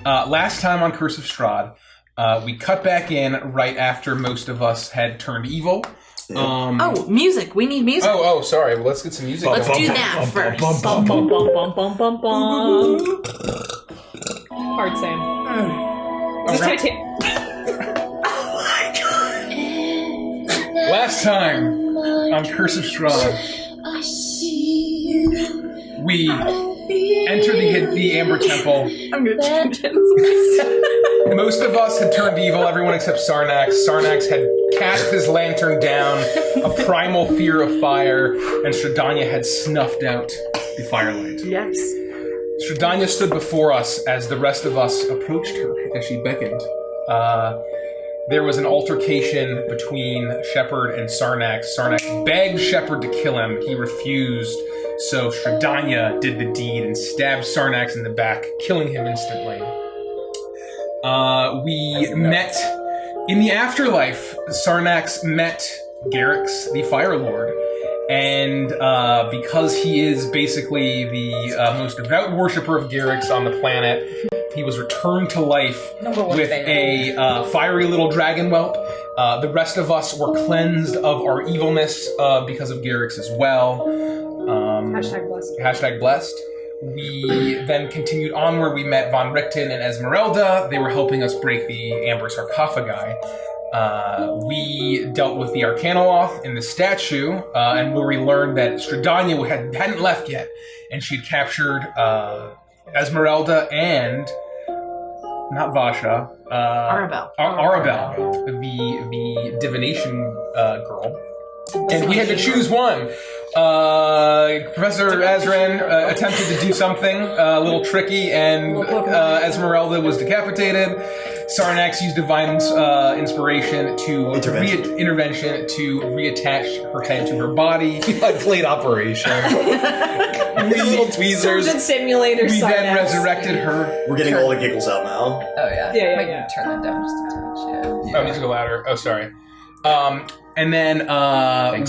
Last time on Curse of Strahd, we cut back in right after most of us had turned evil. Music. We need music. Oh, sorry. Well, let's get some music. Let's do that first. Hard Sam. Is this Titanic? Last time on Curse of Strahd, we entered the Amber Temple. I'm gonna change it. Most of us had turned evil, everyone except Sarnax. Sarnax had cast his lantern down, a primal fear of fire, and Strahdanya had snuffed out the firelight. Yes. Strahdanya stood before us as the rest of us approached her, as she beckoned. There was an altercation between Shepard and Sarnax. Sarnax begged Shepard to kill him. He refused, so Strahdanya did the deed and stabbed Sarnax in the back, killing him instantly. We met in the afterlife. Sarnax met Garrix, the Fire Lord, and because he is basically the most devout worshipper of Garrix on the planet, he was returned to life with a fiery little dragon whelp. The rest of us were cleansed of our evilness because of Garrix as well. #blessed. #blessed. We then continued onward. We met Von Richten and Esmeralda. They were helping us break the Amber sarcophagi. We dealt with the Arcanoloth in the statue, and where we learned that Strahdanya hadn't left yet, and she had captured Esmeralda and not Vasha. Arabelle. Arabelle, the divination girl. And we had to choose one. Professor Azran attempted to do something a little tricky, and Esmeralda was decapitated. Sarnax used divine inspiration to intervention to reattach her head to her body. Like played operation. Little tweezers. Surgeon simulator. We then resurrected her. We're getting all the giggles out now. Oh yeah. Yeah. Turn that down just a touch. Yeah. Oh, needs to go louder. Oh, sorry. And then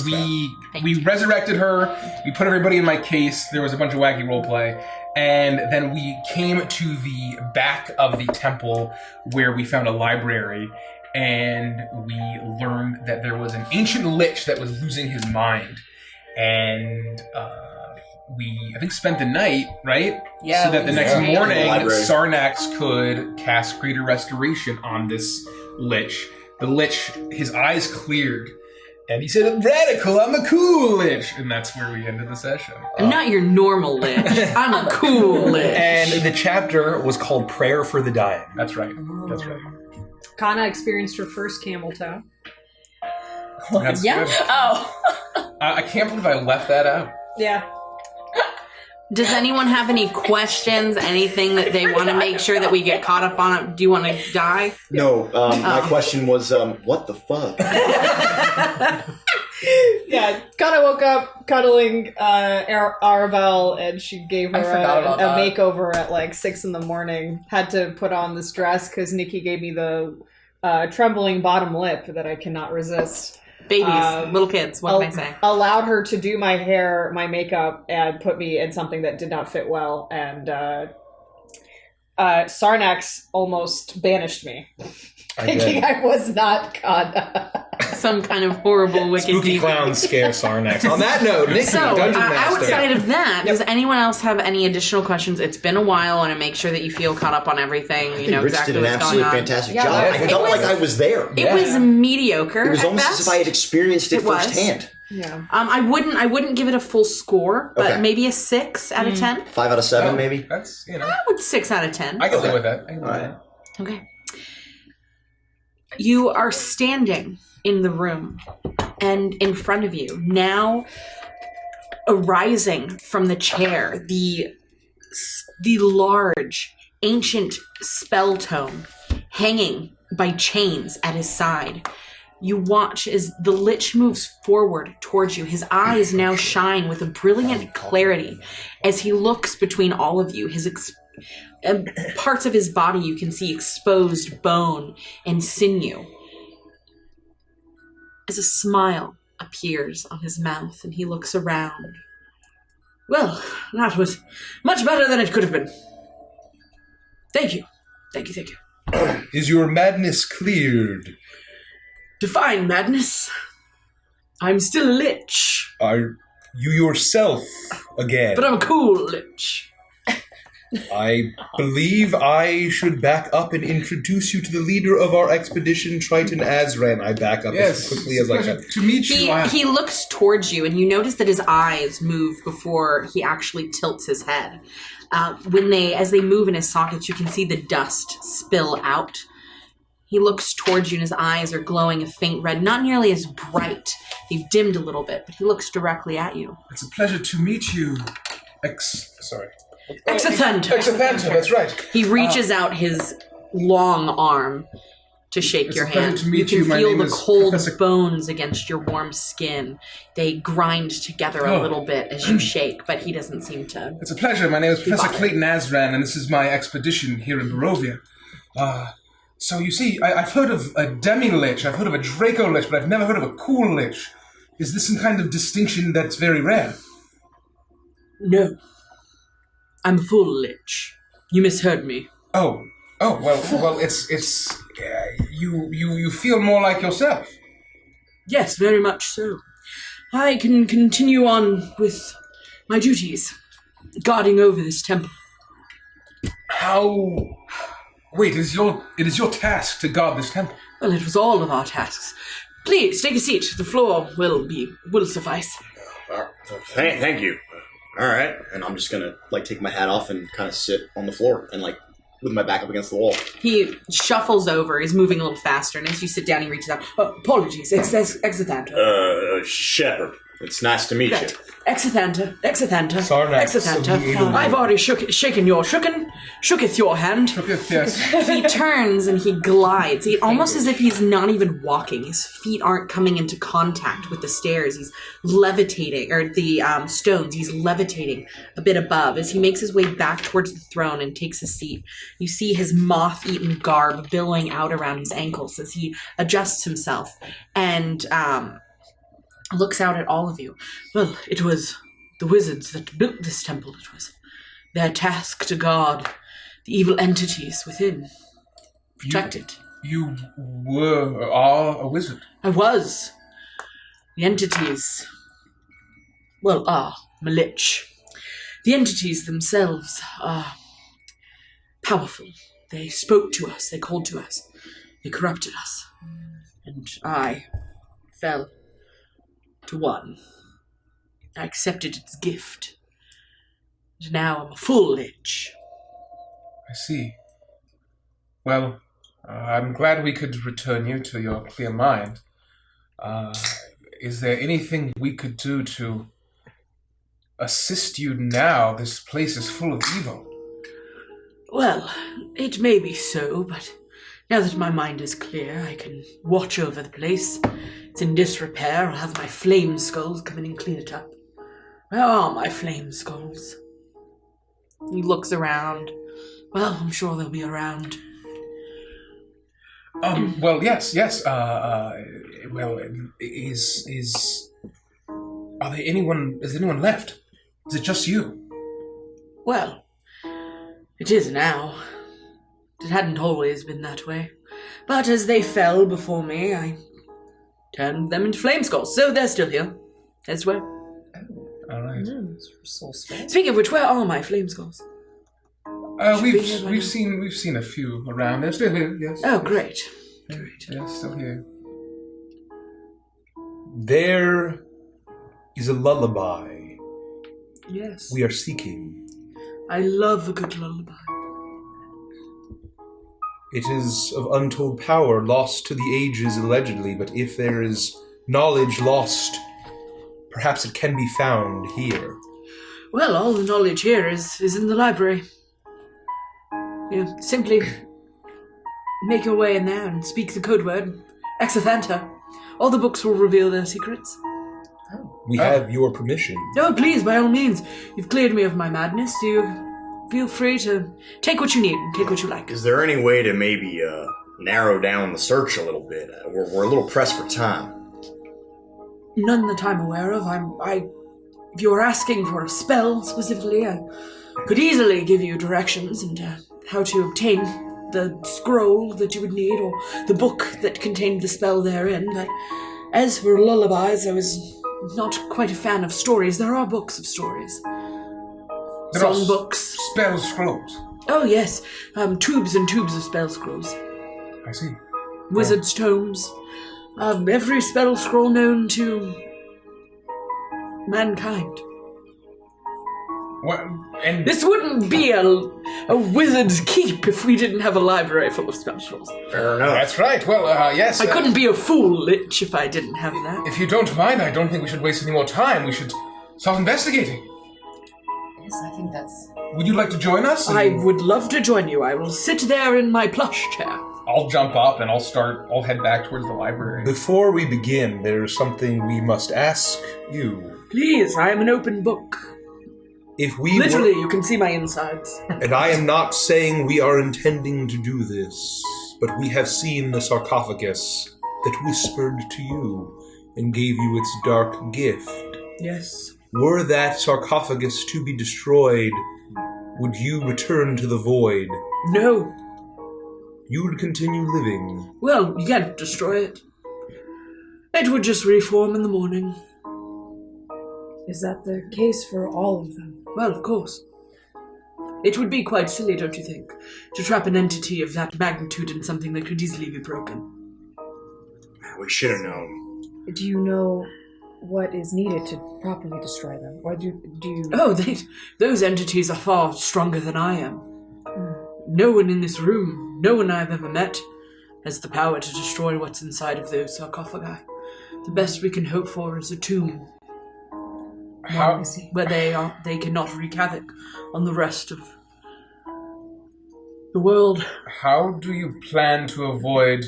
we resurrected her. We put everybody in my case. There was a bunch of wacky roleplay. And then we came to the back of the temple where we found a library. And we learned that there was an ancient lich that was losing his mind. And we, I think, spent the night, right? Yeah. So that the next morning, Library. Sarnax could cast Greater Restoration on this lich. The lich, his eyes cleared, and he said, "Radical, I'm a cool lich," and that's where we ended the session. I'm not your normal lich. I'm a cool lich. And the chapter was called Prayer for the Dying. That's right. That's right. Kana experienced her first camel toe. That's Yeah. good. Oh. I can't believe I left that out. Yeah. Does anyone have any questions? Anything that they want to make sure that we get caught up on? Do you want to die? No, my question was, what the fuck? Yeah, Kana woke up cuddling Arabelle, and she gave her a makeover at like 6 a.m. Had to put on this dress because Nikki gave me the trembling bottom lip that I cannot resist. Babies, little kids, what can I say? Allowed her to do my hair, my makeup, and put me in something that did not fit well, and Sarnax almost banished me. Thinking I was not Kana. Some kind of horrible, wicked Spooky demon. clowns scare Sarnax. On that note, Nikki, So, Dungeon Master. outside of that, does anyone else have any additional questions? It's been a while. I want to make sure that you feel caught up on everything. You know Rich exactly did an what's going absolutely on. fantastic Yeah, job. I it felt was- like I was there. It was mediocre. It was at almost best. as if I had experienced it was. firsthand. Yeah. I wouldn't give it a full score, but Okay. maybe a 6 out of 10. 5 out of 7, maybe? That's, I would 6 out of 10. I can Okay. live with that. I can live with All that. right. Okay. You are standing in the room, and in front of you, now arising from the chair, the large, ancient spell tome hanging by chains at his side. You watch as the lich moves forward towards you. His eyes now shine with a brilliant clarity as he looks between all of you. His parts of his body you can see exposed bone and sinew. As a smile appears on his mouth and he looks around. Well, that was much better than it could have been. Thank you. Thank you. Is your madness cleared? Define madness. I'm still a lich. Are you yourself again? But I'm a cool lich. I believe I should back up and introduce you to the leader of our expedition, Triton Azran. I back up as quickly as I can. To meet you. He looks towards you, and you notice that his eyes move before he actually tilts his head. As they move in his sockets, you can see the dust spill out. He looks towards you, and his eyes are glowing a faint red, not nearly as bright. They've dimmed a little bit, but he looks directly at you. It's a pleasure to meet you. Exathanta, that's right. He reaches out his long arm to shake your hand. To meet you can My feel name the is cold Professor... bones against your warm skin. They grind together a little bit as you shake, but he doesn't seem to... It's a pleasure. My name is Professor Clayton Azran, and this is my expedition here in Barovia. So you see, I've heard of a demi-lich, I've heard of a Draco-lich, but I've never heard of a cool lich. Is this some kind of distinction that's very rare? No. I'm a full lich. You misheard me. Well, it's you feel more like yourself. Yes, very much so. I can continue on with my duties, guarding over this temple. How? Wait, it is your task to guard this temple. Well, it was all of our tasks. Please take a seat. The floor will suffice. Thank you. All right, and I'm just gonna take my hat off and kind of sit on the floor and with my back up against the wall. He shuffles over. He's moving a little faster, and as you sit down, he reaches out. Apologies, Exathanta. Shepherd. It's nice to meet you. Exathanta. Sarnax, Exathanta. I've already shooketh your hand. Shooketh, yes. He turns and he glides. Almost as if he's not even walking. His feet aren't coming into contact with the stairs. He's levitating, or the stones. He's levitating a bit above. As he makes his way back towards the throne and takes a seat, you see his moth-eaten garb billowing out around his ankles as he adjusts himself and looks out at all of you. Well, it was the wizards that built this temple. It was their task to guard the evil entities within. Protect it. You are a wizard. I was. The entities, are lich. The entities themselves are powerful. They spoke to us. They called to us. They corrupted us. And I fell to one. I accepted its gift. And now I'm a full lich. I see. Well, I'm glad we could return you to your clear mind. Is there anything we could do to assist you now? This place is full of evil. Well, it may be so, but now that my mind is clear, I can watch over the place. It's in disrepair. I'll have my flame skulls come in and clean it up. Where are my flame skulls? He looks around. Well, I'm sure they'll be around. Well, yes. Is anyone left? Is it just you? Well, it is now. It hadn't always been that way. But as they fell before me, I turned them into flame skulls. So they're still here. That's where. All right. Speaking of which, where are my flame skulls? We've seen a few around. They're still here. Yes. Oh, great. Yeah, still here. There is a lullaby Yes. we are seeking. I love a good lullaby. It is of untold power, lost to the ages allegedly, but if there is knowledge lost, perhaps it can be found here. Well, all the knowledge here is in the library. You simply make your way in there and speak the code word, Exathanta. All the books will reveal their secrets. We have your permission. No, please, by all means. You've cleared me of my madness. You feel free to take what you need and take what you like. Is there any way to maybe narrow down the search a little bit? We're a little pressed for time. None that I'm aware of. If you're asking for a spell specifically, I could easily give you directions and how to obtain the scroll that you would need, or the book that contained the spell therein, but as for lullabies, I was not quite a fan of stories. There are books of stories. Song books. Spell scrolls. Oh, yes. Tubes and tubes of spell scrolls. I see. Wizard's tomes. Every spell scroll known to mankind. What? And This wouldn't be a wizard's keep if we didn't have a library full of spell scrolls. Fair enough. that's right. Well, yes. I couldn't be a fool lich if I didn't have that. If you don't mind, I don't think we should waste any more time. We should start investigating. Yes, I think that's... Would you like to join us? I would love to join you. I will sit there in my plush chair. I'll jump up and I'll head back towards the library. Before we begin, there's something we must ask you. Please, I am an open book. If we Literally, you can see my insides. And I am not saying we are intending to do this, but we have seen the sarcophagus that whispered to you and gave you its dark gift. Yes. Were that sarcophagus to be destroyed, would you return to the void? No. You would continue living. Well, you can't destroy it. It would just reform in the morning. Is that the case for all of them? Well, of course. It would be quite silly, don't you think, to trap an entity of that magnitude in something that could easily be broken. We should have known. Do you know what is needed to properly destroy them? Or do you... Oh, those entities are far stronger than I am. No one in this room, no one I've ever met, has the power to destroy what's inside of those sarcophagi. The best we can hope for is a tomb. Where they cannot wreak havoc on the rest of the world. How do you plan to avoid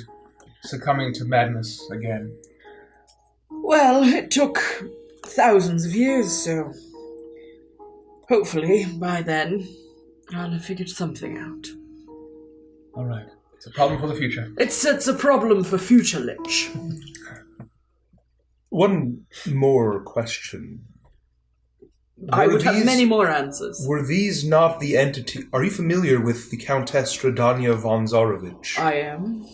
succumbing to madness again? Well, it took thousands of years, so hopefully by then I'll have figured something out. All right. It's a problem for the future. It's a problem for future lich. One more question. I would have many more answers. Were these not the entity... Are you familiar with the Countess Stradania von Zarovich? I am.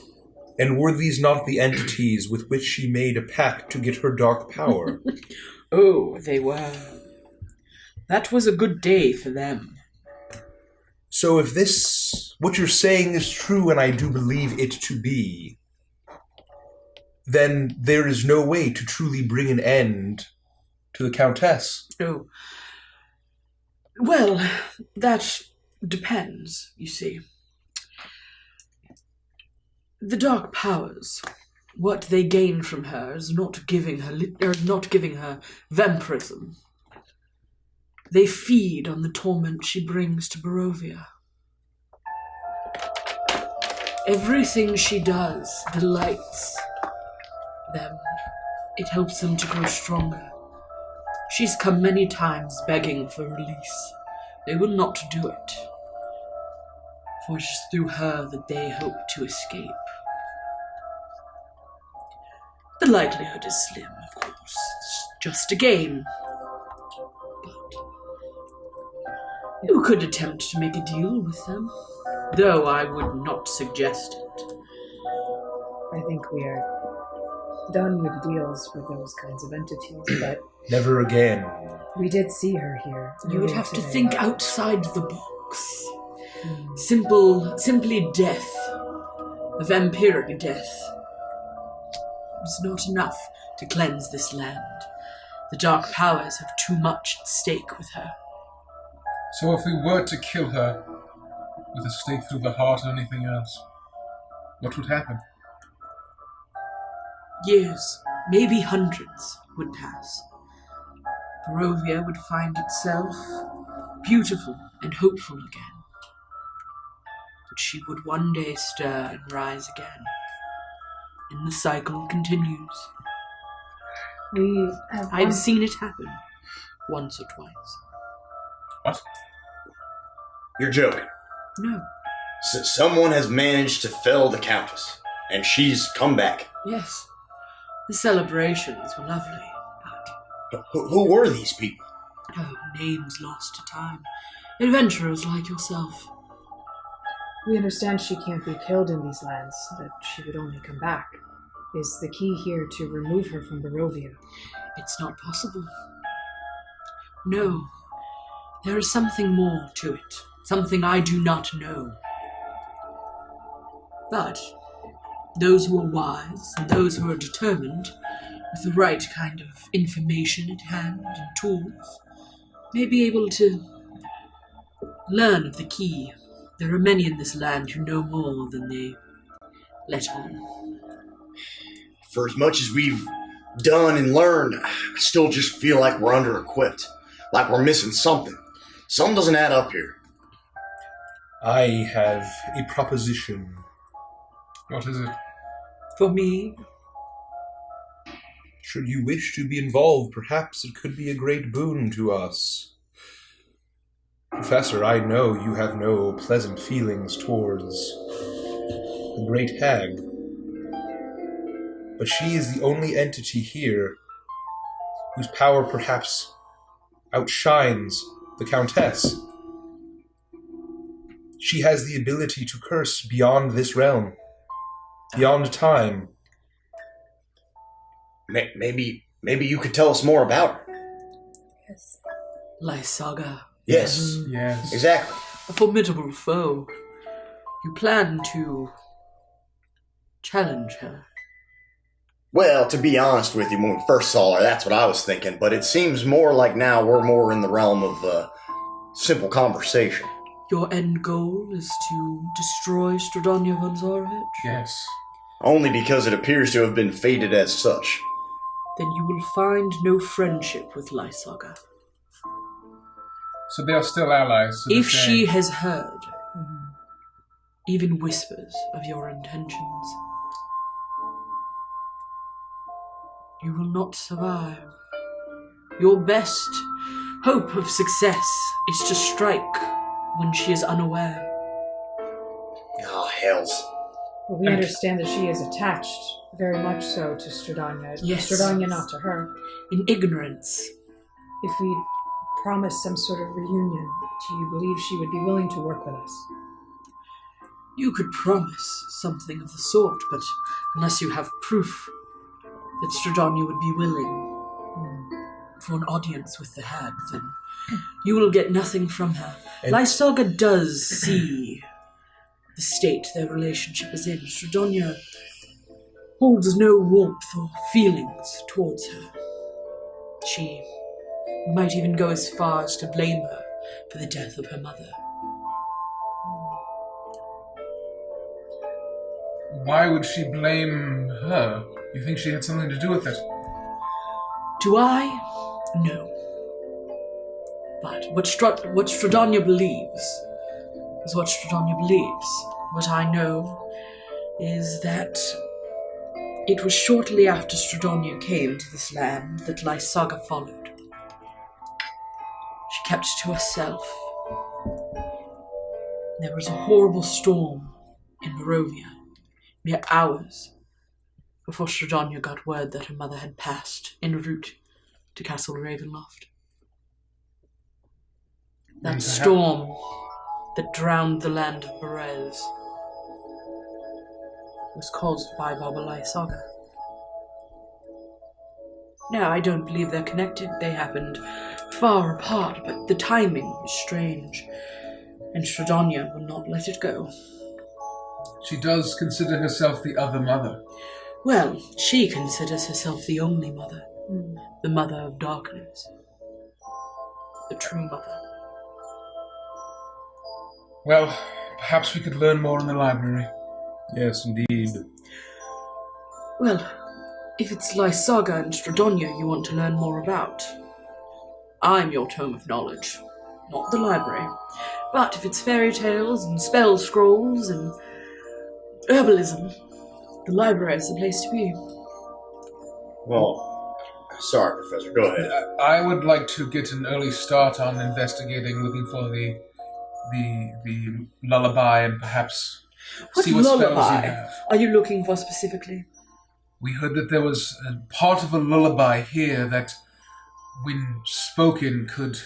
And were these not the entities with which she made a pact to get her dark power? Oh, they were. That was a good day for them. So if this... what you're saying is true, and I do believe it to be, then there is no way to truly bring an end to the Countess. Oh. Well, that depends, you see. The dark powers, what they gain from her is not giving her vampirism. They feed on the torment she brings to Barovia. Everything she does delights them. It helps them to grow stronger. She's come many times begging for release. They will not do it, for it is through her that they hope to escape. The likelihood is slim, of course. It's just a game. But you could attempt to make a deal with them, though I would not suggest it. I think we are done with deals with those kinds of entities, but... Never again. We did see her here. You would have to today. think outside the box. Hmm. Simply death. A vampiric death. It's not enough to cleanse this land. The dark powers have too much at stake with her. So if we were to kill her with a stake through the heart or anything else, what would happen? Years, maybe hundreds, would pass. Barovia would find itself beautiful and hopeful again. But she would one day stir and rise again. And the cycle continues. I've seen it happen once or twice. What? You're joking. No. So someone has managed to fell the Countess, and she's come back. Yes. The celebrations were lovely, but... Who were these people? Oh, names lost to time. Adventurers like yourself. We understand she can't be killed in these lands, that she would only come back. Is the key here to remove her from Barovia? It's not possible. No. There is something more to it. Something I do not know. But those who are wise and those who are determined, with the right kind of information at hand and tools, may be able to learn of the key. There are many in this land who know more than they let on. For as much as we've done and learned, I still just feel like we're under-equipped. Like we're missing something. Something doesn't add up here. I have a proposition. What is it? For me, Should you wish to be involved, perhaps it could be a great boon to us. Professor, I know you have no pleasant feelings towards the Great Hag, but she is the only entity here whose power perhaps outshines the Countess. She has the ability to curse beyond this realm, beyond time. Maybe you could tell us more about her. Yes. Lysagga. Yes. Yes. Exactly. A formidable foe. You plan to challenge her. Well, to be honest with you, when we first saw her, that's what I was thinking. But it seems more like now we're more in the realm of simple conversation. Your end goal is to destroy Strahdanya von Zarovich? Yes. Only because it appears to have been fated as such. Then you will find no friendship with Lysagga. So they are still allies. So If she has heard even whispers of your intentions, you will not survive. Your best hope of success is to strike when she is unaware. Oh, hells. Well, we understand that she is attached, very much so, to Strahdanya. Yes. Strahdanya not to her. In ignorance. If we promise some sort of reunion, do you believe she would be willing to work with us? You could promise something of the sort, but unless you have proof that Strahdanya would be willing for an audience with the hag, then you will get nothing from her. And- Lysagga does see the state their relationship is in. Strahdanya holds no warmth or feelings towards her. She might even go as far as to blame her for the death of her mother. Why would she blame her? You think she had something to do with it? Do I? No. But what Strahdanya believes is what Strahdanya believes. What I know is that it was shortly after Strahdanya came to this land that Lysagga followed. She kept it to herself. There was a horrible storm in Barovia, mere hours before Strahdanya got word that her mother had passed en route to Castle Ravenloft. That storm that drowned the land of Berez was caused by Baba Lysagga. Now, I don't believe they're connected. They happened far apart, but the timing is strange, and Strahdanya will not let it go. She does consider herself the other mother. Well, she considers herself the only mother, the mother of darkness, the true mother. Well, perhaps we could learn more in the library. Yes, indeed. Well, if it's Lysagga and Strahdanya you want to learn more about, I'm your tome of knowledge, not the library. But if it's fairy tales and spell scrolls and herbalism, the library is the place to be. Well, sorry, Professor. Go ahead. I would like to get an early start on investigating, looking for the lullaby, and perhaps What see what spells you lullaby have. are you looking for specifically? We heard that there was a part of a lullaby here that, when spoken, could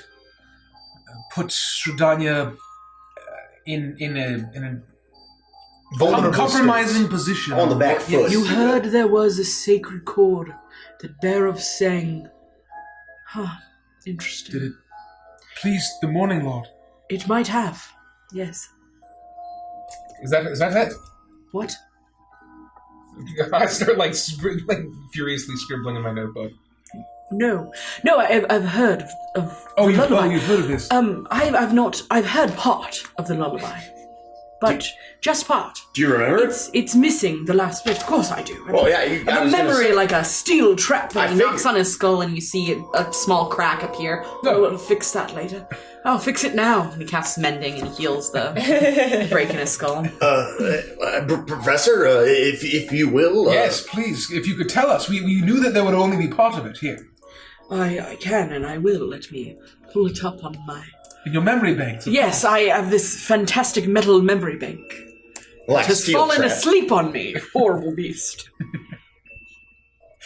put Strahdanya in vulnerable compromising state. position. On the back foot. You heard there was a sacred chord that Barovia sang. Huh. Interesting. Did it please the Morning Lord? It might have. Yes. Is that it? What? I start like furiously scribbling in my notebook. No, I've heard of Oh, the lullaby. you've heard of this? I've not. I've heard part of the lullaby, but just part. Do you remember? It's missing the last bit. Of course I do. Well, yeah. I have a memory like a steel trap that I he knocks figured. on his skull and you see a small crack appear. No. We'll fix that later. I'll fix it now. And he casts mending and heals the break in his skull. Professor, if you will. Yes, please. If you could tell us, we knew that there would only be part of it here I can and I will. Let me pull it up on my... in your memory banks. Yes, I have this fantastic metal memory bank. Like It has steel fallen trap. asleep on me, horrible beast.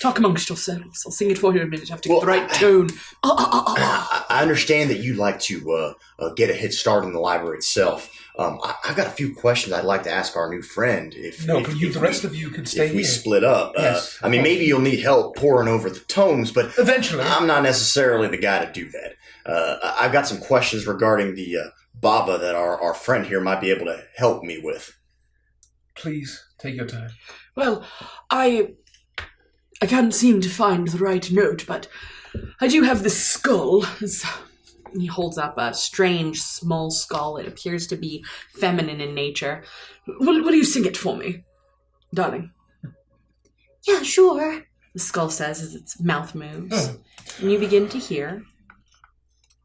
Talk amongst yourselves. I'll sing it for you in a minute. I have to get the right tone. I understand that you'd like to get a head start in the library itself. I've got a few questions I'd like to ask our new friend. The rest of you could stay if we here. split up. Yes, I mean, maybe you'll need help pouring over the tomes, but Eventually. I'm not necessarily the guy to do that. I've got some questions regarding the Baba that our friend here might be able to help me with. Please, take your time. Well, I can't seem to find the right note, but I do have this skull. He holds up a strange, small skull. It appears to be feminine in nature. Will you sing it for me, darling? Yeah, sure, the skull says as its mouth moves. And you begin to hear.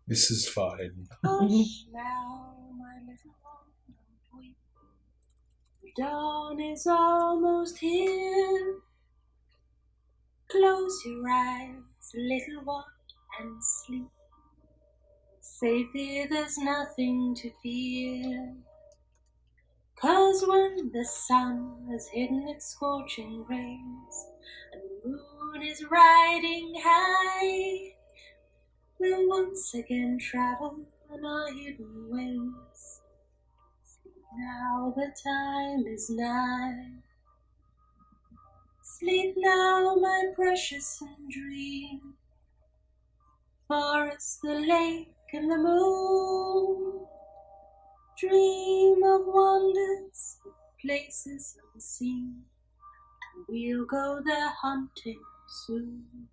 This is fine. Hush now, my little one, don't weep. Dawn is almost here. Close your eyes, little one, and sleep. Safe here, there's nothing to fear. 'Cause when the sun has hidden its scorching rays, and the moon is riding high, we'll once again travel on our hidden ways. Sleep now, the time is nigh. Sleep now, my precious, and dream. Forest, the lake, and the moon. Dream of wonders, places unseen, and we'll go there hunting soon.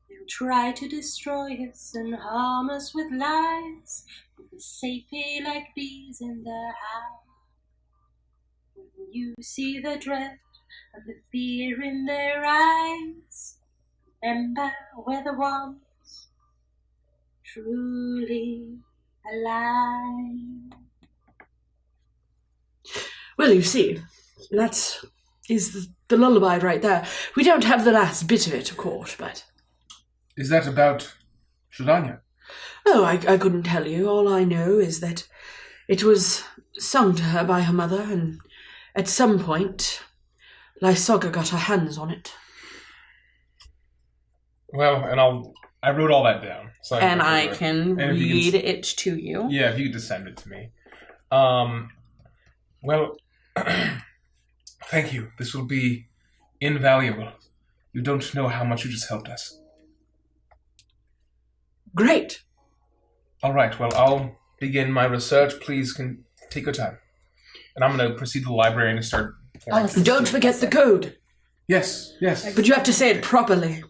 They'll try to destroy us and harm us with lies, but we're safe here like bees in their hive. When you see the dread and the fear in their eyes, remember we're the ones truly alive. Well, you see, that is the lullaby right there. We don't have the last bit of it, of course, but... Is that about Shadanya? Oh, I couldn't tell you. All I know is that it was sung to her by her mother, and at some point, Lysagga got her hands on it. Well, and I wrote all that down. So I can And if you read can it to you. Yeah, if you could just send it to me. Well, thank you. This will be invaluable. You don't know how much you just helped us. Great. All right, well, I'll begin my research. Please can take your time. And I'm going to proceed to the library and start... Don't forget the code. Yes. But you have to say it properly.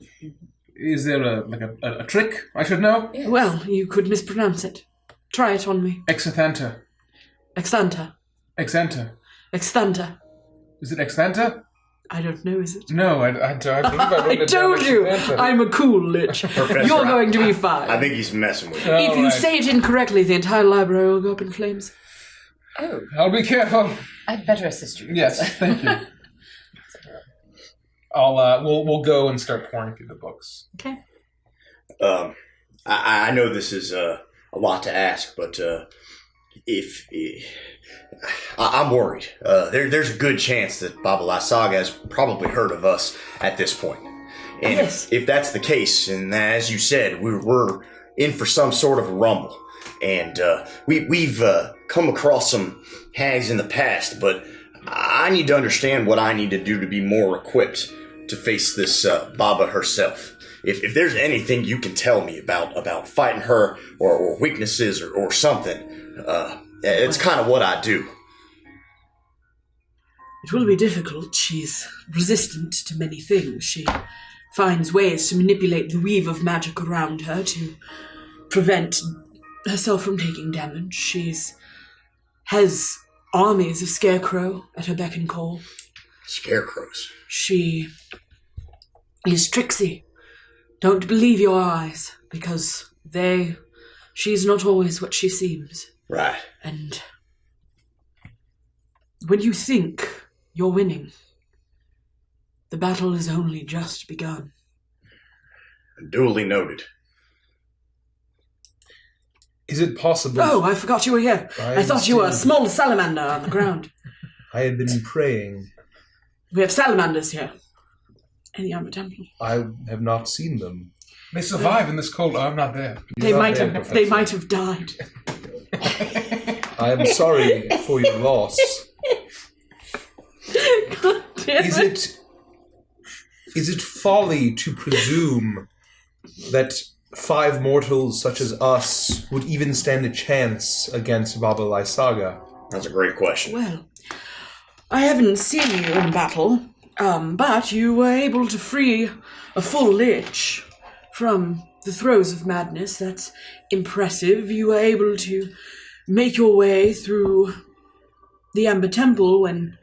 Is there a trick I should know? Yes. Well, you could mispronounce it. Try it on me. Exantha. Exthanta. Exanta. Exthanta. Is it Exantha? I don't know, is it? No, I believe I wrote I it down told you, Exantha. I'm a cool lich. Professor, You're going to be fine. I think he's messing with you. If you All right. say it incorrectly, the entire library will go up in flames. Oh, I'll be careful. I'd better assist you. Yes, thank you. We'll go and start pouring through the books. Okay. I know this is a lot to ask, but if I'm worried. There's a good chance that Baba Lysagga has probably heard of us at this point. And Yes. if that's the case, and as you said, we're in for some sort of a rumble. and we've come across some hags in the past, but I need to understand what I need to do to be more equipped to face this Baba herself. If there's anything you can tell me about fighting her or weaknesses or something, it's kind of what I do. It will be difficult. She's resistant to many things. She finds ways to manipulate the weave of magic around her to prevent herself from taking damage. Has armies of scarecrow at her beck and call. Scarecrows? She is tricksy. Don't believe your eyes, because she's not always what she seems. Right. And when you think you're winning, the battle has only just begun. Duly noted. Is it possible... Oh, I forgot you were here. I thought you were a small salamander on the ground. I had been praying. We have salamanders here. In the Armor Temple. I have not seen them. They survive in this cold. Oh, I'm not there. They might have died. I am sorry for your loss. God damn Is it folly to presume that 5 mortals such as us would even stand a chance against Baba Lysagga? That's a great question. Well, I haven't seen you in battle, but you were able to free a full lich from the throes of madness. That's impressive. You were able to make your way through the Amber Temple when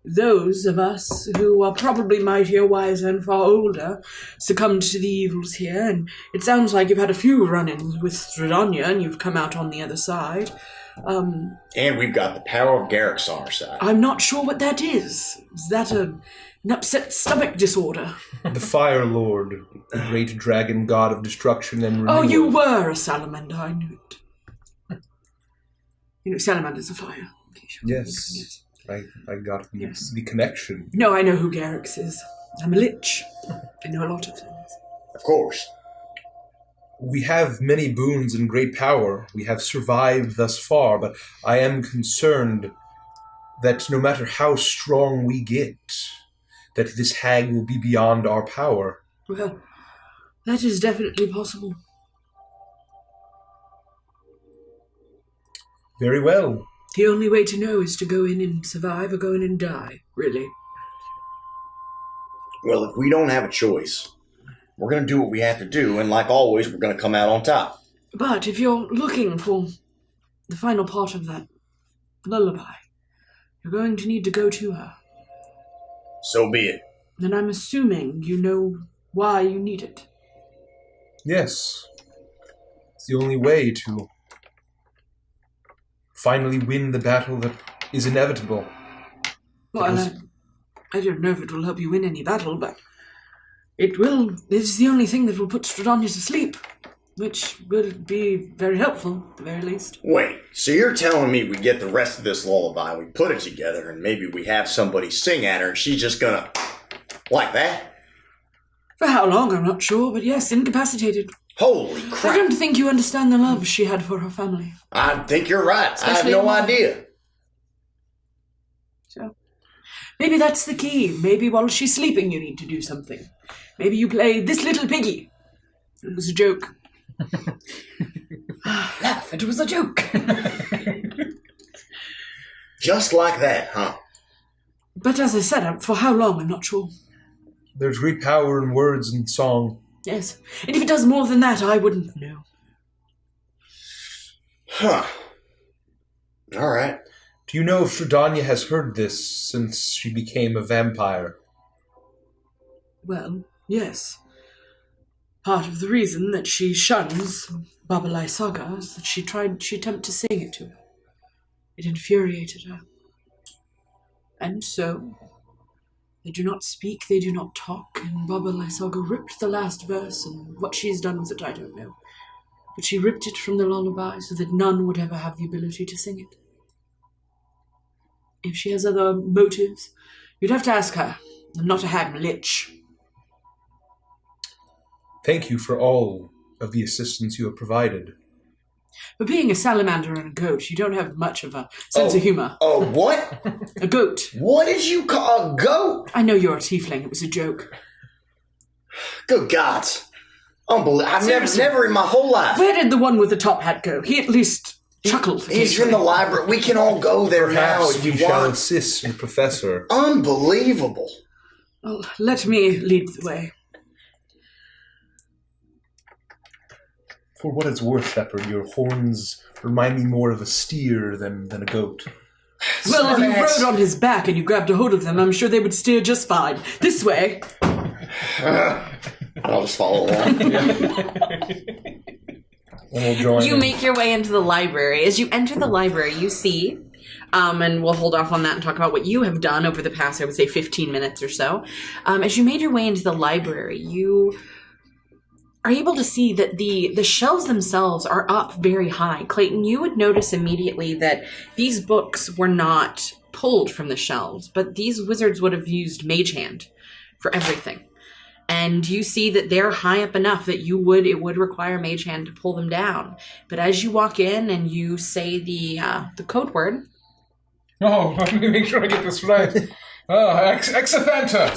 those of us who are probably mightier, wiser, and far older succumbed to the evils here, and it sounds like you've had a few run-ins with Strahdanya, and you've come out on the other side. And we've got the power of Garrick's on our side. I'm not sure what that is. Is that an upset stomach disorder? The Fire Lord, the great dragon god of destruction and renewal. Oh, you were a salamander, I knew it. You know, salamanders are fire. Yes. I got the connection. No, I know who Garrick's is. I'm a lich. I know a lot of things. Of course. We have many boons and great power. We have survived thus far, but I am concerned that no matter how strong we get, that this hag will be beyond our power. Well, that is definitely possible. Very well. The only way to know is to go in and survive or go in and die, really. Well, if we don't have a choice, we're going to do what we have to do, and like always, we're going to come out on top. But if you're looking for the final part of that lullaby, you're going to need to go to her. So be it. And I'm assuming you know why you need it. Yes. It's the only way to finally win the battle that is inevitable. Well, I don't know if it will help you win any battle, but it will. It's the only thing that will put Strahdanya to sleep, which will be very helpful, at the very least. Wait, so you're telling me we get the rest of this lullaby, we put it together, and maybe we have somebody sing at her, and she's just gonna... like that? For how long, I'm not sure, but yes, incapacitated. Holy crap! I don't think you understand the love she had for her family. I think you're right. Especially I have no idea. So, maybe that's the key. Maybe while she's sleeping you need to do something. Maybe you play This Little Piggy. It was a joke. Laugh, it was a joke. Just like that, huh? But as I said, for how long, I'm not sure. There's great power in words and song. Yes. And if it does more than that, I wouldn't know. Huh. All right. Do you know if Strahdanya has heard this since she became a vampire? Well, yes. Part of the reason that she shuns Baba Lysagga is that she attempted to sing it to her. It infuriated her. And so, they do not speak, they do not talk, and Baba Lysagga ripped the last verse, and what she's done with it, I don't know. But she ripped it from the lullaby so that none would ever have the ability to sing it. If she has other motives, you'd have to ask her. I'm not a hag lich. Thank you for all of the assistance you have provided. But being a salamander and a goat, you don't have much of a sense of humor. Oh, what? A goat. What did you call a goat? I know you're a tiefling. It was a joke. Good gods. Unbelievable. I've never in my whole life. Where did the one with the top hat go? He at least chuckled. He's in the library. We can all go there now Perhaps if we you shall want. assist the professor. Unbelievable. Well, let me lead the way. For what it's worth, Shepherd, your horns remind me more of a steer than a goat. Well, if you rode on his back and you grabbed a hold of them, I'm sure they would steer just fine. This way. I'll just follow along. We'll join You in. make your way into the library. As you enter the library, you see, and we'll hold off on that and talk about what you have done over the past, I would say, 15 minutes or so. As you made your way into the library, you are able to see that the shelves themselves are up very high. Clayton, you would notice immediately that these books were not pulled from the shelves, but these wizards would have used Mage Hand for everything. And you see that they're high up enough that it would require Mage Hand to pull them down. But as you walk in and you say the code word... Oh, let me make sure I get this right. Oh, Exaphanta.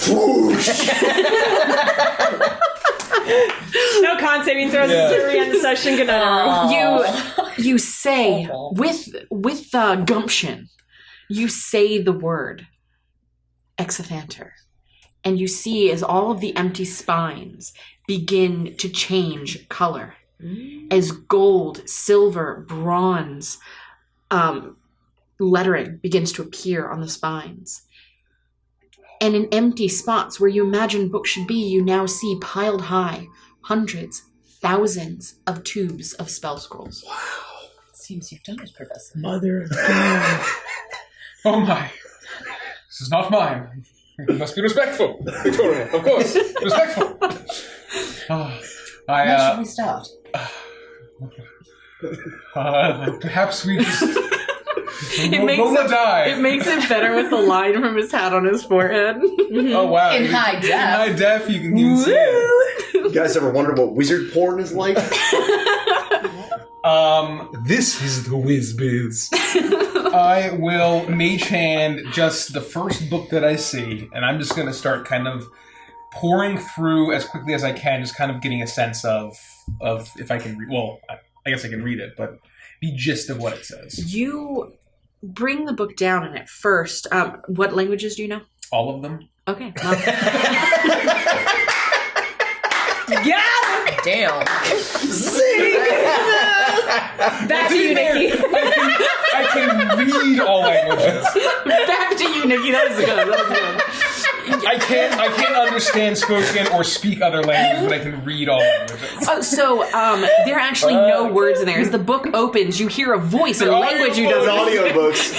No con saving throws to re-end the session. Good night. You say with gumption, you say the word Exathanter, and you see as all of the empty spines begin to change color, as gold, silver, bronze lettering begins to appear on the spines. And in empty spots where you imagine books should be, you now see piled high hundreds, thousands of tubes of spell scrolls. Wow. Seems you've done it, Professor. Mother of God. Oh my. This is not mine. You must be respectful, Victoria. Of course. Respectful. Where should we start? Perhaps we just... It makes it better with the line from his hat on his forehead. Oh, wow. In high def. In high def, you can see it. You guys ever wonder what wizard porn is like? This is the whiz biz. I will Mage Hand just the first book that I see, and I'm just going to start kind of pouring through as quickly as I can, just kind of getting a sense of if I can read. Well, I guess I can read it, but the gist of what it says. You bring the book down, and at first, what languages do you know? All of them. Okay. Well. Yeah! Damn. Back to you, Nikki. I can read all languages. Back to you, Nikki. That was good. I can't understand spoken or speak other languages, but I can read all languages. Oh, so there are actually no words in there. As the book opens, you hear a voice in a language you don't know. Audiobooks.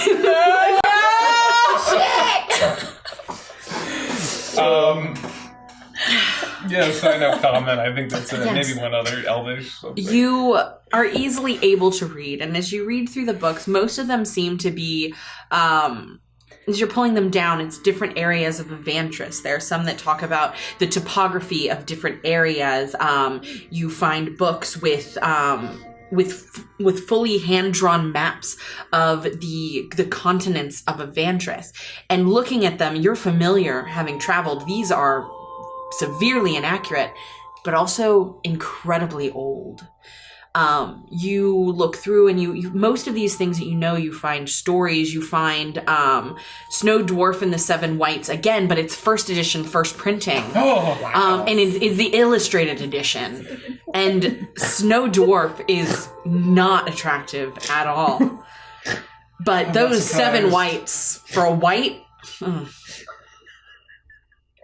Yes, I know comment. I think that's it. Yes. Maybe one other Elvish. Something. You are easily able to read, and as you read through the books, most of them seem to be, as you're pulling them down, it's different areas of Evantris. There are some that talk about the topography of different areas. You find books with fully hand-drawn maps of the continents of Evantris. And looking at them, you're familiar, having traveled. These are severely inaccurate, but also incredibly old. You look through and you most of these things that you find stories, you find Snow Dwarf and the Seven Whites again, but it's first edition, first printing. Oh, wow. And it's the illustrated edition. And Snow Dwarf is not attractive at all. But those Seven Whites, for a white...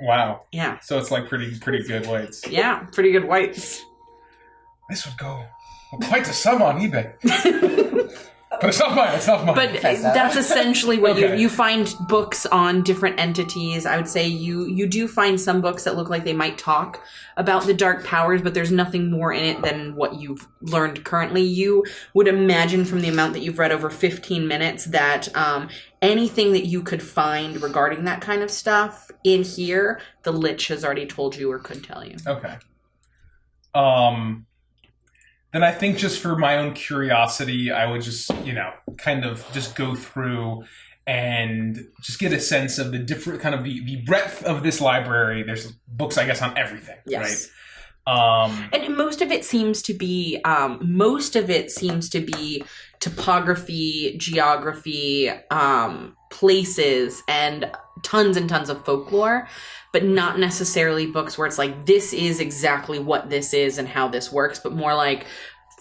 Wow. Yeah. So it's like pretty good whites. Yeah, pretty good whites. This would go quite a sum on eBay. But it's not mine. It's not mine. But that's essentially what Okay. you find books on different entities. I would say you do find some books that look like they might talk about the dark powers, but there's nothing more in it than what you've learned currently. You would imagine from the amount that you've read over 15 minutes that anything that you could find regarding that kind of stuff in here, the Lich has already told you or could tell you. Okay. then I think just for my own curiosity, I would just, kind of just go through and just get a sense of the different kind of the breadth of this library. There's books, I guess, on everything, Yes. right? And most of it seems to be topography, geography, places, and tons of folklore, but not necessarily books where it's like, this is exactly what this is and how this works, but more like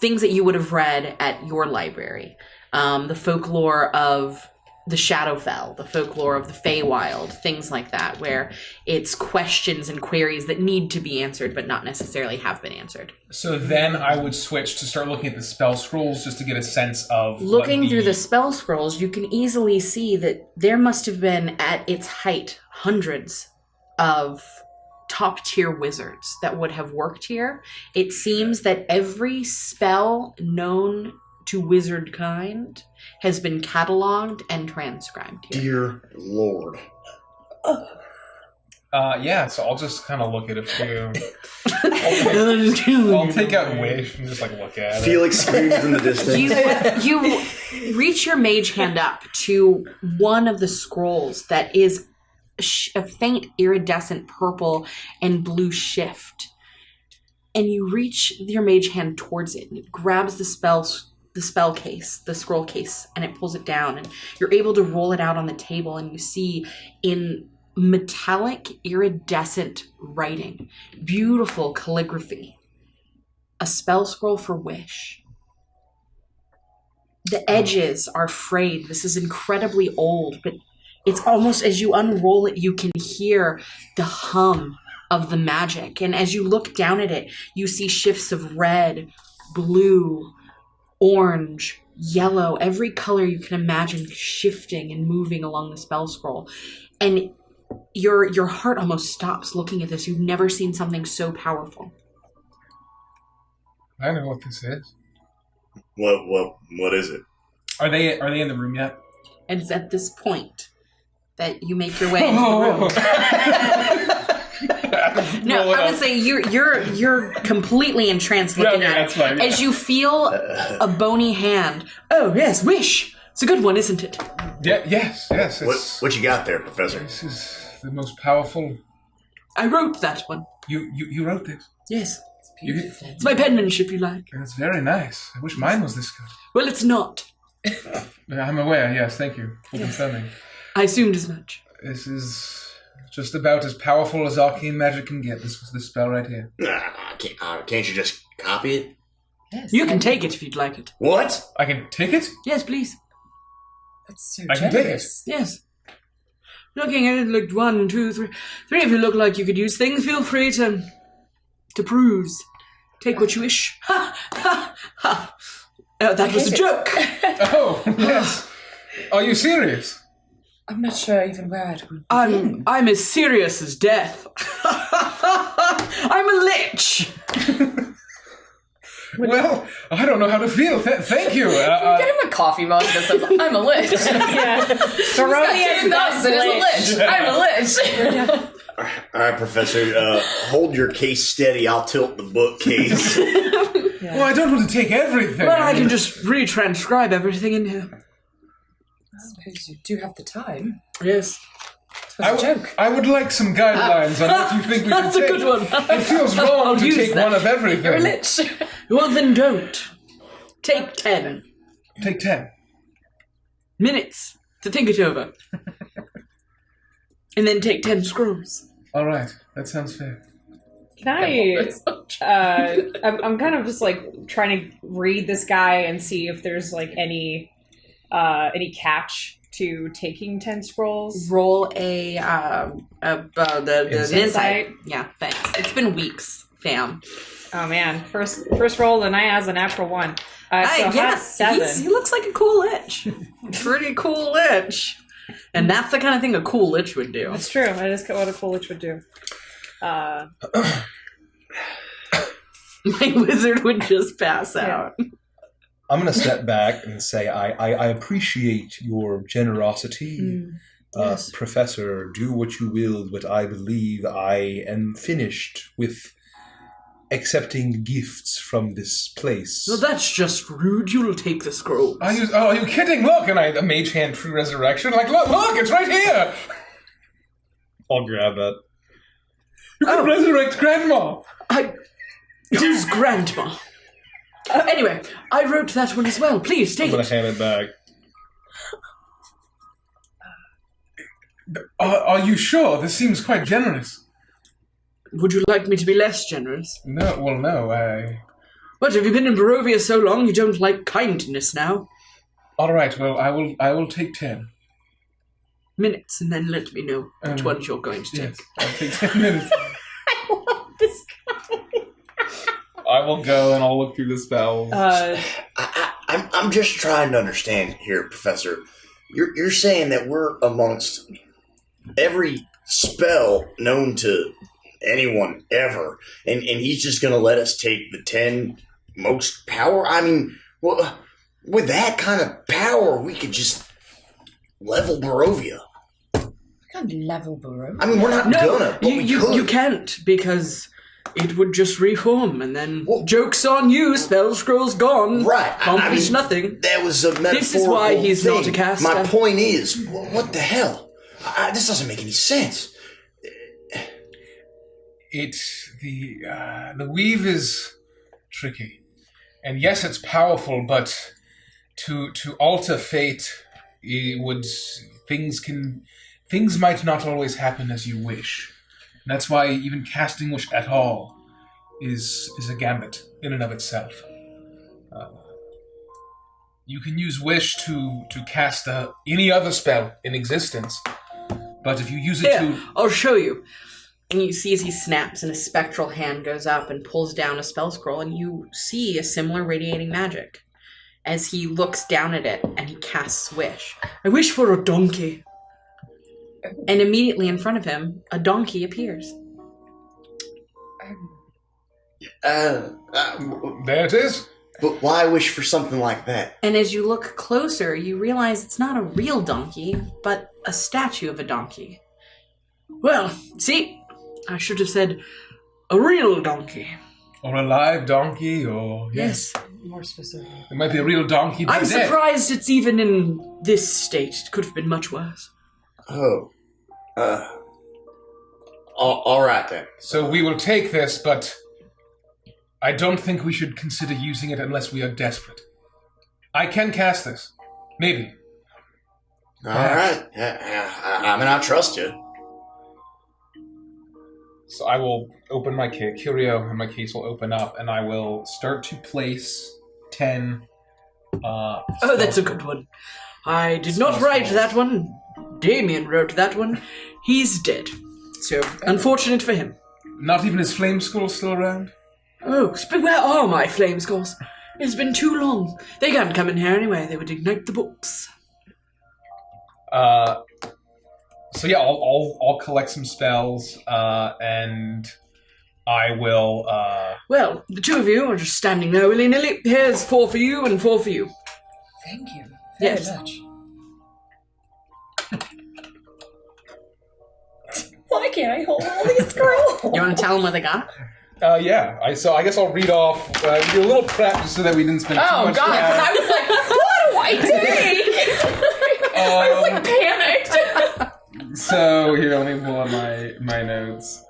things that you would have read at your library. The folklore of the Shadowfell, the folklore of the Feywild, things like that, where it's questions and queries that need to be answered, but not necessarily have been answered. So then I would switch to start looking at the spell scrolls just to get a sense of... Looking through the spell scrolls, you can easily see that there must have been, at its height, hundreds of top-tier wizards that would have worked here. It seems that every spell known to wizard kind has been cataloged and transcribed here. Dear Lord. So I'll just kind of look at a few. I'll take out Wish and just look at it. Felix screams in the distance. You reach your mage hand up to one of the scrolls that is a faint iridescent purple and blue shift. And you reach your mage hand towards it, and it grabs the spell case, the scroll case, and it pulls it down, and you're able to roll it out on the table, and you see in metallic iridescent writing, beautiful calligraphy, a spell scroll for wish. The edges are frayed. This is incredibly old, but it's almost as you unroll it, you can hear the hum of the magic. And as you look down at it, you see shifts of red, blue, orange, yellow, every color you can imagine shifting and moving along the spell scroll. And your heart almost stops looking at this. You've never seen something so powerful. I know what this is. What is it? Are they in the room yet? And it's at this point that you make your way into the room. No, I would say you're completely entranced looking at it. That's fine, yeah. As you feel a bony hand. Oh yes, wish. It's a good one, isn't it? Yeah. Yes. What you got there, Professor? This is the most powerful. I wrote that one. You wrote this? Yes. Beautiful. It's my penmanship, you like. It's very nice. I wish mine was this good. Well, it's not. I'm aware. Yes, thank you for confirming. I assumed as much. This is just about as powerful as arcane magic can get. This was the spell right here. Can't you just copy it? Yes. You can take it if you'd like it. What? I can take it? Yes, please. That's so I can take it. generous. Yes. Looking at it, looked 1, 2, 3. 3 of you look like you could use things. Feel free to peruse. Take what you wish. Ha! Ha! Ha! That was a joke. Oh, yes. Are you serious? I'm not sure even where I'd begin. I'm as serious as death. I'm a lich. Well, I don't know how to feel. Thank you. Get him a coffee mug that says, I'm a lich. Yeah. Baronius Nelson is a lich. I'm a lich. All right, Professor. Hold your case steady. I'll tilt the bookcase. Well, I don't want to take everything. Well, I can just retranscribe everything in here. I suppose you do have the time. Yes. It was a joke. I would like some guidelines on what you think we should That's a take. good one. It feels wrong to use take that. one of everything. You're a lich. Well, then don't. Take 10 Take 10. minutes to think it over. And then take 10 scrolls. All right, that sounds fair. Can I'm kind of just trying to read this guy and see if there's any catch to taking 10 scrolls. Roll the insight. Insight. Yeah, thanks. It's been weeks, fam. Oh man, first roll the night has a natural 1. So that's 7. He looks like a cool lich. Pretty cool lich. And that's the kind of thing a cool lich would do. That's true. That is what a cool lich would do. My wizard would just pass out. I'm going to step back and say I appreciate your generosity. Yes. Professor, do what you will, but I believe I am finished with accepting gifts from this place. Well, that's just rude. You'll take the scrolls. Are you kidding? Look, and a mage hand true resurrection. Like, look, it's right here. I'll grab it. You can resurrect Grandma. It is Grandma. Anyway, I wrote that one as well. Please, take I'm going it. to hand it back. Are you sure? This seems quite generous. Would you like me to be less generous? No, What, have you been in Barovia so long you don't like kindness now? All right, well, I will take 10 minutes, and then let me know which ones you're going to take. Yes, I'll take 10 minutes. I love this guy. I will go and I'll look through the spells. I'm just trying to understand here, Professor. You're saying that we're amongst every spell known to anyone ever, and he's just going to let us take the 10 most power? I mean, well, with that kind of power, we could just level Barovia. I can't level Barovia. I mean, we're not gonna, but we could. You can't, because it would just reform, and then joke's on you, spell scroll's gone. Right. Accomplish nothing. That was a metaphorical This is why he's thing. not a caster. My point is, what the hell? This doesn't make any sense. The weave is tricky, and yes, it's powerful, but to alter fate, things might not always happen as you wish. And that's why even casting wish at all is a gambit in and of itself. You can use wish to cast any other spell in existence, but if you use it to... I'll show you. And you see as he snaps and a spectral hand goes up and pulls down a spell scroll, and you see a similar radiating magic as he looks down at it and he casts wish. I wish for a donkey. And immediately in front of him, a donkey appears. There it is. But why wish for something like that? And as you look closer, you realize it's not a real donkey, but a statue of a donkey. Well, see, I should have said a real donkey. Or a live donkey, or... Yes. More specific. It might be a real donkey, but I'm dead. surprised it's even in this state. It could have been much worse. Oh. All right then. So we will take this, but I don't think we should consider using it unless we are desperate. I can cast this. Maybe. All right. I mean, I trust you. So I will open my curio, and my case will open up, and I will start to place 10... Oh, that's a good one. I did not write that one. Damien wrote that one. He's dead. So, unfortunate for him. Not even his flame skull still around? Oh, but where are my flame skulls? It's been too long. They can't come in here anyway. They would ignite the books. So yeah, I'll collect some spells, and I will, Well, the two of you are just standing there willy-nilly. Here's 4 for you and 4 for you. Thank you very Yes. much. Why can't I hold all these scrolls? You want to tell them what they got? yeah. I guess I'll read off, do a little prep just so that we didn't spend too Oh much god, because time. I was like, what do I take? I was like panicked. So, here, let me pull up my notes.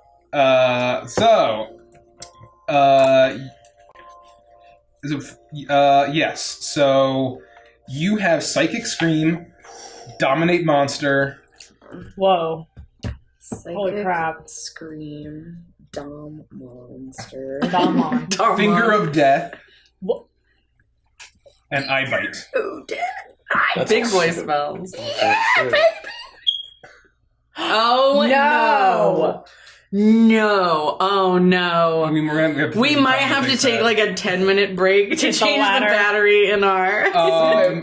Yes, so you have Psychic Scream, Dominate Monster. Whoa. Psychic Holy crap. Scream. Dom monster. Damon. Finger of Death, What? and Eye Bite. Oh, dead. That's Big all boy super- spells. That's Oh, No. No. Oh, I no. mean, We might have to take like a 10-minute break to Hit the change the ladder. battery in our, in our smoke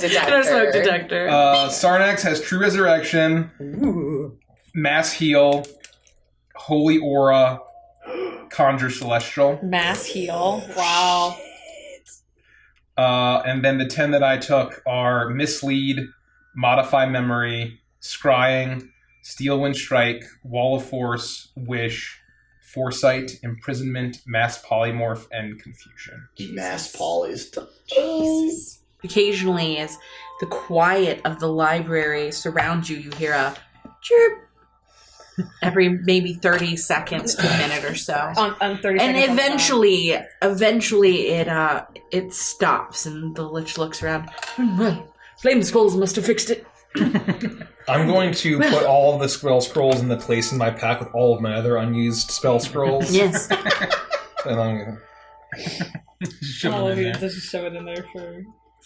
detector. Sarnax has True Resurrection, Mass Heal, Holy Aura, Conjure Celestial. Mass heal. Wow. And then the 10 that I took are Mislead, Modify Memory, Scrying, Steel Wind Strike, Wall of Force, Wish, foresight, imprisonment, mass polymorph, and confusion. He mass polys. Occasionally, as the quiet of the library surrounds you, you hear a chirp every maybe 30 seconds to a minute or so. On 30 And seconds. eventually it stops and the lich looks around. Well, Flame Skulls must have fixed it. I'm going to put all of the spell scrolls in the place in my pack with all of my other unused spell scrolls. Yes. And I'm gonna... Shove them in there. Just shove it in there for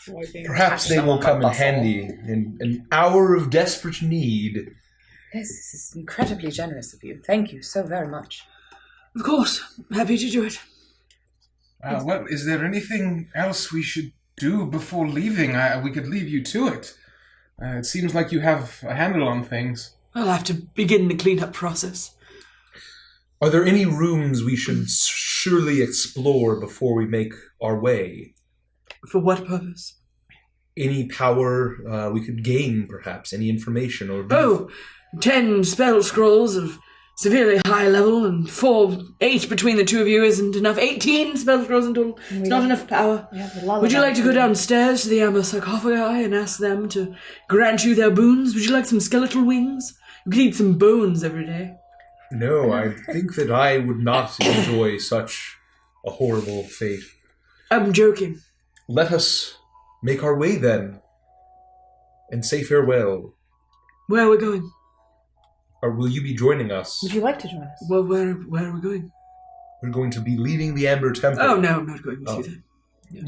wiping. Perhaps they will come in handy in an hour of desperate need. Yes, this is incredibly generous of you. Thank you so very much. Of course. Happy to do it. Well, is there anything else we should do before leaving? We could leave you to it. It seems like you have a handle on things. I'll have to begin the cleanup process. Are there any rooms we should surely explore before we make our way? For what purpose? Any power we could gain, perhaps? Any information or... 10 spell scrolls of severely high level and 8 between the two of you isn't enough. 18 spell scrolls in total. It's not enough power. Would you like to go downstairs to the amber sarcophagi and ask them to grant you their boons? Would you like some skeletal wings? You could eat some bones every day. No, I think that I would not enjoy such a horrible fate. I'm joking. Let us make our way then, and say farewell. Where are we going? Or will you be joining us? Would you like to join us? Well, where are we going? We're going to be leaving the Amber Temple. Oh, no, I'm not going with you then.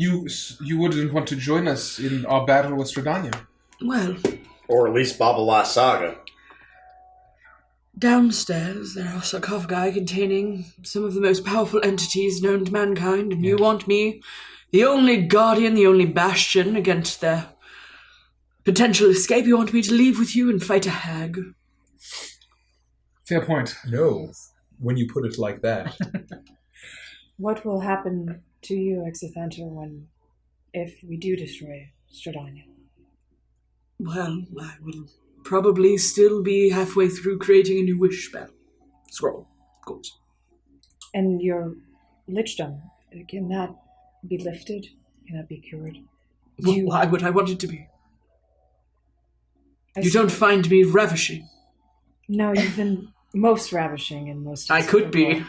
You wouldn't want to join us in our battle with Strahdanya? Well, Or at least Baba Lysagga. downstairs there are sarcophagi containing some of the most powerful entities known to mankind, and you want me, the only guardian, the only bastion against their potential escape, you want me to leave with you and fight a hag. Fair point. No, when you put it like that. What will happen to you, Exithenter, if we do destroy Strahdanya? Well, I will probably still be halfway through creating a new wish spell. Scroll, of course. And your lichdom, can that be lifted? Can that be cured? Why would I want it to be? You don't find me ravishing. No, you've been most ravishing in most. I could be.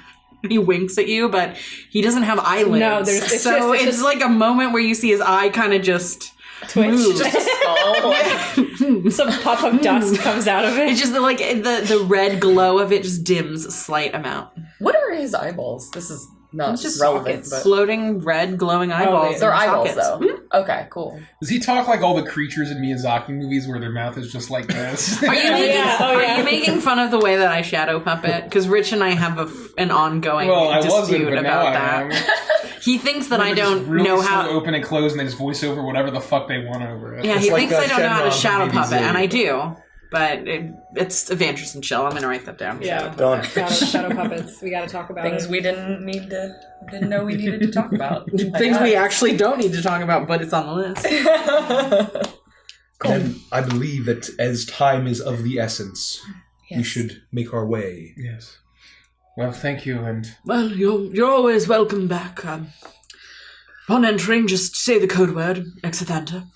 He winks at you, but he doesn't have eyelids. No, it's just like a moment where you see his eye kind of just twitch. move. Just a skull. Some pop-up dust comes out of it. It's just like the red glow of it just dims a slight amount. What are his eyeballs? This is not It's just relevant, sockets, but floating red glowing eyeballs. they're and eyeballs sockets. though. Okay, cool. Does he talk like all the creatures in Miyazaki movies where their mouth is just like this? Are you making, Oh, yeah. Are you making fun of the way that I shadow puppet? Because Rich and I have an ongoing Well, I wasn't, dispute but about now that. I am. He thinks that I Just don't really know slow how. open and close, and they just voice over whatever the fuck they want over it. Yeah, It's he like thinks I don't know how to Shenron shadow from puppet, DBZ. and I do. But it's Evangelist and Chill. I'm gonna write that down. Yeah, Done. shadow puppets. We got to talk about Things it. we didn't know we needed to talk about. Things we actually don't need to talk about, but it's on the list. And I believe that as time is of the essence, we Yes. should make our way. Yes. Well, thank you, and Well, you're always welcome back. Upon entering, just say the code word, Exithanta.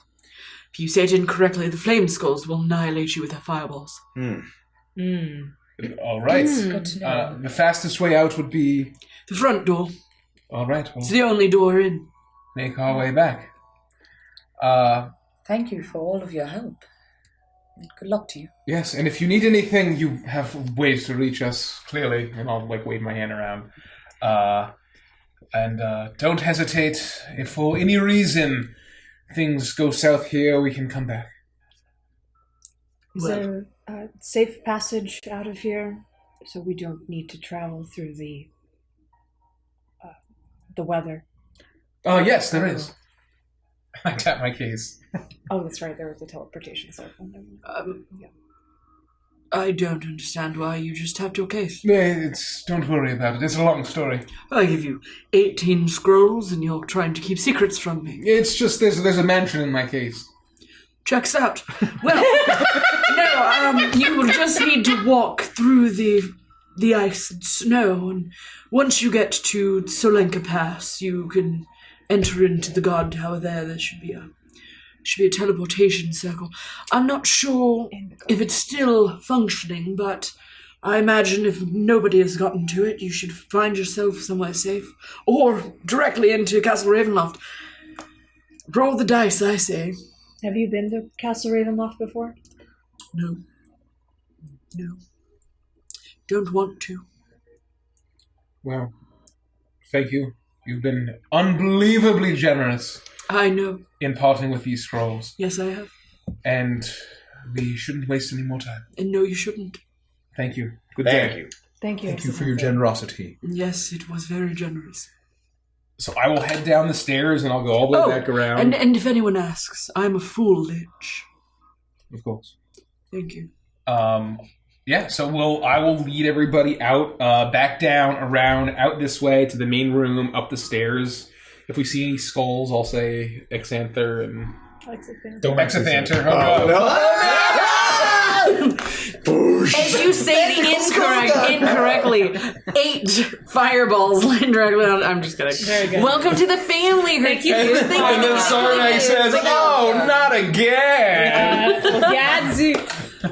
If you say it incorrectly, the flame skulls will annihilate you with their fireballs. all right. Good to know. The fastest way out would be... The front door. All right, we'll It's the only door in. make our way back. Thank you for all of your help. Good luck to you. Yes, and if you need anything, you have ways to reach us, clearly. And I'll, wave my hand around. And don't hesitate. If for any reason things go south here, we can come back. Is there a safe passage out of here, so we don't need to travel through the weather? Oh, yes, there is. I tap my case. Oh, that's right. There was a teleportation circle. I don't understand why you just tapped your case. Don't worry about it. It's a long story. I give you 18 scrolls and you're trying to keep secrets from me. It's just there's a mansion in my case. Checks out. Well, no, you will just need to walk through the the ice and snow, and once you get to Solenka Pass, you can enter into the guard tower there. There should be a teleportation circle. I'm not sure if it's still functioning, but I imagine if nobody has gotten to it, you should find yourself somewhere safe. Or directly into Castle Ravenloft. Roll the dice, I say. Have you been to Castle Ravenloft before? No. Don't want to. Well, thank you. You've been unbelievably generous. I know. In parting with these scrolls. Yes, I have. And we shouldn't waste any more time. And no, you shouldn't. Thank you. Good day. Thank you. Thank you for your generosity. Yes, it was very generous. So I will head down the stairs and I'll go all the way back around. And if anyone asks, I'm a full lich. Of course. Thank you. Yeah, so I will lead everybody out, back down, around, out this way to the main room, up the stairs. If we see any skulls, I'll say Exanther and... Don't Exanther. Oh, no. As you say the incorrectly, 8 fireballs land directly on. I'm just kidding. Welcome to the family, Richten. And then Sarnay says, "Oh, not again."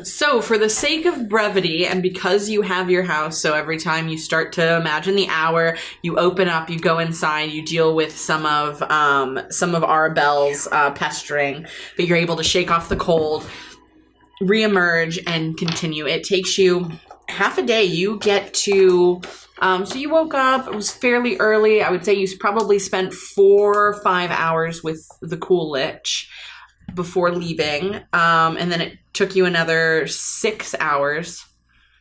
So, for the sake of brevity, and because you have your house, so every time you start to imagine the hour, you open up, you go inside, you deal with some of Arabelle's pestering, but you're able to shake off the cold, reemerge, and continue. It takes you half a day. You get to... so you woke up, it was fairly early. I would say you probably spent 4 or 5 hours with the cool lich before leaving. And then it took you another 6 hours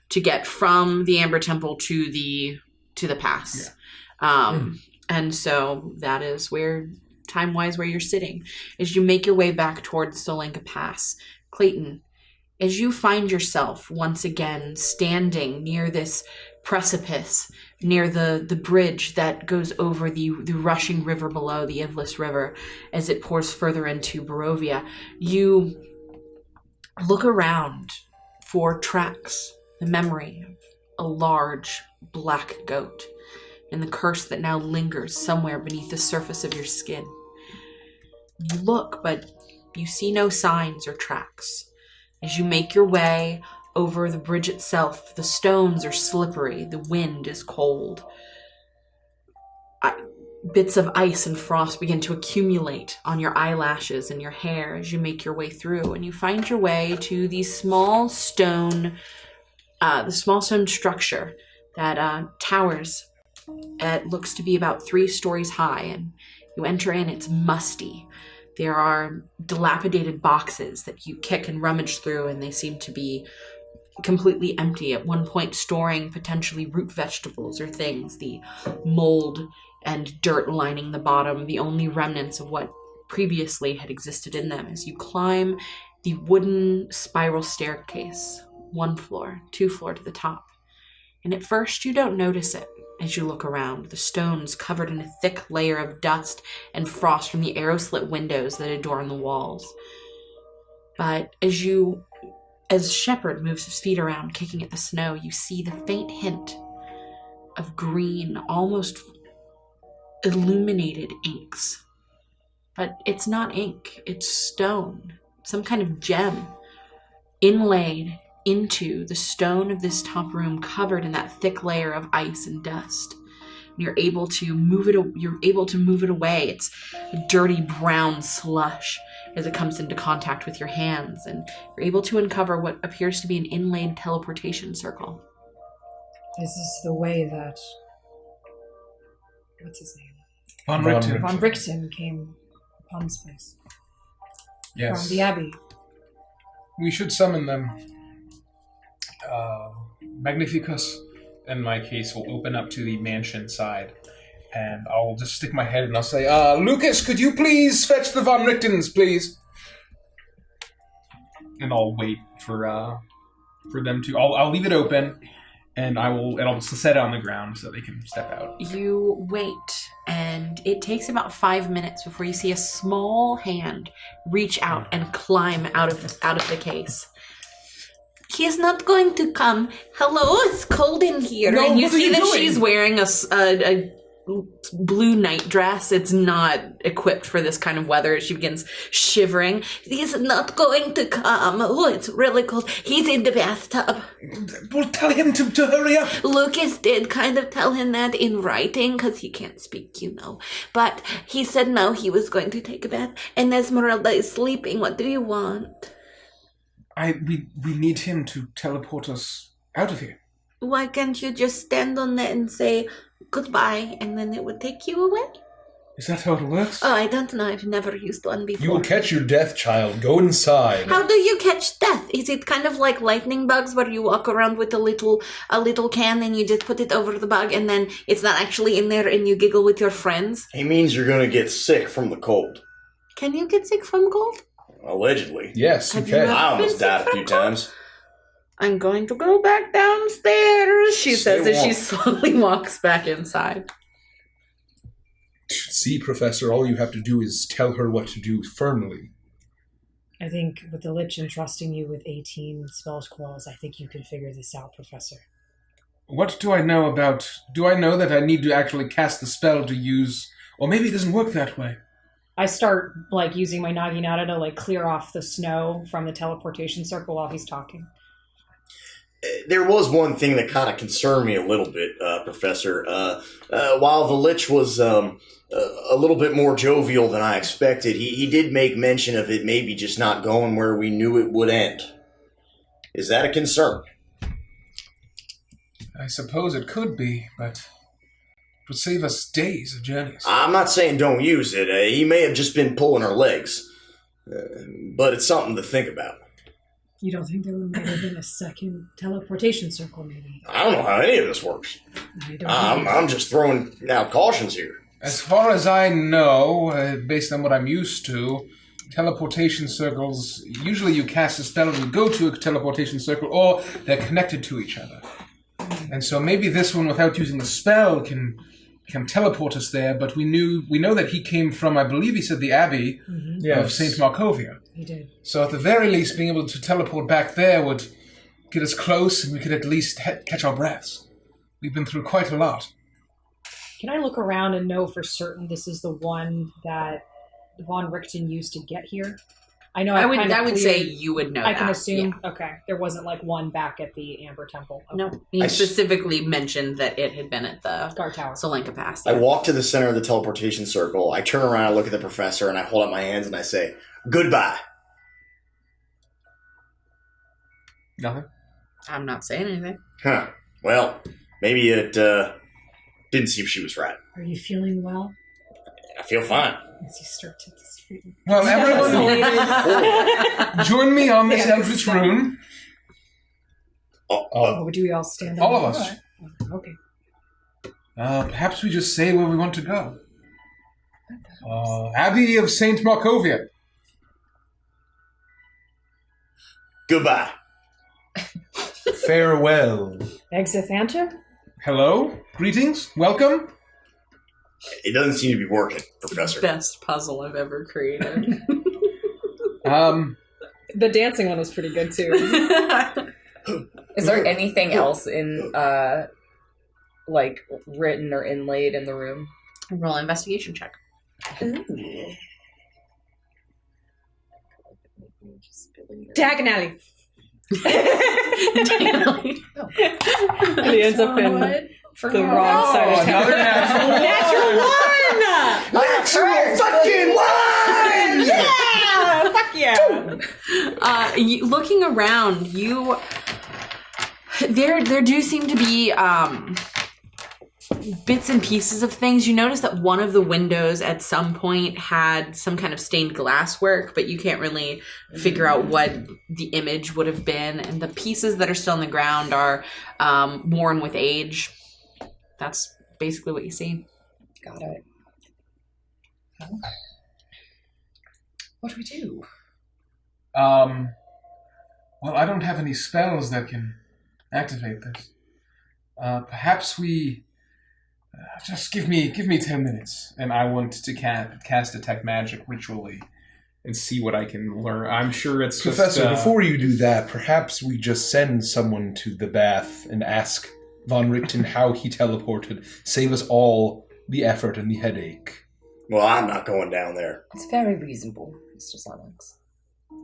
to get from the Amber Temple to the pass. Yeah. And so that is where, time-wise, where you're sitting. As you make your way back towards Solenka Pass, Clayton, as you find yourself once again standing near this precipice, near the bridge that goes over the rushing river below, the Ivlis River, as it pours further into Barovia, you look around for tracks, the memory of a large black goat, and the curse that now lingers somewhere beneath the surface of your skin. You look, but you see no signs or tracks. As you make your way over the bridge itself, the stones are slippery, the wind is cold. Bits of ice and frost begin to accumulate on your eyelashes and your hair as you make your way through, and you find your way to the small stone structure that towers. It looks to be about 3 stories high, and you enter in. It's musty. There are dilapidated boxes that you kick and rummage through, and they seem to be completely empty, at one point storing potentially root vegetables or things, the mold and dirt lining the bottom, the only remnants of what previously had existed in them. As you climb the wooden spiral staircase, 1 floor, 2 floor to the top. And at first you don't notice it. As you look around, the stones covered in a thick layer of dust and frost from the arrow-slit windows that adorn the walls. But as Shepard moves his feet around, kicking at the snow, you see the faint hint of green, almost illuminated inks. But it's not ink, it's stone, some kind of gem, inlaid into the stone of this top room, covered in that thick layer of ice and dust. And you're able to move it away. It's a dirty brown slush as it comes into contact with your hands, and you're able to uncover what appears to be an inlaid teleportation circle. Is this the way that... what's his name? Von Richten. Von Richten came upon this place. Yes. From the abbey. We should summon them. Magnificus, in my case, will open up to the mansion side, and I'll just stick my head and I'll say, Lucas, could you please fetch the Von Richtens, please? And I'll wait for them to... I'll leave it open, and I'll just set it on the ground so they can step out. You wait, and it takes about 5 minutes before you see a small hand reach out and climb out of the case. He's not going to come. Hello, it's cold in here. No, and you what are see you that doing? she's wearing a blue night dress. It's not equipped for this kind of weather. She begins shivering. He's not going to come. Oh, it's really cold. He's in the bathtub. Well, tell him to hurry up. Lucas did kind of tell him that in writing, because he can't speak, you know. But he said no, he was going to take a bath. And Esmeralda is sleeping. What do you want? We need him to teleport us out of here. Why can't you just stand on that and say goodbye, and then it would take you away? Is that how it works? Oh, I don't know. I've never used one before. You will catch your death, child. Go inside. How do you catch death? Is it kind of like lightning bugs, where you walk around with a little can and you just put it over the bug, and then it's not actually in there, and you giggle with your friends? He means you're going to get sick from the cold. Can you get sick from cold? Allegedly. Yes, you Have you can. ever- I almost been died a sick few from cold? times. I'm going to go back downstairs, she Stay says as she warm. slowly walks back inside. See, Professor, all you have to do is tell her what to do firmly. I think with the Lich entrusting you with 18 spell scrolls, I think you can figure this out, Professor. What do I know about... Do I know that I need to actually cast the spell to use... Or maybe it doesn't work that way. I start, using my Naginata to, clear off the snow from the teleportation circle while he's talking. There was one thing that kind of concerned me a little bit, Professor. While the Lich was a little bit more jovial than I expected, he did make mention of it maybe just not going where we knew it would end. Is that a concern? I suppose it could be, but it would save us days of journeys. I'm not saying don't use it. He may have just been pulling our legs. But it's something to think about. You don't think there might have been a second teleportation circle, maybe? I don't know how any of this works. I don't I'm just throwing out cautions here. As far as I know, based on what I'm used to, teleportation circles, usually you cast a spell and you go to a teleportation circle, or they're connected to each other. And so maybe this one, without using the spell, can teleport us there, but we know that he came from, I believe he said, the abbey of St. Markovia. He did. So at the very least, being able to teleport back there would get us close, and we could at least catch our breaths. We've been through quite a lot. Can I look around and know for certain this is the one that Von Richten used to get here? I know I would say you would know I can that, assume. yeah. Okay. There wasn't one back at the Amber Temple. Okay. No, he specifically mentioned that it had been at the Guard Tower. Solenka Pass. I walk to the center of the teleportation circle. I turn around, I look at the professor, and I hold up my hands and I say, "Goodbye." Nothing? I'm not saying anything. Huh. Well, maybe it didn't seem she was right. Are you feeling well? I feel fine. As you start to distribute. Well, everyone, join me on this eldritch rune. Oh, do we all stand up? All of us. Okay. Perhaps we just say where we want to go. Abbey of St. Markovia. Goodbye. Farewell. Exithanta? Hello? Greetings? Welcome? It doesn't seem to be working, Professor. Best puzzle I've ever created. The dancing one was pretty good too. Is there anything else in, written or inlaid in the room? Roll an investigation check. Diagonally. Diagonally. And he ends up in the wrong side of town. Another natural Natural fucking one! Yeah! Fuck yeah! Looking around, there do seem to be bits and pieces of things. You notice that one of the windows at some point had some kind of stained glass work, but you can't really figure out what the image would have been. And the pieces that are still on the ground are worn with age. That's basically what you see. Got it. What do we do? Well, I don't have any spells that can activate this. Perhaps we... just give me 10 minutes, and I want to cast Detect Magic ritually. and see what I can learn. I'm sure it's Professor, just... before you do that, perhaps we just send someone to the bath and ask Von Richten how he teleported. Save us all the effort and the headache. Well, I'm not going down there. It's very reasonable, Mr. Sonics.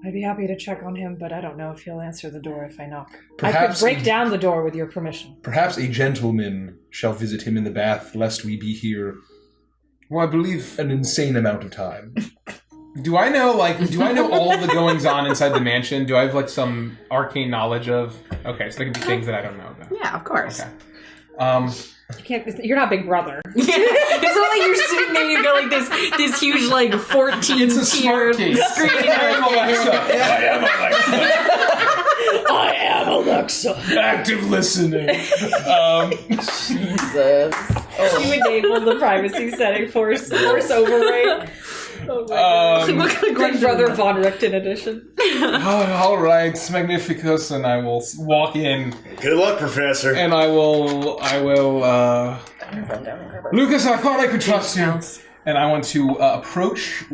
I'd be happy to check on him, but I don't know if he'll answer the door if I knock. Perhaps I could break down the door with your permission. Perhaps a gentleman shall visit him in the bath, lest we be here, Well, I believe... an insane amount of time. Do I know all the goings-on inside the mansion? Do I have, some arcane knowledge of... Okay, so there could be things that I don't know about. Yeah, of course. Okay. You're not Big Brother. It's not like you're sitting there, you got like this huge 14-tiered screen. I am Alexa. Active listening. Jesus. You enable the privacy setting force override. Oh my God. Big Brother Von Richten edition. All right, Magnificus, and I will walk in. Good luck, Professor. And I will. Lucas, I thought I could trust you. And I want to approach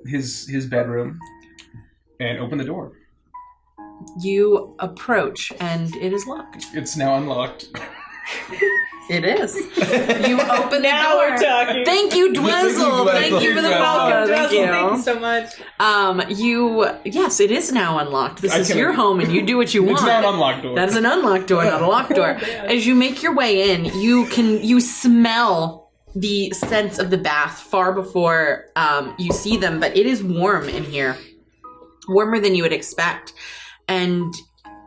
his bedroom and open the door. You approach, and it is locked. It's now unlocked. It is. You open the Now door. we're talking. Thank you, Dwezzle. Thank you for the follow. Thank you. Thank you so much. Yes, it is now unlocked. This is your home, and you do what you want. It's not an unlocked door. That is an unlocked door, not a locked door. As you make your way in, you smell the scents of the bath far before you see them, but it is warm in here, warmer than you would expect, and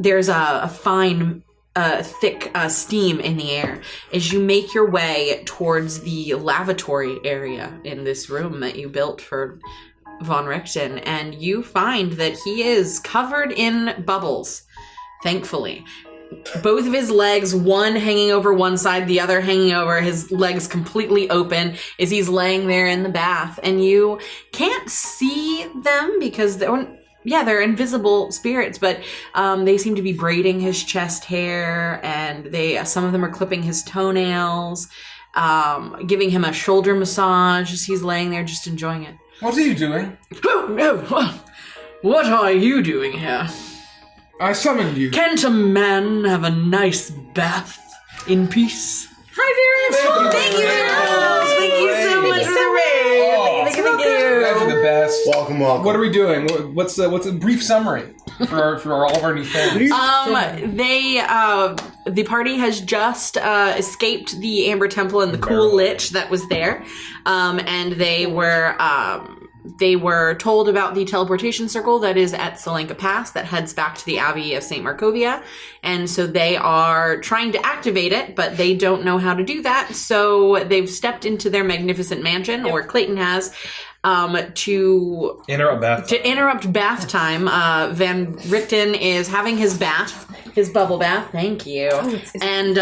there's a fine, thick steam in the air as you make your way towards the lavatory area in this room that you built for Von Richten, and you find that he is covered in bubbles, thankfully. Both of his legs, one hanging over one side, the other hanging over, his legs completely open as he's laying there in the bath, and you can't see them because they're invisible spirits, but they seem to be braiding his chest hair, and some of them are clipping his toenails, giving him a shoulder massage as he's laying there just enjoying it. What are you doing? Oh, no. What are you doing here? I summoned you. Can't a man have a nice bath in peace? Hi, Vera. Thank you very much. Thank you so much for the raid. Thank you. You guys are the best. Welcome. What are we doing? What's a brief summary for all of our new fans? The party has just escaped the Amber Temple and the cool lich that was there, and they were told about the teleportation circle that is at Solanka Pass that heads back to the Abbey of St. Markovia, and so they are trying to activate it, but they don't know how to do that, so they've stepped into their magnificent mansion, or Clayton has, to interrupt bath time. Van Richten is having his bubble bath. Thank you. And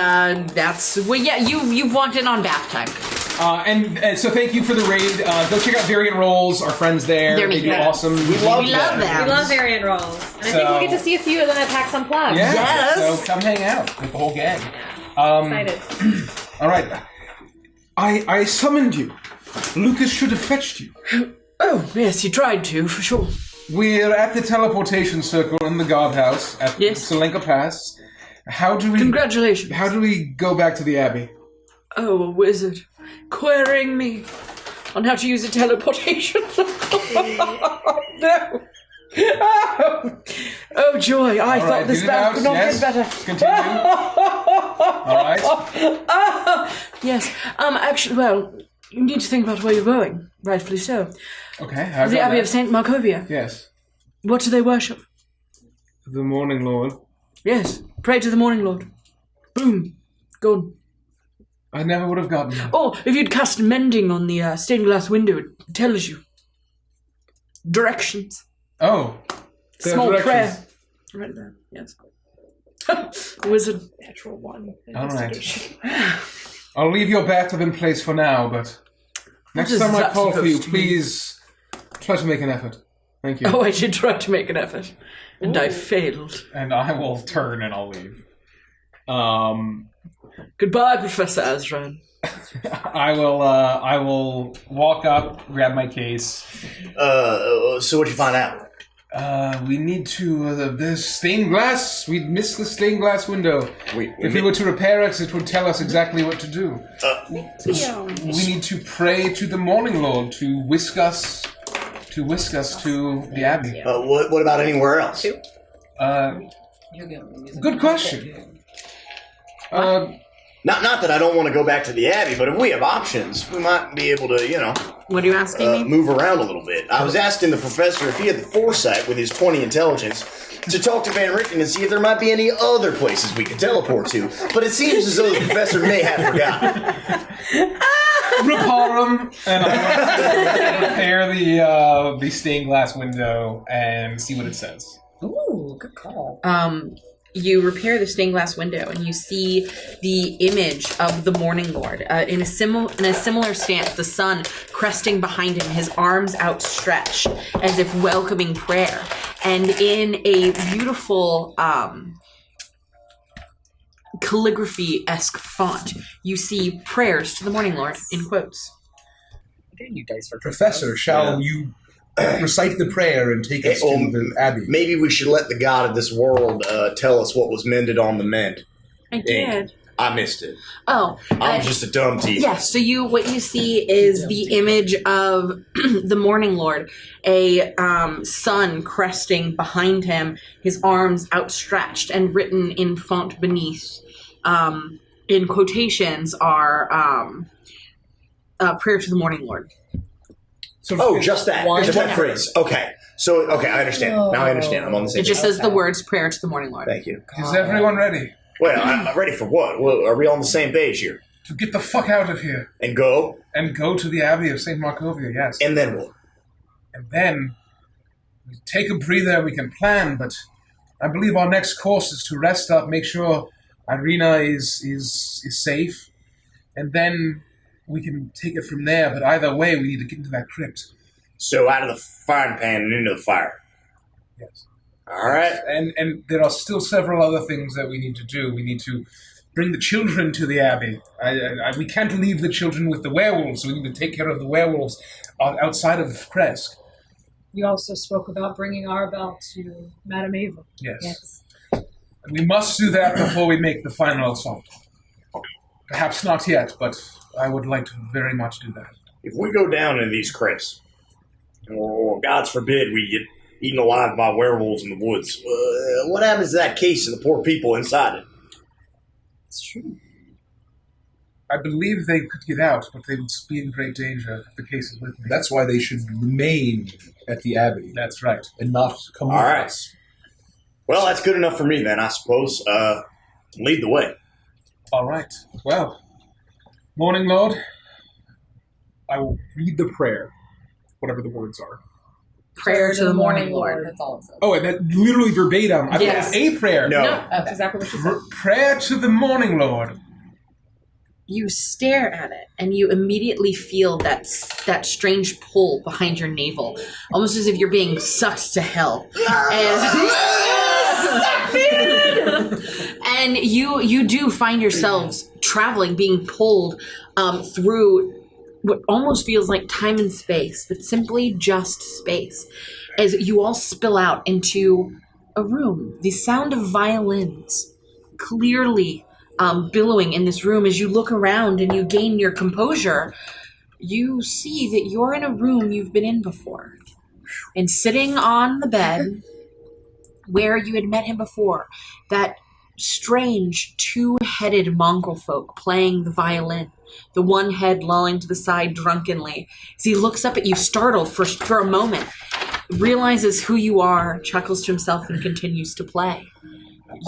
you've walked in on bath time. And so thank you for the raid. Go check out Variant Rolls. Our friends there. They do awesome. We love them. We love Variant Rolls. And I think we'll get to see a few of them at PAX Unplugged. Yeah, yes. So come hang out with the whole gang. Excited. All right. I summoned you. Lucas should have fetched you. Oh, yes, he tried to, for sure. We're at the teleportation circle in the guardhouse at Solanka Pass. Congratulations. How do we go back to the Abbey? Oh, a wizard. Querying me on how to use a teleportation. No. Oh, joy. I thought this battle could not get better. Continue. All right. Yes. Actually, well, you need to think about where you're going. Rightfully so. Okay. The Abbey of St. Markovia. Yes. What do they worship? The Morning Lord. Yes. Pray to the Morning Lord. Boom. Gone. I never would have gotten that. Or if you'd cast mending on the stained glass window, it tells you. Directions. Oh. Small prayer. Right there. Yes. Wizard. Natural one. All right. I'll leave your bathtub in place for now, but next time I call for you, please try to make an effort. Thank you. Oh, I did try to make an effort, and I failed. And I will turn and I'll leave. Goodbye, Professor Azran. I will walk up, grab my case. So what'd you find out? We need to, the stained glass, we missed the stained glass window. If we were to repair it would tell us exactly what to do. We need to pray to the Morning Lord to whisk us to the Abbey. What about anywhere else? Good question. Not that I don't want to go back to the Abbey, but if we have options, we might be able to, What are you asking me? move around a little bit. I was asking the professor if he had the foresight with his 20 intelligence to talk to Van Richten and see if there might be any other places we could teleport to, but it seems as though the professor may have forgotten. Reparum, and I want to repair the stained glass window and see what it says. Ooh, good call. You repair the stained glass window, and you see the image of the Morning Lord in a similar stance. The sun cresting behind him, his arms outstretched, as if welcoming prayer. And in a beautiful calligraphy-esque font, you see prayers to the Morning Lord in quotes. You dice for Professor, shall you recite the prayer and take us to the Abbey? Maybe we should let the god of this world tell us what was mended on the mend. I did. I missed it. Oh, I'm just a dumb teacher. Yes, so what you see is the image of the Morning Lord, a sun cresting behind him, his arms outstretched, and written in font beneath, in quotations, are prayer to the Morning Lord. So just that. Just that phrase. Okay. I understand. Now I understand. I'm on the same page. It just says the words prayer to the Morning Lord. Thank you. Is everyone ready? Well, I'm ready for what? Well, are we on the same page here? To get the fuck out of here. And go? And go to the Abbey of St. Markovia, yes. And then what? And then we take a breather, we can plan, but I believe our next course is to rest up, make sure Irena is safe, and then we can take it from there. But either way, we need to get into that crypt. So out of the frying pan and into the fire. Yes. All right. And there are still several other things that we need to do. We need to bring the children to the Abbey. We can't leave the children with the werewolves, so we need to take care of the werewolves outside of Kresk. You also spoke about bringing Arabelle to Madame Ava. Yes. We must do that before we make the final assault. Perhaps not yet, but I would like to very much do that. If we go down into these crypts, or God forbid we get eaten alive by werewolves in the woods, what happens to that case and the poor people inside it? It's true. I believe they could get out, but they would be in great danger if the case is with me. That's why they should remain at the Abbey. That's right. And not come with us. Well, that's good enough for me then, I suppose. Lead the way. All right. Well, Morning Lord, I will read the prayer, whatever the words are. Prayer to the Morning Lord. That's all it says. Oh, and that literally verbatim. I thought it was a prayer. No. That's exactly what she said. Prayer to the Morning Lord. You stare at it, and you immediately feel that strange pull behind your navel, almost as if you're being sucked to hell. And you do find yourselves traveling, being pulled through what almost feels like time and space, but simply just space, as you all spill out into a room. The sound of violins clearly billowing in this room. As you look around and you gain your composure, you see that you're in a room you've been in before. And sitting on the bed where you had met him before, that strange two-headed mongrel folk playing the violin, the one head lolling to the side drunkenly. As he looks up at you, startled for a moment, realizes who you are, chuckles to himself, and continues to play.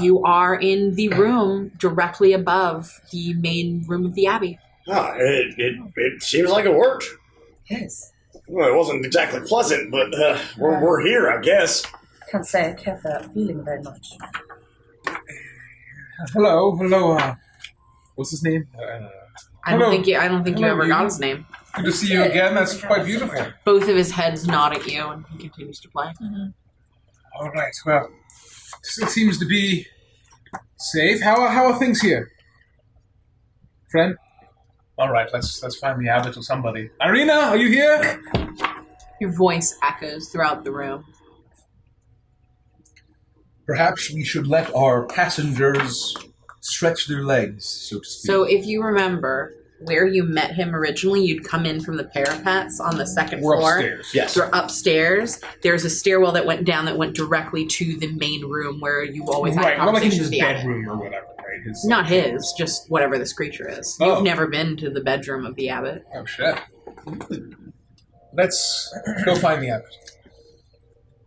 You are in the room directly above the main room of the Abbey. It seems like it worked. Yes. Well, it wasn't exactly pleasant, but we're here, I guess. Can't say I care for that feeling very much. Hello. What's his name? I don't think you ever got his name. Good to see you again. That's quite beautiful. Both of his heads nod at you, and he continues to play. Mm-hmm. All right. Well, it seems to be safe. How are things here, friend? All right, let's find the abbot or somebody. Irena, are you here? Your voice echoes throughout the room. Perhaps we should let our passengers stretch their legs, so to speak. So if you remember where you met him originally, you'd come in from the parapets on the second We're floor. upstairs. Yes. You're upstairs. There's a stairwell that went down that went directly to the main room where you always had Right, not like in conversations his with the abbot. bedroom or whatever, right? Not his, just whatever this creature is. Oh. You've never been to the bedroom of the abbot. Oh, shit. Let's go find the abbot.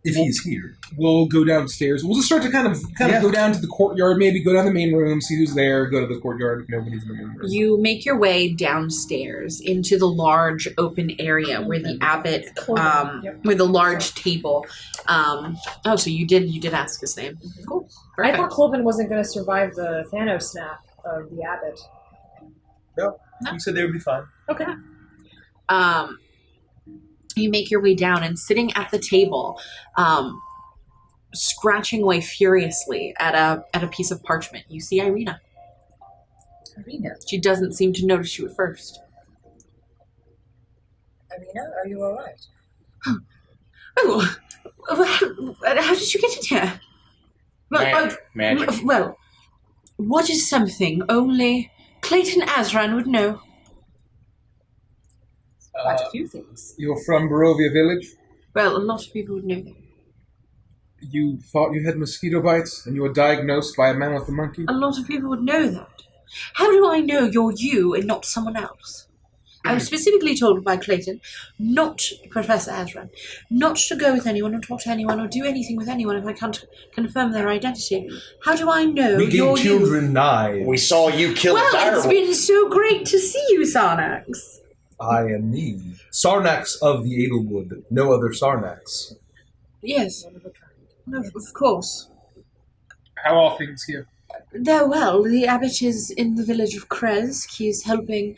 If he's here. We'll go downstairs. We'll just start to kind of go down to the courtyard, maybe go down the main room, see who's there, go to the courtyard if nobody's in the main room. You make your way downstairs into the large open area where the abbot, where the large table. So you did ask his name. Cool. I Perfect. thought Cloven wasn't going to survive the Thanos snap of the abbot. No, he said they would be fine. Okay. You make your way down, and sitting at the table, scratching away furiously at a piece of parchment, you see Irena. Irena? She doesn't seem to notice you at first. Irena, are you alright? Oh, how did you get in here? Well, Magic. Well, what is something only Clayton Azran would know? Quite a few things. You're from Barovia village? Well, a lot of people would know that. You thought you had mosquito bites, and you were diagnosed by a man with a monkey? A lot of people would know that. How do I know you're you and not someone else? I was specifically told by Clayton, not Professor Azran, not to go with anyone or talk to anyone or do anything with anyone if I can't confirm their identity. How do I know We you're gave children you? knives. We saw you kill a Well, it's direwolf. been so great to see you, Sarnax. I am me. Sarnax of the Edelwood. No other Sarnax. Yes, of course. How are things here? They're well. The abbot is in the village of Krez. He's helping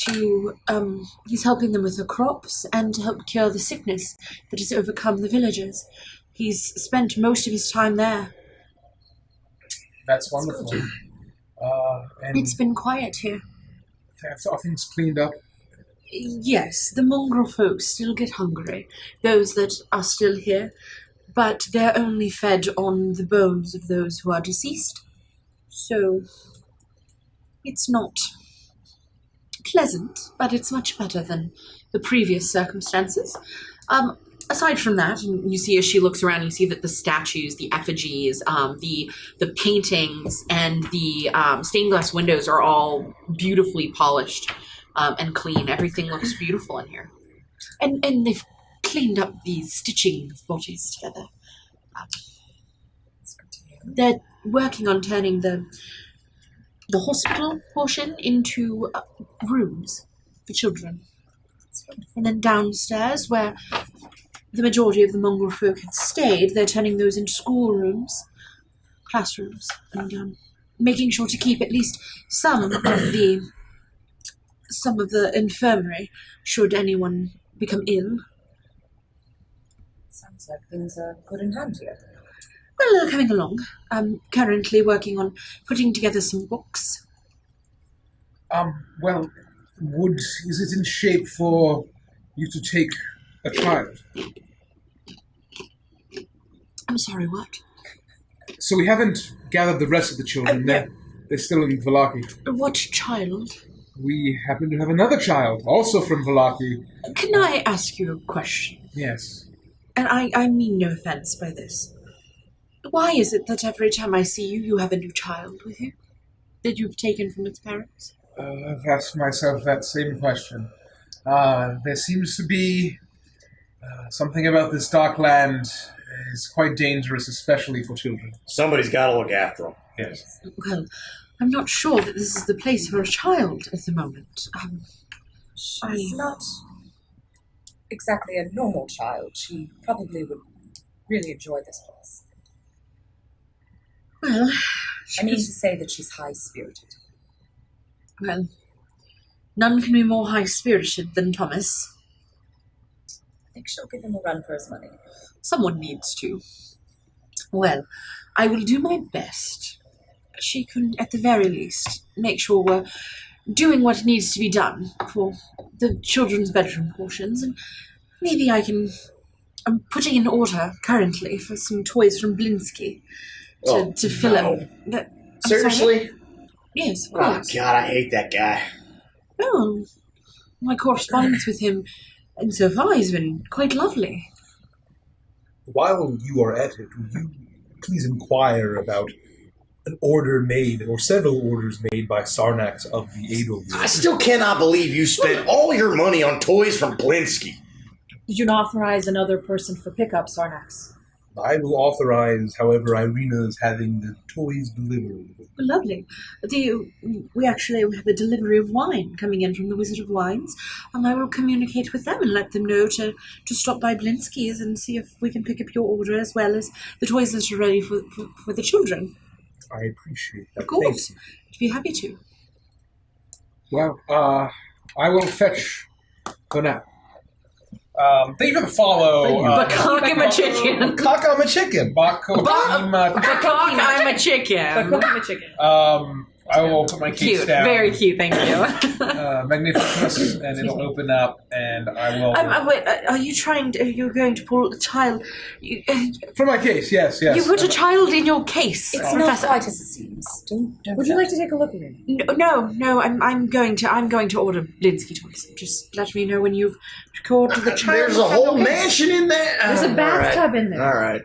them with the crops and to help cure the sickness that has overcome the villagers. He's spent most of his time there. That's wonderful. And It's been quiet here. are things cleaned up? Yes, the mongrel folks still get hungry, those that are still here, but they're only fed on the bones of those who are deceased. So, it's not pleasant, but it's much better than the previous circumstances. Aside from that, and you see as she looks around, you see that the statues, the effigies, the paintings, and the stained glass windows are all beautifully polished and clean. Everything looks beautiful in here. And they've cleaned up the stitching of bodies together. They're working on turning the hospital portion into rooms for children. And then downstairs, where the majority of the mongrel folk had stayed, they're turning those into schoolrooms, classrooms, and making sure to keep at least some of the infirmary should anyone become ill. Sounds like things are good in hand here. Well, they're coming along. I'm currently working on putting together some books. Well, is it in shape for you to take a child? I'm sorry, what? So we haven't gathered the rest of the children. They're still in Vallaki. What child? We happen to have another child, also from Vallaki. Can I ask you a question? Yes. And I mean no offense by this. Why is it that every time I see you, you have a new child with you? That you've taken from its parents? I've asked myself that same question. There seems to be something about this dark land is quite dangerous, especially for children. Somebody's got to look after them. Yes. Well, I'm not sure that this is the place for a child at the moment. She's not exactly a normal child. She probably would really enjoy this place. Well, I mean to say that she's high-spirited. Well, none can be more high-spirited than Thomas. I think she'll give him a run for his money. Someone needs to. Well, I will do my best. She can, at the very least, make sure we're doing what needs to be done for the children's bedroom portions, and maybe I'm putting in order currently for some toys from Blinsky to fill up. Seriously? Yes, of Oh, course. God, I hate that guy. Oh, my correspondence with him so far has been quite lovely. While you are at it, would you please inquire about an order made, or several orders made by Sarnax of the Edelweiss? I still cannot believe you spent all your money on toys from Blinsky. Did you not authorize another person for pickup, Sarnax? I will authorize, however, Irena is having the toys delivered. Well, lovely. We actually have a delivery of wine coming in from the Wizard of Wines, and I will communicate with them and let them know to stop by Blinsky's and see if we can pick up your order as well as the toys that are ready for the children. I appreciate that. Of course. I'd be happy to. Well, I will fetch for now. Thank you for the follow. Bakak, I'm a chicken. Cock, I'm a chicken. Bakak, I'm a chicken. I will put my case Cute. down. Very cute, thank you. Magnificent, and it'll open up, and I will... Wait, are you going to pull a child? For my case, yes. You put a child in your case, It's Professor. not quite as it seems. Don't Would you like to take a look at it? No, I'm going to order Blinsky toys. Just let me know when you've recorded the child. There's a whole mansion in there? There's a bathtub in there. All right.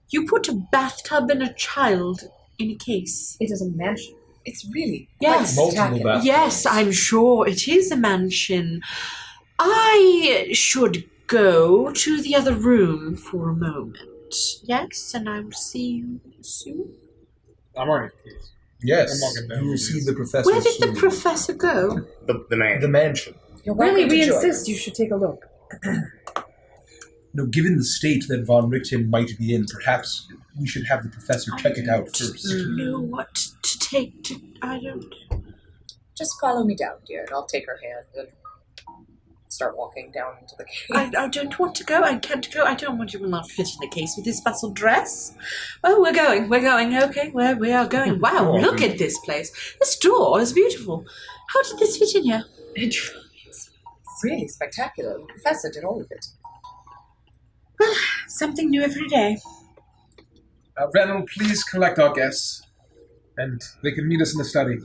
You put a bathtub and a child in a case. It is a mansion. It's really Yes. quite Multiple spectacular. bathrooms. Yes, I'm sure it is a mansion. I should go to the other room for a moment. Yes, and I will see you soon. I'm already in the case. Yes, I'm walking down you will the see stairs. the professor Where did soon. the professor go? The man. The mansion. You're welcome Really, we to join insist us. you should take a look. No, given the state that von Richten might be in, perhaps we should have the professor check it out first. I don't know what to take to... I don't... Just follow me down, dear, and I'll take her hand and start walking down into the cave. I don't want to go. I can't go. I don't want you will not fit in the case with this bustle dress. Oh, we're going. Okay, we are going. Wow, look at this place. This door is beautiful. How did this fit in here? It's really spectacular. The professor did all of it. Well, something new every day. Renan, please collect our guests, and they can meet us in the study.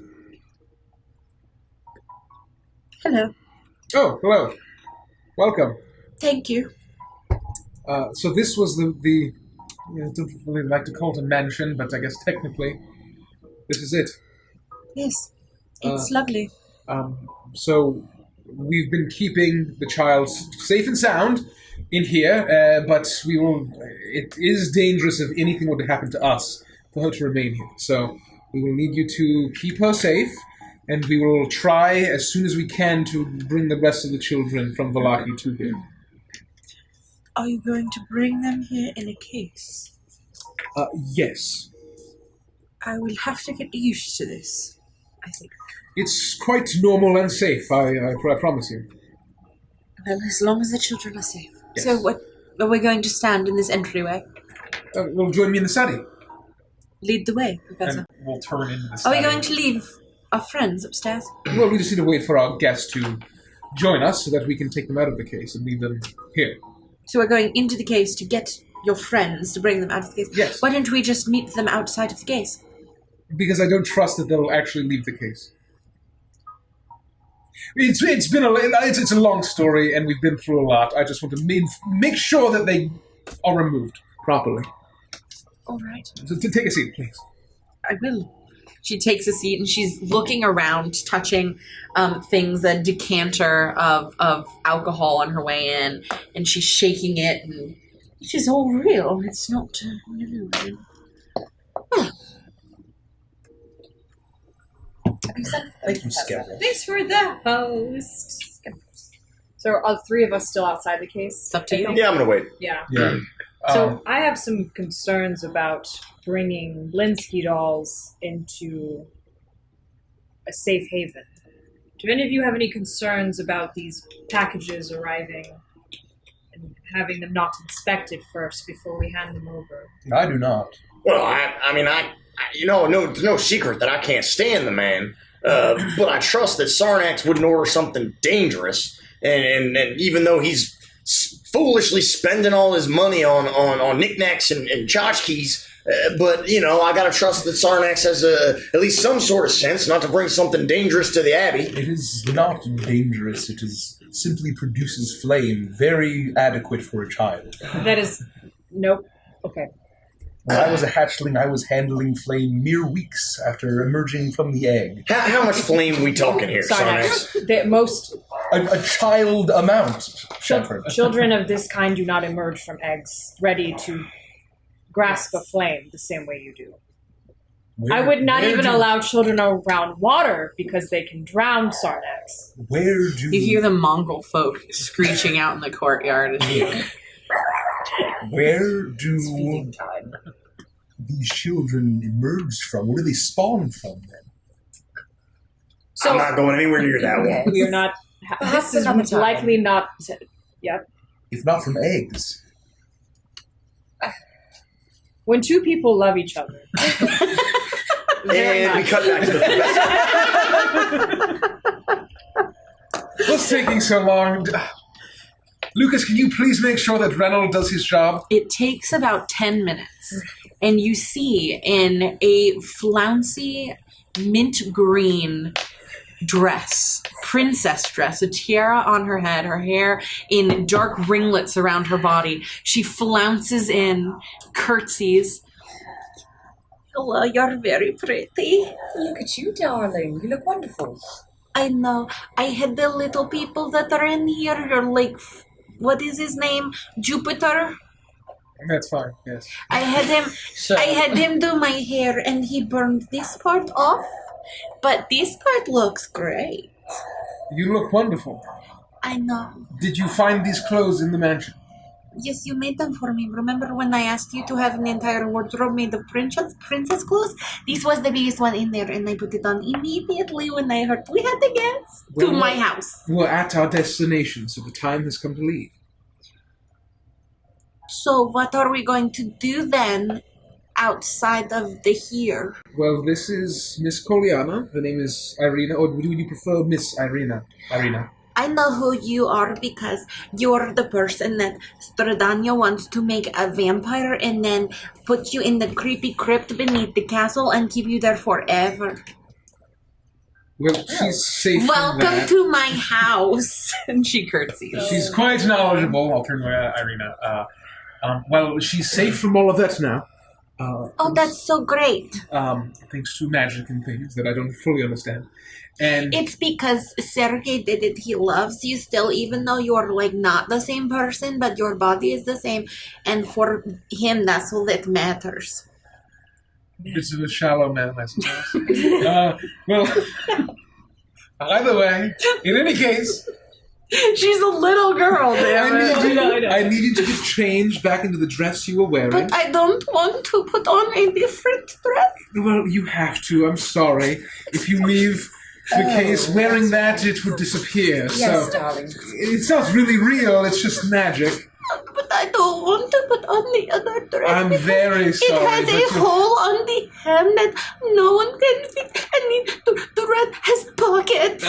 Hello. Oh, hello. Welcome. Thank you. So this was the I don't really like to call it a mansion, but I guess technically this is it. Yes, it's lovely. So we've been keeping the child safe and sound in here, but we will. It is dangerous if anything were to happen to us for her to remain here. So we will need you to keep her safe, and we will try as soon as we can to bring the rest of the children from Vallaki to here. Are you going to bring them here in a case? Yes. I will have to get used to this, I think. It's quite normal and safe, I promise you. Well, as long as the children are safe. Yes. So what, are we going to stand in this entryway? Well, join me in the study. Lead the way, Professor. And we'll turn into the Are study. we going to leave our friends upstairs? Well, we just need to wait for our guests to join us so that we can take them out of the case and leave them here. So we're going into the case to get your friends to bring them out of the case? Yes. Why don't we just meet them outside of the case? Because I don't trust that they'll actually leave the case. It's been it's a long story, and we've been through a lot. I just want to make sure that they are removed properly. All right. So take a seat, please. I will. She takes a seat and she's looking around, touching things, a decanter of alcohol on her way in, and she's shaking it, and it is all real. It's not an illusion. Thank you, Skeptic. Thanks for the host. So are the three of us still outside the case? It's up to you. Yeah, I'm gonna wait. Yeah. Yeah. So I have some concerns about bringing Blinsky dolls into a safe haven. Do any of you have any concerns about these packages arriving and having them not inspected first before we hand them over? I do not. Well, I mean, no secret that I can't stand the man. but I trust that Sarnax wouldn't order something dangerous. And even though he's foolishly spending all his money on knickknacks and tchotchkes, but, I gotta trust that Sarnax has at least some sort of sense not to bring something dangerous to the Abbey. It is not dangerous. It is simply produces flame, very adequate for a child. That is... Nope. Okay. When I was a hatchling, I was handling flame mere weeks after emerging from the egg. How much flame are we talking here, Sarnax? The most... A child amount, Shepherd. Children of this kind do not emerge from eggs ready to grasp a flame the same way you do. I would not even allow children around water because they can drown Sarnax. Where do You hear the Mongol folk screeching out in the courtyard. Where do these children emerge from? Where do they spawn from then? So, I'm not going anywhere near that one. We are not... This is likely not... Yep. If not from eggs. When two people love each other. And we cut back to the professor. What's taking so long? Lucas, can you please make sure that Reynolds does his job? It takes about 10 minutes, and you see in a flouncy mint green dress, princess dress, a tiara on her head, her hair in dark ringlets around her body. She flounces in, curtsies. Hello, you're very pretty. Look at you, darling. You look wonderful. I know. I had the little people that are in here. You're like, what is his name? Jupiter? That's fine, yes. I had him do my hair, and he burned this part off. But this part looks great. You look wonderful. I know. Did you find these clothes in the mansion? Yes, you made them for me. Remember when I asked you to have an entire wardrobe made of princess clothes? This was the biggest one in there, and I put it on immediately when I heard we had the guests to my house. We're at our destination, so the time has come to leave. So what are we going to do then outside of the here? Well, this is Miss Koliana. Her name is Irena, or would you prefer Miss Irena? Irena. I know who you are because you're the person that Stradania wants to make a vampire and then put you in the creepy crypt beneath the castle and keep you there forever. Well, she's safe from that. Welcome to my house. And she curtsies. She's quite knowledgeable. I'll turn to Irena. Well, she's safe from all of that now. That's so great. Thanks to magic and things that I don't fully understand. And it's because Sergey did it. He loves you still, even though you're like not the same person, but your body is the same. And for him, that's all that matters. This is a shallow man, I suppose. Well, either way, in any case... She's a little girl, damn it. I need you to get changed back into the dress you were wearing. But I don't want to put on a different dress. Well, you have to. I'm sorry. If you leave the case wearing that, it would disappear. Yes, so darling. It's not really real. It's just magic. But I don't want to put on the other dress. I'm very sorry. It has a hole on the hem that no one can fit. And the red has pockets.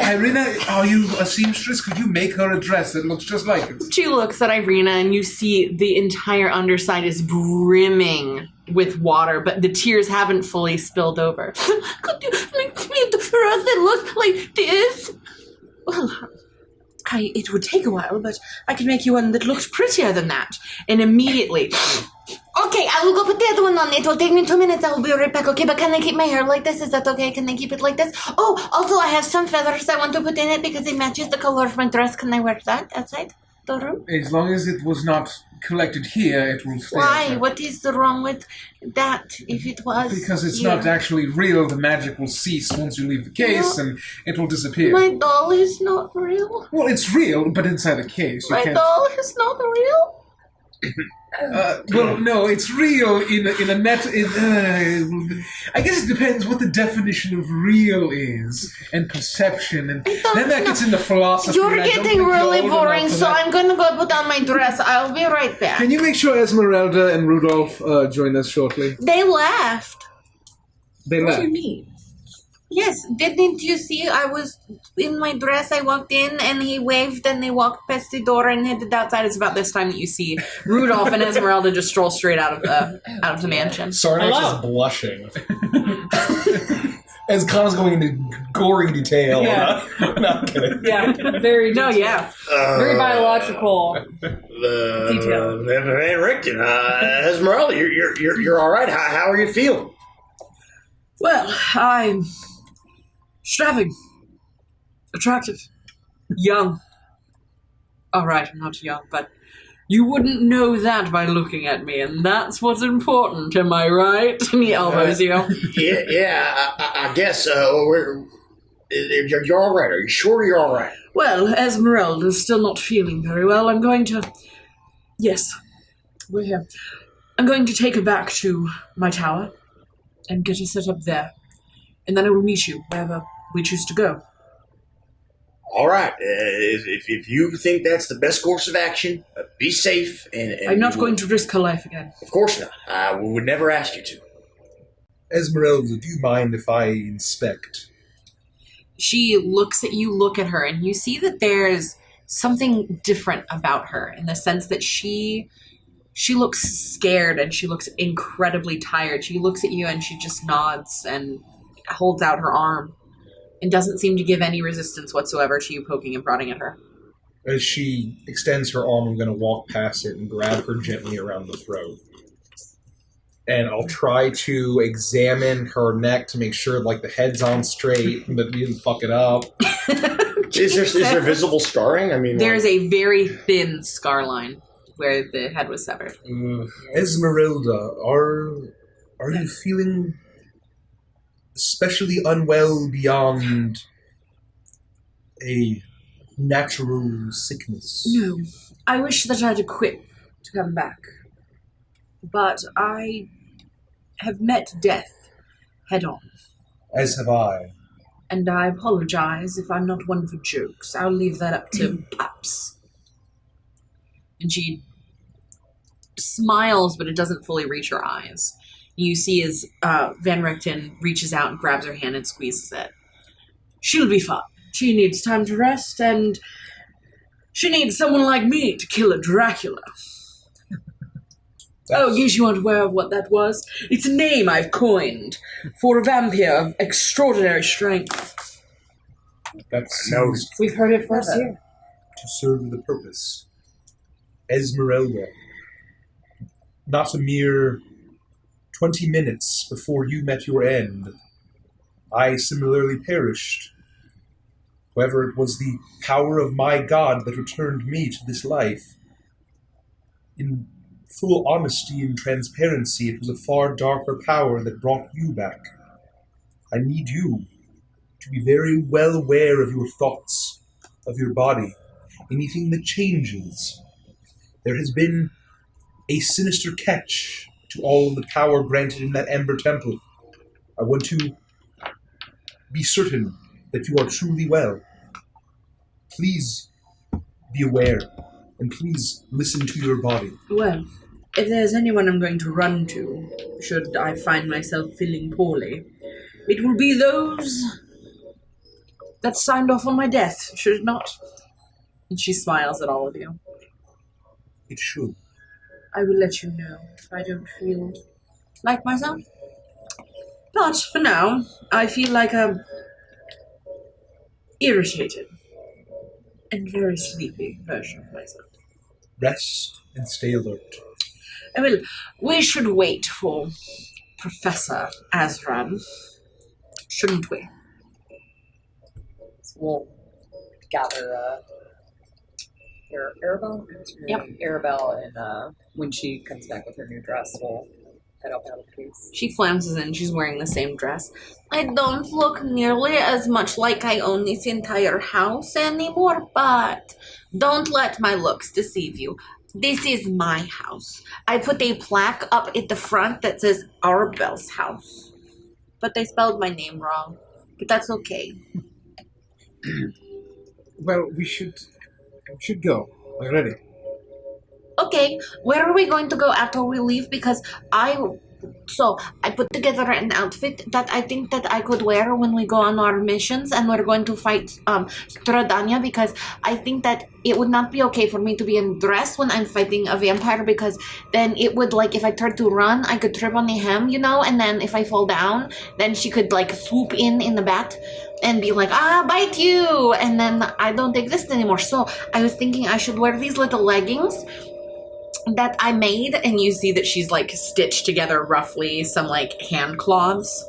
Irena, are you a seamstress? Could you make her a dress that looks just like it? She looks at Irena and you see the entire underside is brimming with water, but the tears haven't fully spilled over. Could you make me a dress that looks like this? Well, it would take a while, but I can make you one that looks prettier than that. And immediately, okay, I will go put the other one on. It will take me 2 minutes. I will be right back. Okay, but can I keep my hair like this? Is that okay? Can I keep it like this? Oh, also, I have some feathers I want to put in it because it matches the color of my dress. Can I wear that outside the room? As long as it was not collected here, it will stay. Why? outside. What is wrong with that if it was Because it's here? not actually real. The magic will cease once you leave the case, and it will disappear. My doll is not real. Well, it's real, but inside the case. You My can't... doll is not real. Well, no, it's real in a net. I guess it depends what the definition of real is, and perception, and then that gets into philosophy. You're and I don't getting think really you're old boring, enough for so that. I'm gonna go put on my dress. I'll be right back. Can you make sure Esmeralda and Rudolph join us shortly? They left. They What left. do you mean? Yes, didn't you see? I was in my dress, I walked in, and he waved, and they walked past the door and headed outside. It's about this time that you see Rudolph and Esmeralda just stroll straight out of the mansion. Sarnax is blushing. As Khan's going into gory detail. Yeah. No, I'm kidding. Yeah, very No, yeah. very biological detail. Van Richten, Esmeralda, you're all right. How are you feeling? Well, I'm strapping, attractive, young. All right, I'm not young, but you wouldn't know that by looking at me, and that's what's important, am I right? And he elbows you. Yeah, I guess you're all right. Are you sure you're all right? Well, Esmeralda's still not feeling very well. I'm going to... Yes, we're here. I'm going to take her back to my tower and get her set up there. And then I will meet you wherever we choose to go. All right. If you think that's the best course of action, be safe. And I'm not going to risk her life again. Of course not. We would never ask you to. Esmeralda, do you mind if I inspect? She looks at you, look at her, and you see that there's something different about her in the sense that she looks scared and she looks incredibly tired. She looks at you and she just nods and holds out her arm and doesn't seem to give any resistance whatsoever to you poking and prodding at her. As she extends her arm, I'm going to walk past it and grab her gently around the throat. And I'll try to examine her neck to make sure, like, the head's on straight and that we didn't fuck it up. Is there visible scarring? I mean, there's a very thin scar line where the head was severed. Esmeralda, are you feeling especially unwell beyond a natural sickness? No. I wish that I'd equipped to come back. But I have met death head on. As have I. And I apologize if I'm not one for jokes. I'll leave that up to Pops. And she smiles, but it doesn't fully reach her eyes. You see as Van Richten reaches out and grabs her hand and squeezes it. She'll be fine. She needs time to rest, and she needs someone like me to kill a Dracula. Oh, in case you aren't aware of what that was, it's a name I've coined for a vampire of extraordinary strength. That seems We've heard it first here. to serve the purpose. Esmeralda, not a mere 20 minutes before you met your end, I similarly perished. However, it was the power of my God that returned me to this life. In full honesty and transparency, it was a far darker power that brought you back. I need you to be very well aware of your thoughts, of your body, anything that changes. There has been a sinister catch to all of the power granted in that Ember Temple. I want to be certain that you are truly well. Please be aware, and please listen to your body. Well, if there's anyone I'm going to run to, should I find myself feeling poorly, it will be those that signed off on my death, should it not? And she smiles at all of you. It should. I will let you know if I don't feel like myself. But for now, I feel like I'm irritated and very sleepy version of myself. Rest and stay alert. Well, we should wait for Professor Azran, shouldn't we? So we'll gather Arabelle? Yep. Arabelle, and when she comes back with her new dress, we'll head up out of the case. She flounces in. She's wearing the same dress. I don't look nearly as much like I own this entire house anymore, but don't let my looks deceive you. This is my house. I put a plaque up at the front that says Arabelle's house. But they spelled my name wrong. But that's okay. Well, we should go already. Okay, where are we going to go after we leave? Because I So I put together an outfit that I think that I could wear when we go on our missions, and we're going to fight Stradania, because I think that it would not be okay for me to be in dress when I'm fighting a vampire, because then it would, like, if I tried to run, I could trip on the hem, you know, and then if I fall down, then she could, like, swoop in the back and be like, bite you, and then I don't exist anymore. So I was thinking I should wear these little leggings that I made, and you see that she's like stitched together roughly some like hand cloths,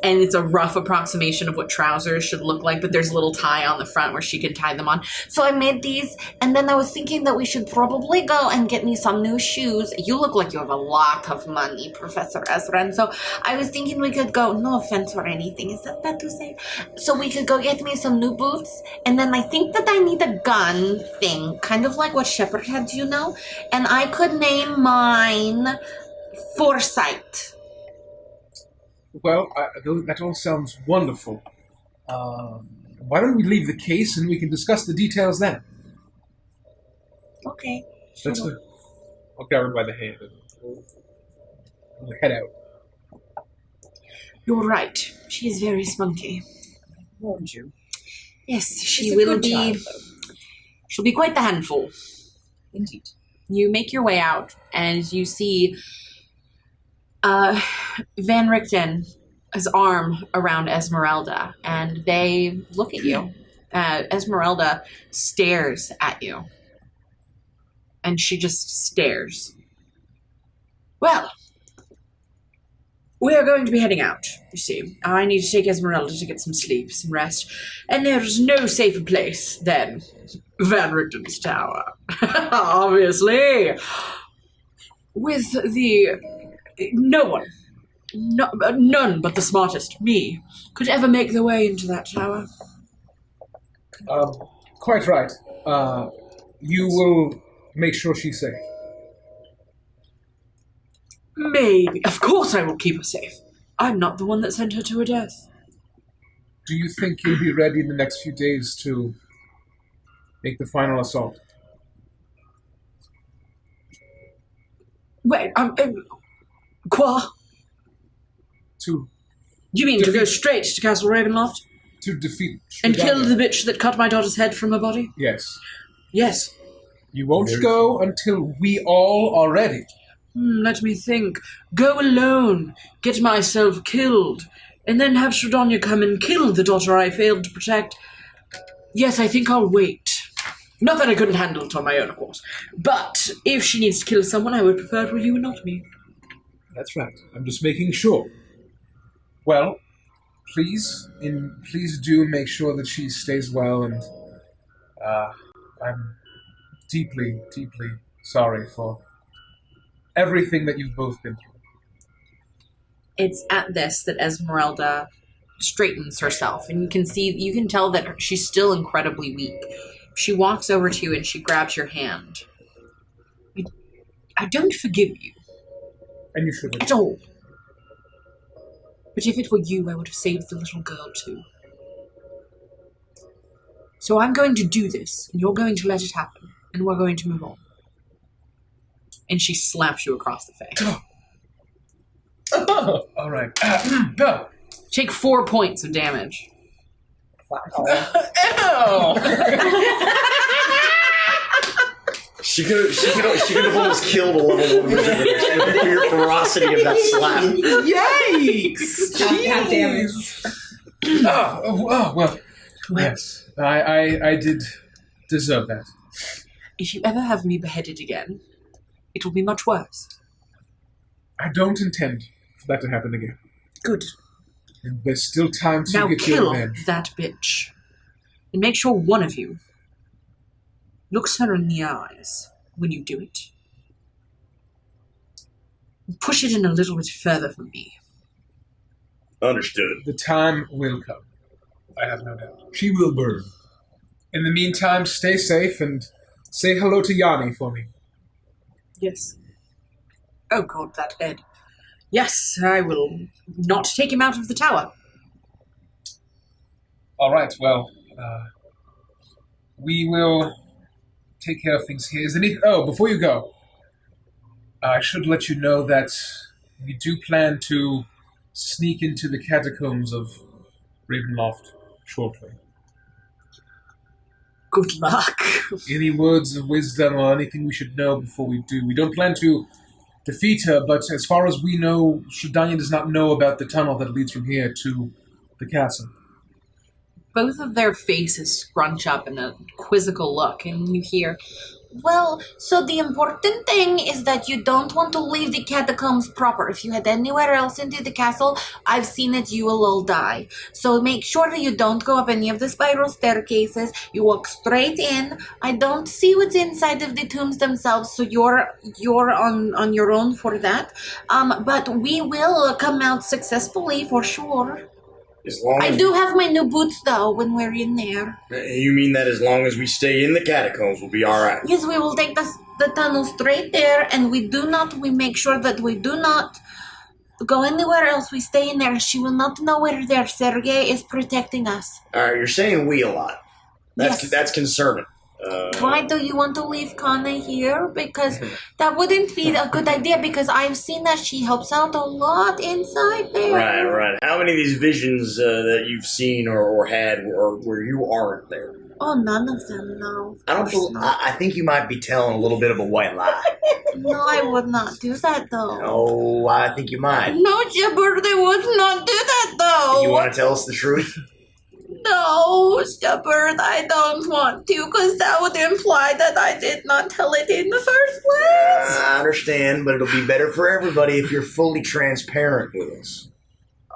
and it's a rough approximation of what trousers should look like, but there's a little tie on the front where she can tie them on. So I made these, and then I was thinking that we should probably go and get me some new shoes. You look like you have a lot of money, Professor Ezra, and so I was thinking we could go, no offense or anything, is that bad to say? So we could go get me some new boots, and then I think that I need a gun thing, kind of like what Shepard had, you know? And I could name mine Foresight. Well, that all sounds wonderful. Why don't we leave the case and we can discuss the details then? Okay. Let's go. I'll grab her by the hand and we'll head out. You're right. She is very spunky. Warned you. Yes, She's she a will good be. child, though. She'll be quite the handful. Indeed. You make your way out, and you see Van Richten, his arm around Esmeralda, and they look at you. Esmeralda stares at you, and she just stares. Well, we are going to be heading out, you see. I need to take Esmeralda to get some sleep, some rest, and there's no safer place than Van Richten's tower. Obviously. With the... none but the smartest, me, could ever make their way into that tower. Quite right. You will make sure she's safe. Maybe. Of course I will keep her safe. I'm not the one that sent her to her death. Do you think you'll be ready in the next few days to make the final assault? Wait, Qua? To You mean to go straight to Castle Ravenloft? To defeat And Stradania. kill the bitch that cut my daughter's head from her body? Yes. Yes. You won't go until we all are ready. Let me think. Go alone, get myself killed, and then have Stradania come and kill the daughter I failed to protect. Yes, I think I'll wait. Not that I couldn't handle it on my own, of course. But if she needs to kill someone, I would prefer it were you and not me. That's right. I'm just making sure. Well, please do make sure that she stays well, and I'm deeply, deeply sorry for everything that you've both been through. It's at this that Esmeralda straightens herself, and you can tell that she's still incredibly weak. She walks over to you and she grabs your hand. I don't forgive you. And you shouldn't. At all. But if it were you, I would have saved the little girl too. So I'm going to do this, and you're going to let it happen, and we're going to move on. And she slaps you across the face. All right. Go. Take 4 points of damage. Ew! She could have almost killed a level 1 wizard with the sheer ferocity of that slap. Yikes! Half damage. Well, yes. I did deserve that. If you ever have me beheaded again, it will be much worse. I don't intend for that to happen again. Good. And there's still time to Now get your kill revenge. that bitch. And make sure one of you looks her in the eyes when you do it. And push it in a little bit further from me. Understood. The time will come. I have no doubt. She will burn. In the meantime, stay safe and say hello to Yanni for me. Yes. Oh God, that head. Yes, I will not take him out of the tower. All right, well, we will take care of things here. Is anything? Oh, before you go, I should let you know that we do plan to sneak into the catacombs of Ravenloft shortly. Good luck. Any words of wisdom or anything we should know before we do? We don't plan to defeat her, but as far as we know, Shadanya does not know about the tunnel that leads from here to the castle. Both of their faces scrunch up in a quizzical look, and you hear, well, so the important thing is that you don't want to leave the catacombs proper. If you head anywhere else into the castle, I've seen it, you will all die. So make sure that you don't go up any of the spiral staircases. You walk straight in. I don't see what's inside of the tombs themselves, so you're on your own for that. But we will come out successfully for sure. I do have my new boots, though, when we're in there. You mean that as long as we stay in the catacombs, we'll be alright? Yes, we will take the tunnel straight there, and we make sure that we do not go anywhere else. We stay in there. She will not know we're there. Sergey is protecting us. Alright, you're saying we a lot. That's concerning. Why do you want to leave Kana here? Because that wouldn't be a good idea, because I've seen that she helps out a lot inside there. Right. How many of these visions that you've seen or had or where you aren't there? Oh, none of them, no. I think you might be telling a little bit of a white lie. No, I would not do that, though. Oh, I think you might. No, Jibber, they would not do that, though. You want to tell us the truth? No, Shepherd, I don't want to, because that would imply that I did not tell it in the first place. I understand, but it'll be better for everybody if you're fully transparent with us.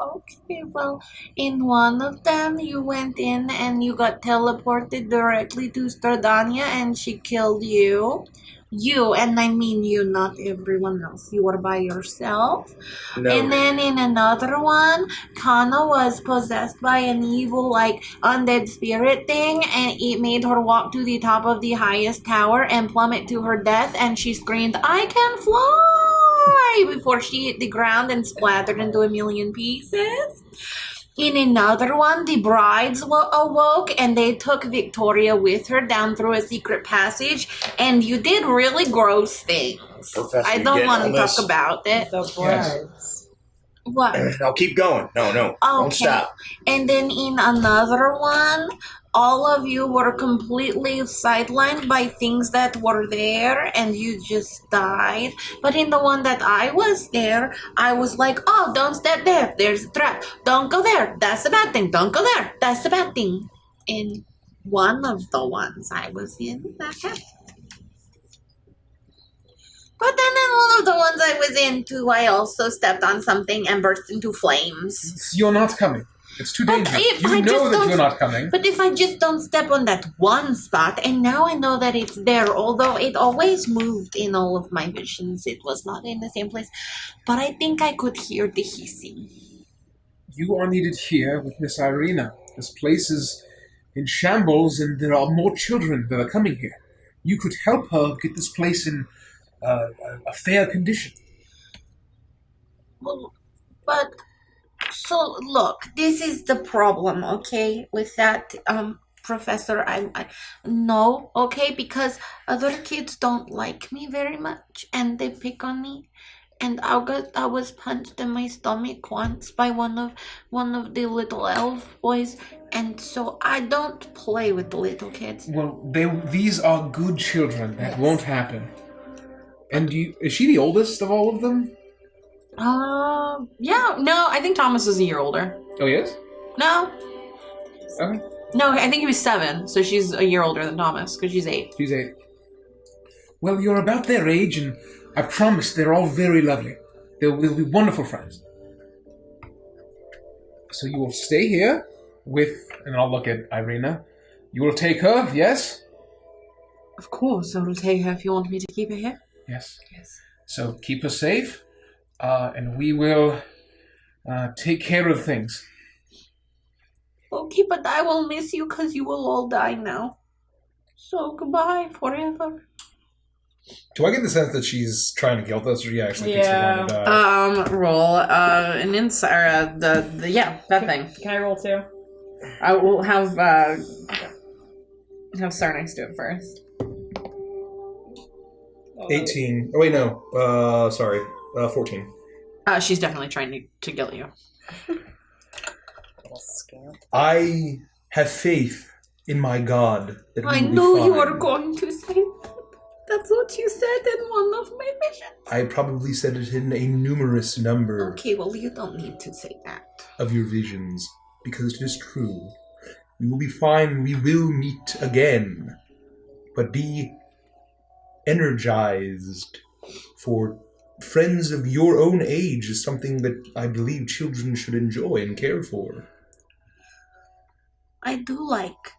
Okay, well, in one of them, you went in and you got teleported directly to Stradania, and she killed you. You, and I mean you, not everyone else. You were by yourself. No. And then in another one, Kana was possessed by an evil, undead spirit thing, and it made her walk to the top of the highest tower and plummet to her death, and she screamed, "I can fly!" before she hit the ground and splattered into a million pieces. In another one, the brides awoke, and they took Victoria with her down through a secret passage, and you did really gross things. Professor, I don't want to talk about it. The brides. What? I'll keep going. No. Okay. Don't stop. And then in another one, all of you were completely sidelined by things that were there, and you just died. But in the one that I was there, I was like, oh, don't step there. There's a trap. Don't go there. That's a bad thing. Don't go there. That's a bad thing. In one of the ones I was in, that happened. But then in one of the ones I was in, too, I also stepped on something and burst into flames. You're not coming. It's too dangerous. You know that you're not coming. But if I just don't step on that one spot, and now I know that it's there, although it always moved in all of my visions, it was not in the same place. But I think I could hear the hissing. You are needed here with Miss Irena. This place is in shambles, and there are more children that are coming here. You could help her get this place in a fair condition. Well, but... So, look, this is the problem, okay, with that, Professor, no, okay, because other kids don't like me very much, and they pick on me, and I was punched in my stomach once by one of the little elf boys, and so I don't play with the little kids. Well, these are good children. That won't happen. And is she the oldest of all of them? Yeah, no, I think Thomas is a year older. Oh, he is? No. Okay. No, I think he was 7, so she's a year older than Thomas, because she's 8. She's 8. Well, you're about their age, and I promise they're all very lovely. They'll be wonderful friends. So you will stay here and I'll look at Irena. You will take her, yes? Of course, I will take her if you want me to keep her here. Yes. So keep her safe. And we will take care of things. Okay, but I will miss you because you will all die now. So goodbye forever. Do I get the sense that she's trying to guilt us, or she actually thinks we're going to die? Roll an insight. That thing. Can I roll too? I will have Sarnix do it first. 18. Oh wait, no. Sorry. 14. She's definitely trying to kill you. Little scamp. I have faith in my God that we I will be knew you fine. were going to say that. That's what you said in one of my missions. I probably said it in a numerous number Okay, well, you don't need to say that. of your visions, because it is true. We will be fine, we will meet again. But be energized, for friends of your own age is something that I believe children should enjoy and care for. I do like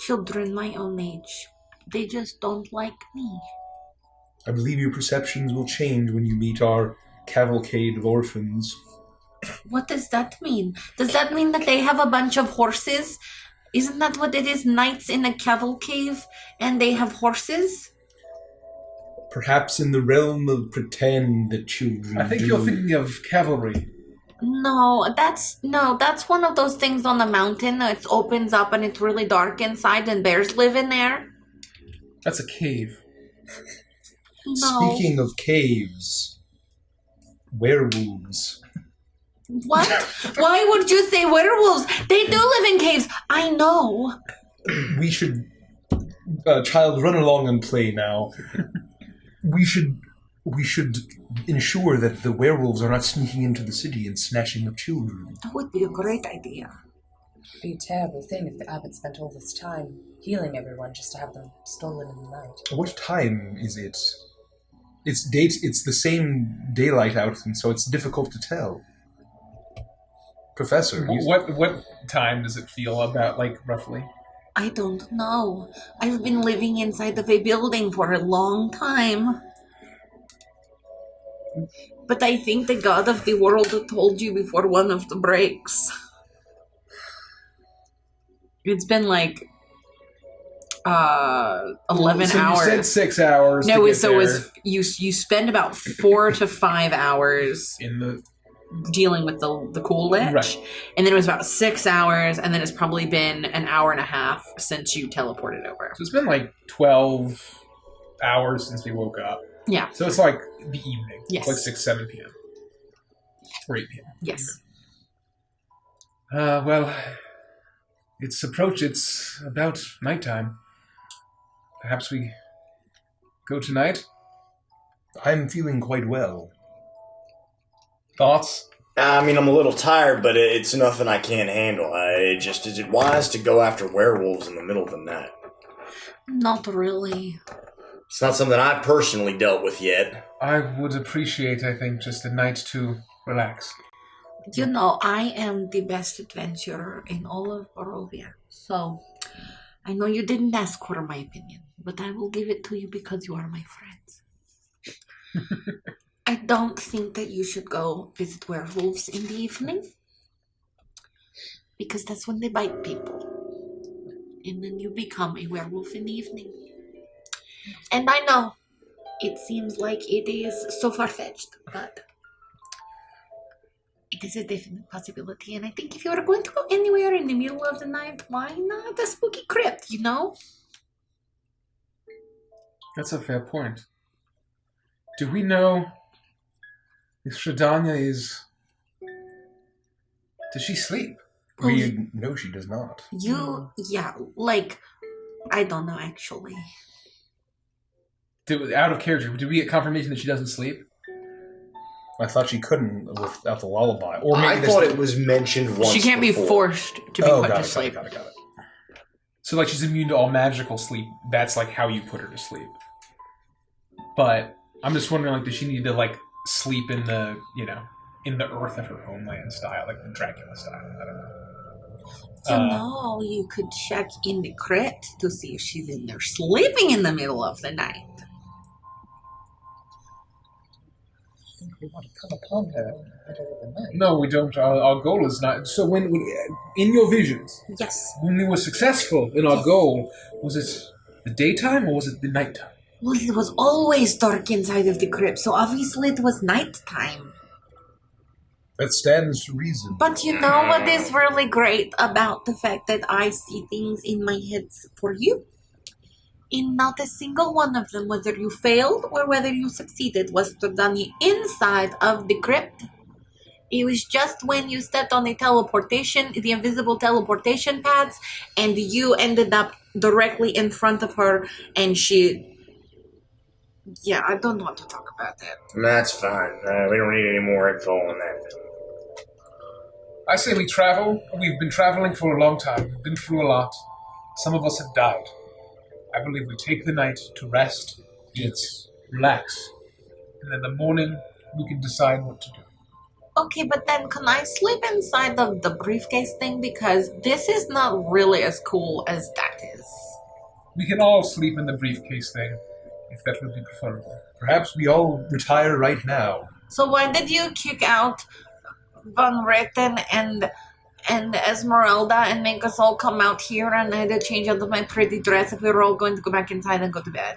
children my own age. They just don't like me. I believe your perceptions will change when you meet our cavalcade of orphans. What does that mean? Does that mean that they have a bunch of horses? Isn't that what it is? Knights in a cavalcade and they have horses? Perhaps in the realm of pretend that children I think do. you're thinking of cavalry. No, that's one of those things on the mountain that it opens up and it's really dark inside and bears live in there. That's a cave. No. Speaking of caves, werewolves. What? Why would you say werewolves? They do live in caves. I know. We should, child, run along and play now. We should ensure that the werewolves are not sneaking into the city and snatching up children. That would be a great idea. It'd be a terrible thing if the abbot spent all this time healing everyone just to have them stolen in the night. What time is it? It's the same daylight out, and so it's difficult to tell. Professor, What time does it feel about, like, roughly? I don't know. I've been living inside of a building for a long time. But I think the god of the world told you before one of the breaks. It's been like 11 so hours. You said 6 hours. No, to get so there. it was you spend about 4 to 5 hours in the dealing with the cool lich. Right. And then it was about 6 hours, and then it's probably been an hour and a half since you teleported over. So it's been like 12 hours since we woke up. Yeah. So it's like the evening. Yes. It's like 6, 7 p.m. Or 8 p.m. Yes. Well, it's about nighttime. Perhaps we go tonight? I'm feeling quite well. Thoughts? I mean, I'm a little tired, but it's nothing I can't handle. Is it wise to go after werewolves in the middle of the night? Not really. It's not something I've personally dealt with yet. I would appreciate, I think, just a night to relax. You know, I am the best adventurer in all of Barovia. So, I know you didn't ask for my opinion, but I will give it to you because you are my friends. I don't think that you should go visit werewolves in the evening, because that's when they bite people. And then you become a werewolf in the evening. And I know, it seems like it is so far-fetched, but it is a definite possibility. And I think if you are going to go anywhere in the middle of the night, why not a spooky crypt, you know? That's a fair point. Do we know if Shadanya is... Does she sleep? We know she does not. I don't know, actually. Out of character, did we get confirmation that she doesn't sleep? I thought she couldn't without the lullaby. Or maybe I thought it was mentioned once She can't be before. forced to be put to sleep. Got it. So, like, she's immune to all magical sleep. That's, like, how you put her to sleep. But I'm just wondering, like, does she need to, like, sleep in the, in the earth of her homeland style, like the Dracula style? I don't know. You could check in the crypt to see if she's in there sleeping in the middle of the night. I think we want to come upon her in the middle of the night. No, we don't. Our goal is not... So when in your visions, Yes. when we were successful in our goal, was it the daytime or was it the nighttime? Well, it was always dark inside of the crypt, so obviously it was nighttime. That stands to reason. But you know what is really great about the fact that I see things in my head for you? In not a single one of them, whether you failed or whether you succeeded, was done inside of the crypt It was just when you stepped on the invisible teleportation pads, and you ended up directly in front of her, and she... Yeah, I don't want to talk about that. That's fine. We don't need any more info on that. I say we travel. We've been traveling for a long time. We've been through a lot. Some of us have died. I believe we take the night to rest, eat, relax, and in the morning we can decide what to do. Okay, but then can I sleep inside of the briefcase thing? Because this is not really as cool as that is. We can all sleep in the briefcase thing, if that would be preferable. Perhaps we all retire right now. So why did you kick out Von Richten and Esmeralda and make us all come out here, and I had to change out of my pretty dress if we were all going to go back inside and go to bed?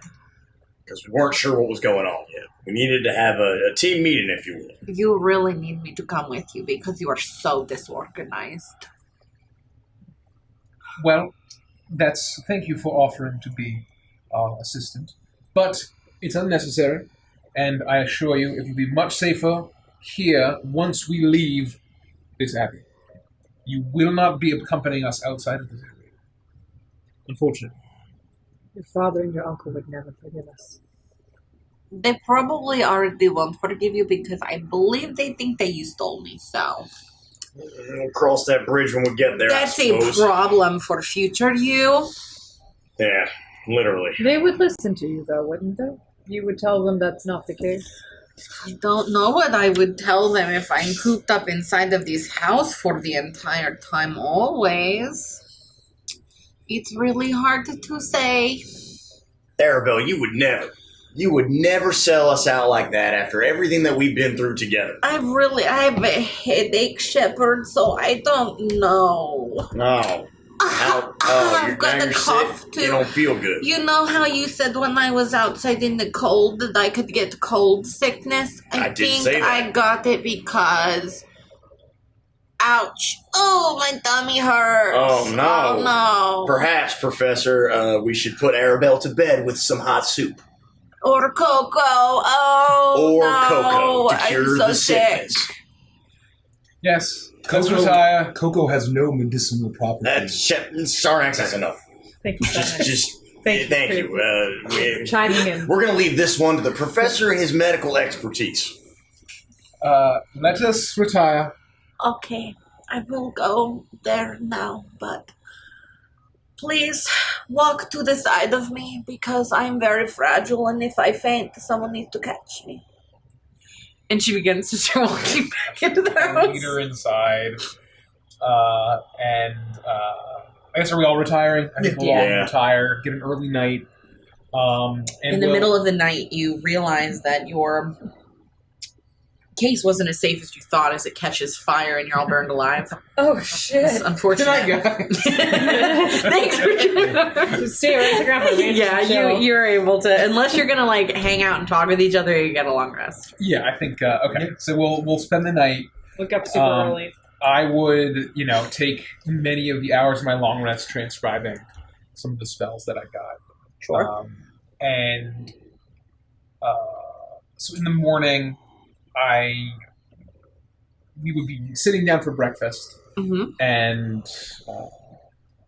Because we weren't sure what was going on yet. We needed to have a team meeting, if you will. You really need me to come with you because you are so disorganized. Well, thank you for offering to be our assistant. But it's unnecessary, and I assure you it will be much safer here once we leave this abbey. You will not be accompanying us outside of this abbey. Unfortunately. Your father and your uncle would never forgive us. They probably already won't forgive you because I believe they think that you stole me, so... We'll cross that bridge when we get there, That's I suppose. a problem for future you. Yeah, literally. They would listen to you, though, wouldn't they? You would tell them that's not the case. I don't know what I would tell them if I'm cooped up inside of this house for the entire time always. It's really hard to say. Arabelle, you would never sell us out like that after everything that we've been through together. I have a headache, Shepherd, so I don't know. No. I've got a cough sick? too. You don't feel good. You know how you said when I was outside in the cold that I could get cold sickness? I did think say that. I got it because... Ouch. Oh, my tummy hurts. Oh, no. Oh, no. Perhaps, Professor, we should put Arabelle to bed with some hot soup. Or cocoa. Oh, Or no. cocoa to cure I'm so the sick. sickness. Yes, let's retire. Cocoa has no medicinal properties. Sarnax, that's enough. Thank you so much. Just Thank you. Chiming in. We're going to leave this one to the professor and his medical expertise. Let us retire. Okay, I will go there now, but please walk to the side of me because I'm very fragile, and if I faint, someone needs to catch me. And she begins to start walking back into the house. Lead her inside. I guess are we all retiring? I think we'll all retire, get an early night. In the middle of the night, you realize that your case wasn't as safe as you thought as it catches fire and you're all burned alive. Oh, shit. It's unfortunate. Good night, guys. Thanks for Just stay right to grandpa. Yeah, you're able to, unless you're gonna like hang out and talk with each other, you get a long rest. Yeah, I think, okay. So we'll spend the night. Look up super early. I would, take many of the hours of my long rest transcribing some of the spells that I got. Sure. So in the morning, we would be sitting down for breakfast, and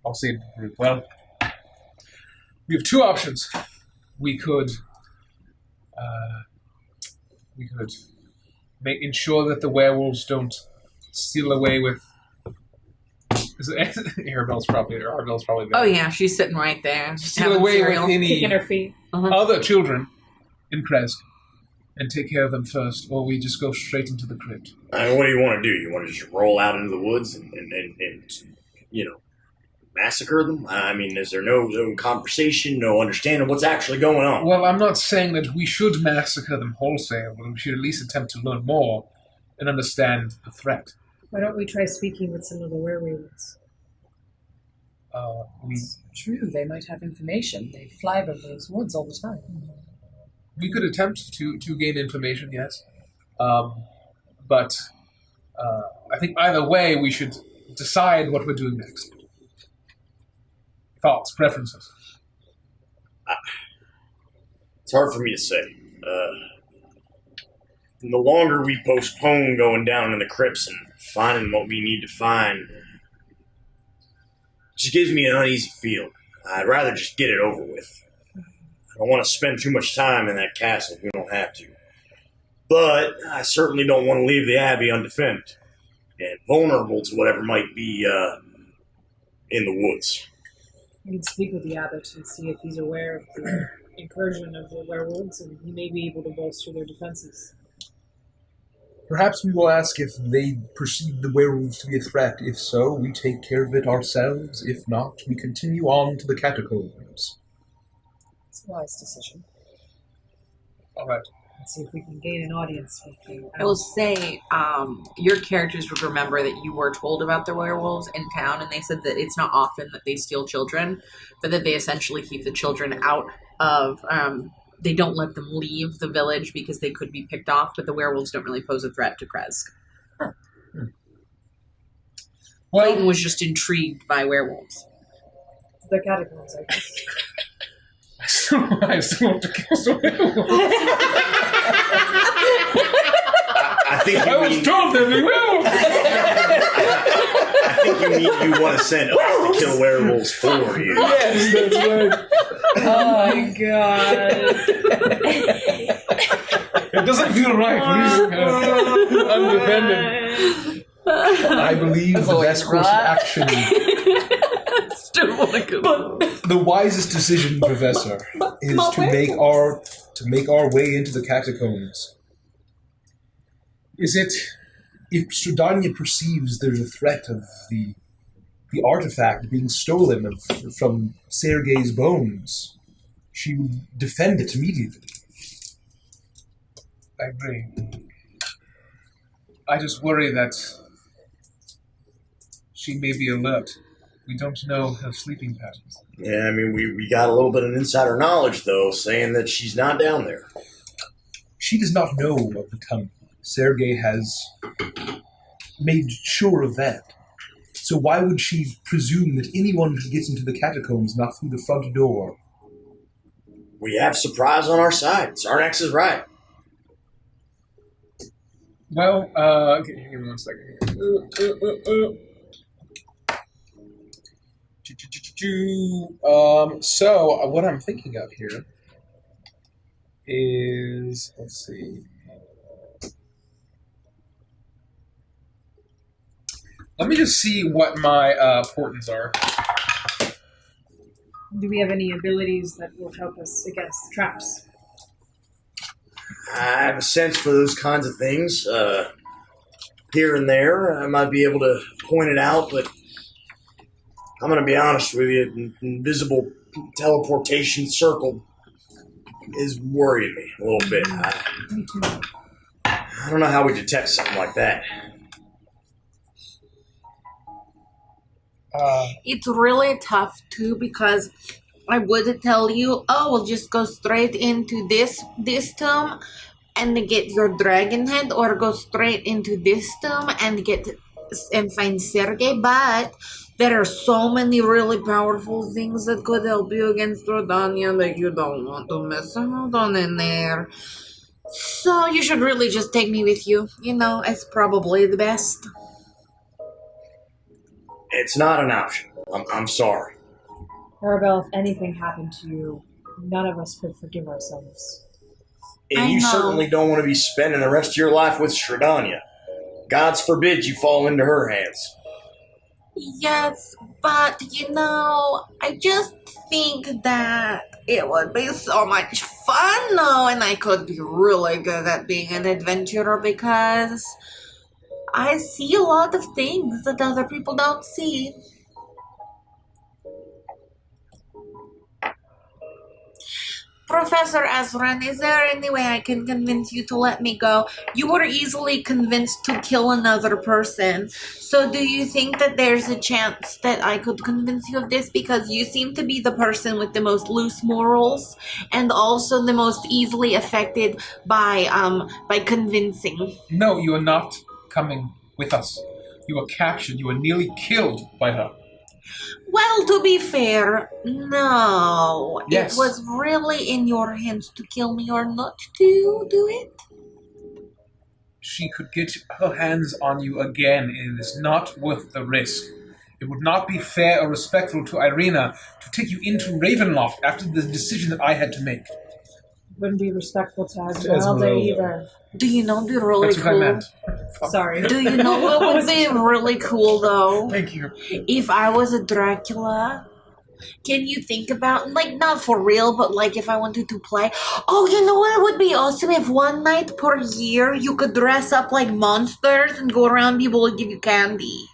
I'll say to the group, well, we have two options. We could ensure that the werewolves don't steal away with. Arabelle's probably there. Oh yeah, she's sitting right there. Steal away with any Kicking her feet. other children in Kresk and take care of them first, or we just go straight into the crypt. What do you want to do? You want to just roll out into the woods and massacre them? I mean, is there no conversation, no understanding what's actually going on? Well, I'm not saying that we should massacre them wholesale, but we should at least attempt to learn more and understand the threat. Why don't we try speaking with some of the werewolves? It's true, they might have information. They fly over those woods all the time. We could attempt to gain information, yes. But I think either way, we should decide what we're doing next. Thoughts, preferences? It's hard for me to say. the longer we postpone going down in the crypts and finding what we need to find, just gives me an uneasy feeling. I'd rather just get it over with. I don't want to spend too much time in that castle if we don't have to. But I certainly don't want to leave the abbey undefended and vulnerable to whatever might be in the woods. You can speak with the abbot and see if he's aware of the incursion of the werewolves, and he may be able to bolster their defenses. Perhaps we will ask if they perceive the werewolves to be a threat. If so, we take care of it ourselves. If not, we continue on to the catacombs. It's a wise decision. All right. Let's see if we can gain an audience with you. I will say, your characters would remember that you were told about the werewolves in town, and they said that it's not often that they steal children, but that they essentially keep the children out of, they don't let them leave the village because they could be picked off, but the werewolves don't really pose a threat to Kresk. Well, Clayton was just intrigued by werewolves. The catacombs, I guess. I still want to kill someone. I think I was told that we will. I think you want to send us to kill werewolves for you. Yes, that's right. Oh my god. It doesn't feel right. Undefended. I believe the best course of action, Still want to go. the wisest decision, Professor, is to make our way into the catacombs. Is it? If Strahdanya perceives there's a threat of the artifact being stolen from Sergey's bones, she will defend it immediately. I agree. I just worry that she may be alert. We don't know her sleeping patterns. Yeah, I mean, we got a little bit of insider knowledge, though, saying that she's not down there. She does not know of the tunnel. Sergey has made sure of that. So why would she presume that anyone who gets into the catacombs not through the front door? We have surprise on our side. Sarnax is right. Well, okay, give me 1 second here. So what I'm thinking of here is, let's see. Let me just see what my portents are. Do we have any abilities that will help us against traps? I have a sense for those kinds of things. Here and there, I might be able to point it out, but I'm going to be honest with you. An invisible teleportation circle is worrying me a little bit. Me too. I don't know how we detect something like that. It's really tough too, because I would tell you, oh, we'll just go straight into this tomb and get your dragon head, or go straight into this tomb and find Sergey, but there are so many really powerful things that could help you against Strahdanya that you don't want to mess around in there. So you should really just take me with you. You know, it's probably the best. It's not an option. I'm sorry. Arabelle, if anything happened to you, none of us could forgive ourselves. And you certainly don't want to be spending the rest of your life with Strahdanya. God's forbid you fall into her hands. Yes, but I just think that it would be so much fun though, and I could be really good at being an adventurer because I see a lot of things that other people don't see. Professor Ezran, is there any way I can convince you to let me go? You were easily convinced to kill another person. So do you think that there's a chance that I could convince you of this? Because you seem to be the person with the most loose morals and also the most easily affected by convincing. No, you are not coming with us. You were captured. You were nearly killed by her. Well, to be fair, no. Yes. It was really in your hands to kill me or not to do it. she could get her hands on you again, it is not worth the risk. It would not be fair or respectful to Irena to take you into Ravenloft after the decision that I had to make. Wouldn't be respectful to Esmeralda either. Do you know the really That's what cool? I meant. Sorry. Do you know what would be really cool though? Thank you. If I was a Dracula, can you think about, like, not for real, but like if I wanted to play? Oh, you know what would be awesome? If one night per year you could dress up like monsters and go around, people would give you candy.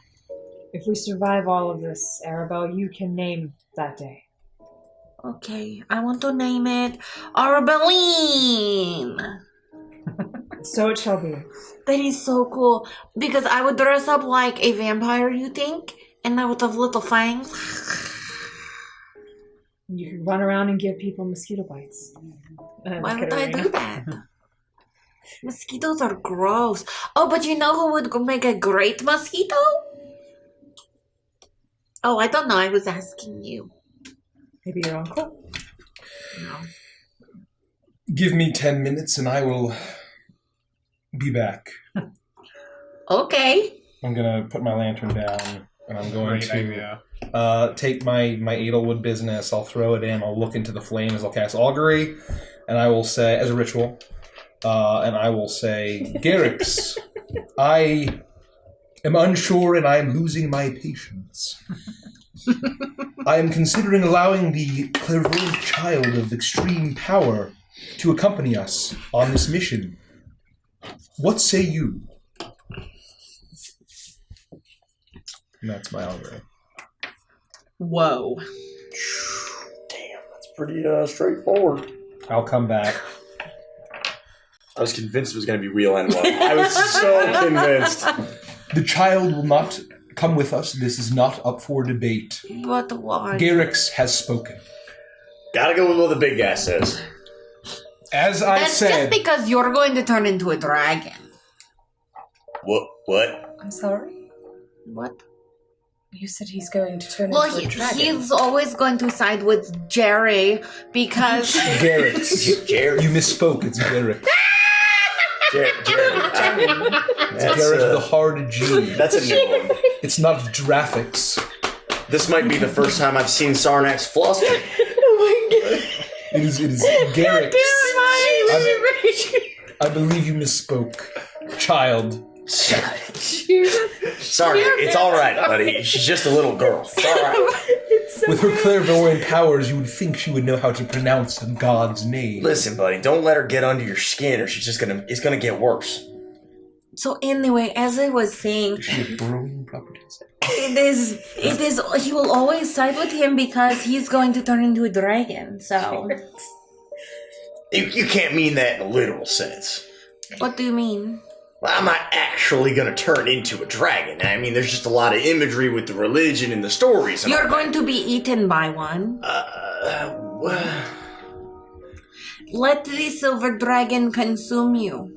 If we survive all of this, Arabelle, you can name that day. Okay, I want to name it Arabelle. So it shall be. That is so cool. Because I would dress up like a vampire, you think? And I would have little fangs. You can run around and give people mosquito bites. Why would I do that? Mosquitoes are gross. Oh, but you know who would make a great mosquito? Oh, I don't know. I was asking you. Maybe your uncle? No. Give me 10 minutes and I will be back. Okay. I'm going to put my lantern down and I'm going Great to idea. take my Edelwood business. I'll throw it in. I'll look into the flames. I'll cast Augury and I will say, as a ritual, and I will say, Garrix, I am unsure and I am losing my patience. I am considering allowing the clairvoyant child of extreme power to accompany us on this mission. What say you? And that's my algorithm. Whoa. Damn, that's pretty straightforward. I'll come back. I was convinced it was going to be real and one. I was so convinced. The child will not come with us. This is not up for debate. But why? Garrix has spoken. Gotta go with what the big guy says. As I That's said, just because you're going to turn into a dragon. What? I'm sorry? What? You said he's going to turn Well, into a dragon. he's always going to side with Jerry because... Garrix. Jared. You misspoke. It's Garrix. Jared. It's Garrix with a hard G. That's a new one. It's not Drathix. This might be the first time I've seen Sarnax floss. Oh my god. It is Garrix. I believe you misspoke. Child. Sorry, it's alright, buddy. She's just a little girl. It's alright. With her clairvoyant powers, you would think she would know how to pronounce God's name. Listen, buddy, don't let her get under your skin or it's gonna get worse. So anyway, as I was saying, She has brewing properties. it is, he will always side with him because he's going to turn into a dragon, so. You can't mean that in a literal sense. What do you mean? Well, I'm not actually gonna turn into a dragon. I mean, there's just a lot of imagery with the religion and the stories. And You're going to be eaten by one. Let the silver dragon consume you.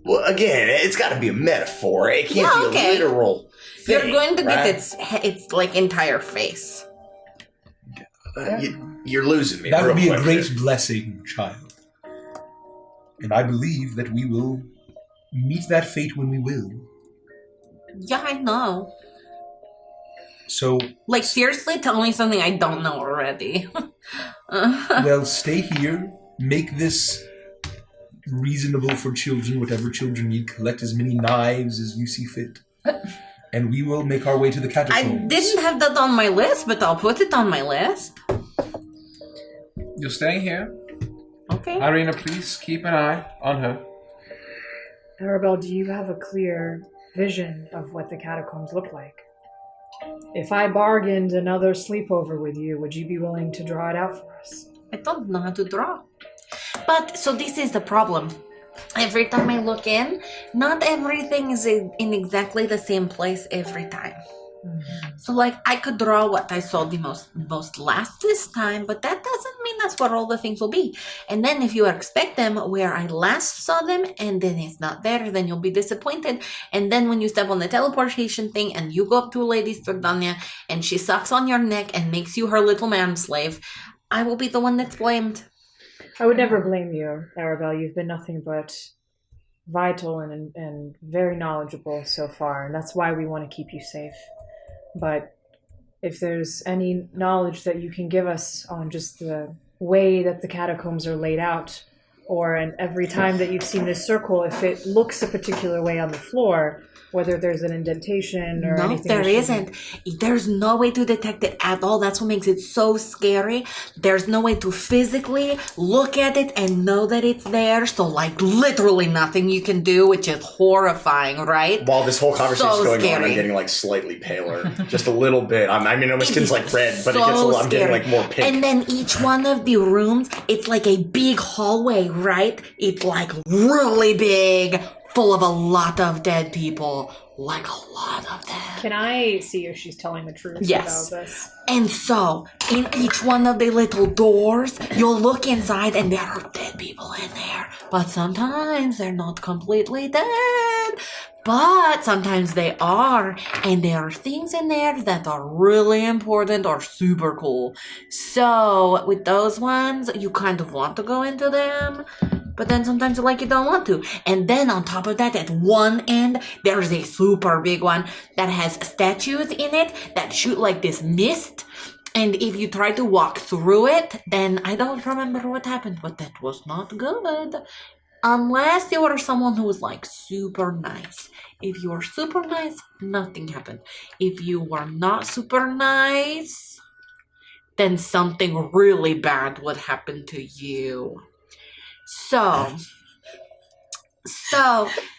Well, again, it's gotta be a metaphor. It can't be a literal thing. You're going to get right? its like entire face. You're losing me. That would be a real great quick. blessing, child. And I believe that we will meet that fate when we will. Yeah, I know. So, Like, seriously, tell me something I don't know already. well, stay here. Make this reasonable for children, whatever children need. Collect as many knives as you see fit. And we will make our way to the I catacombs. didn't have that on my list, but I'll put it on my list. you're staying here. Okay. Irena, please keep an eye on her. Arabelle, do you have a clear vision of what the catacombs look like? If I bargained another sleepover with you, would you be willing to draw it out for us? I don't know how to draw. But, so this is the problem. Every time I look in, not everything is in exactly the same place every time. Mm-hmm. So, like, I could draw what I saw the most last this time, but that doesn't mean that's what all the things will be. And then if you expect them where I last saw them, and then it's not there, then you'll be disappointed. And then when you step on the teleportation thing, and you go up to Lady Stradania, and she sucks on your neck and makes you her little manslave, I will be the one that's blamed. I would never blame you, Arabelle. You've been nothing but vital and very knowledgeable so far, and that's why we want to keep you safe. But if there's any knowledge that you can give us on just the way that the catacombs are laid out, or and every time that you've seen this circle, if it looks a particular way on the floor, whether there's an indentation or anything. No, there isn't. There's no way to detect it at all. That's what makes it so scary. There's no way to physically look at it and know that it's there. So, like, literally nothing you can do, which is horrifying, right? While this whole conversation is going scary. on, I'm getting, like, slightly paler. Just a little bit. I mean, my skin's, like, red, but so it gets I'm getting, scary. like, more pink. And then each one of the rooms, it's like a big hallway, right? It's, like, really big, full of a lot of dead people. Like a lot of them. Can I see if she's telling the truth Yes. about this? And so, in each one of the little doors, you'll look inside and there are dead people in there. But sometimes they're not completely dead. But sometimes they are. And there are things in there that are really important or super cool. So, with those ones, you kind of want to go into them. But then sometimes you don't want to. And then on top of that, at one end, there's a super big one that has statues in it that shoot like this mist. And if you try to walk through it, then I don't remember what happened, but that was not good. Unless you are someone who is like super nice. If you are super nice, nothing happened. If you were not super nice, then something really bad would happen to you. So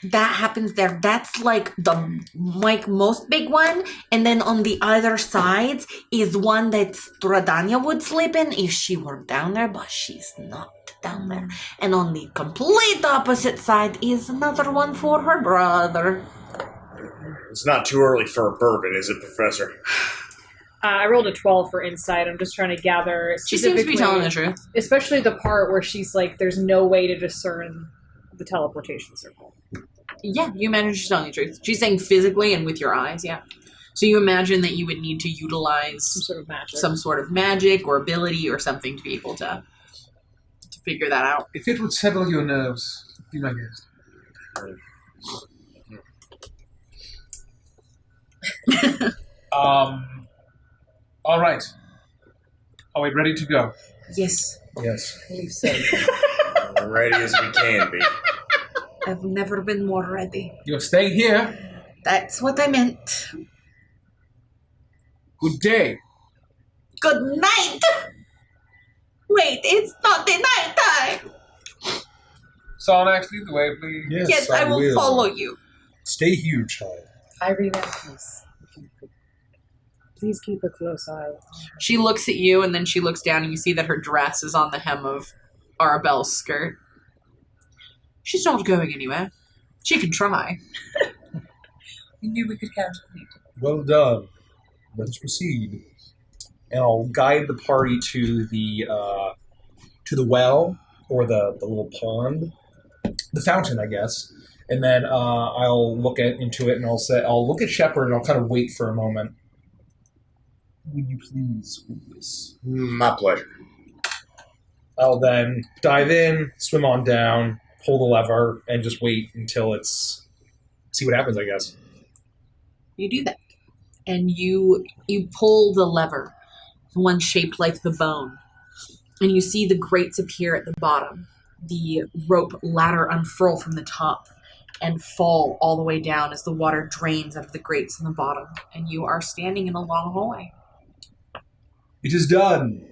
that happens there. That's like the most big one. And then on the other sides is one that Stradania would sleep in if she were down there, but she's not down there. And on the complete opposite side is another one for her brother. It's not too early for a bourbon, is it, Professor? I rolled a 12 for insight. I'm just trying to gather. She seems to be telling the truth. Especially the part where she's like, there's no way to discern the teleportation circle. Yeah, you imagine she's telling the truth. She's saying physically and with your eyes, yeah. So you imagine that you would need to utilize some sort of magic or ability or something to be able to figure that out. If it would settle your nerves, be my guest. All right. Are we ready to go? Yes. Yes. Ready as we can be. I've never been more ready. You're staying here. That's what I meant. Good day. Good night! Wait, it's not the night time! Sonax, lead the way, please. Yes, I will follow you. Stay here, child. Irena, please. If you could. Please keep a close eye. She looks at you, and then she looks down, and you see that her dress is on the hem of Arabelle's skirt. She's not going anywhere. She can try. We knew we could count on you. Well done. Let's proceed. And I'll guide the party to the well, or the little pond, the fountain, I guess. And then I'll look into it, and I'll look at Shepard, and I'll kind of wait for a moment. Will you please hold this? My pleasure. I'll then dive in, swim on down, pull the lever, and just wait until see what happens, I guess. You do that. And you pull the lever, the one shaped like the bone. And you see the grates appear at the bottom. The rope ladder unfurl from the top and fall all the way down as the water drains out of the grates in the bottom. And you are standing in a long hallway. It is done.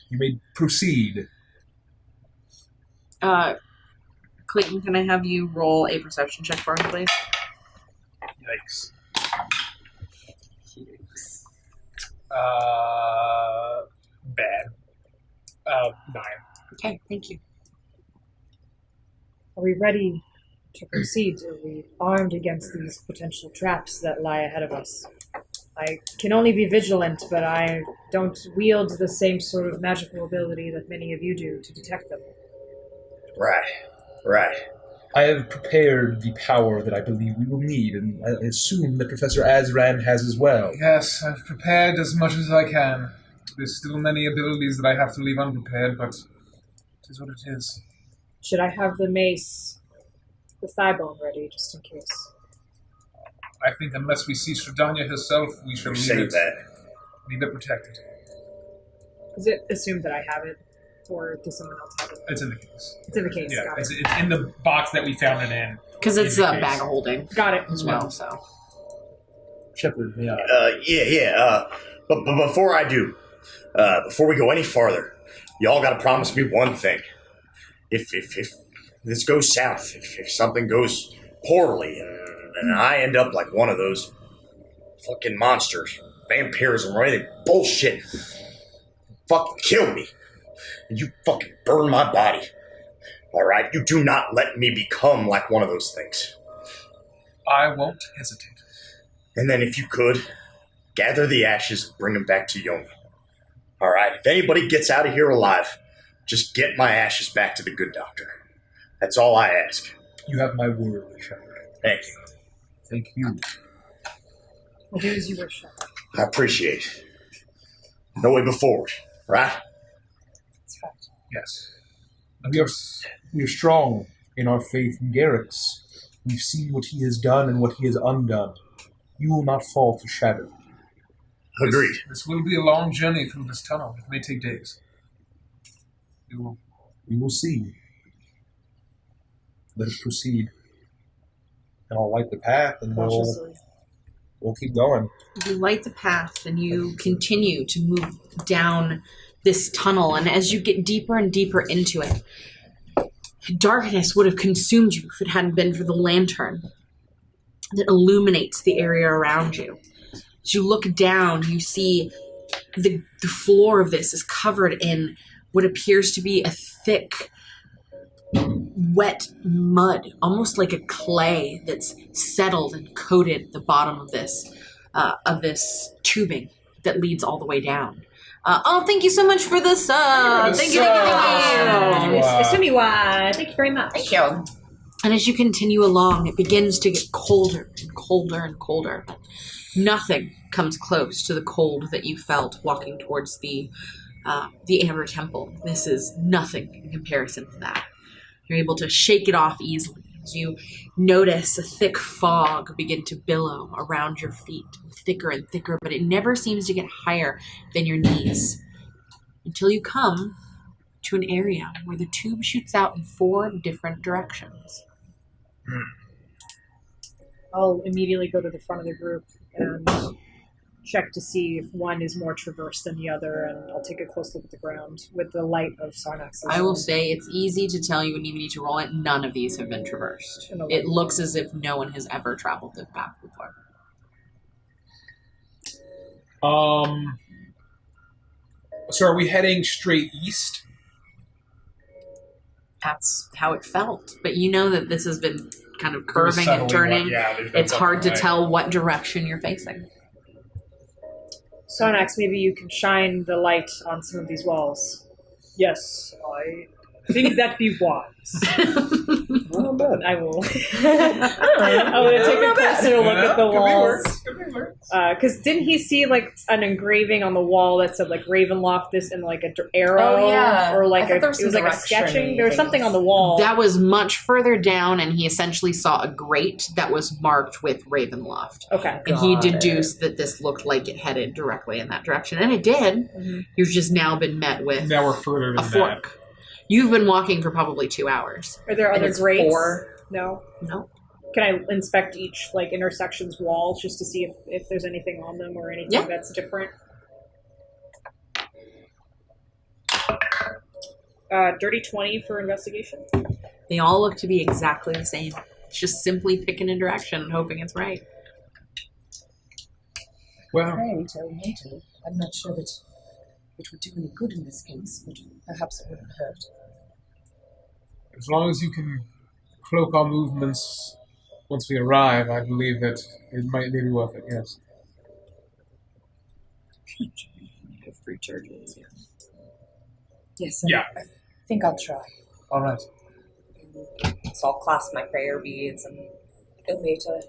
You may proceed. Clayton, can I have you roll a perception check for me, please? Yikes. Bad. 9. Okay, thank you. Are we ready to proceed? Are we armed against these potential traps that lie ahead of us? I can only be vigilant, but I don't wield the same sort of magical ability that many of you do to detect them. Right. I have prepared the power that I believe we will need, and I assume that Professor Azran has as well. Yes, I've prepared as much as I can. There's still many abilities that I have to leave unprepared, but it is what it is. Should I have the mace the thigh bone ready, just in case. I think unless we see Strahdanya herself, we should leave it protected. Is it assumed that I have it, or does someone else have it? It's in the case. It's in the case. Yeah, Got it's it. in the box that we found it in. Because it's a bag of holding. Got it. As well, so. Shepherd, yeah. But before I do, before we go any farther, y'all got to promise me one thing. If this goes south, if something goes poorly, and I end up like one of those fucking monsters, vampirism or anything bullshit, fucking kill me. And you fucking burn my body. Alright? You do not let me become like one of those things. I won't hesitate. And then if you could, gather the ashes and bring them back to Yomi. Alright? If anybody gets out of here alive, just get my ashes back to the good doctor. That's all I ask. You have my word, Shepherd. Thank you. Thank you. I'll do as you wish, Shepherd. I appreciate it. No way but forward, right? It's fact. Yes. We are strong in our faith in Garrix. We've seen what he has done and what he has undone. You will not fall for shadow. Agreed. This will be a long journey through this tunnel. It may take days. We will see. Let us proceed. And I'll light the path, and we'll keep going. You light the path, and you continue to move down this tunnel, and as you get deeper and deeper into it, darkness would have consumed you if it hadn't been for the lantern that illuminates the area around you. As you look down, you see the floor of this is covered in what appears to be a thick, wet mud, almost like a clay that's settled and coated the bottom of this tubing that leads all the way down. Thank you so much for the sub. Thank you. Thank you very much. Thank you. And as you continue along, it begins to get colder and colder and colder. But nothing comes close to the cold that you felt walking towards the Amber Temple. This is nothing in comparison to that. You're able to shake it off easily as you notice a thick fog begin to billow around your feet, thicker and thicker, but it never seems to get higher than your knees until you come to an area where the tube shoots out in 4 different directions. I'll immediately go to the front of the group and check to see if one is more traversed than the other, and I'll take a close look at the ground with the light of Sarnax's. I will say it's easy to tell you when you need to roll it. None of these have been traversed. It looks as if no one has ever traveled this path before. So are we heading straight east? That's how it felt. But you know that this has been kind of curving and turning. It's hard to tell what direction you're facing. Sarnax, maybe you can shine the light on some of these walls. Yes, I think that'd be wise. I will. I will take a closer look at the walls. Because didn't he see like an engraving on the wall that said like Ravenloft this and like an arrow? Oh, yeah. Or like it was like a sketching. There was something on the wall. That was much further down, and he essentially saw a grate that was marked with Ravenloft. Okay. And he deduced that this looked like it headed directly in that direction. And it did. Mm-hmm. You've just now been met with now we're further than a fork. That. You've been walking for probably 2 hours. Are there other grates? 4. No. No. Can I inspect each like intersection's walls just to see if there's anything on them or anything that's different? Dirty 20 for investigation. They all look to be exactly the same. It's just simply picking a direction and hoping it's right. Well, I'm not sure that it would do any good in this case, but perhaps it wouldn't hurt. as long as you can cloak our movements once we arrive, I believe that it might be worth it, yes. With 3 charges, yeah. Yes, Yeah. I think I'll try. All right. So I'll clasp my prayer beads and Ilmeta,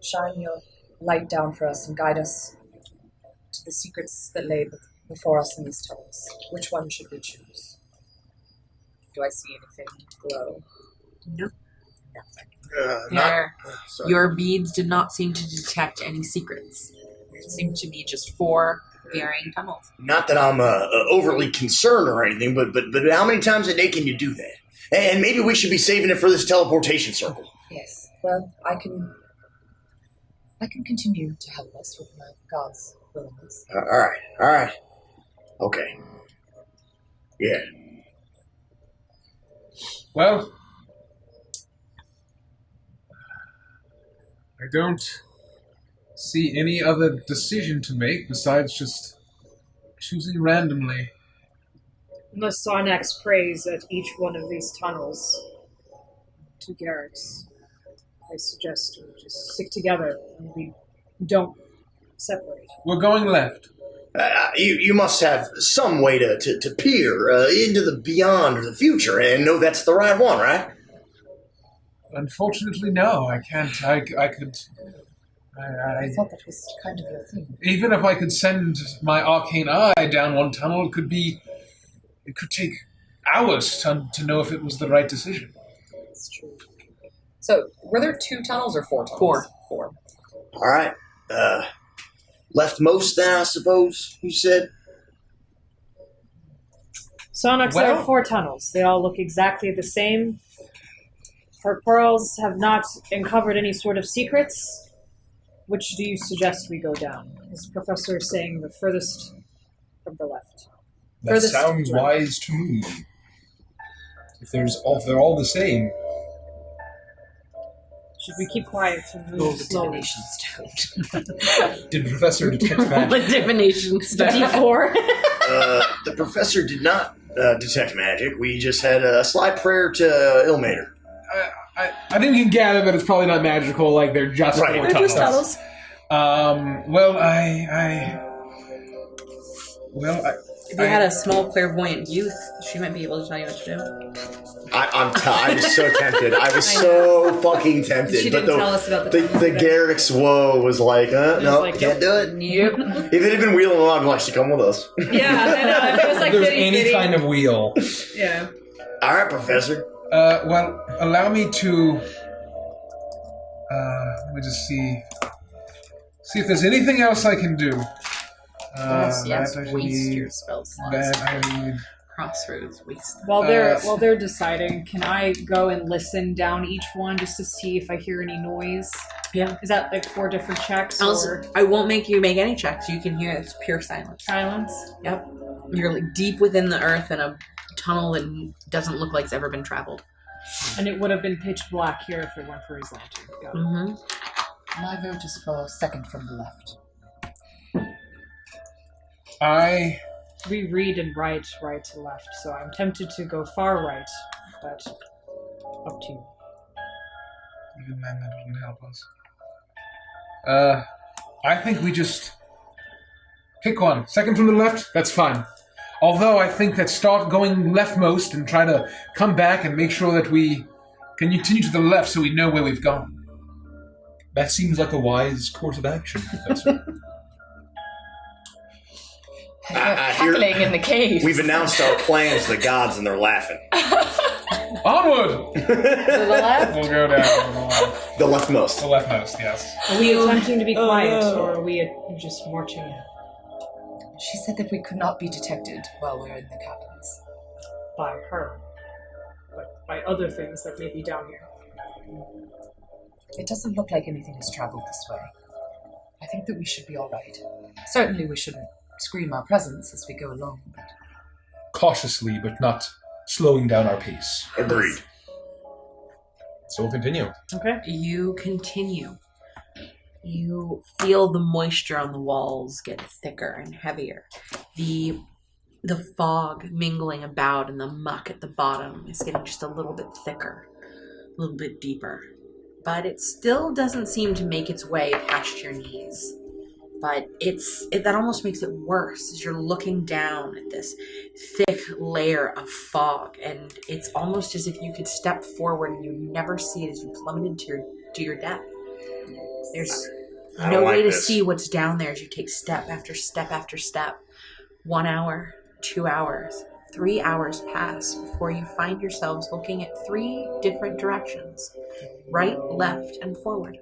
shine your light down for us and guide us to the secrets that lay before us in these tunnels. Which one should we choose? do I see anything glow? No. There. Your beads did not seem to detect any secrets. It seemed to be just 4 varying tunnels. Not that I'm overly concerned or anything, but how many times a day can you do that? And maybe we should be saving it for this teleportation circle. Yes. Well, I can continue to help us with my God's willingness. All right. Okay. Yeah. Well, I don't see any other decision to make besides just choosing randomly. Unless Sarnax prays at each one of these tunnels to Garrett's, I suggest we just stick together and we don't separate. We're going left. You must have some way to peer into the beyond or the future and know that's the right one, right? Unfortunately, no. I can't. I could... I thought that was kind of your thing. Even if I could send my arcane eye down one tunnel, it could take hours to know if it was the right decision. That's true. So, were there 2 tunnels or 4 tunnels? 4. All right. Leftmost then, I suppose, you said? Sarnax, there are 4 tunnels. They all look exactly the same. Her pearls have not uncovered any sort of secrets. Which do you suggest we go down? Is the professor saying the furthest from the left? That sounds wise to me. If they're all the same. Should we keep quiet and move slowly? Did the professor detect magic? Like divination stuff. D4. The professor did not detect magic. We just had a slight prayer to Ilmater. I think you can gather that it's probably not magical, like they're just 4 tunnels. They're just tunnels. Well, if you had a small clairvoyant youth, she might be able to tell you what to do. I was so tempted. I was so fucking tempted. She didn't tell us about the Garrick's woe was like, no, like, can't do it. Nope. If it had been wheeling along, I'd be like, she come with us. Yeah, I know. If it was like There's fitty, any fitty. kind of wheel. Yeah. All right, Professor. Well, allow me to... let me just see if there's anything else I can do. Yes, waste your spell slots. That I need... Crossroads, waste. While they're deciding, can I go and listen down each one just to see if I hear any noise? Yeah. Is that like 4 different checks? Also, I won't make you make any checks. You can hear it's pure silence. Silence? Yep. You're like deep within the earth in a tunnel that doesn't look like it's ever been traveled. And it would have been pitch black here if it weren't for his lantern. Got it. Mm-hmm. My vote is for second from the left. We read and write right to left, so I'm tempted to go far right, but up to you. Even then, that doesn't help us. I think we just pick one. Second from the left, that's fine. Although I think that start going leftmost and try to come back and make sure that we can continue to the left so we know where we've gone. That seems like a wise course of action, Professor. Cackling in the cave. We've announced our plans to the gods and they're laughing. Onward! To the left? We'll go down. The leftmost. The leftmost, yes. Are we attempting to be quiet, or are we just marching in? She said that we could not be detected while we're in the caverns. By her. But by other things that may be down here. It doesn't look like anything has traveled this way. I think that we should be all right. Certainly we shouldn't scream our presence as we go along. But... Cautiously, but not slowing down our pace. Agreed. So we'll continue. Okay. You continue. You feel the moisture on the walls get thicker and heavier. The fog mingling about and the muck at the bottom is getting just a little bit thicker, a little bit deeper. But it still doesn't seem to make its way past your knees. But that almost makes it worse as you're looking down at this thick layer of fog, and it's almost as if you could step forward and you never see it as you plummeted to your death. There's no way to see what's down there as you take step after step after step. 1 hour, 2 hours, 3 hours pass before you find yourselves looking at 3 different directions. Right, left, and forward.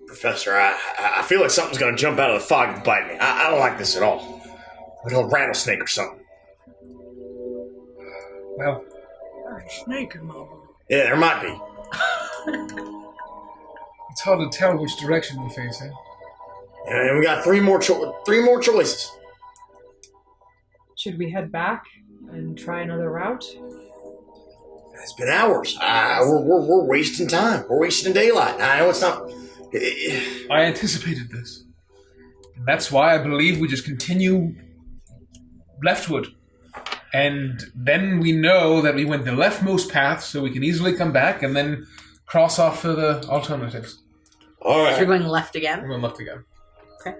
Professor, I feel like something's gonna jump out of the fog and bite me. I don't like this at all. Like a rattlesnake or something. Well, Snake in my room. Yeah, there might be. it's hard to tell which direction we're facing. And we got 3 more choices. Should we head back and try another route? It's been hours. We're wasting time. We're wasting daylight. I know it's not... I anticipated this. And that's why I believe we just continue leftward. And then we know that we went the leftmost path, so we can easily come back and then cross off for the alternatives. All right. So you're going left again? I'm going left again. Okay.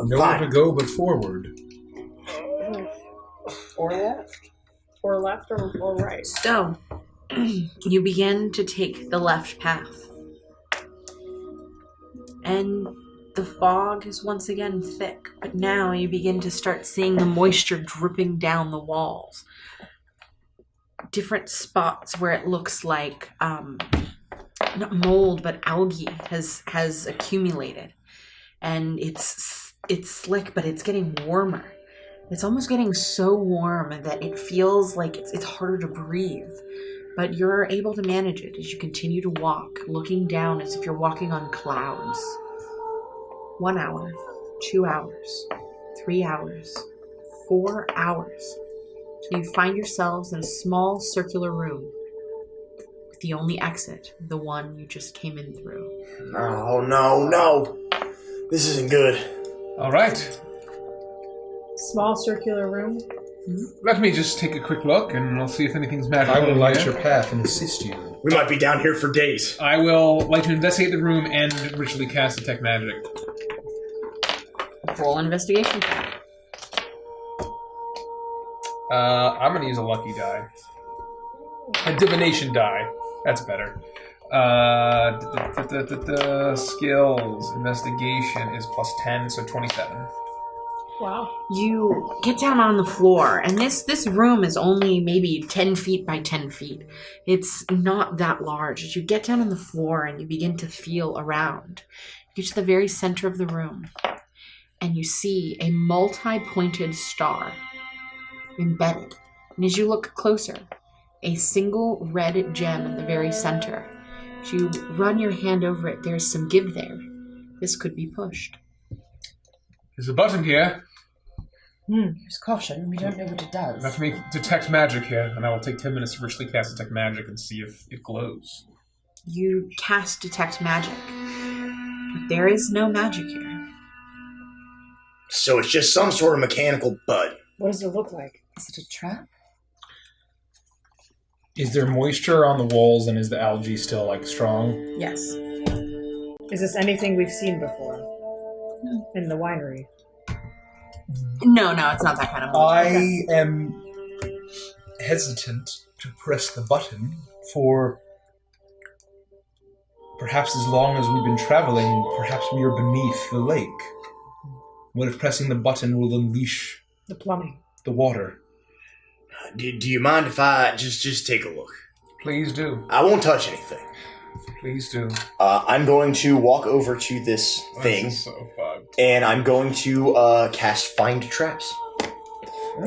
Nowhere to go but forward. Or left. Or left or right. So, you begin to take the left path. And the fog is once again thick, but now you begin to start seeing the moisture dripping down the walls. Different spots where it looks like, not mold, but algae has accumulated. And it's slick, but it's getting warmer. It's almost getting so warm that it feels like it's harder to breathe. But you're able to manage it as you continue to walk, looking down as if you're walking on clouds. 1 hour, 2 hours, 3 hours, 4 hours. So you find yourselves in a small circular room with the only exit, the one you just came in through. Oh, no. This isn't good. All right. Small circular room. Let me just take a quick look, and we'll see if anything's magical. I will light here. your path and assist you. We might be down here for days. I will like to investigate the room and ritually cast detect magic. Roll investigation check. I'm going to use a lucky die. A divination die. That's better. Skills. Investigation is +10, so 27. Wow. You get down on the floor, and this room is only maybe 10 feet by 10 feet. It's not that large. As you get down on the floor and you begin to feel around, you get to the very center of the room, and you see a multi-pointed star embedded. And as you look closer, a single red gem in the very center. As you run your hand over it, there's some give there. This could be pushed. There's a button here. Use caution. We don't know what it does. Let me detect magic here, and I will take 10 minutes to ritually cast detect magic and see if it glows. You cast detect magic, but there is no magic here. So it's just some sort of mechanical bud. What does it look like? Is it a trap? Is there moisture on the walls, and is the algae still, strong? Yes. Is this anything we've seen before? In the winery? No, it's not that kind of mold. I am hesitant to press the button for perhaps as long as we've been traveling, perhaps we are beneath the lake. What if pressing the button will unleash The plumbing. the water? Do you mind if I just take a look? Please do. I won't touch anything. Please do. I'm going to walk over to this thing, This is so fucked. and I'm going to cast Find Traps.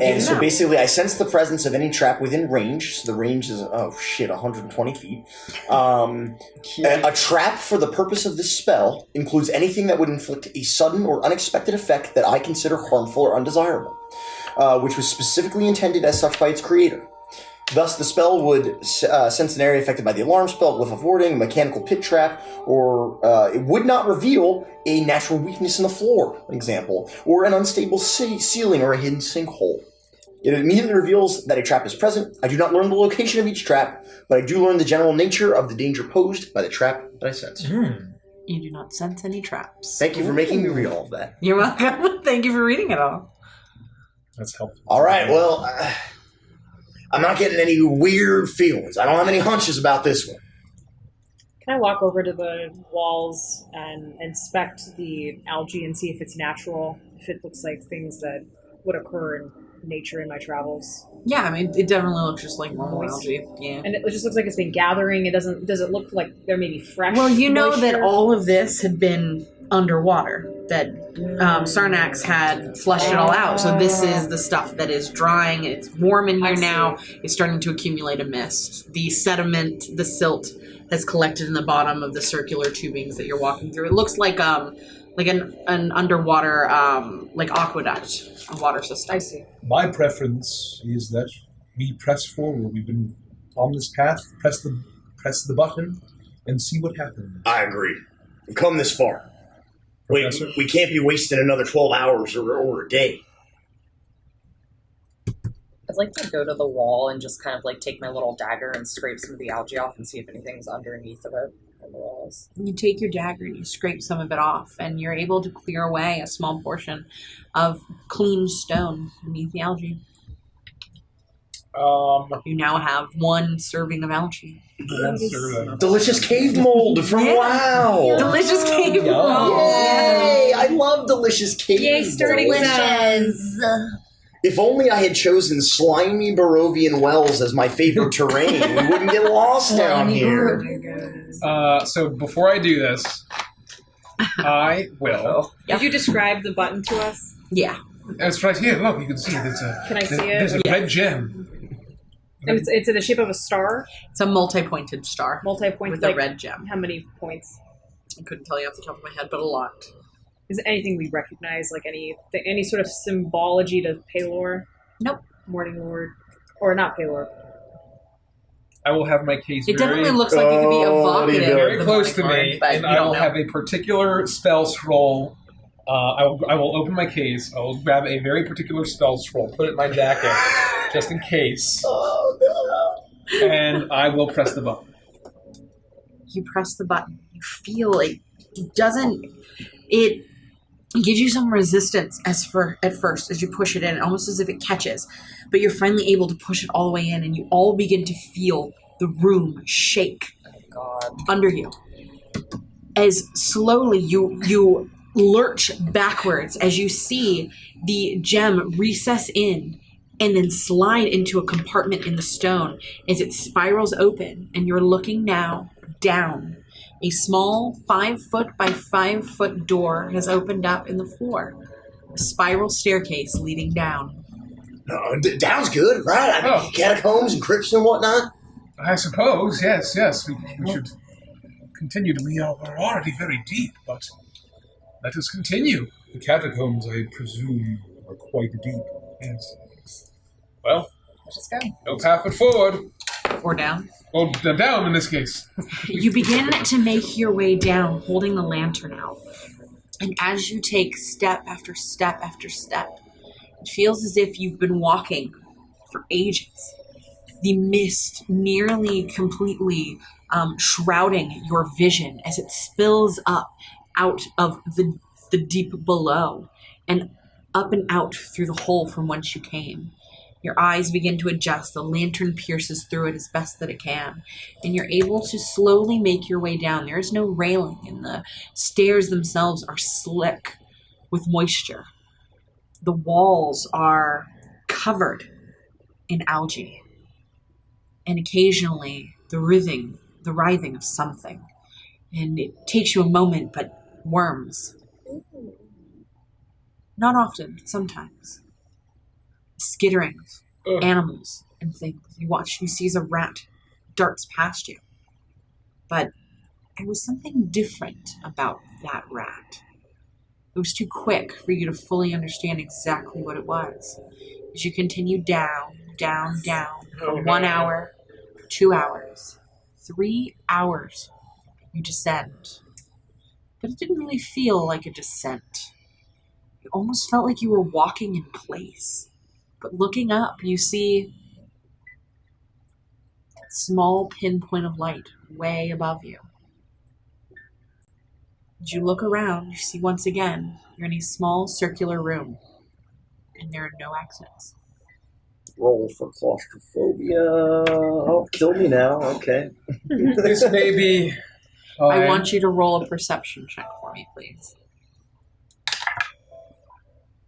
And so basically, I sense the presence of any trap within range. So the range is, 120 feet. A trap for the purpose of this spell includes anything that would inflict a sudden or unexpected effect that I consider harmful or undesirable, which was specifically intended as such by its creator. Thus, the spell would sense an area affected by the alarm spell, glyph of warding, mechanical pit trap, or it would not reveal a natural weakness in the floor, for example, or an unstable ceiling or a hidden sinkhole. It immediately reveals that a trap is present. I do not learn the location of each trap, but I do learn the general nature of the danger posed by the trap that I sense. You do not sense any traps. Thank you for making me read all of that. You're welcome. Thank you for reading it all. That's helpful. All right, well, I'm not getting any weird feelings. I don't have any hunches about this one. Can I walk over to the walls and inspect the algae and see if it's natural? If it looks like things that would occur in nature in my travels? Yeah, I mean, it definitely looks just like normal algae. Yeah. And it just looks like it's been gathering. Does it look like there may be fresh? Well, you know that moisture? all of this had been underwater, that Sarnax had flushed it all out. So this is the stuff that is drying. It's warm in here now. It's starting to accumulate a mist. The sediment, the silt, has collected in the bottom of the circular tubings that you're walking through. It looks like an underwater like aqueduct, a water system. I see. My preference is that we press forward. We've been on this path. Press the button and see what happens. I agree. We've come this far. Professor? We can't be wasting another 12 hours or a day. I'd like to go to the wall and just kind of like take my little dagger and scrape some of the algae off and see if anything's underneath of it on the walls. You take your dagger and you scrape some of it off, and you're able to clear away a small portion of clean stone beneath the algae. You now have one serving of algae. Delicious cave mold from WoW. Delicious cave mold. Yay! I love delicious cave Yay, mold. delicious. If only I had chosen slimy Barovian wells as my favorite terrain, we wouldn't get lost down here. So before I do this, I will. Did you describe the button to us? Yeah. It's right here. Look, you can see it's a. Can I see it? There's a red gem. And it's in the shape of a star? It's a multi-pointed star. Multi-pointed, with like a red gem. How many points? I couldn't tell you off the top of my head, but a lot. Is there anything we recognize, like any sort of symbology to Paylor? Nope. Morning Lord. Or not Paylor. I will have my case It definitely looks like it could be evocative. very of the close to Morning me, Lord, and but you I don't will know. have a particular spell scroll. I will open my case. I will grab a very particular spell scroll, put it in my jacket, just in case. Oh, no. And I will press the button. You press the button. You feel it doesn't. It gives you some resistance at first as you push it in, almost as if it catches. But you're finally able to push it all the way in, and you all begin to feel the room shake under you. As slowly you lurch backwards as you see the gem recess in and then slide into a compartment in the stone as it spirals open, and you're looking now down. A small 5-foot by 5-foot door has opened up in the floor. A spiral staircase leading down. Down's good, right? I mean, catacombs and crypts and whatnot. I suppose, yes. We should continue. We are already very deep, but let us continue. The catacombs, I presume, are quite deep. Yes. Well, Let's just go. no path but forward. Or down. Well, down in this case. You begin to make your way down, holding the lantern out. And as you take step after step after step, it feels as if you've been walking for ages. The mist nearly completely shrouding your vision as it spills up out of the deep below and up and out through the hole from whence you came. Your eyes begin to adjust. The lantern pierces through it as best that it can, and you're able to slowly make your way down. There is no railing, and the stairs themselves are slick with moisture. The walls are covered in algae, and occasionally the writhing of something. And it takes you a moment, but worms. Not often, but sometimes. Skittering of animals and things. You see as a rat darts past you. But there was something different about that rat. It was too quick for you to fully understand exactly what it was. As you continue down, for 1 hour, 2 hours, 3 hours, you descend. But it didn't really feel like a descent. It almost felt like you were walking in place. But looking up, you see a small pinpoint of light way above you. As you look around, you see once again, you're in a small circular room, and there are no exits. Roll for claustrophobia. Oh, kill me now. Okay. This may be... I want you to roll a perception check for me, please.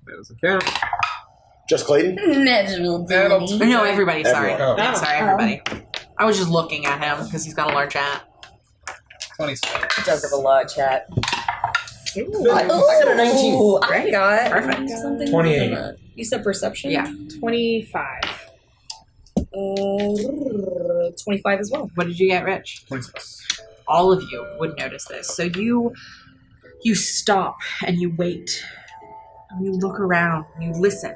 There's a count. Just Clayton? Natural That'll- 20. No, everybody. Sorry. Everyone. Yeah, sorry, everybody. I was just looking at him because he's got a large hat. 27. He does have a large hat. I got a 19. I got Perfect. something. 28. from that. You said perception? Yeah. 25. 25 as well. What did you get, Rich? 26. All of you would notice this. So you stop and you wait. And you look around, you listen,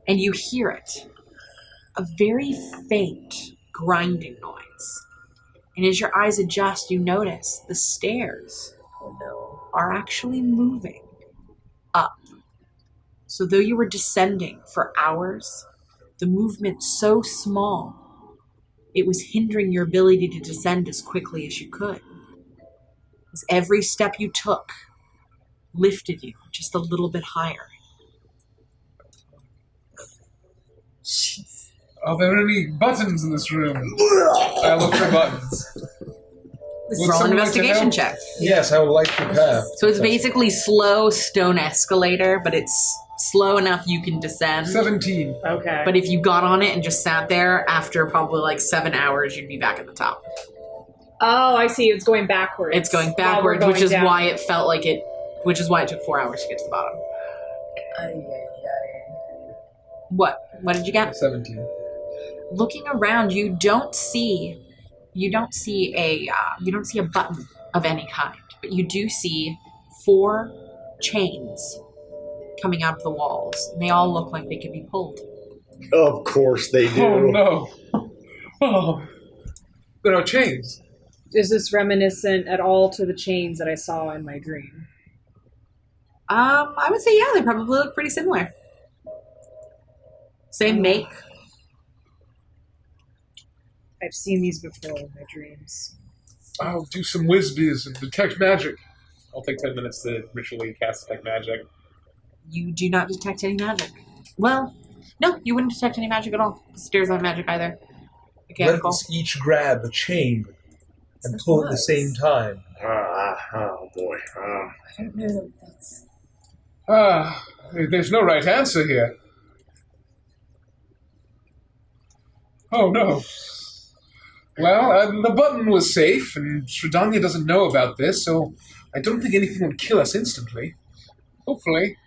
and you hear it. A very faint grinding noise. And as your eyes adjust, you notice the stairs are actually moving up. So though you were descending for hours, the movement so small, it was hindering your ability to descend as quickly as you could. As every step you took lifted you just a little bit higher. Are there any buttons in this room? I look for buttons. Would Roll an someone like to investigation help? check. Yes, I would like to have. So it's basically slow stone escalator, but it's slow enough you can descend. 17. Okay. But if you got on it and just sat there, after probably like 7 hours, you'd be back at the top. Oh, I see. It's going backwards. It's going while we're backwards, going which is down. why it felt like it, which is why it took 4 hours to get to the bottom. What? What did you get? 17. Looking around, you don't see a button of any kind, but you do see 4 chains coming out of the walls, and they all look like they can be pulled. Of course they do. Oh no. Oh. There are chains. Is this reminiscent at all to the chains that I saw in my dream? I would say, yeah, they probably look pretty similar. Same make. I've seen these before in my dreams. I'll do some whiz-bees and detect magic. I'll take 10 minutes to ritually cast detect magic. You do not detect any magic. Well, no, you wouldn't detect any magic at all. The stairs aren't magic either. Let Mechanical. us each grab a chain and pull at the same time. Oh boy. I don't know that that's... There's no right answer here. Oh no. Well, the button was safe, and Stradania doesn't know about this, so I don't think anything would kill us instantly. Hopefully.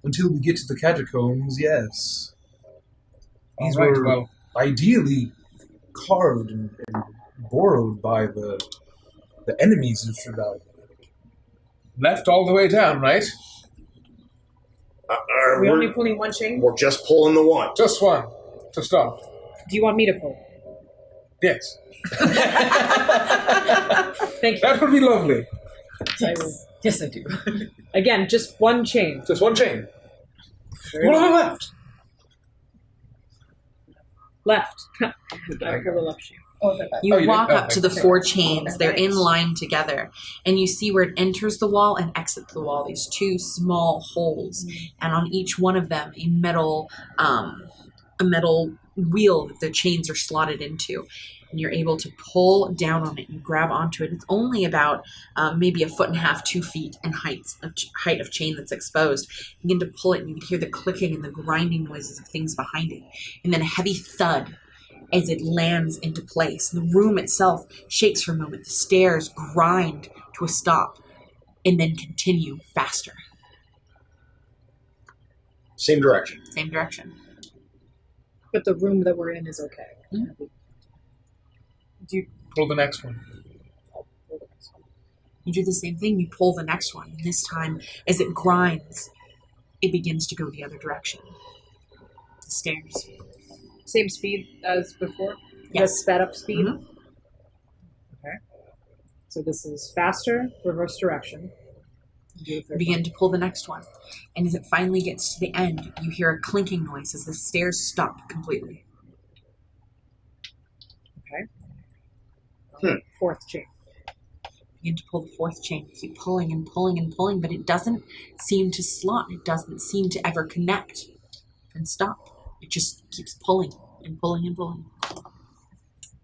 Until we get to the catacombs, yes. These All right, were well. ideally carved and borrowed by the enemies of Stradania. Left all the way down, right? Are we only pulling one chain? We're just pulling the one. Just one. To start. Do you want me to pull? Yes. Thank you. That would be lovely. Yes, I do. Again, just one chain. Just one chain. What on the left? Left. I cover left chain. You you walk did? up to the 4 chains. They're in line together. And you see where it enters the wall and exits the wall. These 2 small holes. And on each one of them, a metal wheel that the chains are slotted into. And you're able to pull down on it and grab onto it. It's only about maybe 1.5 feet, 2 feet in height of chain that's exposed. You begin to pull it and you can hear the clicking and the grinding noises of things behind it. And then a heavy thud as it lands into place. The room itself shakes for a moment. The stairs grind to a stop and then continue faster. Same direction. Same direction. But the room that we're in is okay. Mm-hmm. Pull the next one. You do the same thing. You pull the next one. And this time, as it grinds, it begins to go the other direction. The stairs. Same speed as before? Yes. Just sped up speed? Mhm. Okay. So this is faster, reverse direction. You begin to pull the next one. And as it finally gets to the end, you hear a clinking noise as the stairs stop completely. Okay. 4th chain. Begin to pull the 4th chain. Keep pulling and pulling and pulling, but it doesn't seem to slot. It doesn't seem to ever connect and stop. It just keeps pulling and pulling and pulling.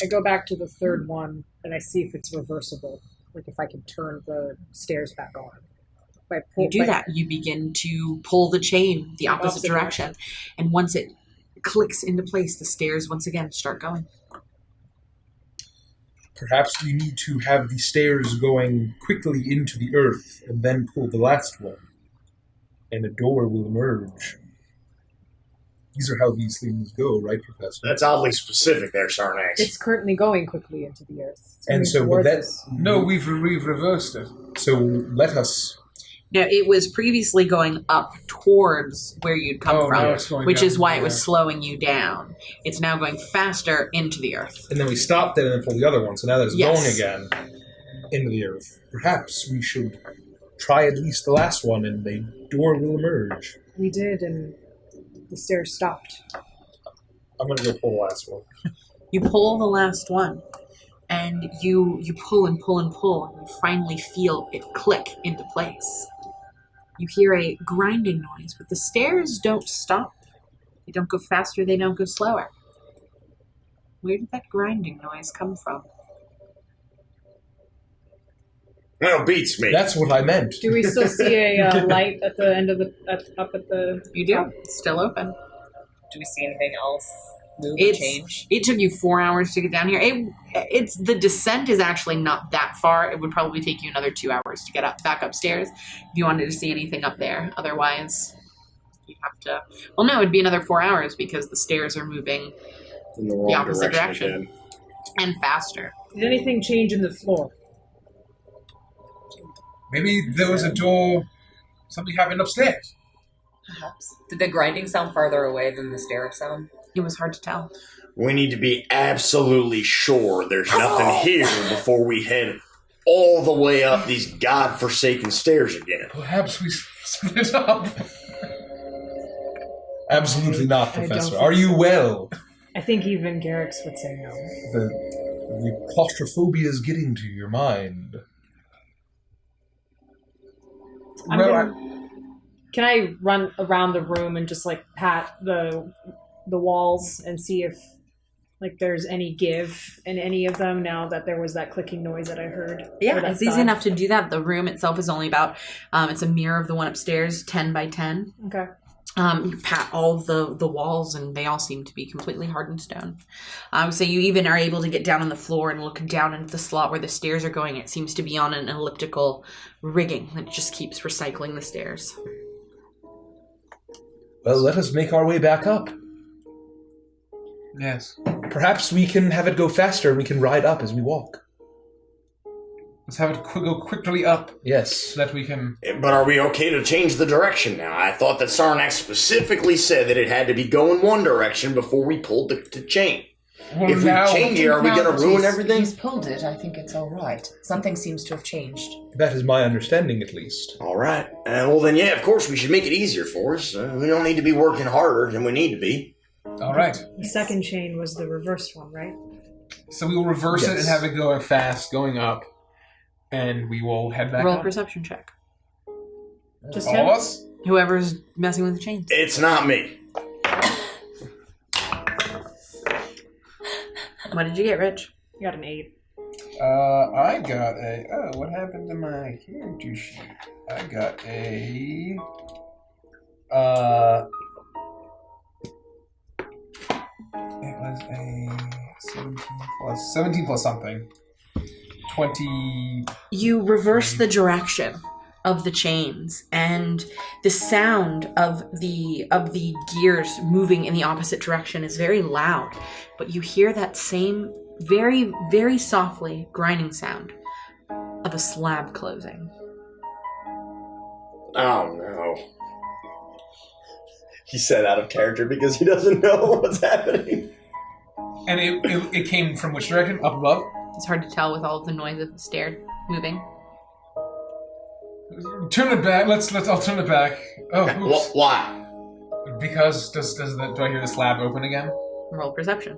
I go back to the 3rd one and I see if it's reversible. Like if I can turn the stairs back on. You do that. You begin to pull the chain the opposite direction. And once it clicks into place, the stairs once again start going. Perhaps we need to have the stairs going quickly into the earth and then pull the last one. And a door will emerge. These are how these things go, right, Professor? That's oddly specific there, Sarnax. It's currently going quickly into the earth. And so with that... No, we've reversed it. So let us... No, it was previously going up towards where you'd come from, which is why it was slowing you down. It's now going faster into the earth. And then we stopped it and then pulled the other one, so now that it's going again into the earth. Perhaps we should try at least the last one and the door will emerge. We did, and the stairs stopped. I'm going to go pull the last one. You pull the last one, and you pull and pull and pull, and you finally feel it click into place. You hear a grinding noise, but the stairs don't stop. They don't go faster, they don't go slower. Where did that grinding noise come from? Well, beats me. That's what I meant. Do we still see a light at the end of up at the... You do. It's still open. Do we see anything else move or change? It took you 4 hours to get down here. It's the descent is actually not that far. It would probably take you another 2 hours to get back upstairs if you wanted to see anything up there. Otherwise, you'd have to... Well, no, it'd be another 4 hours because the stairs are moving in the opposite direction. And faster. Did anything change in the floor? Maybe there was a door, something happened upstairs. Perhaps. Did the grinding sound farther away than the stair sound? It was hard to tell. We need to be absolutely sure there's nothing here before we head all the way up these godforsaken stairs again. Perhaps we split up. Absolutely not, Professor. Are you well? I think even Garrix would say no. The claustrophobia is getting to your mind. Can I run around the room and just like pat the walls and see if like there's any give in any of them now that there was that clicking noise that I heard? Yeah, it's easy enough to do that. The room itself is only about, it's a mirror of the one upstairs, 10 by 10. Okay. You pat all the walls and they all seem to be completely hardened stone. So you even are able to get down on the floor and look down into the slot where the stairs are going. It seems to be on an elliptical rigging that just keeps recycling the stairs. Well, let us make our way back up. Yes. Perhaps we can have it go faster and we can ride up as we walk. Let's have it go quickly up. Yes. So that we can... But are we okay to change the direction now? I thought that Sarnax specifically said that it had to be going one direction before we pulled the chain. Well, if we change it, are we going to ruin everything? He's pulled it. I think it's all right. Something seems to have changed. That is my understanding, at least. All right. Well, then, yeah, of course, we should make it easier for us. We don't need to be working harder than we need to be. All right. The second chain was the reversed one, right? So we will reverse it and have it going fast, going up. And we will head back Roll up. a perception check. Just all him? of us? Whoever's messing with the chains. It's not me. What did you get, Rich? You got an 8. I got a... Oh, what happened to my character sheet? I got a... It was a 17 plus something. 20... You reverse the direction of the chains, and the sound of the gears moving in the opposite direction is very loud, but you hear that same very, very softly grinding sound of a slab closing. Oh, no. He said out of character because he doesn't know what's happening. And it came from which direction? Up above? It's hard to tell with all of the noise of the stair moving. Turn it back. I'll turn it back. Oh, oops. Why? Because do I hear the slab open again? Roll perception.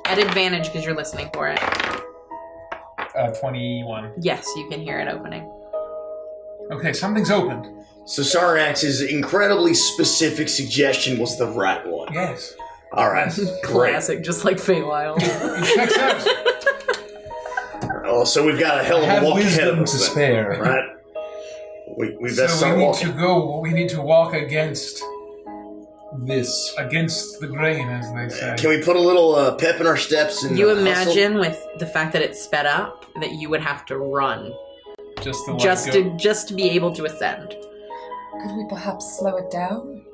At advantage because you're listening for it. 21. Yes, you can hear it opening. Okay, something's opened. So Sarnax's incredibly specific suggestion was the right one. Yes. All right. Classic, just like Feywild. It checks out. Oh, so we've got a hell of a walk ahead of us, to spare. right? We best start walking. We need to walk against the grain, as they say. Can we put a little pep in our steps? And you imagine with the fact that it's sped up that you would have to run just to be able to ascend. Could we perhaps slow it down?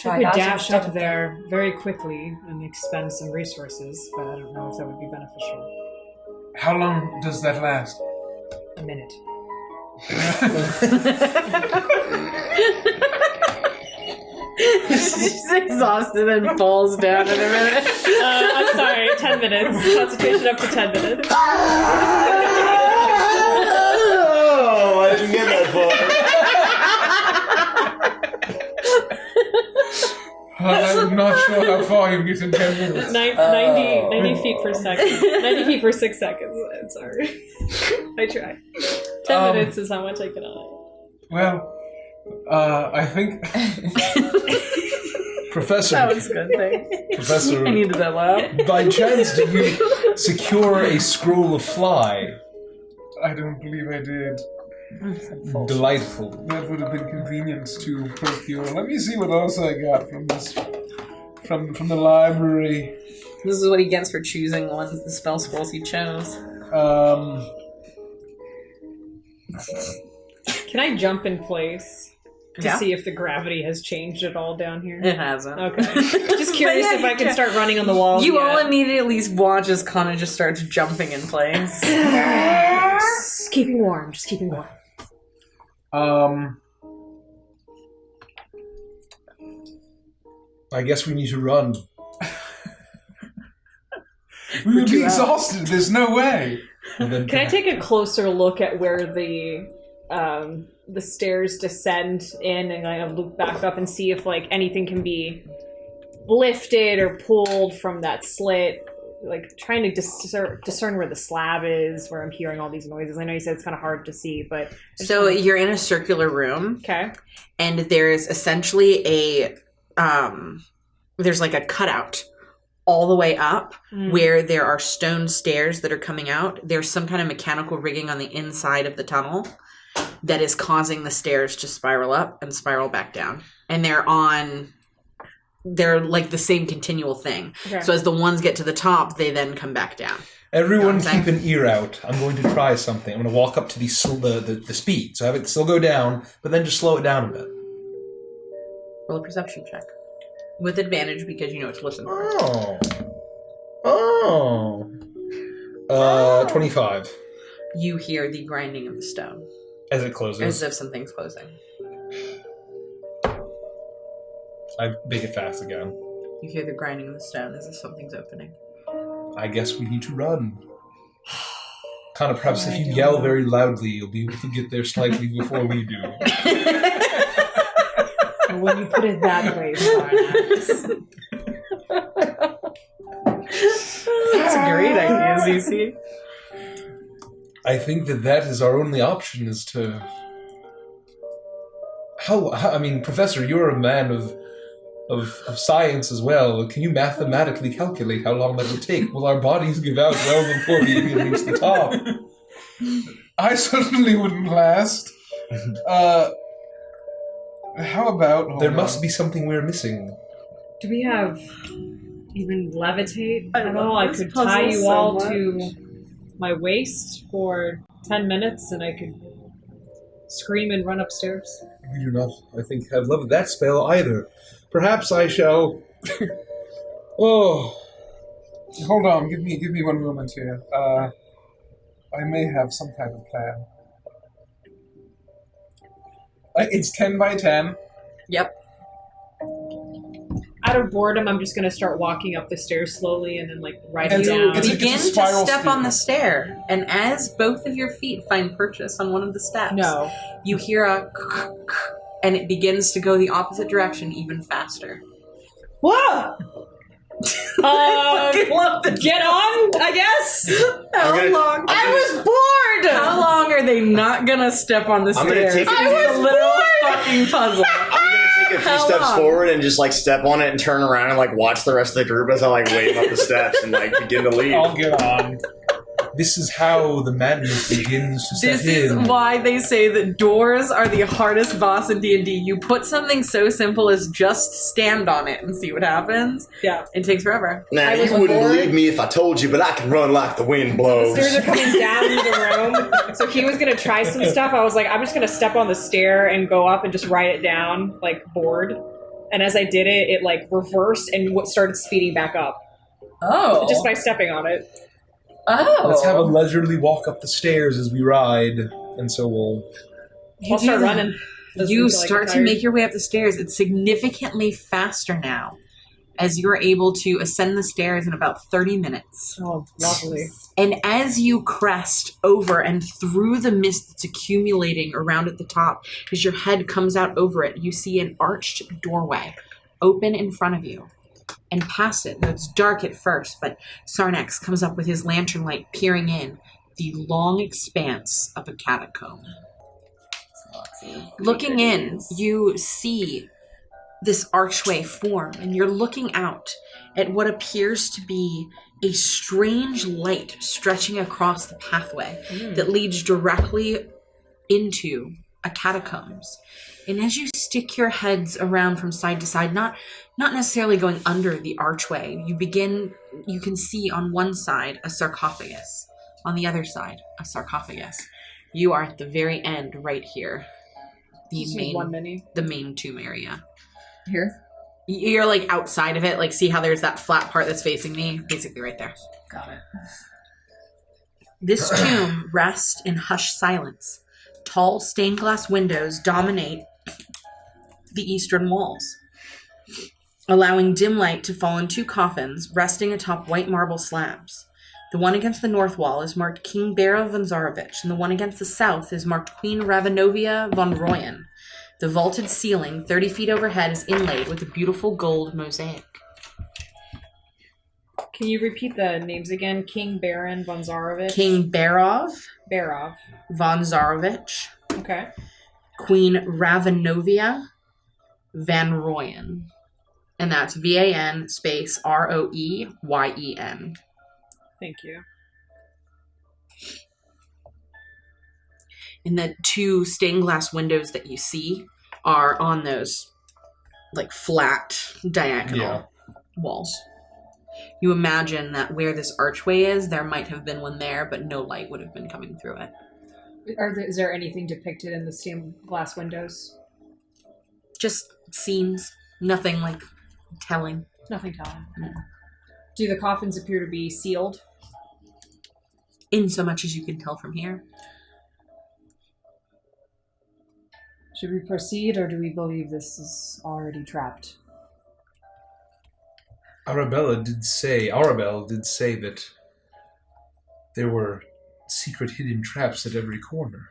I could dash up there very quickly and expend some resources, but I don't know if that would be beneficial. How long does that last? A minute. She's exhausted and falls down in a minute. I'm sorry, 10 minutes. Concentration up to 10 minutes. Oh, I didn't get that far. I'm not sure how far you get in 10 minutes. 90 feet per second. 90 feet per 6 seconds. I'm sorry. I try. 10 minutes is how much I can on. Well, I think... Professor... That was a good thing. Professor... I needed that laugh. By chance, did you secure a scroll of fly? I don't believe I did. Delightful. That would have been convenient to procure. Let me see what else I got from this, from the library. This is what he gets for choosing the spell scrolls he chose. Can I jump in place to Yeah. see if the gravity has changed at all down here? It hasn't. Okay. Just curious if I can start running on the walls. You all immediately watch as Connor just starts jumping in place. Just keeping warm. I guess we need to run. We would be exhausted. There's no way. Can I take a closer look at where the stairs descend in, and I look back up and see if like anything can be lifted or pulled from that slit? Like trying to discern where the slab is, where I'm hearing all these noises. I know you said it's kind of hard to see, but So you're in a circular room. Okay. And there's essentially there's like a cutout all the way up where there are stone stairs that are coming out. There's some kind of mechanical rigging on the inside of the tunnel that is causing the stairs to spiral up and spiral back down. And they're like the same continual thing. Okay. So as the ones get to the top, they then come back down. Everyone keep an ear out. I'm going to try something. I'm going to walk up to the speed. So have it still go down, but then just slow it down a bit. Roll a perception check. With advantage because you know it's listen. 25. You hear the grinding of the stone. As it closes. As if something's closing. I make it fast again. You hear the grinding of the stone as if something's opening. I guess we need to run. Kind of perhaps if you yell very loudly, you'll be able to get there slightly before we do. And when you put it that way, Sarnax. That's a great idea, Zuzi. I think that is our only option is to... I mean, Professor, you're a man of science as well. Can you mathematically calculate how long that would take? Will our bodies give out well before we even reach the top? I certainly wouldn't last. How about... There must be something we're missing. Do we have even levitate I at love all? I this could puzzle tie you so all much. to my waist for 10 minutes and I could scream and run upstairs. We do not, I think, have love of that spell either. Perhaps I shall... Oh. Hold on, give me one moment here. I may have some type of plan. It's 10 by 10. Yep. Out of boredom, I'm just going to start walking up the stairs slowly and then riding You down. begin it's a to spiral step speed. on the stair, and as both of your feet find purchase on one of the steps, No. you hear a and it begins to go the opposite direction even faster. Whoa! I love this. Get on, I guess. How long? I was bored. How long are they not gonna step on the I'm gonna stairs? take it- I was a little fucking puzzle. I'm gonna take a few How steps long? forward and just step on it and turn around and watch the rest of the group as I wave up the steps and begin to leave. I'll get on. This is how the madness begins to set This is in. why they say that doors are the hardest boss in D&D. You put something so simple as just stand on it and see what happens. Yeah. It takes forever. Now, I was you wouldn't bored. believe me if I told you, but I can run like the wind The blows. stairs are coming down into the room, so he was gonna try some stuff. I was like, I'm just gonna step on the stair and go up and just write it down, like board. And as I did it, it like reversed and started speeding back up Oh. just by stepping on it. Oh. Let's have a leisurely walk up the stairs as we ride, and so we'll... I'll start running. You start to make your way up the stairs. It's significantly faster now, as you're able to ascend the stairs in about 30 minutes. Oh, lovely. And as you crest over and through the mist that's accumulating around at the top, as your head comes out over it, you see an arched doorway open in front of you. And past it, though it's dark at first, but Sarnax comes up with his lantern light, peering in the long expanse of a catacomb. Looking in, you see this archway form, and you're looking out at what appears to be a strange light stretching across the pathway that leads directly into a catacombs. And as you stick your heads around from side to side, not necessarily going under the archway, you can see on one side a sarcophagus, on the other side a sarcophagus. You are at the very end right here. The main tomb area. Here? You're like outside of it, like see how there's that flat part that's facing me? Basically right there. Got it. This tomb rests in hushed silence. Tall stained glass windows dominate the eastern walls, allowing dim light to fall in two coffins resting atop white marble slabs. The one against the north wall is marked King Bera von Zarovich, and the one against the south is marked Queen Ravenovia von Royen. The vaulted ceiling, 30 feet overhead, is inlaid with a beautiful gold mosaic. Can you repeat the names again? King Baron von Zarovich? King Barov von Zarovich. Okay. Queen Ravenovia van Royen. And that's VAN space ROEYEN. Thank you. And the two stained glass windows that you see are on those like flat diagonal walls. You imagine that where this archway is, there might have been one there, but no light would have been coming through it. Is there anything depicted in the stained glass windows? Just scenes, nothing like telling. Nothing telling. No. Do the coffins appear to be sealed? In so much as you can tell from here. Should we proceed, or do we believe this is already trapped? Arabelle did say that there were secret hidden traps at every corner.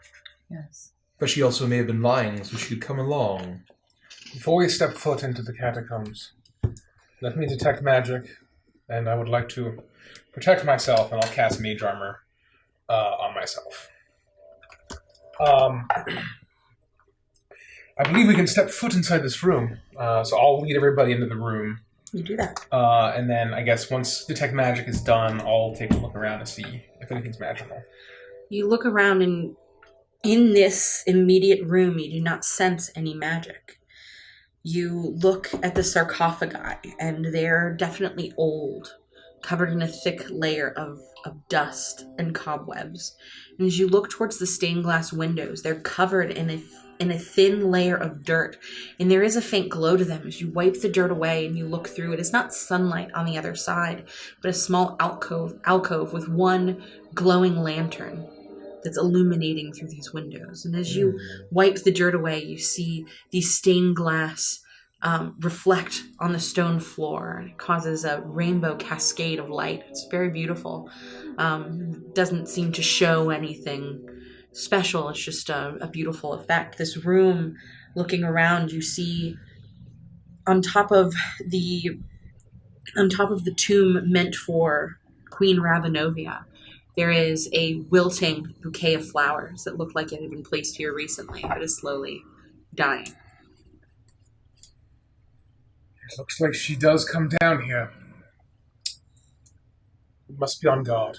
Yes. But she also may have been lying, so she'd come along. Before we step foot into the catacombs, let me detect magic, and I would like to protect myself, and I'll cast mage armor on myself. I believe we can step foot inside this room, so I'll lead everybody into the room. You do that. And then I guess once detect magic is done, I'll take a look around to see if anything's magical. You look around, and in this immediate room, you do not sense any magic. You look at the sarcophagi, and they're definitely old, covered in a thick layer of dust and cobwebs. And as you look towards the stained glass windows, they're covered in a thin layer of dirt, and there is a faint glow to them as you wipe the dirt away and you look through it. It's not sunlight on the other side, but a small alcove with one glowing lantern that's illuminating through these windows. And as you wipe the dirt away, you see these stained glass reflect on the stone floor. It causes a rainbow cascade of light. It's very beautiful. Doesn't seem to show anything special. It's just a beautiful effect. This room, looking around, you see on top of the tomb meant for Queen Ravenovia, there is a wilting bouquet of flowers that look like it had been placed here recently, but is slowly dying. It looks like she does come down here. We must be on guard.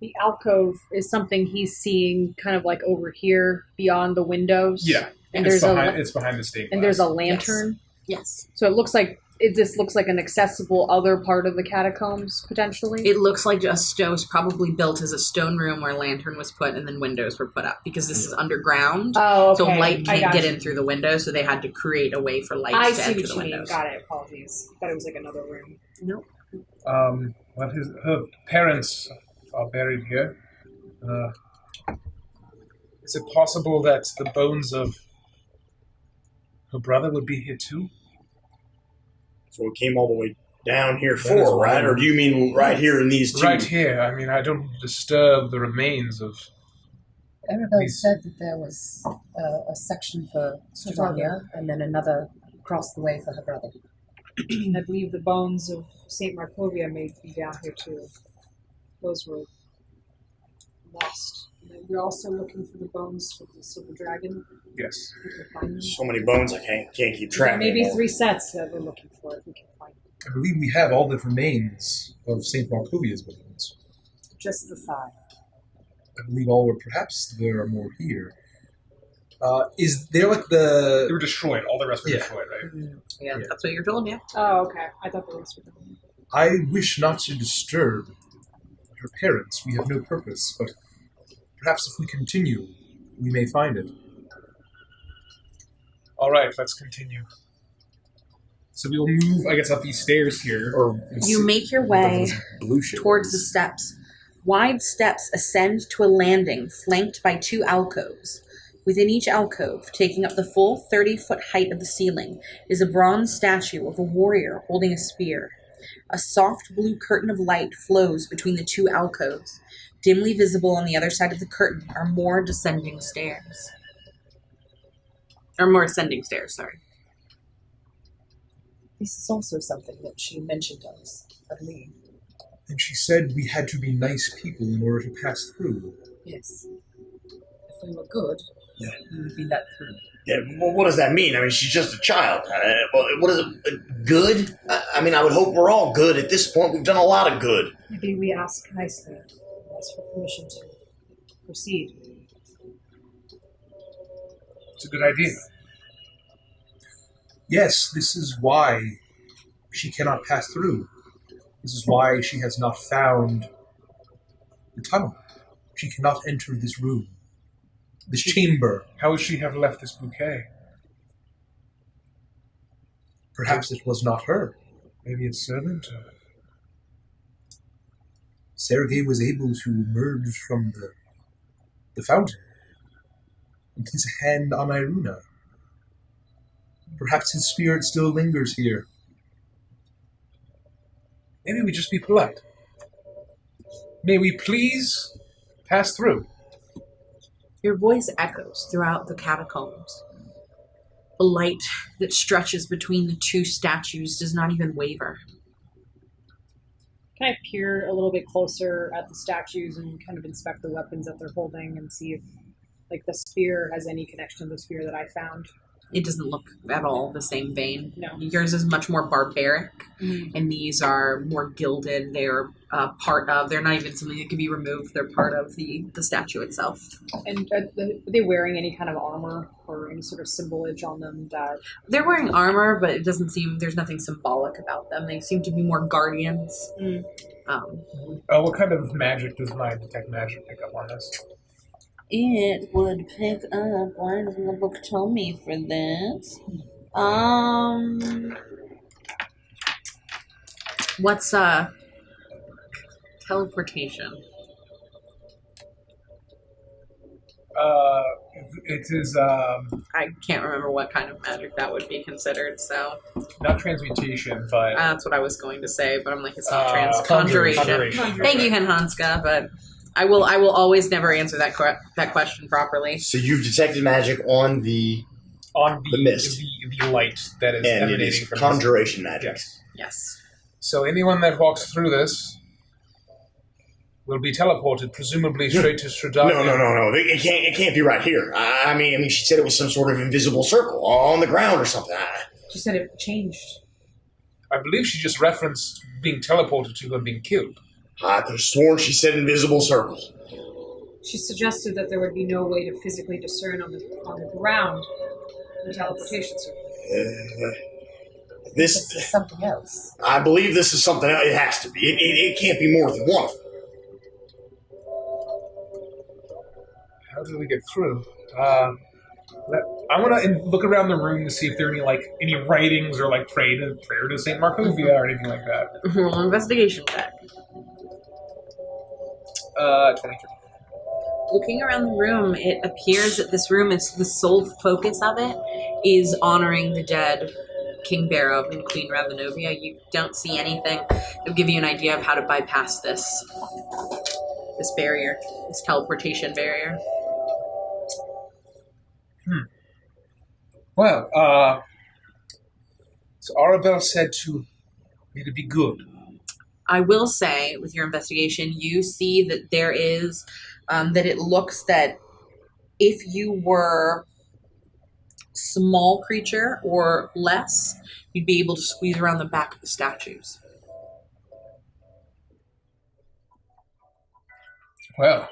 The alcove is something he's seeing kind of like over here beyond the windows. Yeah. And it's there's it's behind the stained glass. and there's a lantern. Yes. So it just looks like an accessible other part of the catacombs, potentially. It looks like a stone was probably built as a stone room where a lantern was put and then windows were put up because this is underground. Oh, okay. So light can't get you. in through the window, so they had to create a way for light I to see enter what the you mean. windows. Got it. Apologies. Thought it was like another room. Nope. Well, her parents are buried here. Is it possible that the bones of her brother would be here too? So we came all the way down here That is for, right? right. Or do you mean right here in these two? Right here. I mean, I don't disturb the remains of... Arabelle said that there was a section for Stradia and then another across the way for her brother. I believe the bones of Saint Markovia may be down here too. Those were lost. And we're also looking for the bones of the silver dragon. Yes. If we can find them. So many bones, I can't keep track. Maybe anymore. 3 sets that we're looking for if we can find them. I believe we have all that remains of St. Markovia's bones. Just the thigh. I believe all, or perhaps there are more here. Is there like the... They were destroyed. All the rest were Yeah. destroyed, right? Yeah, that's what you're told, yeah. Oh, okay. I thought the rest were them. I wish not to disturb her parents. We have no purpose, but perhaps if we continue, we may find it. All right, let's continue. So we will move, I guess, up these stairs here. Or You make your way blue shades. towards the steps. Wide steps ascend to a landing flanked by 2 alcoves. Within each alcove, taking up the full 30-foot height of the ceiling, is a bronze statue of a warrior holding a spear. A soft blue curtain of light flows between the 2 alcoves. Dimly visible on the other side of the curtain are more descending stairs. Or more ascending stairs, sorry. This is also something that she mentioned to us, I believe. And she said we had to be nice people in order to pass through. Yes. If we were good, we would be let through. Yeah, well, what does that mean? I mean, she's just a child. What is it? Good? I mean, I would hope we're all good at this point. We've done a lot of good. Maybe we ask nicely. Ask for permission to proceed. It's a good idea. Yes, this is why she cannot pass through. This is why she has not found the tunnel. She cannot enter this room, this chamber. How would she have left this bouquet? Perhaps it was not her. Maybe a servant? Sergey was able to emerge from the fountain and his hand on Irena. Perhaps his spirit still lingers here. Maybe we just be polite. May we please pass through? Your voice echoes throughout the catacombs. The light that stretches between the 2 statues does not even waver. Can I peer a little bit closer at the statues and kind of inspect the weapons that they're holding and see if, like, the spear has any connection to the spear that I found? It doesn't look at all the same vein. No. Yours is much more barbaric, Mm-hmm. and these are more gilded. They're part of, they're not even something that can be removed. They're part of the statue itself. And are they wearing any kind of armor or any sort of symbolage on them that... They're wearing armor, but it doesn't seem, there's nothing symbolic about them. They seem to be more guardians. Mm. What kind of magic does my detect magic pick up on this? It would pick up. Why doesn't the book tell me for this? What's teleportation? It is I can't remember what kind of magic that would be considered. So not transmutation, but that's what I was going to say. But I'm like, it's not conjuration. conjuration. Thank you, Hanska, but I will always never answer that question properly. So you've detected magic on the mist. the light that is and it emanating is from conjuration this. magic. Yes. Yes. So anyone that walks through this will be teleported, presumably straight to Strahd. No. It can't be right here. I mean, she said it was some sort of invisible circle on the ground or something. She said it changed. I believe she just referenced being teleported to and being killed. I could have sworn she said invisible circle. She suggested that there would be no way to physically discern on the ground the teleportation circle. This is something else. I believe this is something else. It has to be. It can't be more than one of them. How did we get through? I want to look around the room to see if there are any writings or prayer to Saint Markovia or anything like that. Roll an investigation check. 23. Looking around the room, it appears that this room is the sole focus of it is honoring the dead King Barov and Queen Ravenovia. You don't see anything that will give you an idea of how to bypass this barrier, this teleportation barrier. Well, so Arabelle said to me to be good. I will say, with your investigation, you see that there is, that it looks that if you were small creature or less, you'd be able to squeeze around the back of the statues. Well,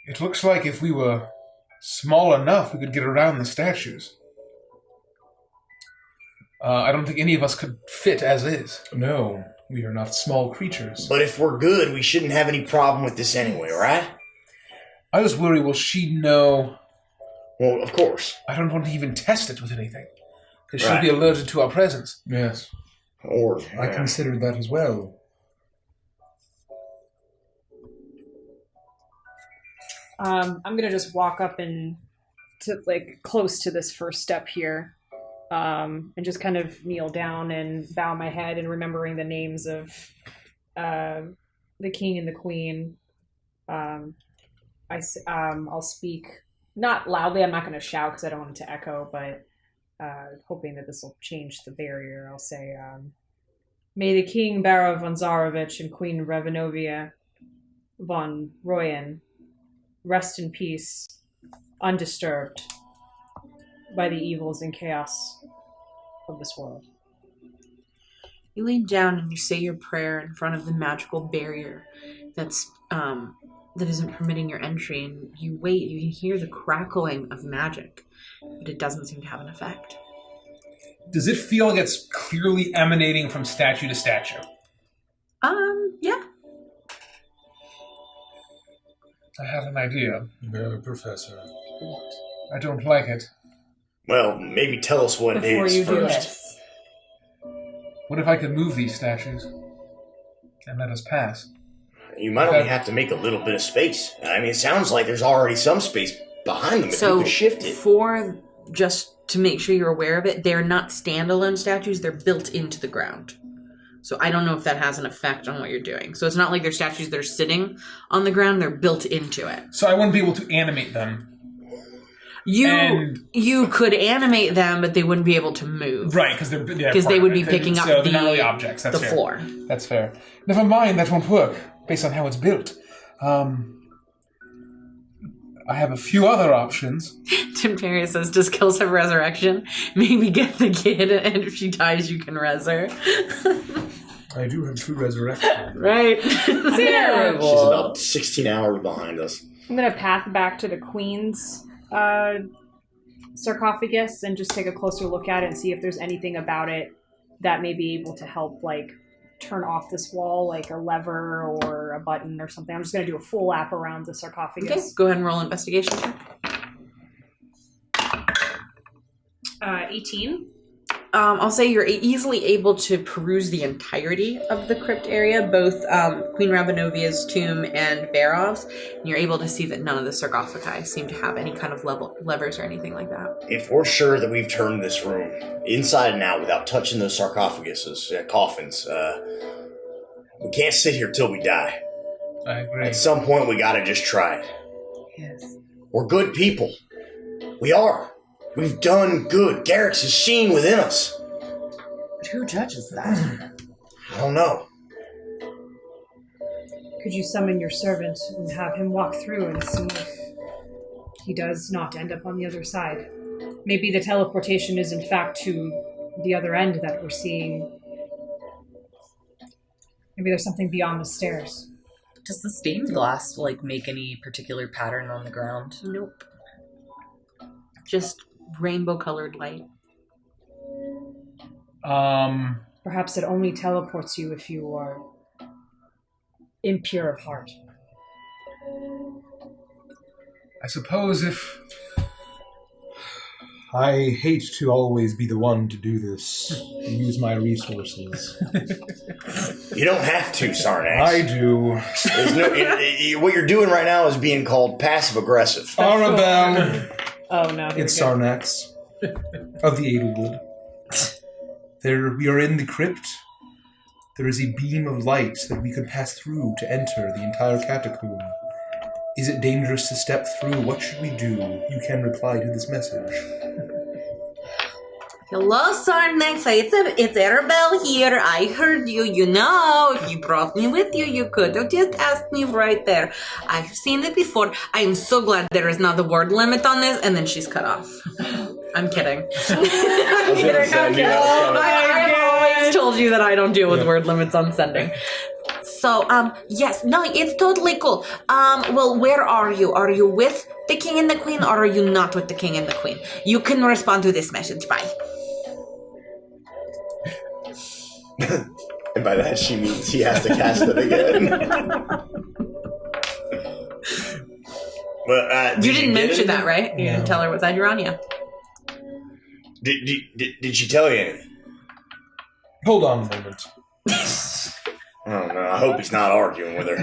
it looks like if we were small enough, we could get around the statues. I don't think any of us could fit as is. No, we are not small creatures. But if we're good, we shouldn't have any problem with this anyway, right? I just worry, will she know? Well, of course. I don't want to even test it with anything, because Right. she'll be allergic to our presence. Yes. Or I considered that as well. I'm gonna just walk up and to close to this first step here, and just kind of kneel down and bow my head and remembering the names of the king and the queen. I'll speak not loudly. I'm not going to shout because I don't want it to echo, but hoping that this will change the barrier. I'll say, "May the King Barov von Zarovich and Queen Ravenovia von Royen rest in peace, undisturbed by the evils and chaos of this world." You lean down and you say your prayer in front of the magical barrier that isn't permitting your entry, and you wait. You can hear the crackling of magic, but it doesn't seem to have an effect. Does it feel like it's clearly emanating from statue to statue? Yeah. I have an idea. Professor. What? I don't like it. Well, maybe tell us what Before it is you do first. this. What if I could move these statues and let us pass? You might only have to make a little bit of space. I mean, it sounds like there's already some space behind them if you could shift it. Just to make sure you're aware of it, they're not standalone statues, they're built into the ground. So I don't know if that has an effect on what you're doing. So it's not like they're statues that are sitting on the ground, they're built into it. So I wouldn't be able to animate them. You could animate them, but they wouldn't be able to move. Right, because they would be picking up they're not really objects. That's the fair. floor. That's fair. Never mind, that won't work based on how it's built. I have a few other options. Timperia says, "Does Kills have resurrection? Maybe get the kid, and if she dies, you can res her." I do have true resurrection. Right? Terrible. She's about 16 hours behind us. I'm gonna path back to the queen's sarcophagus and just take a closer look at it and see if there's anything about it that may be able to help, turn off this wall, like a lever or a button or something. I'm just gonna do a full lap around the sarcophagus. Okay, go ahead and roll investigation check. 18. I'll say you're easily able to peruse the entirety of the crypt area, both Queen Raveноvia's tomb and Barov's, and you're able to see that none of the sarcophagi seem to have any kind of levers or anything like that. If we're sure that we've turned this room inside and out without touching those sarcophaguses, coffins, we can't sit here till we die. I agree. At some point, we gotta just try it. Yes. We're good people. We are. We've done good. Garrick's is seen within us. But who judges that? I don't know. Could you summon your servant and have him walk through and see if he does not end up on the other side? Maybe the teleportation is in fact to the other end that we're seeing. Maybe there's something beyond the stairs. Does the stained glass, like, make any particular pattern on the ground? Nope. Just rainbow-colored light. Perhaps it only teleports you if you are impure of heart. I suppose if... I hate to always be the one to do this, to use my resources. You don't have to, Sarnax. I do. What you're doing right now is being called passive-aggressive. Arabelle! Oh, no. It's Sarnax of the Edelwood. We are in the crypt. There is a beam of light that we could pass through to enter the entire catacomb. Is it dangerous to step through? What should we do? You can reply to this message. Hello, Sarnax. It's Arabelle here. I heard you. You know, if you brought me with you, you could have just asked me right there. I've seen it before. I am so glad there is not a word limit on this. And then she's cut off. I'm kidding. I'm kidding. I've always told you that I don't deal with word limits on sending. So, yes, no, it's totally cool. Well, where are you? Are you with the king and the queen, or are you not with the king and the queen? You can respond to this message. Bye. And by that she means he has to cast it again. But, you didn't mention that, right? You didn't tell her what's Irena. Did she tell you anything? Hold on a moment. Oh no, I hope he's not arguing with her.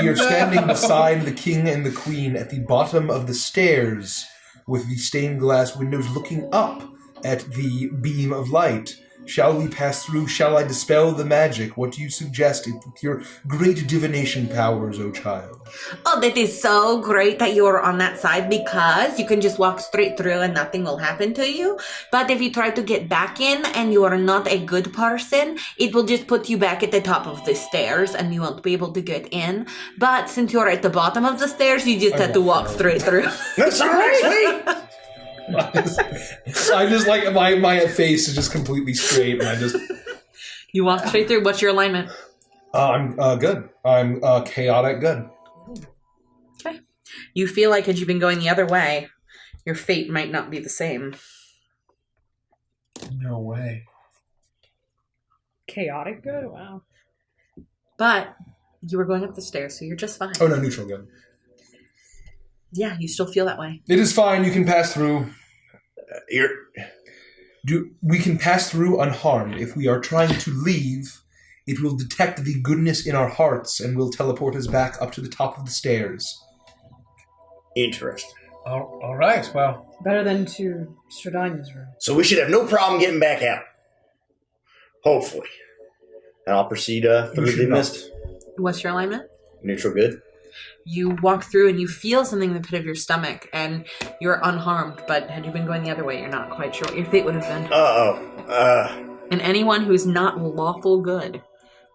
We are standing beside the king and the queen at the bottom of the stairs with the stained glass windows looking up at the beam of light. Shall we pass through? Shall I dispel the magic? What do you suggest with your great divination powers, O child? Oh, that is so great that you're on that side, because you can just walk straight through and nothing will happen to you. But if you try to get back in and you are not a good person, it will just put you back at the top of the stairs and you won't be able to get in. But since you're at the bottom of the stairs, you just have to walk straight through. That's all right, sweet. I just like my face is just completely straight, and I just You walk straight through. What's your alignment? I'm good. I'm chaotic good. Okay. You feel like had you been going the other way, your fate might not be the same. No way. Chaotic good? Wow. But you were going up the stairs, so you're just fine. Oh no, neutral good. Yeah, you still feel that way. It is fine. You can pass through. We can pass through unharmed. If we are trying to leave, it will detect the goodness in our hearts and will teleport us back up to the top of the stairs. Interesting. All right, well. Better than to Stradania's room. So we should have no problem getting back out. Hopefully. And I'll proceed through the mist. What's your alignment? Neutral good. You walk through and you feel something in the pit of your stomach, and you're unharmed, but had you been going the other way, you're not quite sure what your fate would have been. And anyone who's not lawful good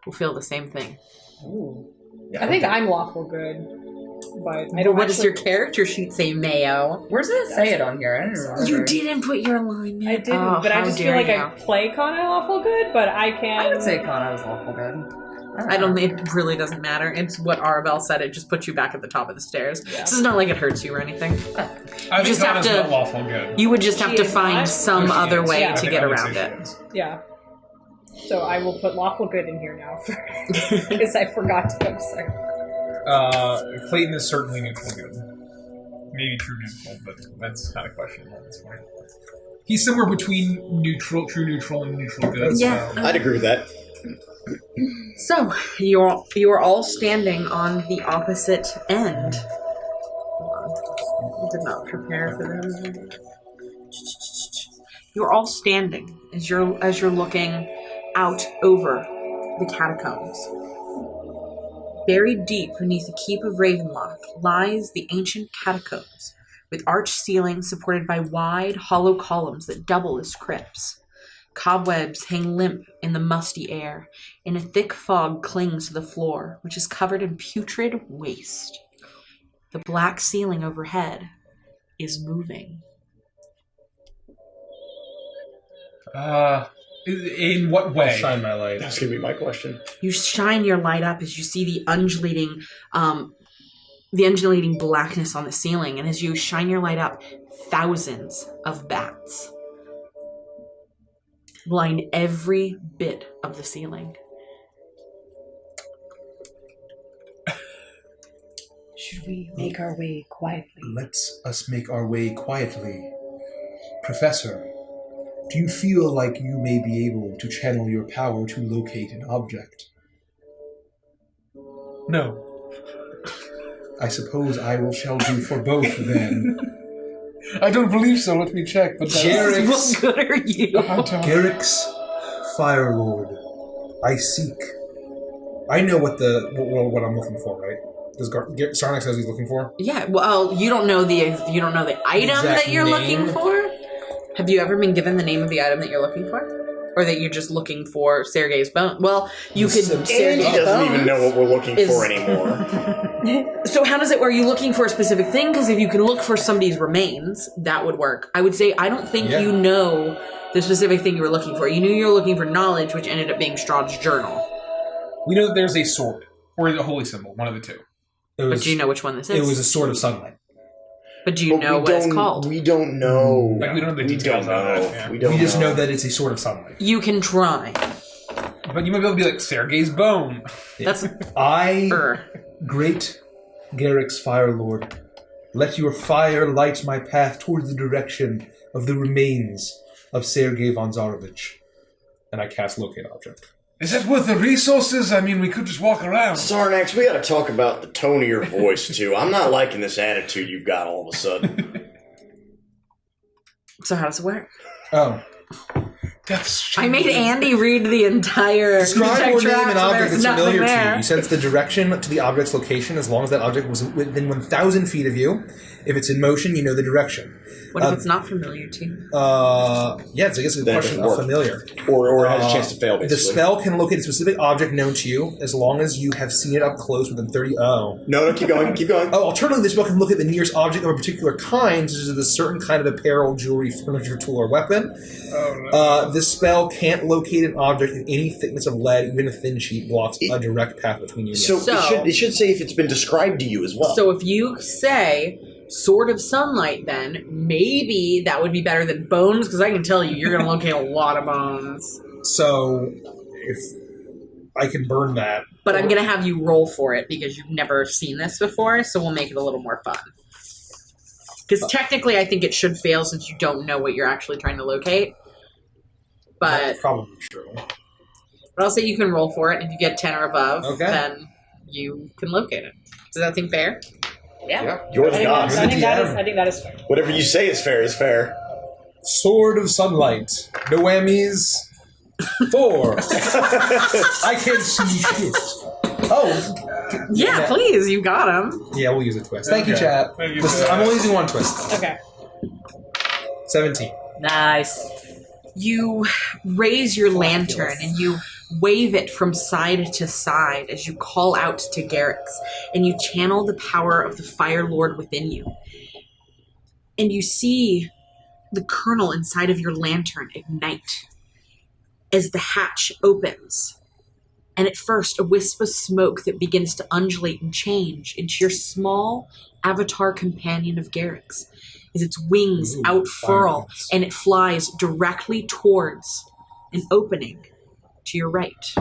will feel the same thing. Ooh. Yeah, I think I'm lawful good, but I don't. What does your character sheet say, Mayo? Where does it say it on here? I don't remember. You didn't put your alignment. I didn't, but I just feel like I play Kana lawful good, but I can. I would say Kana was lawful good. I don't. It really doesn't matter. It's what Arabelle said. It just puts you back at the top of the stairs. Yeah. This is not like it hurts you or anything. I just have to. Not lawful good. You would just have to find some other way to get around it. Yeah. So I will put lawful good in here now because I forgot to. I'm sorry. Clayton is certainly neutral good. Maybe true neutral, but that's not a question at this point. He's somewhere between true neutral, and neutral good. Yeah, so. I'd agree with that. So, you're all standing on the opposite end. I did not prepare for them. You're all standing as you're looking out over the catacombs. Buried deep beneath a keep of Ravenloft lies the ancient catacombs, with arched ceilings supported by wide, hollow columns that double as crypts. Cobwebs hang limp in the musty air, and a thick fog clings to the floor, which is covered in putrid waste. The black ceiling overhead is moving. In what way? I'll shine my light. That's going to be my question. You shine your light up as you see the undulating blackness on the ceiling, and as you shine your light up, thousands of bats line every bit of the ceiling. Should we make our way quietly? Let us make our way quietly. Professor, do you feel like you may be able to channel your power to locate an object? No. I suppose I shall do for both then. I don't believe so. Let me check. But What good are you? Garrick's Fire Lord, I seek. I know what I'm looking for, right? Does Sarnax says he's looking for? Yeah. Well, you don't know the item Exact that you're name? looking for. Have you ever been given the name of the item that you're looking for, or that you're just looking for Sergey's bone? Well, you could. Andy doesn't even know what we're looking for anymore. So how does it? Are you looking for a specific thing? Because if you can look for somebody's remains, that would work. I would say I don't think you know the specific thing you were looking for. You knew you were looking for knowledge, which ended up being Strahd's journal. We know that there's a sword or a holy symbol, one of the two. But do you know which one this is? It was a sword of sunlight. But do you know what it's called? We don't know. Like, we don't know the details of it. Yeah. We just know that it's a sword of sunlight. You can try. But you might be able to be like, Sergey's bone. That's great Garrick's Fire Lord, let your fire light my path towards the direction of the remains of Sergey von Zarovich. And I cast Locate Object. Is that worth the resources? I mean, we could just walk around. Sarnax, we gotta talk about the tone of your voice, too. I'm not liking this attitude you've got all of a sudden. So how does it work? Oh. I made Andy read the entire Describe or name an so object there's that's familiar nothing to you. there. You sense the direction to the object's location as long as that object was within 1,000 feet of you. If it's in motion, you know the direction. What if it's not familiar to you? Yeah, it's, I guess it's a question of familiar. Or it has a chance to fail, basically. The spell can locate a specific object known to you as long as you have seen it up close within 30... No, keep going, keep going. Oh, alternatively, the spell can look at the nearest object of a particular kind, such as a certain kind of apparel, jewelry, furniture, tool, or weapon. Oh, no. This spell can't locate an object in any thickness of lead, even a thin sheet blocks a direct path between you and So it should say if it's been described to you as well. So if you say Sword of Sunlight, then maybe that would be better than bones, because I can tell you, you're going to locate a lot of bones. So if I can burn that. But I'm going to have you roll for it, because you've never seen this before, so we'll make it a little more fun. Because technically I think it should fail since you don't know what you're actually trying to locate. But that's probably true. But I'll say you can roll for it, and if you get 10 or above, then you can locate it. Does that seem fair? Yeah. Yours I God. think that is fair. Whatever you say is fair is fair. Sword of Sunlight. No whammies. 4. I can't see shit. Oh. Yeah, please. You got him. Yeah, we'll use a twist. Thank you, chat. Thank you, I'm only using one twist. Okay. 17. Nice. You raise your lantern and you wave it from side to side as you call out to Garrix, and you channel the power of the Fire Lord within you. And you see the kernel inside of your lantern ignite as the hatch opens. And at first, a wisp of smoke that begins to undulate and change into your small avatar companion of Garrix, as its wings outfurl and it flies directly towards an opening to your right.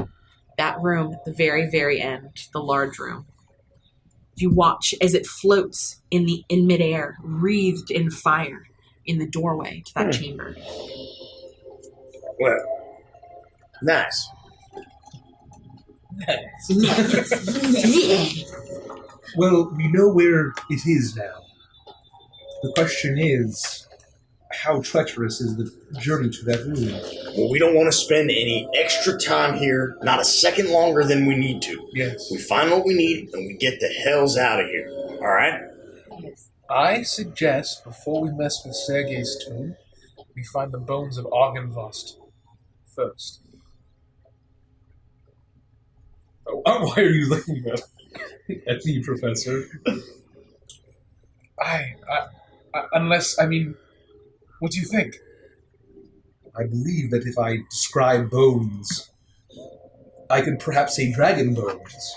That room at the very, very end, the large room. You watch as it floats in midair, wreathed in fire, in the doorway to that chamber. Well, nice. Yeah. Well, we know where it is now. The question is, how treacherous is the journey to that room? Well, we don't want to spend any extra time here, not a second longer than we need to. Yes. We find what we need, and we get the hells out of here. All right? I suggest, before we mess with Sergey's tomb, we find the bones of Argenvost first. Oh, why are you looking at me, Professor? Unless, what do you think? I believe that if I describe bones, I could perhaps say dragon bones.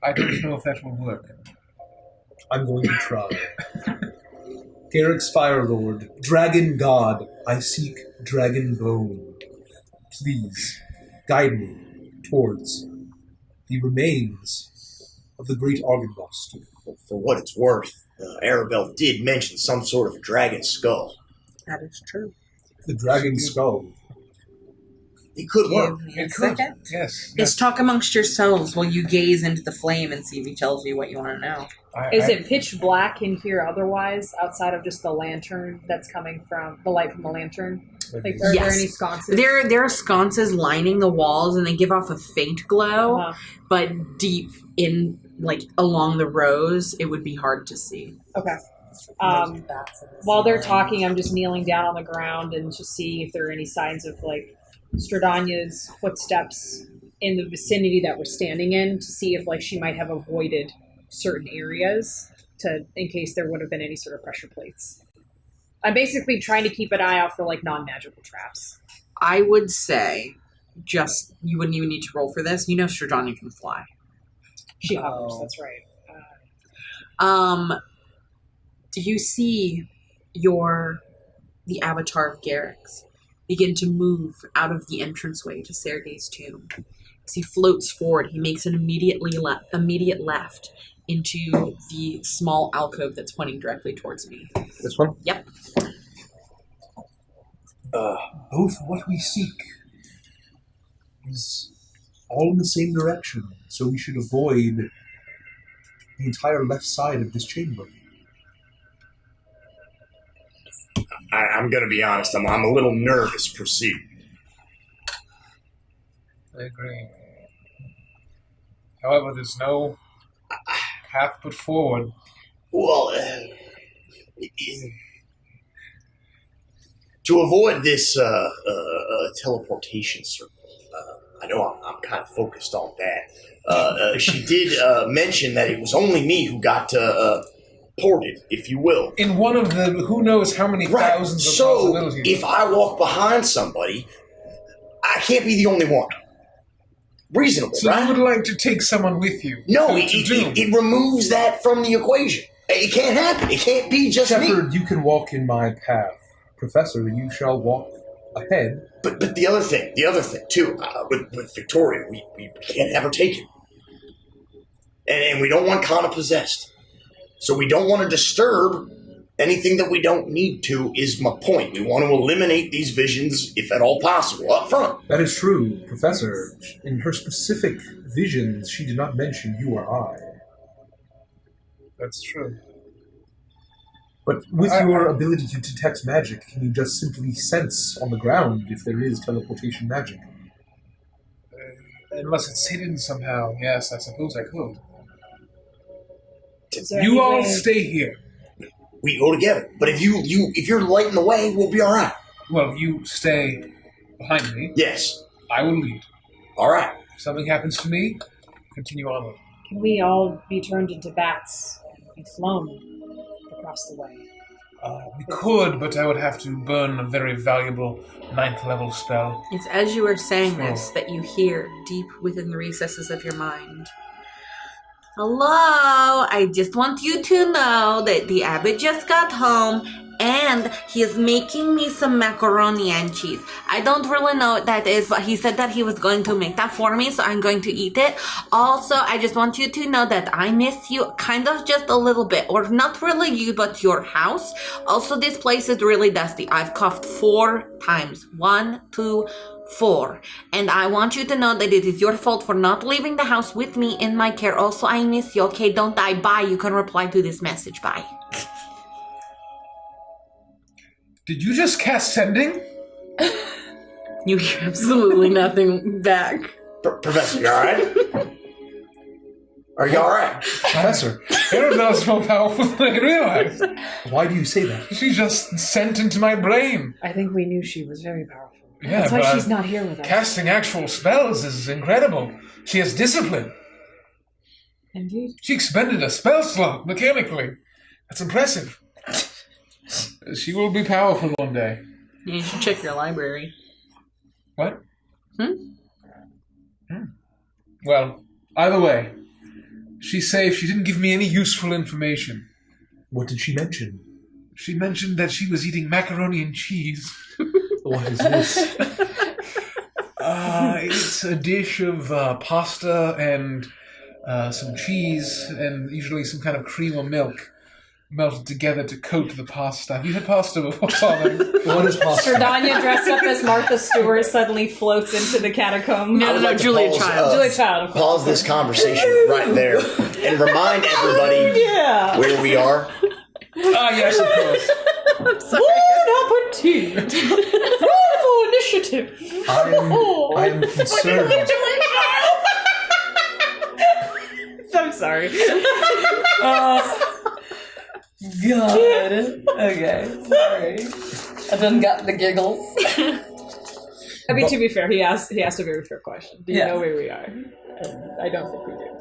I don't know if that will work. I'm going to try. Garrick's Fire Lord, Dragon God, I seek dragon bone. Please, guide me towards the remains of the great Argynvost. For what it's worth, Arabelle did mention some sort of dragon skull. That is true. The dragon skull. It could work. It could. Yes. Let's talk amongst yourselves while you gaze into the flame and see if he tells you what you want to know. Is it pitch black in here otherwise, outside of just the lantern that's coming from the light from the lantern? Like, are there any sconces? There are sconces lining the walls, and they give off a faint glow, but deep in, like, along the rows, it would be hard to see. Okay. While they're talking, I'm just kneeling down on the ground and just seeing if there are any signs of, like, Strahdania's footsteps in the vicinity that we're standing in, to see if, like, she might have avoided certain areas in case there would have been any sort of pressure plates. I'm basically trying to keep an eye out for, like, non-magical traps. I would say you wouldn't even need to roll for this. You know Strahdania can fly. She hovers, that's right. You see the avatar of Garrick's begin to move out of the entranceway to Sergey's tomb. As he floats forward, he makes an immediate left into the small alcove that's pointing directly towards me. This one? Yep. Both what we seek is all in the same direction, so we should avoid the entire left side of this chamber. I'm going to be honest, I'm a little nervous proceeding. I agree. However, there's no path put forward. Well, to avoid this teleportation circle, I know I'm kind of focused on that. She did mention that it was only me who got ported, if you will. In one of the who knows how many thousands of possibilities. So, if I walk behind somebody, I can't be the only one. Reasonable, so right? You would like to take someone with you? No, it removes that from the equation. It can't happen. It can't be just Shepard, me. you can walk in my path. Professor, you shall walk ahead. But the other thing too, with Victoria, we can't have her taken. And we don't want Kana possessed. So we don't want to disturb anything that we don't need to, is my point. We want to eliminate these visions, if at all possible, up front. That is true, Professor. In her specific visions, she did not mention you or I. That's true. But with your ability to detect magic, can you just simply sense on the ground if there is teleportation magic? Unless it's hidden somehow, yes, I suppose I could. You all stay here. We go together. But if you're lighting the way, we'll be all right. Well, you stay behind me. Yes. I will lead. All right. If something happens to me, continue onward. Can we all be turned into bats and flown across the way? We could, but I would have to burn a very valuable 9th level spell. It's as you are saying this that you hear deep within the recesses of your mind. Hello, I just want you to know that the abbot just got home and he is making me some macaroni and cheese. I don't really know what that is, but he said that he was going to make that for me, so I'm going to eat it. Also, I just want you to know that I miss you kind of just a little bit, or not really you, but your house. Also, this place is really dusty. I've coughed 4 times. 1, 2, 4. And I want you to know that it is your fault for not leaving the house with me in my care. Also, I miss you. Okay, don't die. Bye. You can reply to this message. Bye. Did you just cast sending? You hear absolutely nothing back. Professor, you alright? Are you alright? Professor. Arabelle's more powerful than I realized. Why do you say that? She just sent into my brain. I think we knew she was very powerful. Yeah, that's why she's not here with us. Casting actual spells is incredible. She has discipline. Indeed. She expended a spell slot mechanically. That's impressive. She will be powerful one day. Yeah, you should check your library. What? Well, either way, she's safe. She didn't give me any useful information. What did she mention? She mentioned that she was eating macaroni and cheese. What is this? It's a dish of pasta and some cheese and usually some kind of cream or milk melted together to coat the pasta. Have you had pasta before, Simon? What is pasta? Stradania dressed up as Martha Stewart suddenly floats into the catacomb. No, Julia Child. Julia Child. Pause this conversation right there and remind everybody where we are. Yes, of course. I'm sorry. Number 2. Roll for initiative. I am concerned. I'm sorry. God. Okay, sorry. I done got the giggles. I mean, to be fair, he asked a very fair question. Do you know where we are? And I don't think we do.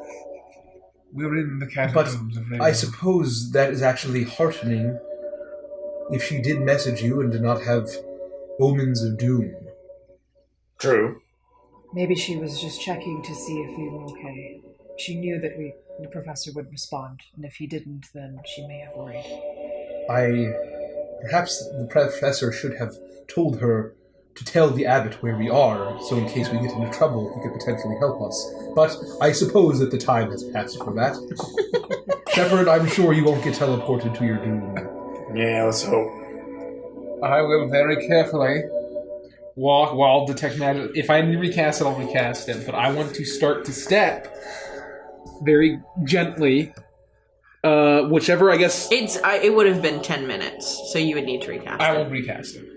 We're in the But catacombs of Ravenloft. I suppose that is actually heartening if she did message you and did not have omens of doom. True. Maybe she was just checking to see if we were okay. She knew that the professor would respond, and if he didn't, then she may have worried. Perhaps the professor should have told her to tell the abbot where we are, so in case we get into trouble, he could potentially help us. But I suppose that the time has passed for that. Shepard, I'm sure you won't get teleported to your doom. Yeah, let's hope. I will very carefully walk while detect magic. If I need to recast it, I'll recast it. But I want to start to step very gently. Whichever, I guess... It would have been 10 minutes, so you would need to recast it. I will recast it.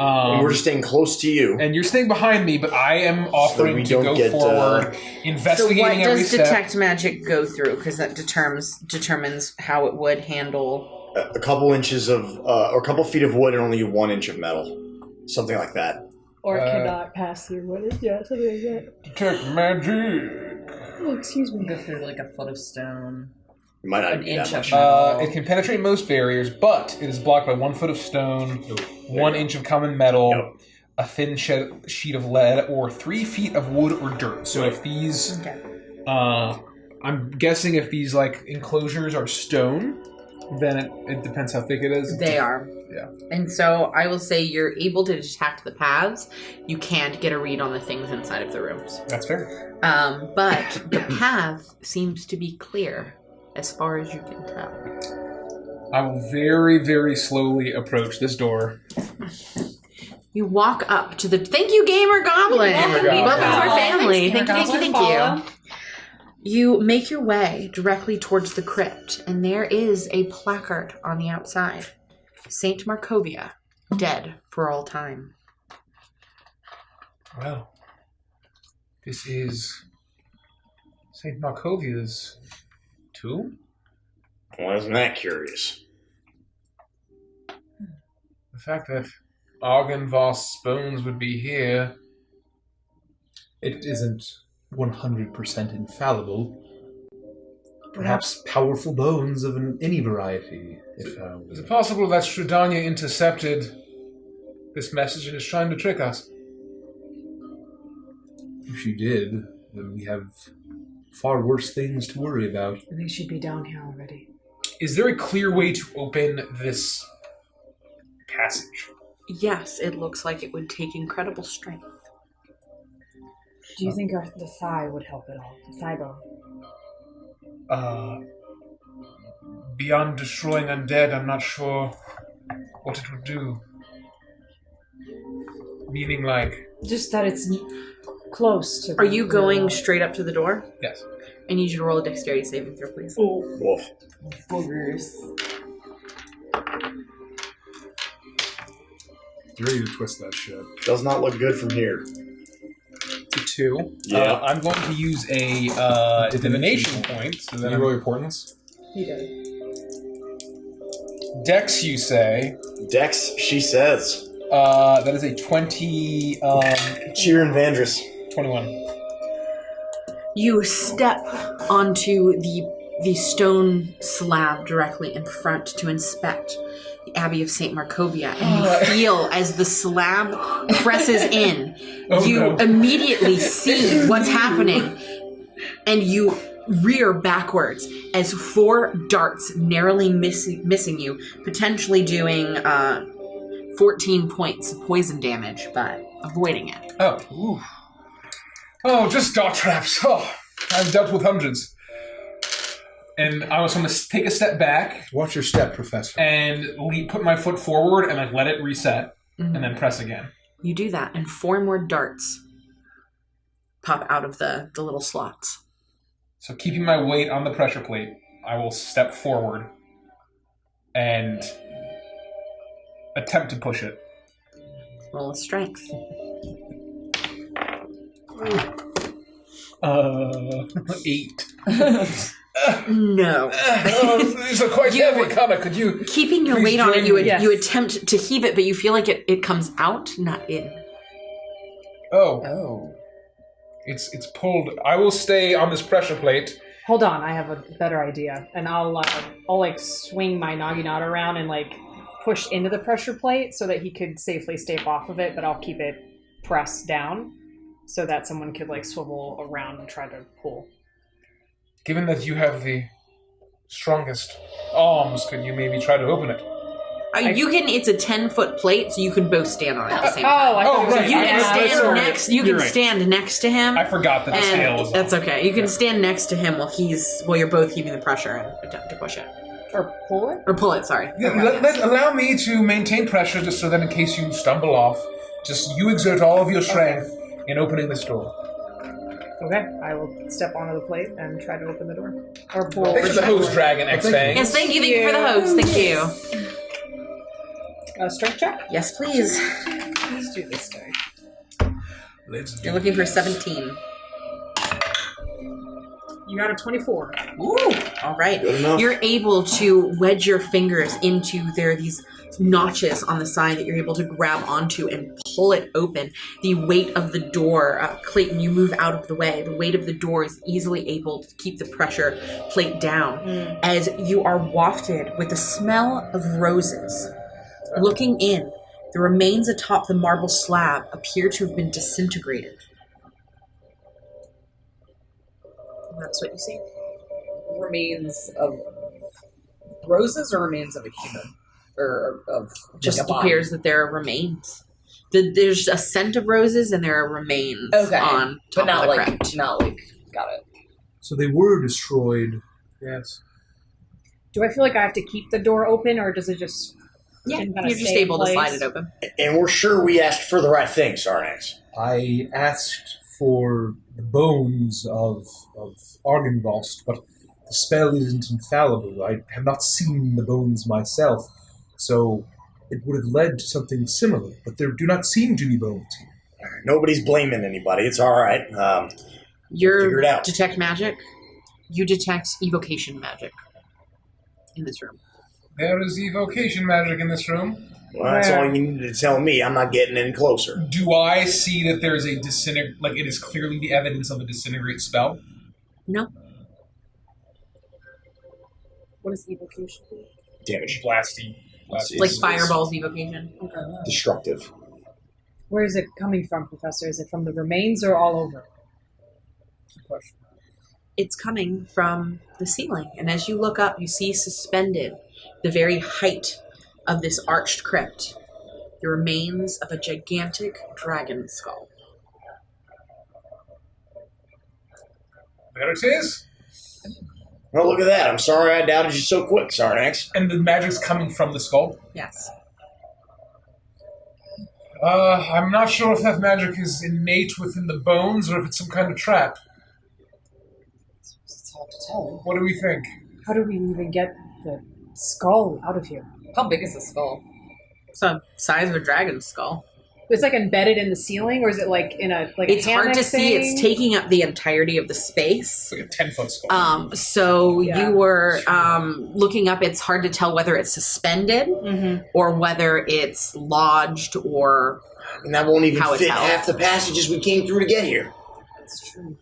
And we're just staying close to you. And you're staying behind me, but I am offering to go forward, investigating every step. So what does detect magic go through? Because that determines how it would handle... A couple inches of, or a couple feet of wood and only 1 inch of metal. Something like that. Or cannot pass through wood. Yeah, something like that. Detect magic. Oh, excuse me. Go through like a foot of stone. It might not An be that inch much. of It can penetrate most barriers, but it is blocked by 1 foot of stone, 1 inch of common metal, a thin sheet of lead, or 3 feet of wood or dirt. So if these... Okay. I'm guessing if these, like, enclosures are stone, then it depends how thick it is. They are. Yeah. And so I will say you're able to detect the paths. You can't get a read on the things inside of the rooms. That's fair. But the path seems to be clear as far as you can tell. I will very, very slowly approach this door. You walk up to the... Thank you, Gamer Goblin! Gamer Goblin. Welcome to our family. Thanks, Thank you. You make your way directly towards the crypt, and there is a placard on the outside. Saint Markovia, dead for all time. Well, this is Saint Markovia's tomb? Well, isn't that curious? The fact that Argynvost's bones would be here... It isn't 100% infallible. Perhaps powerful bones of any variety, if found. Is it possible that Stradania intercepted this message and is trying to trick us? If she did, then we have far worse things to worry about. They should be down here already. Is there a clear way to open this passage? Yes, it looks like it would take incredible strength. Do you think the thigh would help at all? The thigh bone? Beyond destroying undead, I'm not sure what it would do. Meaning, like... Just that it's close to... Are you going straight up to the door? Yes. I need you to roll a dexterity saving throw, please. Oh, wolf. Boogers. You're ready to twist that shit. Does not look good from here. To 2. Yeah. I'm going to use a divination point. So Did then you roll your portents? He did. Dex, you say. Dex, she says. That is a 20... Cheer and Vandrus. 21. You step onto the stone slab directly in front to inspect. the Abbey of St. Markovia, and you feel as the slab presses in, you immediately see what's happening, and you rear backwards as 4 darts narrowly missing you, potentially doing 14 points of poison damage, but avoiding it. Oh, just dart traps. Oh, I've dealt with hundreds. And I was going to take a step back. Watch your step, Professor. And put my foot forward and let it reset, and then press again. You do that, and 4 more darts pop out of the little slots. So keeping my weight on the pressure plate, I will step forward and attempt to push it. Roll a strength. 8. No. These are quite heavy, Connor. Could you... Keeping your weight on it, you attempt to heave it, but you feel like it comes out, not in. Oh. It's pulled. I will stay on this pressure plate. Hold on, I have a better idea. And I'll like swing my Naginata around and like push into the pressure plate so that he could safely stay off of it, but I'll keep it pressed down so that someone could like swivel around and try to pull. Given that you have the strongest arms, could you maybe try to open it? It's a 10-foot plate, so you can both stand on it at the same time. Right. You can stand next. You can stand next to him. I forgot that the scale was. That's okay. You can stand next to him while you're both keeping the pressure and attempt to push it. Or pull it? Or pull it, sorry. Allow me to maintain pressure just so that in case you stumble off, just you exert all of your strength in opening this door. Okay, I will step onto the plate and try to open the door. Or pull. Thanks for the hose dragon, X-Fangs. Yes, thank you for the hose. Thank you. Strength check? Yes, please. Please do this guy. You're looking for 17. You got a 24. Ooh, all right. You're able to wedge your fingers into these notches on the side that you're able to grab onto and pull it open. The weight of the door, Clayton, you move out of the way. The weight of the door is easily able to keep the pressure plate down as you are wafted with the smell of roses. Looking in, the remains atop the marble slab appear to have been disintegrated. That's what you see. Remains of roses or remains of a human? Or of just like appears that there are remains. There's a scent of roses and there are remains on top of the crypt. Not like, got it. So they were destroyed. Yes. Do I feel like I have to keep the door open, or does it just... Yeah, you're just able to slide it open. And we're sure we asked for the right thing, Sarnax. I asked for the bones of Argynvost, but the spell isn't infallible. I have not seen the bones myself, so it would have led to something similar, but there do not seem to be bones here. Nobody's blaming anybody. It's all right. Figure it out. Detect magic. You detect evocation magic in this room. There is evocation magic in this room. Well, that's all you need to tell me. I'm not getting any closer. Do I see that there's a disintegrate? Like it is clearly the evidence of a disintegrate spell? No. What is evocation? Damage. Blasty. Like fireball's evocation. Okay. Destructive. Where is it coming from, Professor? Is it from the remains or all over? Good question. It's coming from the ceiling, and as you look up, you see suspended the very height of this arched crypt, the remains of a gigantic dragon skull. There it is. Well, look at that. I'm sorry I doubted you so quick, Sarnax. And the magic's coming from the skull? Yes. I'm not sure if that magic is innate within the bones or if it's some kind of trap. It's hard to tell. What do we think? How do we even get the skull out of here? How big is the skull? It's the size of a dragon skull. It's like embedded in the ceiling, or is it like in a like? It's a hard to thing? see. It's taking up the entirety of the space. It's like a 10-foot skull. So you were looking up. It's hard to tell whether it's suspended or whether it's lodged or. And that won't even how fit it's held. half the passages we came through to get here. That's true.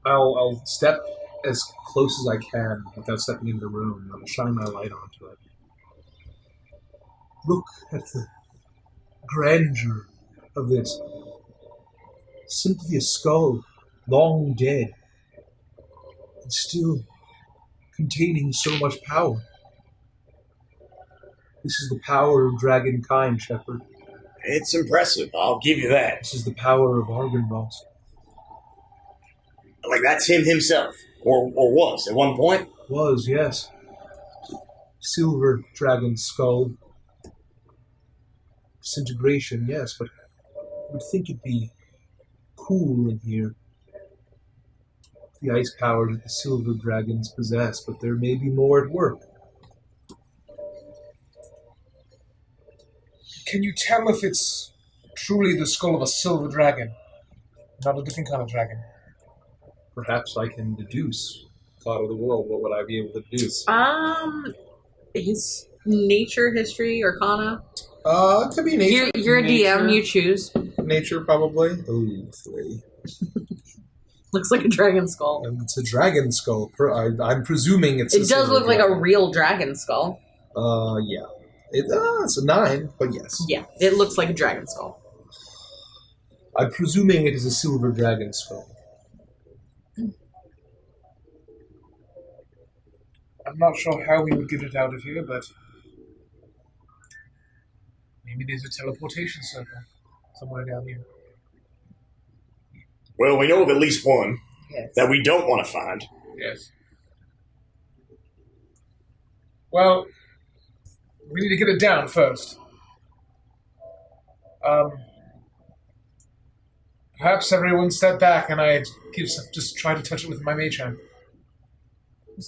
I'll step as close as I can without stepping into the room, and I'll shine my light onto it. Look at the grandeur of this. Simply a skull, long dead, and still containing so much power. This is the power of dragonkind, Shepherd. It's impressive, I'll give you that. This is the power of Argynrost. Like, that's him himself. Or was, at one point. Was, yes. Silver dragon skull. Disintegration, yes, but I would think it'd be cool in here. The ice powers that the silver dragons possess, but there may be more at work. Can you tell if it's truly the skull of a silver dragon, not a different kind of dragon? Perhaps I can deduce. God of the world, what would I be able to deduce? His nature, history, arcana. It could be nature. You're a DM, you choose. Nature, probably. Ooh, 3. Looks like a dragon skull. And it's a dragon skull. I'm presuming it's. It does look like a real dragon skull. Yeah. It's a 9, but yes. Yeah, it looks like a dragon skull. I'm presuming it is a silver dragon skull. I'm not sure how we would get it out of here, but maybe there's a teleportation circle somewhere down here. Well, we know of at least one Yes. that we don't want to find. Yes. Well, we need to get it down first. Perhaps everyone step back and I just try to touch it with my mage hand.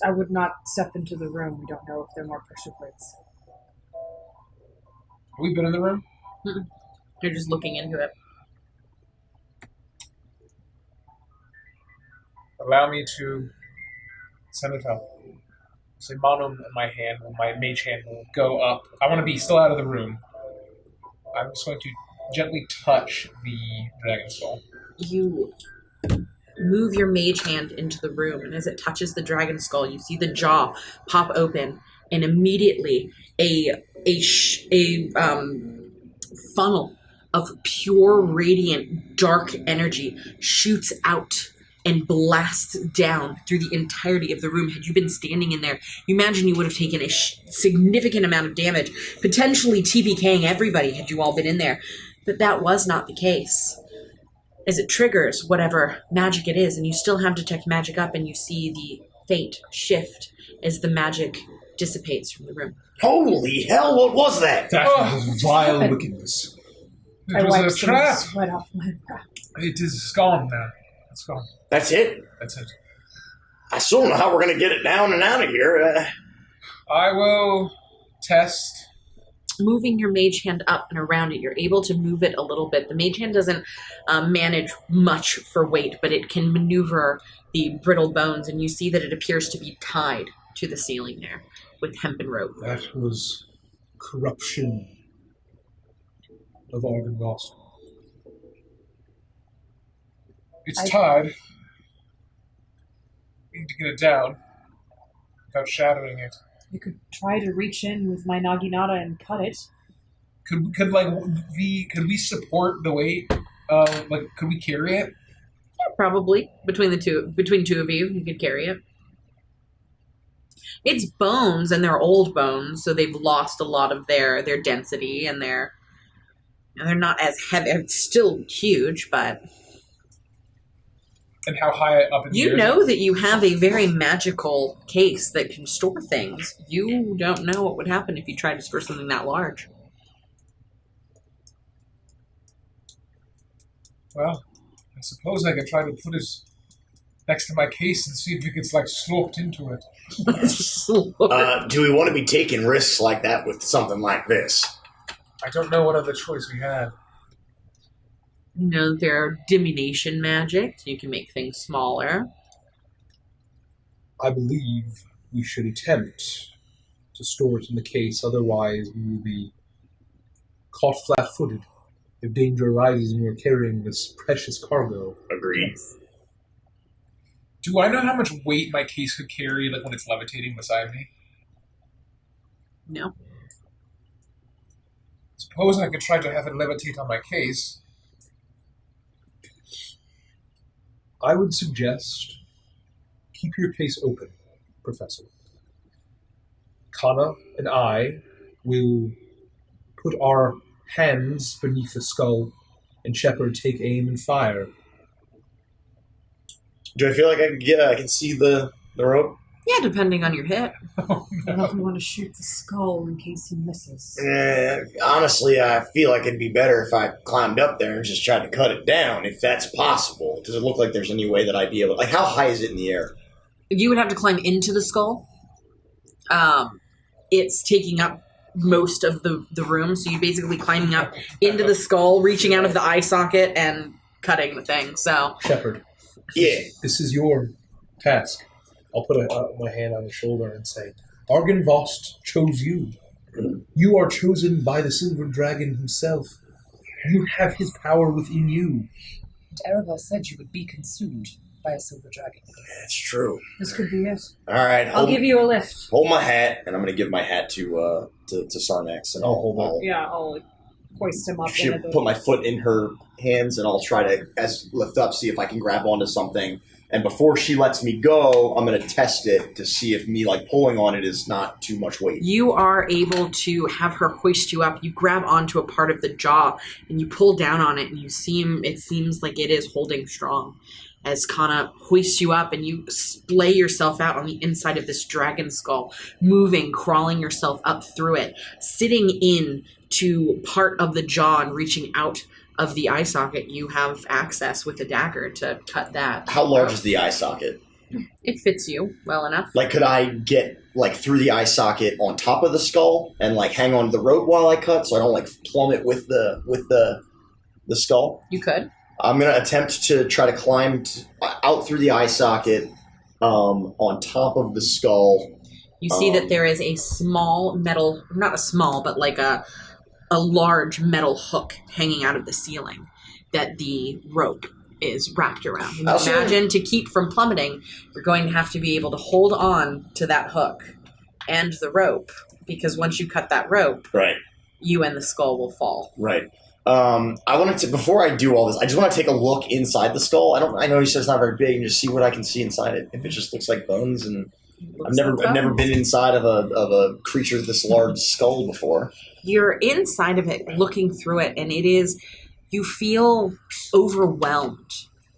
I would not step into the room. We don't know if there are more pressure plates. Have we been in the room? Mm-mm. You're just looking into it. Allow me to send it up. So Monum and my hand, my mage hand will go up. I want to be still out of the room. I'm just going to gently touch the dragon skull. You move your mage hand into the room, and as it touches the dragon skull, you see the jaw pop open, and immediately a funnel of pure, radiant, dark energy shoots out and blasts down through the entirety of the room. Had you been standing in there, you imagine you would have taken a significant amount of damage, potentially TPKing everybody had you all been in there. But that was not the case. As it triggers whatever magic it is, and you still have Detect Magic up, and you see the fate shift as the magic dissipates from the room. Holy hell, what was that? That was vile wickedness. I It wiped was a some trap. sweat off my brow. It is gone now. It's gone. That's it? That's it. I still don't know how we're going to get it down and out of here. I will test. Moving your mage hand up and around it, you're able to move it a little bit. The mage hand doesn't manage much for weight, but it can maneuver the brittle bones, and you see that it appears to be tied to the ceiling there with hempen rope. That was corruption of Argynrost. It's tied. We need to get it down without shattering it. You could try to reach in with my naginata and cut it. Could we support the weight? Could we carry it? Yeah, probably. Between two of you, you could carry it. It's bones, and they're old bones, so they've lost a lot of their density, and they're not as heavy. It's still huge, but And how high up in the air? you know that you have a very magical case that can store things. You don't know what would happen if you tried to store something that large. Well, I suppose I could try to put it next to my case and see if it gets sloped into it. Do we want to be taking risks like that with something like this? I don't know what other choice we had. You know, there are diminution magic. You can make things smaller. I believe we should attempt to store it in the case, otherwise we will be caught flat-footed if danger arises and we are carrying this precious cargo. Agreed. Do I know how much weight my case could carry, when it's levitating beside me? No. Suppose I could try to have it levitate on my case. I would suggest keep your case open, Professor. Kana and I will put our hands beneath the skull and Shepard take aim and fire. Do I feel like I can see the rope? Yeah, depending on your hit. I don't want to shoot the skull in case he misses. Honestly, I feel like it'd be better if I climbed up there and just tried to cut it down, if that's possible. Does it look like there's any way that I'd be able to... Like, how high is it in the air? You would have to climb into the skull. It's taking up most of the room, so you're basically climbing up into the skull, reaching out of the eye socket, and cutting the thing, so... Shepard. Yeah. This is your task. I'll put my hand on his shoulder and say, Argynvost chose you. You are chosen by the Silver Dragon himself. You have his power within you. And Arabelle said you would be consumed by a silver dragon. That's true. This could be it. All right. I'll give you a lift. Hold my hat, and I'm going to give my hat to Sarnax, and I'll hoist him up. She'll put my foot in her hands, and I'll try to lift up, see if I can grab onto something. And before she lets me go, I'm going to test it to see if me pulling on it is not too much weight. You are able to have her hoist you up. You grab onto a part of the jaw and you pull down on it, and it seems like it is holding strong. As Kana hoists you up and you splay yourself out on the inside of this dragon skull, moving, crawling yourself up through it, sitting in to part of the jaw and reaching out of the eye socket, you have access with a dagger to cut that. How large is the eye socket? It fits you well enough. Could I get through the eye socket on top of the skull and hang on to the rope while I cut, so I don't plummet with the skull? You could. I'm gonna attempt to try to climb out through the eye socket on top of the skull. You see that there is a small metal, not a small, but a large metal hook hanging out of the ceiling that the rope is wrapped around. And imagine to keep from plummeting, you're going to have to be able to hold on to that hook and the rope, because once you cut that rope, right, you and the skull will fall. Right. I wanted to, before I do all this, I just want to take a look inside the skull. I know you said it's not very big, and just see what I can see inside it. If it just looks like bones, and I've never been inside of a creature this large skull before. You're inside of it, looking through it, and you feel overwhelmed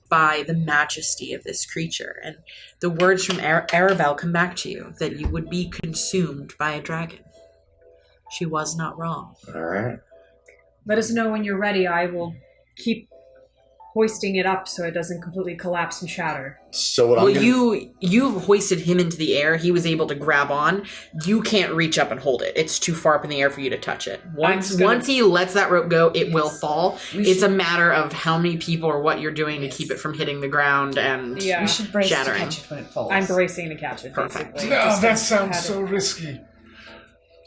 by the majesty of this creature. And the words from Arabelle come back to you, that you would be consumed by a dragon. She was not wrong. All right. Let us know when you're ready. I will keep hoisting it up so it doesn't completely collapse and shatter. So you've hoisted him into the air. He was able to grab on. You can't reach up and hold it. It's too far up in the air for you to touch it. Once he lets that rope go, it will fall. It's a matter of how many people or what you're doing to keep it from hitting the ground and we should brace shattering. to catch it when it falls. I'm bracing to catch it, basically. No, that sounds so risky.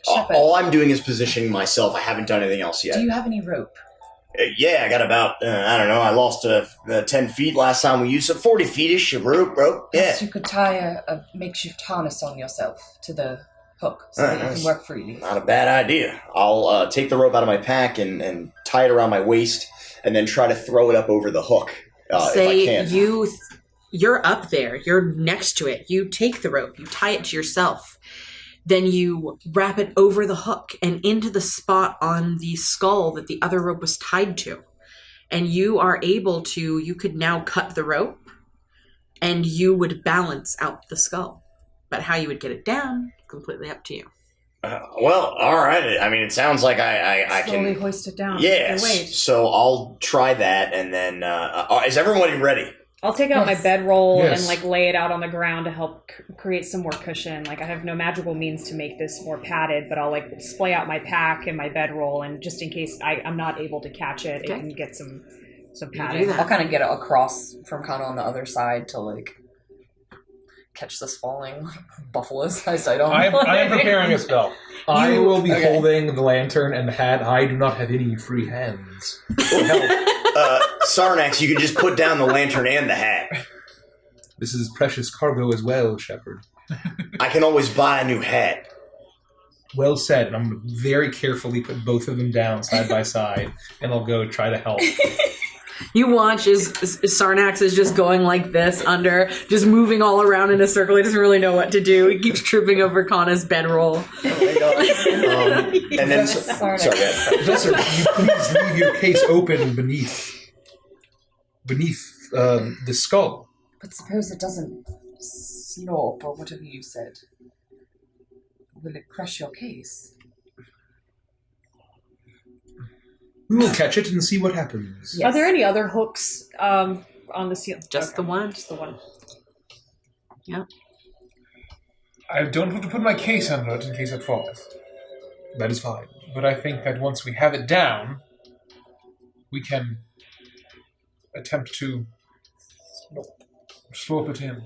All I'm doing is positioning myself. I haven't done anything else yet. Do you have any rope? Yeah, I got about, I don't know, I lost 10 feet last time we used it. 40 feet-ish, a rope, yeah. Perhaps you could tie a makeshift harness on yourself to the hook so that you can work freely. Not a bad idea. I'll take the rope out of my pack and tie it around my waist, and then try to throw it up over the hook, if I can. You're up there. You're next to it. You take the rope. You tie it to yourself. Then you wrap it over the hook and into the spot on the skull that the other rope was tied to. And you are able to, you could now cut the rope and you would balance out the skull. But how you would get it down, completely up to you. Well, all right. I mean, it sounds like I can... Slowly hoist it down. Yes. Wait. So I'll try that, and then... is everybody ready? I'll take out my bedroll and lay it out on the ground to help create some more cushion. I have no magical means to make this more padded, but I'll splay out my pack and my bedroll, and just in case I'm not able to catch it, it can get some padding. I'll kind of get it across from kind of on the other side to catch this falling buffalo-sized item. I am preparing a spell. I will be holding the lantern and the hat. I do not have any free hands. Sarnax, you can just put down the lantern and the hat. This is precious cargo as well, Shepard. I can always buy a new hat. Well said. And I'm going to very carefully put both of them down side by side, and I'll go try to help. You watch as Sarnax is just going like this under, just moving all around in a circle. He doesn't really know what to do. He keeps tripping over Kana's bedroll. Oh my god. And then, sorry, Professor, can you please leave your case open beneath the skull? But suppose it doesn't slop or whatever you said. Will it crush your case? We will catch it and see what happens. Yes. Are there any other hooks on the ceiling? Just the one. Just the one. Yep. I don't want to put my case under it in case it falls. That is fine. But I think that once we have it down, we can attempt to slope it in.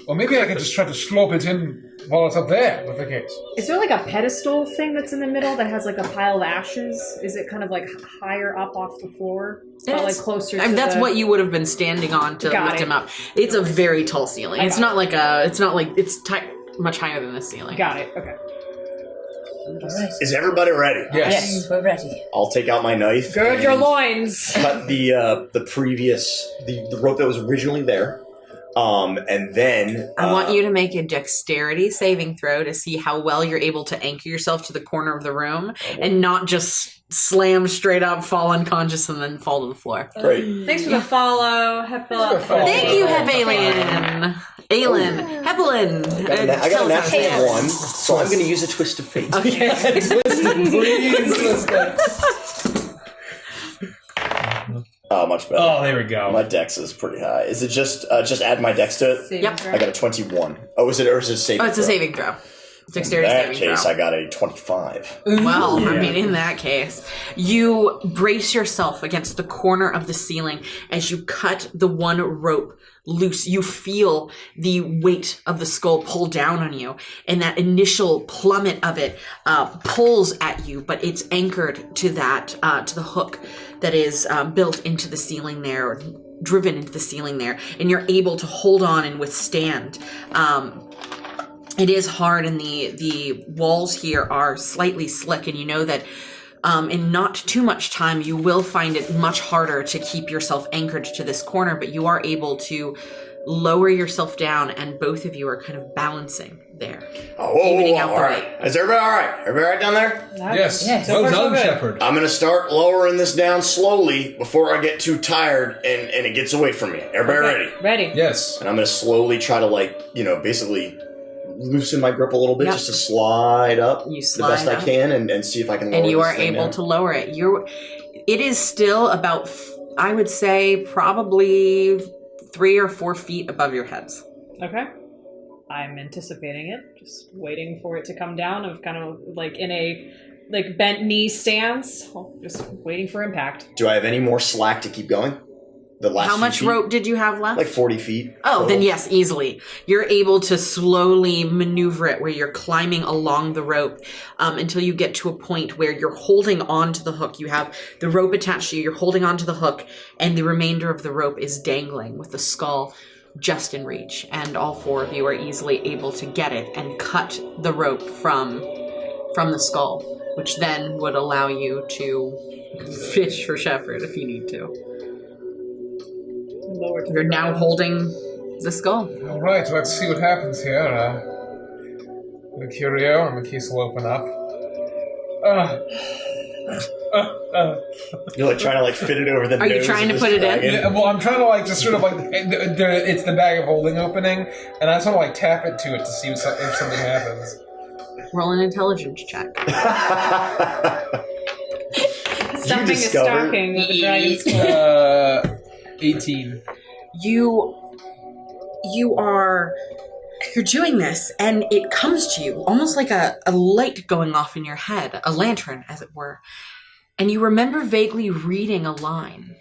Or maybe I can just try to slope it in while it's up there with the case. Is there like a pedestal thing that's in the middle that has like a pile of ashes? Is it kind of like higher up off the floor? Like closer to that's what you would have been standing on to lift him up. It's a very tall ceiling. It's not like much higher than the ceiling. Got it. Okay. Is everybody ready? Yes. We're ready. I'll take out my knife. Gird your loins. Cut the rope that was originally there. And then I want you to make a dexterity saving throw to see how well you're able to anchor yourself to the corner of the room and not just slam straight up, fall unconscious, and then fall to the floor. Great. Thanks for the follow, Hepla. Thank you, Hepalien. Aelin. Hepalien. I got a natural 1, so I'm going to use a twist of fate. Okay. Oh, much better. Oh, there we go. My dex is pretty high. Is it just add my dex to it? Yep. I got a 21. Oh, is it a saving throw? It's a saving throw. Dexterity In that saving case, throw. I got a 25. Well, I mean, in that case, you brace yourself against the corner of the ceiling as you cut the one rope loose. You feel the weight of the skull pull down on you, and that initial plummet of it pulls at you, but it's anchored to that to the hook that is built into the ceiling there, or driven into the ceiling there, and you're able to hold on and withstand. It is hard, and the walls here are slightly slick, and you know that in not too much time you will find it much harder to keep yourself anchored to this corner, but you are able to lower yourself down, and both of you are kind of balancing there. Evening out the weight. Is everybody all right? Everybody all right down there? Yes. So Well far, so done, good. Shepard. I'm going to start lowering this down slowly before I get too tired and it gets away from me. Everybody ready? Ready. Yes. And I'm going to slowly try to, basically loosen my grip a little bit, just to slide up You the slide best I up. can and see if I can lower And you this are thing able down. to lower it. It is still about, I would say, probably 3 or 4 feet above your heads. Okay. I'm anticipating it, just waiting for it to come down, of kind of like in a bent knee stance, just waiting for impact. Do I have any more slack to keep going? The last How few much feet? rope did you have left? Like 40 feet. Oh, total. then yes, easily. You're able to slowly maneuver it where you're climbing along the rope until you get to a point where you're holding on to the hook. You have the rope attached to you, you're holding on to the hook, and the remainder of the rope is dangling with the skull just in reach. And all 4 of you are easily able to get it and cut the rope from the skull, which then would allow you to fish for Shepard if you need to. You're now holding the skull. All right, let's see what happens here. The curio and the case will open up. You're like trying to fit it over the Are you nose trying of to this put it in? dragon. Yeah, well, I'm trying to just sort of it's the bag of holding opening, and I sort of tap it to it to see if something happens. Roll an intelligence check. Stuffing a discovered- stocking with the dragon's skull. 18. You're doing this, and it comes to you almost like a light going off in your head, a lantern, as it were. And you remember vaguely reading a line,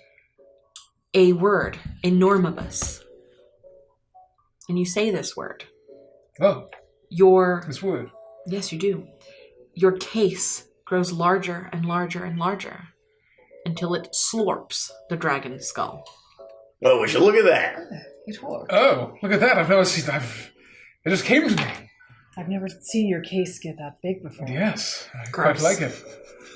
a word, enormibus. And you say this word. Oh, Your this wood. Yes, you do. Your case grows larger and larger and larger until it slorps the dragon's skull. Oh, we should look at that. It worked. Oh, look at that! I've never seen. It just came to me. I've never seen your case get that big before. Yes, I Gross. quite like it.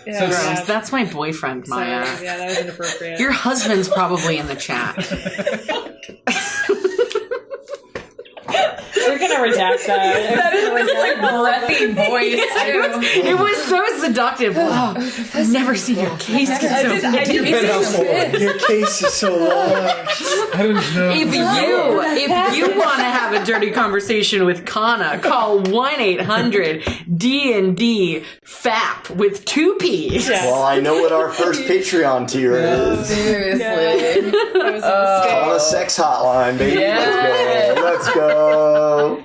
Yeah, Gross. yeah. That's my boyfriend, Maya. Sorry, yeah, that was inappropriate. Your husband's probably in the chat. We're gonna redact that. That is like breathy voice too. It was so seductive. Wow, I've never seen your case get so big. Your case is so long. I didn't know. If you want to have a dirty conversation with Kana, call 1-800-D&D FAP with 2 P's. Yeah. Well, I know what our first Patreon tier is. Seriously. That was a mistake. Call a sex hotline, baby. Yeah. Let's go.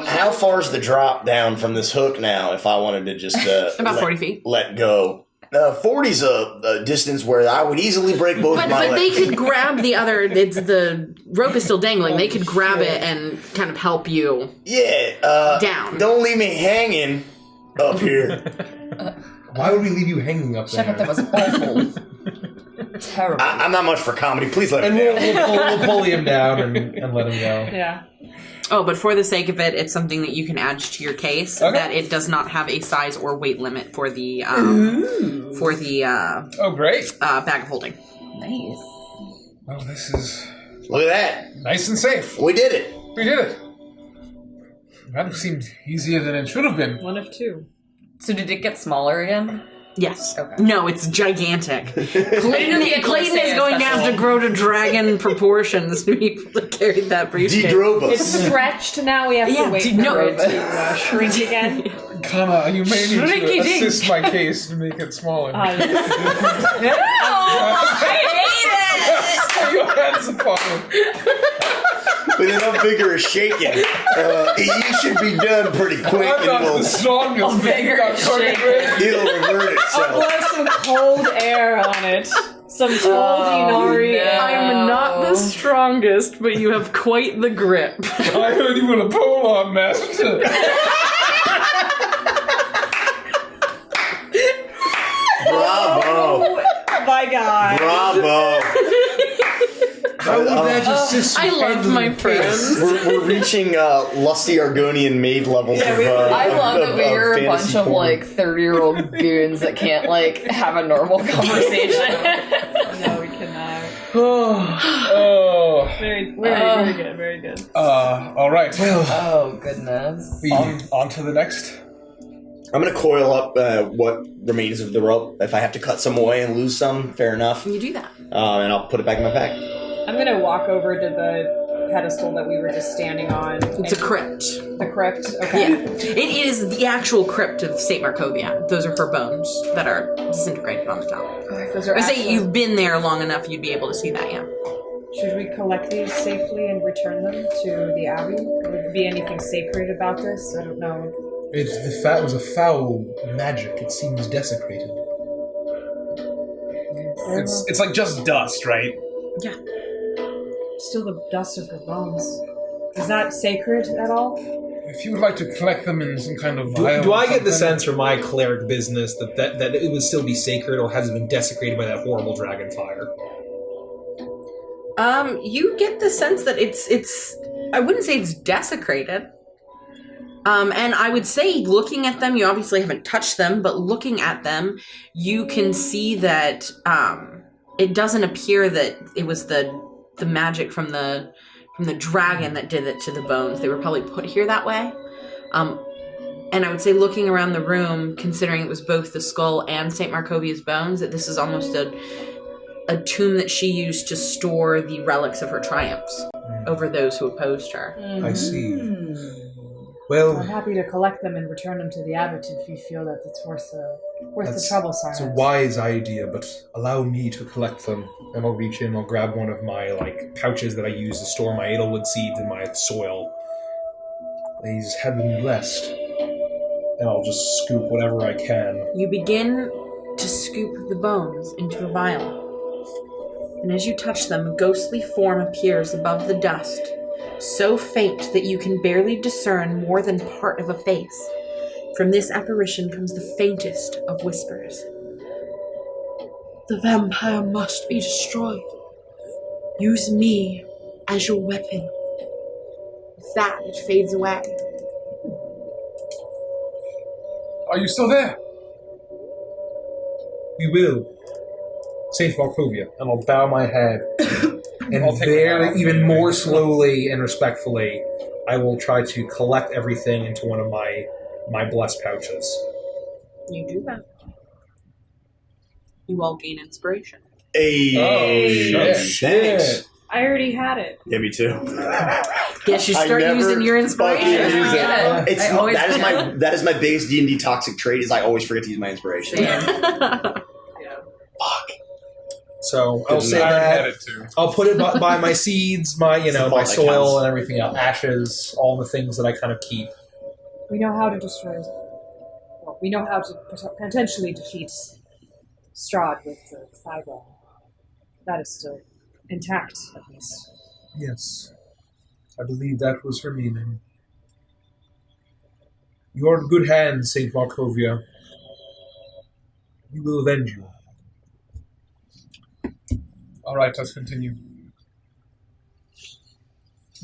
How far's the drop down from this hook now? If I wanted to just About 40 feet. let go. 40's a distance where I would easily break both But my they legs. could grab the other. The rope is still dangling. They could grab it and kind of help you. Down. Don't leave me hanging up here. Why would we leave you hanging up there? Shepard, that was awful. Terrible. I'm not much for comedy. Please let And me down. we'll pull him down and let him go. Yeah. Oh, but for the sake of it, it's something that you can add to your case. Okay. That it does not have a size or weight limit for the Oh, great. bag of holding. Nice. Well, this is Look at that. nice and safe. We did it. We did it. That seemed easier than it should have been. One of two. So did it get smaller again? Yes. Okay. No, it's gigantic. I didn't know Clayton the is Eclipse going to have to special. grow to dragon proportions to be able to carry that briefcase. De-drove It's us. stretched. Now we have Yeah, to wait no, for it to shrink again. Kana, you may need Shrinky to dink. assist my case to make it smaller. I hate Your hands upon it. With enough vigor is shaking. You should be done pretty quick I'm and not the it'll strongest. but you got vigorous revert I'll itself. blow some cold air on it. Some cold Inari no. air. I'm not the strongest, but you have quite the grip. I heard you were a polearm master. Bravo. Oh my god. Bravo. How would that just I love my friends. We're reaching lusty Argonian maid levels of I love that we're a fantasy bunch of porn. like 30-year-old goons that can't like have a normal conversation. No, we cannot. Oh. Very good. Very good. All right. Well, Oh goodness. on to the next. I'm gonna coil up what remains of the rope. If I have to cut some away and lose some, fair enough. You do that. And I'll put it back in my pack. I'm gonna walk over to the pedestal that we were just standing on. It's a crypt. The crypt? Okay. Yeah. It is the actual crypt of St. Markovia. Those are her bones that are disintegrated on the top. Those are I say actual- you've been there long enough, you'd be able to see that, yeah. Should we collect these safely and return them to the abbey? Would there be anything sacred about this? I don't know. It was a foul magic. It seems desecrated. It's like just dust, right? Yeah. Still the dust of her bones. Is that sacred at all? If you would like to collect them in some kind of vial. Do I or get the something- sense from my cleric business that it would still be sacred, or has it been desecrated by that horrible dragon fire? You get the sense that it's I wouldn't say it's desecrated. And I would say looking at them, you obviously haven't touched them, but looking at them, you can see that it doesn't appear that it was the magic from the dragon that did it to the bones. They were probably put here that way. And I would say looking around the room, considering it was both the skull and St. Markovia's bones, that this is almost a tomb that she used to store the relics of her triumphs over those who opposed her. I see. Well, I'm happy to collect them and return them to the abbot if you feel that it's worth the trouble, it's a Sire. wise idea, but allow me to collect them, and I'll reach in, I'll grab one of my pouches that I use to store my edelwood seeds in my soil. These have been blessed, and I'll just scoop whatever I can. You begin to scoop the bones into a vial. And as you touch them, a ghostly form appears above the dust, so faint that you can barely discern more than part of a face. From this apparition comes the faintest of whispers. The vampire must be destroyed. Use me as your weapon. With that, it fades away. Are you still there? We will. Saint Barovia, and I'll bow my head. And I'll take very, my hat. even more slowly and respectfully, I will try to collect everything into one of my blessed pouches. You do that. You all gain inspiration. Hey, Oh, thanks. I already had it. Yeah, me too. Guess you start using your inspiration. fucking use it. It's, I always that is my biggest D&D toxic trait. Is I always forget to use my inspiration. Fuck. So I'll say I had that. it too. I'll put it by my seeds, my It's the my fault that soil counts. and everything else, ashes, all the things that I kind of keep. We know how to destroy. Well, we know how to potentially defeat Strahd with the fireball. That is still intact, at least. Yes, I believe that was her meaning. You are in good hands, Saint Barovia. We will avenge you. All right, let's continue.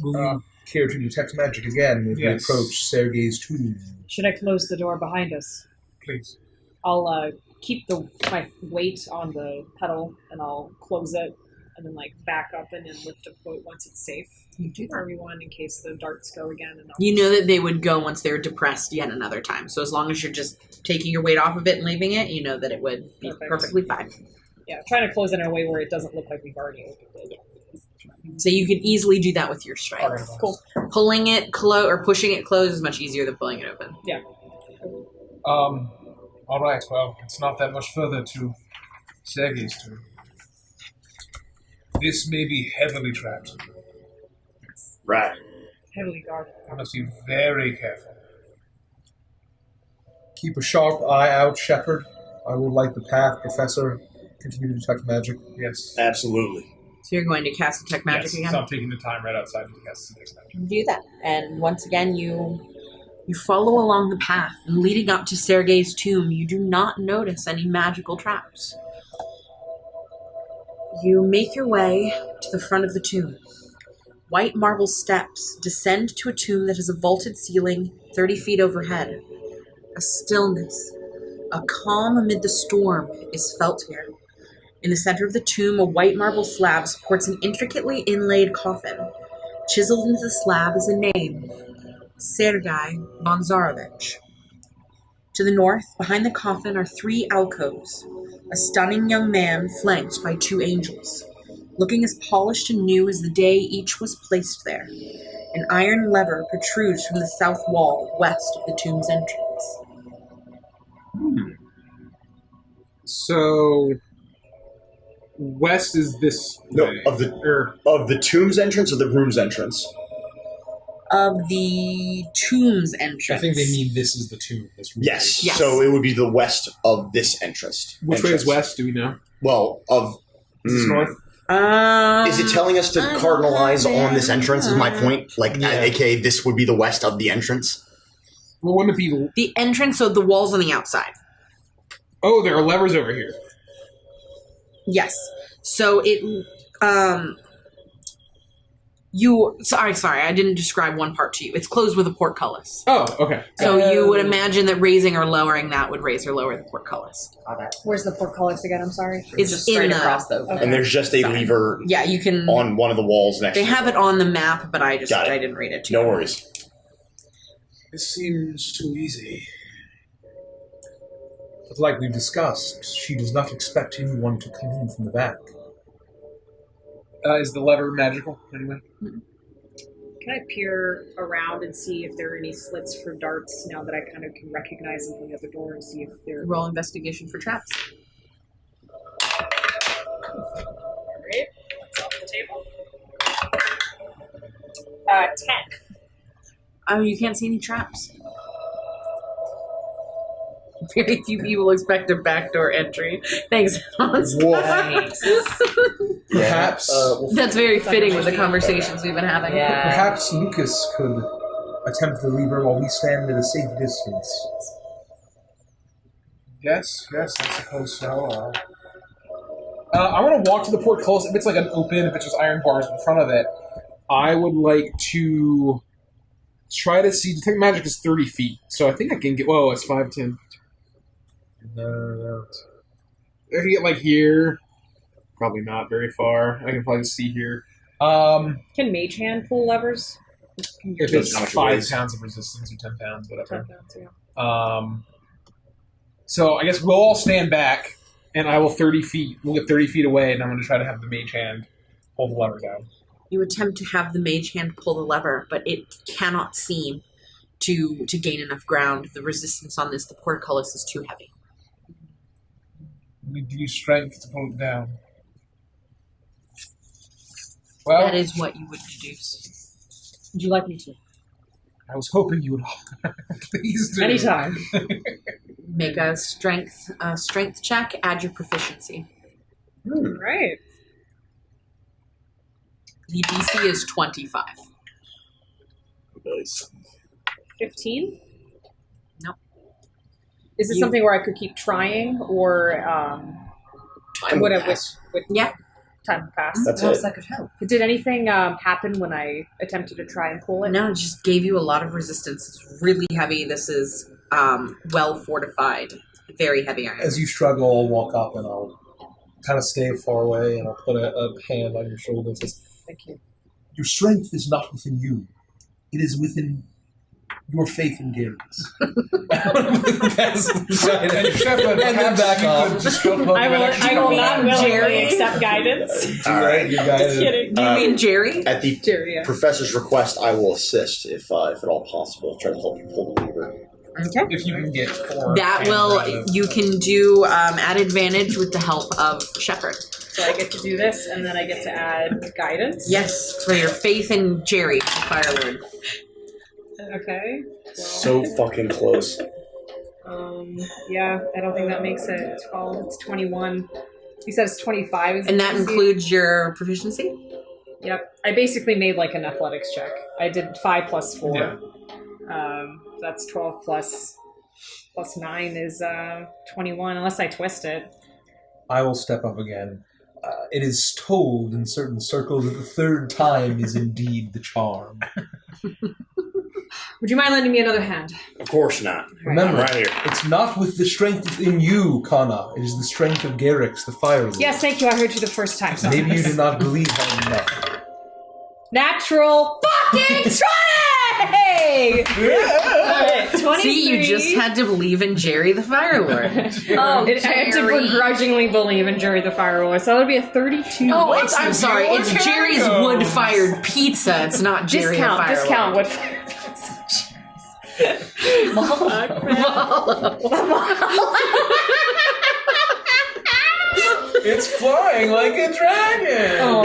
Will you care to detect magic again if Yes. we approach Sergey's tomb? Should I close the door behind us? Please. I'll keep my weight on the pedal, and I'll close it, and then back up and then lift a foot once it's safe. You do For everyone, in case the darts go again. And You know that they would go once they're depressed yet another time. So as long as you're just taking your weight off of it and leaving it, you know that it would be Perfect. perfectly fine. Yeah, trying to close it in a way where it doesn't look like we've already opened it. So you can easily do that with your strength. Cool. Pulling it close or pushing it closed is much easier than pulling it open. Yeah. All right. Well, it's not that much further to Sergey's tomb. This may be heavily trapped. Right. Heavily guarded. I must be very careful. Keep a sharp eye out, Shepherd. I will light the path, Professor. Continue to detect magic. Yes. Absolutely. So you're going to cast Detect Magic Yes, again? so I'm taking the time right outside to cast Detect Magic. Do that. And once again, you follow along the path. And leading up to Sergey's tomb, you do not notice any magical traps. You make your way to the front of the tomb. White marble steps descend to a tomb that has a vaulted ceiling 30 feet overhead. A stillness, a calm amid the storm is felt here. In the center of the tomb, a white marble slab supports an intricately inlaid coffin. Chiseled into the slab is a name, Sergey von Zarovich. To the north, behind the coffin, are 3 alcoves. A stunning young man flanked by 2 angels, looking as polished and new as the day each was placed there. An iron lever protrudes from the south wall west of the tomb's entrance. So, west is this No, way. of the tomb's entrance or the room's entrance? Of the tomb's entrance. I think they mean this is the tomb. Yes. Yes. So it would be the west of this entrance. Which way is west? Do we know? Well, Is this north? Is it telling us to cardinalize on this entrance? Is my point? Yeah. AKA, this would be the west of the entrance. Well, wouldn't it be... the entrance, so the walls on the outside. Oh, there are levers over here. Yes. So it, sorry, I didn't describe one part to you. It's closed with a portcullis. Oh, okay. So you would imagine that raising or lowering that would raise or lower the portcullis. Where's the portcullis again? I'm sorry. It's just straight in across the opening. And there's just a lever Yeah, you can. on one of the walls next They to have it on the map, but I Got it. didn't read it to you. No worries. This seems too easy. But like we discussed, she does not expect anyone to come in from the back. Is the lever magical anyway? Can I peer around and see if there are any slits for darts now that I kind of can recognize them from the other door and see if they're... Roll investigation for traps. Alright, that's off the table. 10. Oh, you can't see any traps. Very few people expect a backdoor entry. Thanks, Hans. Perhaps, That's very fitting with the conversations we've been having. Yeah. perhaps Lucas could attempt the lever while we stand at a safe distance. Yes, I suppose so. I want to walk to the portcullis. If it's like an open, if it's just iron bars in front of it, I would like to try to see. Detect magic is 30 feet, so I think I can get. Whoa, it's 5, 10. No. I can get like here. Probably not very far. I can probably see here. Can Mage Hand pull levers? If it's 5 pounds of resistance or 10 pounds, whatever. 10 pounds, yeah. So I guess we'll all stand back, and I will 30 feet. We'll get 30 feet away, and I'm going to try to have the mage hand pull the lever down. You attempt to have the mage hand pull the lever, but it cannot seem to gain enough ground. The resistance on this, the portcullis, is too heavy. We use strength to pull it down. Well, that is what you would deduce. Would you like me to? I was hoping you would offer. Please do. Anytime. Make a strength check. Add your proficiency. Right. The DC is 25. Nice. 15? Nope. Is this something where I could keep trying, or Time would will I pass. Yeah. time pass? That's Perhaps it. that could help. Did anything happen when I attempted to try and pull it? No, it just gave you a lot of resistance. It's really heavy. This is well fortified. Very heavy iron. As you struggle, I'll walk up and I'll kind of stay far away and I'll put a hand on your shoulder and says, Thank you. your strength is not within you. It is within your faith in Garrett's. And then back off. I will not willingly Jerry? accept guidance. All right. You guys. Just kidding. Do you mean Jerry? At the Jerry, yeah. professor's request, I will assist if at all possible. Try to help you pull the lever. Okay. If you can get 4. That will, you can do at advantage with the help of Shepherd. So I get to do this, and then I get to add guidance. Yes, for your faith in Jerry, the Fire Lord. Okay. So fucking close. Yeah, I don't think that makes it 12. It's 21. He says 25 is And the that DC. includes your proficiency? Yep. I basically made like an athletics check. I did 5 plus 4. Yeah. That's 12 plus 9 is 21, unless I twist it. I will step up again. It is told in certain circles that the third time is indeed the charm. Would you mind lending me another hand? Of course not. Remember, I'm right here. it's not with the strength in you, Kana. It is the strength of Garrix, the Fire Lord. Yes, thank you. I heard you the first time. Maybe you did not believe hard enough. Natural fucking 20! Alright, 23. See, you just had to believe in Jerry, the Fire Lord. I had to begrudgingly believe in Jerry the Fire Lord, so that would be a 32. Oh, I'm sorry. It's Jerry's wood-fired pizza. It's not Jerry the Fire discount Lord. wood-fired pizza. It's flying like a dragon! Oh,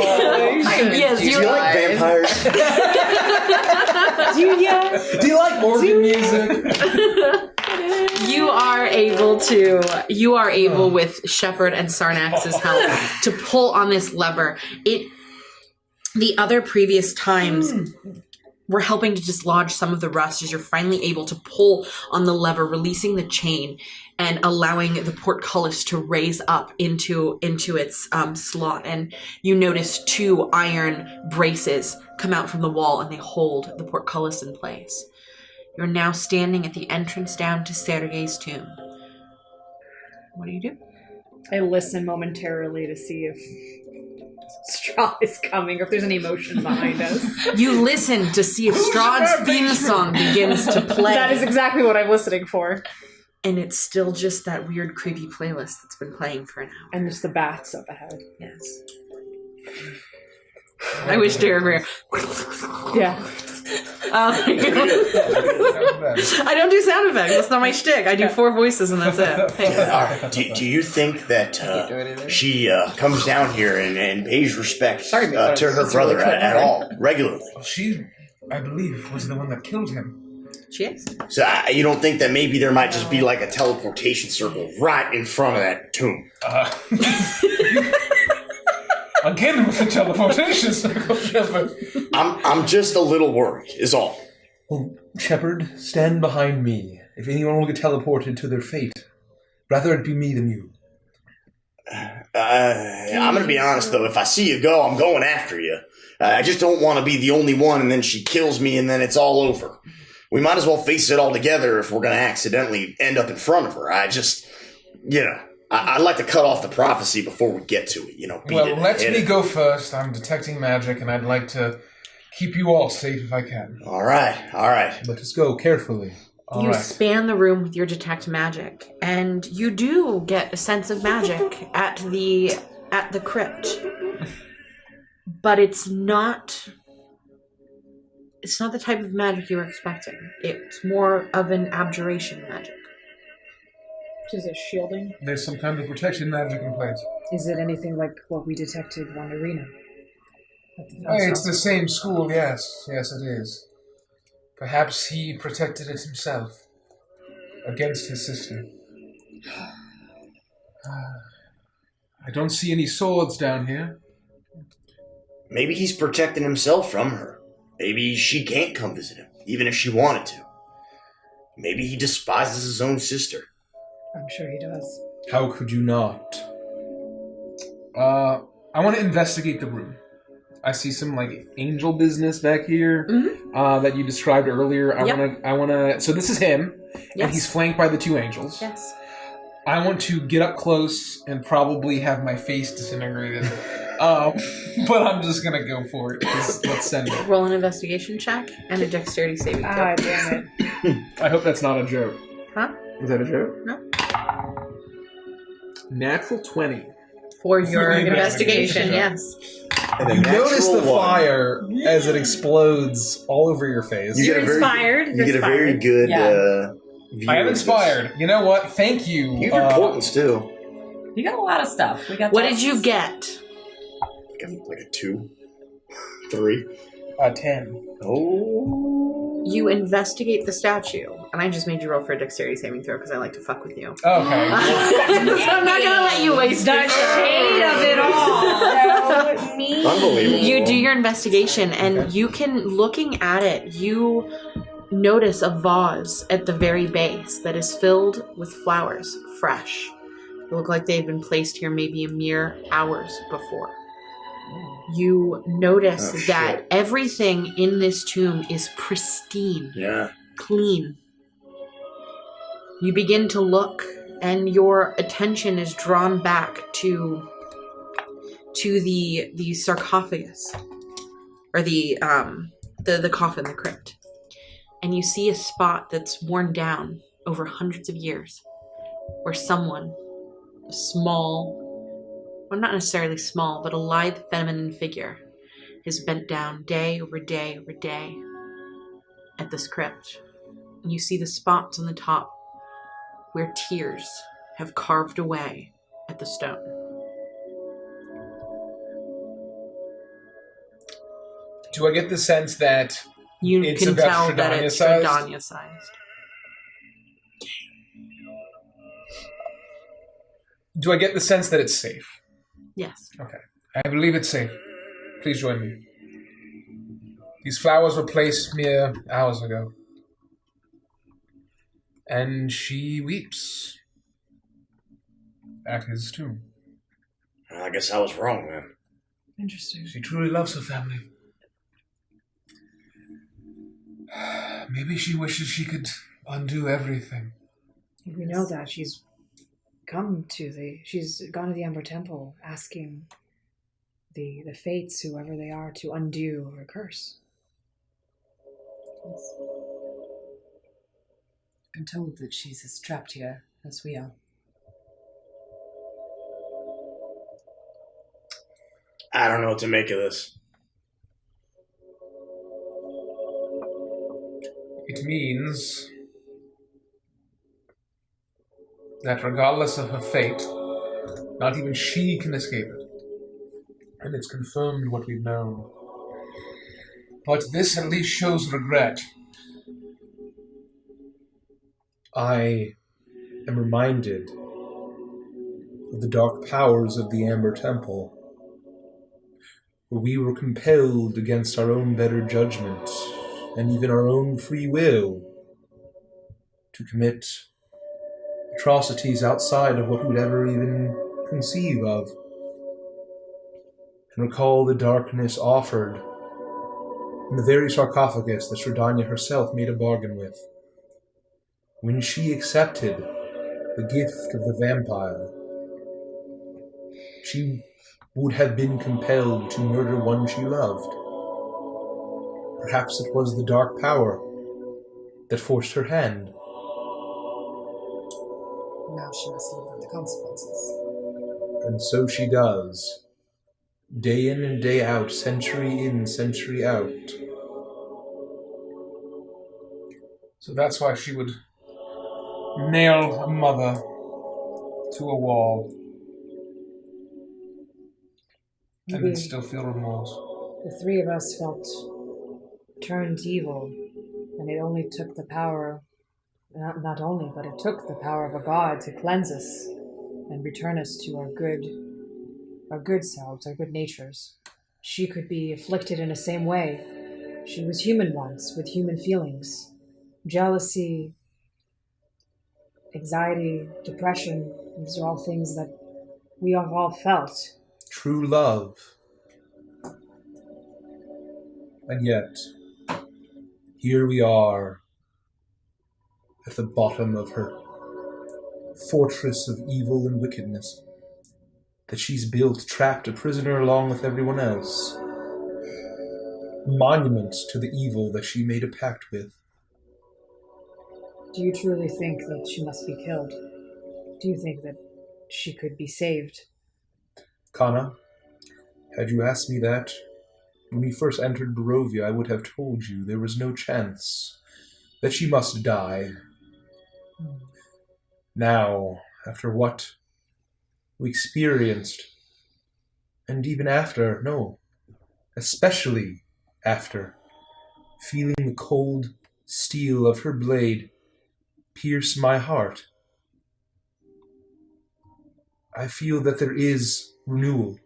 Yes, Do you like vampires? Do you like organ music? You are able with Shepherd and Sarnax's help to pull on this lever. The other previous times we're helping to dislodge some of the rust as you're finally able to pull on the lever, releasing the chain and allowing the portcullis to raise up into its slot. And you notice 2 iron braces come out from the wall and they hold the portcullis in place. You're now standing at the entrance down to Sergey's tomb. What do you do? I listen momentarily to see if Strahd is coming, or if there's any emotion behind us. You listen to see if Strahd's theme song begins to play. That is exactly what I'm listening for. And it's still just that weird, creepy playlist that's been playing for an hour. And just the bats up ahead. Yes. I wish Derek were. Yeah. I don't do sound effects. That's not my shtick. I do 4 voices and that's it. Thanks. All right. Do you think that she comes down here and pays respect to her brother at all, regularly? I believe, was the one that killed him. She is. So you don't think that maybe there might just be like a teleportation circle right in front of that tomb? Again with the teleportation circle, Shepard. I'm just a little worried, is all. Well, Shepard, stand behind me. If anyone will get teleported to their fate, rather it be me than you. I'm going to be honest, though. If I see you go, I'm going after you. I just don't want to be the only one and then she kills me and then it's all over. We might as well face it all together if we're going to accidentally end up in front of her. I'd like to cut off the prophecy before we get to it. Let me go first. I'm detecting magic, and I'd like to keep you all safe if I can. All right. Let us go carefully. You span the room with your detect magic, and you do get a sense of magic at the crypt. But it's not the type of magic you were expecting. It's more of an abjuration magic. Is it shielding? There's some kind of protection magic in place. Is it anything like what we detected on Irena? It's the same school, yes. Yes, it is. Perhaps he protected it himself against his sister. I don't see any swords down here. Maybe he's protecting himself from her. Maybe she can't come visit him, even if she wanted to. Maybe he despises his own sister. I'm sure he does. How could you not? I want to investigate the room. I see some angel business back here that you described earlier. I want to. So this is him, and he's flanked by the two angels. Yes. I want to get up close and probably have my face disintegrated. But I'm just gonna go for it. Let's send it. Roll an investigation check and a dexterity saving throw. Ah, damn it. I hope that's not a joke. Huh? Is that a joke? No. Natural 20. For your investigation, yes. You notice the fire as it explodes all over your face. You You're inspired. You get a very good view. I am inspired. You know what? Thank you. You have your portents too. You got a lot of stuff. We got. What did you get? Like a 2, 3, 10. Oh. You investigate the statue, and I just made you roll for a dexterity saving throw because I like to fuck with you. Okay. So I'm not gonna let you waste the your shade of it all. So mean. Unbelievable. You do your investigation, and you can, looking at it, you notice a vase at the very base that is filled with flowers, fresh. They look like they've been placed here maybe a mere hours before. You notice that everything in this tomb is pristine, clean. You begin to look, and your attention is drawn back to the sarcophagus, or the coffin, the crypt, and you see a spot that's worn down over hundreds of years, where someone, a small, well, not necessarily small, but a lithe feminine figure, is bent down day over day over day at this crypt. And you see the spots on the top where tears have carved away at the stone. Do I get the sense that You it's can about tell that it's Stradania-sized? Stradania-sized. Do I get the sense that it's safe? Yes. Okay. I believe it's safe. Please join me. These flowers were placed mere hours ago. And she weeps at his tomb. I guess I was wrong, then. Interesting. She truly loves her family. Maybe she wishes she could undo everything. We know that she's gone to the Ember Temple asking the fates, whoever they are, to undo her curse. I'm told that she's as trapped here as we are. I don't know what to make of this. It means that regardless of her fate, not even she can escape it. And it's confirmed what we've known. But this at least shows regret. I am reminded of the dark powers of the Amber Temple, where we were compelled against our own better judgment and even our own free will to commit atrocities outside of what we'd ever even conceive of. And recall the darkness offered in the very sarcophagus that Stradania herself made a bargain with. When she accepted the gift of the vampire. She would have been compelled to murder one she loved. Perhaps it was the dark power that forced her hand. Now she must live with the consequences. And so she does. Day in and day out, century in, century out. So that's why she would nail a mother to a wall and then still feel remorse. The three of us felt turned evil, and it only took the power, not only, but it took the power of a god to cleanse us and return us to our good selves, our good natures. She could be afflicted in the same way. She was human once, with human feelings. Jealousy, anxiety, depression, these are all things that we have all felt. True love. And yet, here we are, at the bottom of her fortress of evil and wickedness that she's built, trapped a prisoner along with everyone else. Monument to the evil that she made a pact with. Do you truly think that she must be killed? Do you think that she could be saved? Kana, had you asked me that when we first entered Barovia, I would have told you there was no chance that she must die. Now, after what we experienced, and even after, no, especially after, feeling the cold steel of her blade pierce my heart, I feel that there is renewal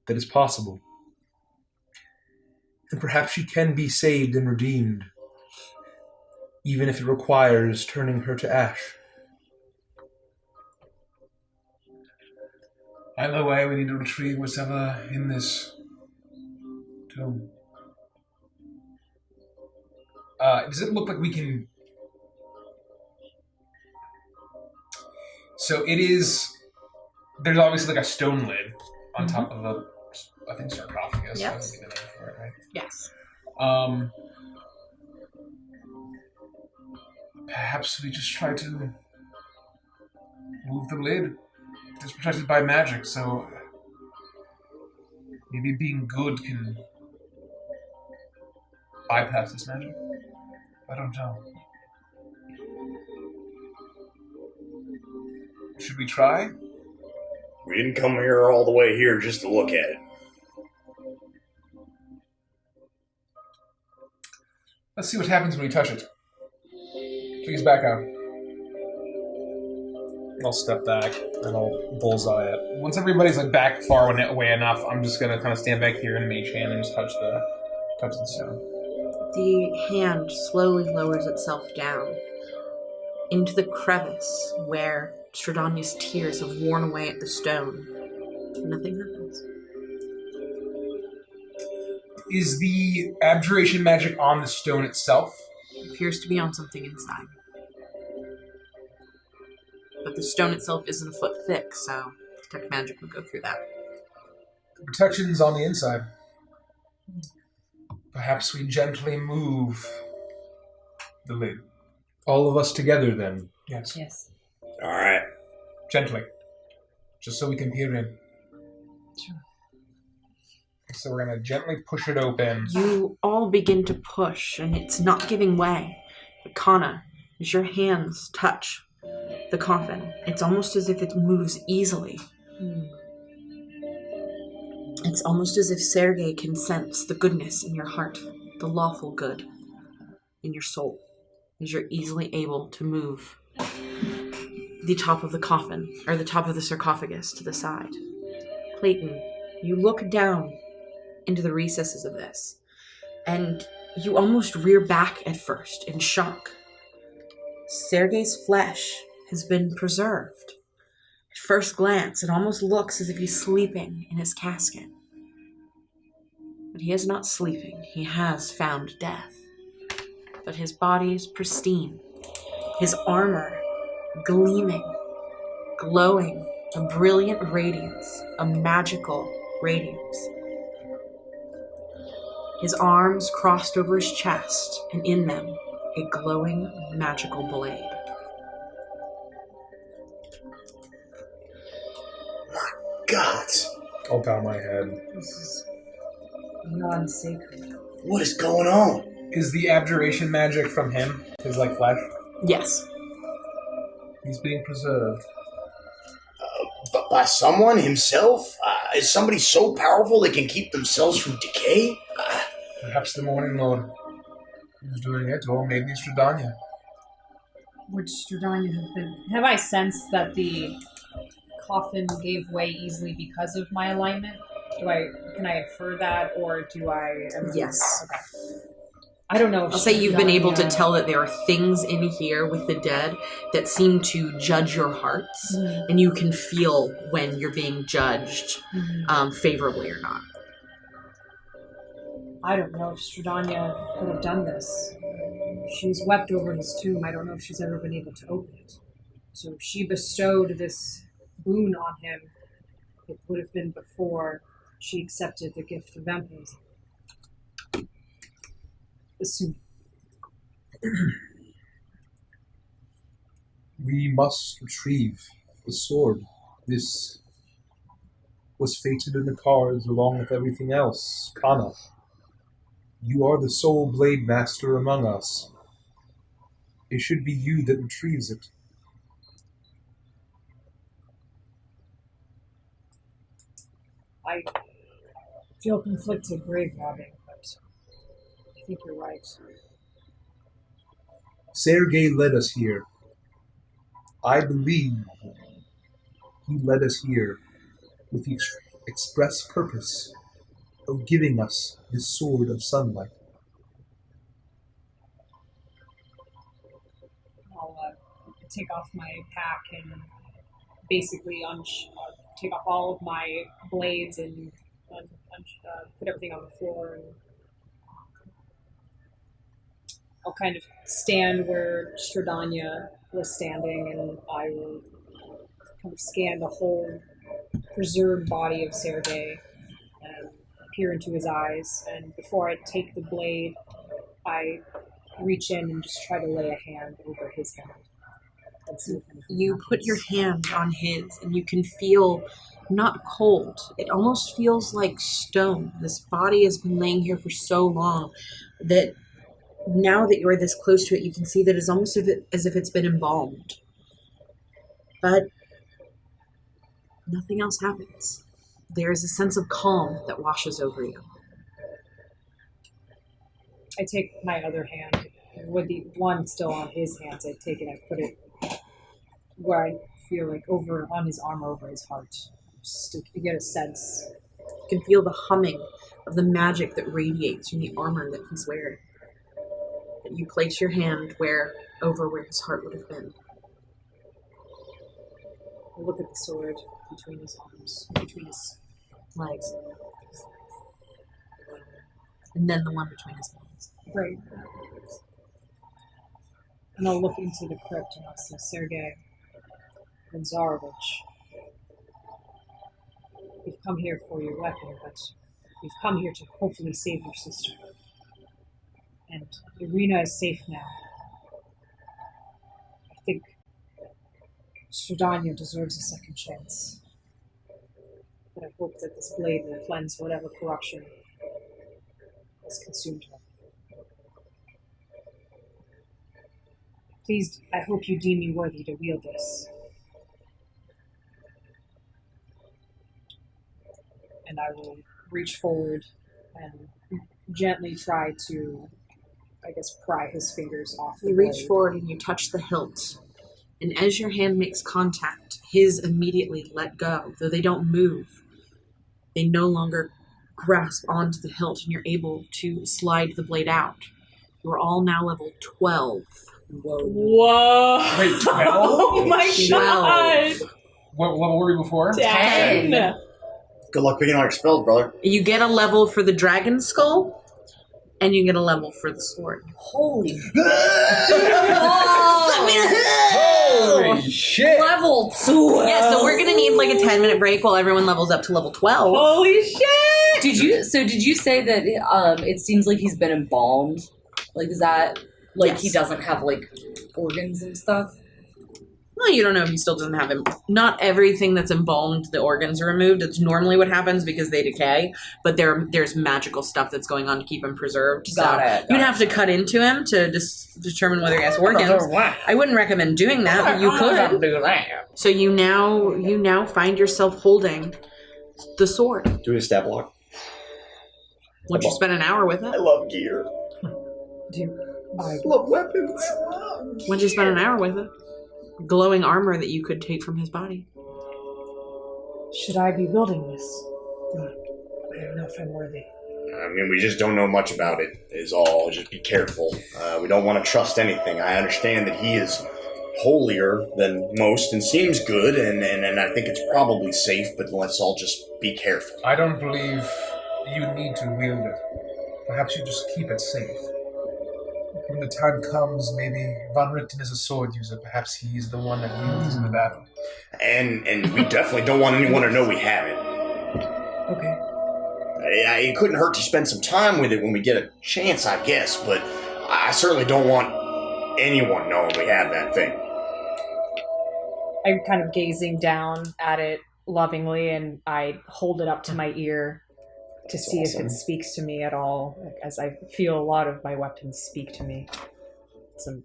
that is possible. And perhaps she can be saved and redeemed, even if it requires turning her to ash. Either way, we need to retrieve whatever in this tomb. Does it look like we can... So it is... There's obviously like a stone lid on top of the, I think, sarcophagus. Yes. I think the name for it, right? Yes. Perhaps we just try to move the lid. It's protected by magic, so maybe being good can bypass this magic. I don't know. Should we try? We didn't come here all the way here just to look at it. Let's see what happens when we touch it. Please back out. I'll step back and I'll bullseye it. Once everybody's like back far away enough, I'm just gonna kind of stand back here in mage hand and just touch the stone. The hand slowly lowers itself down into the crevice where Strahdania's tears have worn away at the stone. Nothing happens. Is the abjuration magic on the stone itself? It appears to be on something inside. But the stone itself isn't a foot thick, so detect magic would go through that. The protection's on the inside. Perhaps we gently move the lid. All of us together, then. Yes. Yes. All right. Gently. Just so we can peer in. Sure. So we're going to gently push it open. You all begin to push, and it's not giving way. But Kana, as your hands touch the coffin, it's almost as if it moves easily. It's almost as if Sergey can sense the goodness in your heart, the lawful good in your soul, as you're easily able to move the top of the coffin, or the top of the sarcophagus to the side. Clayton, you look down into the recesses of this, and you almost rear back at first in shock. Sergey's flesh has been preserved. At first glance, it almost looks as if he's sleeping in his casket. But he is not sleeping. He has found death. But his body is pristine. His armor gleaming, glowing, a brilliant radiance, a magical radiance. His arms crossed over his chest, and in them, a glowing magical blade. God, I'll bow my head. This is non-sacred. what is going on? Is the abjuration magic from him? His like flesh? Yes. He's being preserved. But by someone himself? Is somebody so powerful they can keep themselves from decay? Perhaps the Morning Lord is doing it, or maybe Stradania. Would Stradania have been... Have I sensed that the coffin gave way easily because of my alignment? Can I infer that, or do I... Yes. Okay. I don't know if I'll say you've been able to tell that there are things in here with the dead that seem to judge your hearts, and you can feel when you're being judged favorably or not. I don't know if Stradania could have done this. She's wept over his tomb. I don't know if she's ever been able to open it. So if she bestowed this boon on him, it would have been before she accepted the gift of vampirism. Assuming. We must retrieve the sword. This was fated in the cards along with everything else. Kana, you are the sole blade master among us. It should be you that retrieves it. I feel conflicted grave robbing, but I think you're right. Sergey led us here. I believe he led us here with the express purpose of giving us this sword of sunlight. I'll take off my pack and basically take off all of my blades and put everything on the floor. And I'll kind of stand where Stradania was standing, and I will kind of scan the whole preserved body of Sergey and peer into his eyes. And before I take the blade, I reach in and just try to lay a hand over his hand. And see if anything You happens. put your hand on his, and you can feel not cold. It almost feels like stone. This body has been laying here for so long that now that you're this close to it, you can see that it's almost as if it's been embalmed. But nothing else happens. There is a sense of calm that washes over you. I take my other hand, with the one still on his hands, I take it, I put it where I feel like over on his arm, over his heart. Just to get a sense. You can feel the humming of the magic that radiates from the armor that he's wearing. And you place your hand over where his heart would have been. I look at the sword between his arms, between his legs. And then the one between his legs. Right. And I'll look into the crypt and I'll see Sergey and Zarovich. We've come here for your weapon, but we've come here to hopefully save your sister. And Irena is safe now. I think Stradania deserves a second chance. But I hope that this blade will cleanse whatever corruption has consumed her. Please, I hope you deem me worthy to wield this. And I will reach forward and gently try to, pry his fingers off the You reach blade. forward and you touch the hilt. And as your hand makes contact, his immediately let go. Though they don't move, they no longer grasp onto the hilt, and you're able to slide the blade out. You're all now level 12. Whoa! Wait, 12? Oh my 12. god! What level were we before? 10! Good luck picking out your spells, brother. You get a level for the dragon skull, and you get a level for the sword. Holy. Holy shit! Level 12. Yeah, so we're gonna need like a 10-minute break while everyone levels up to level 12. Holy shit! Did you say that it seems like he's been embalmed? Like, is that like Yes. he doesn't have like organs and stuff? Well, you don't know if he still doesn't have him. Not everything that's embalmed, the organs are removed. It's normally what happens because they decay, but there's magical stuff that's going on to keep him preserved. Got it. You'd have to cut into him to determine whether he has organs. I wouldn't recommend doing that, but you could. do that. So you now find yourself holding the sword. Do we stab block? Once you spend an hour with I it. love gear. I love weapons. Once you spend an hour with it. Glowing armor that you could take from his body. Should I be building this? I don't know if I'm worthy. I mean, we just don't know much about it, is all. Just be careful. We don't want to trust anything. I understand that he is holier than most and seems good, and I think it's probably safe, but let's all just be careful. I don't believe you need to wield it. Perhaps you just keep it safe. When the time comes, maybe Von Richten is a sword user. Perhaps he's the one that wields in the battle. And we definitely don't want anyone to know we have it. Okay. It couldn't hurt to spend some time with it when we get a chance, I guess, but I certainly don't want anyone knowing we have that thing. I'm kind of gazing down at it lovingly, and I hold it up to my ear to see if it speaks to me at all, as I feel a lot of my weapons speak to me. Some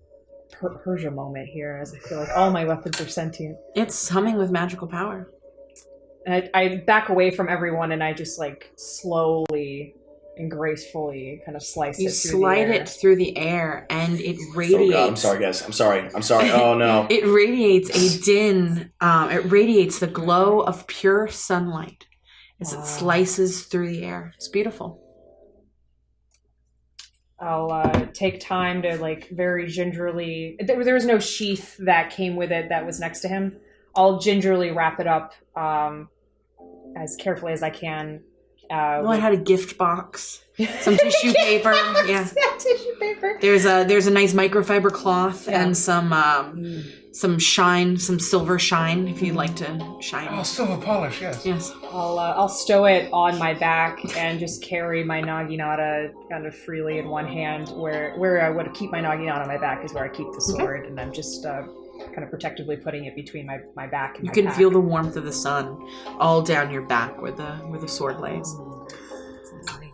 Persia moment here, as I feel like all my weapons are sentient. It's humming with magical power. And I back away from everyone, and I just like slowly and gracefully kind of slice You it through slide the air. it through the air, and it radiates. Oh God, I'm sorry, guys. I'm sorry. Oh no. It radiates a din. It radiates the glow of pure sunlight as it slices through the air. It's beautiful. I'll take time to like very gingerly. There was no sheath that came with it that was next to him. I'll gingerly wrap it up as carefully as I can. I had a gift box, some tissue paper. Yeah, tissue paper. There's a nice microfiber cloth and some shine, some silver shine if you'd like to shine. Oh, silver polish, yes. Yes. I'll stow it on my back and just carry my naginata kind of freely in one hand. Where I would keep my naginata on my back is where I keep the sword, and I'm just kind of protectively putting it between my back and You my can pack. feel the warmth of the sun all down your back where the sword lays.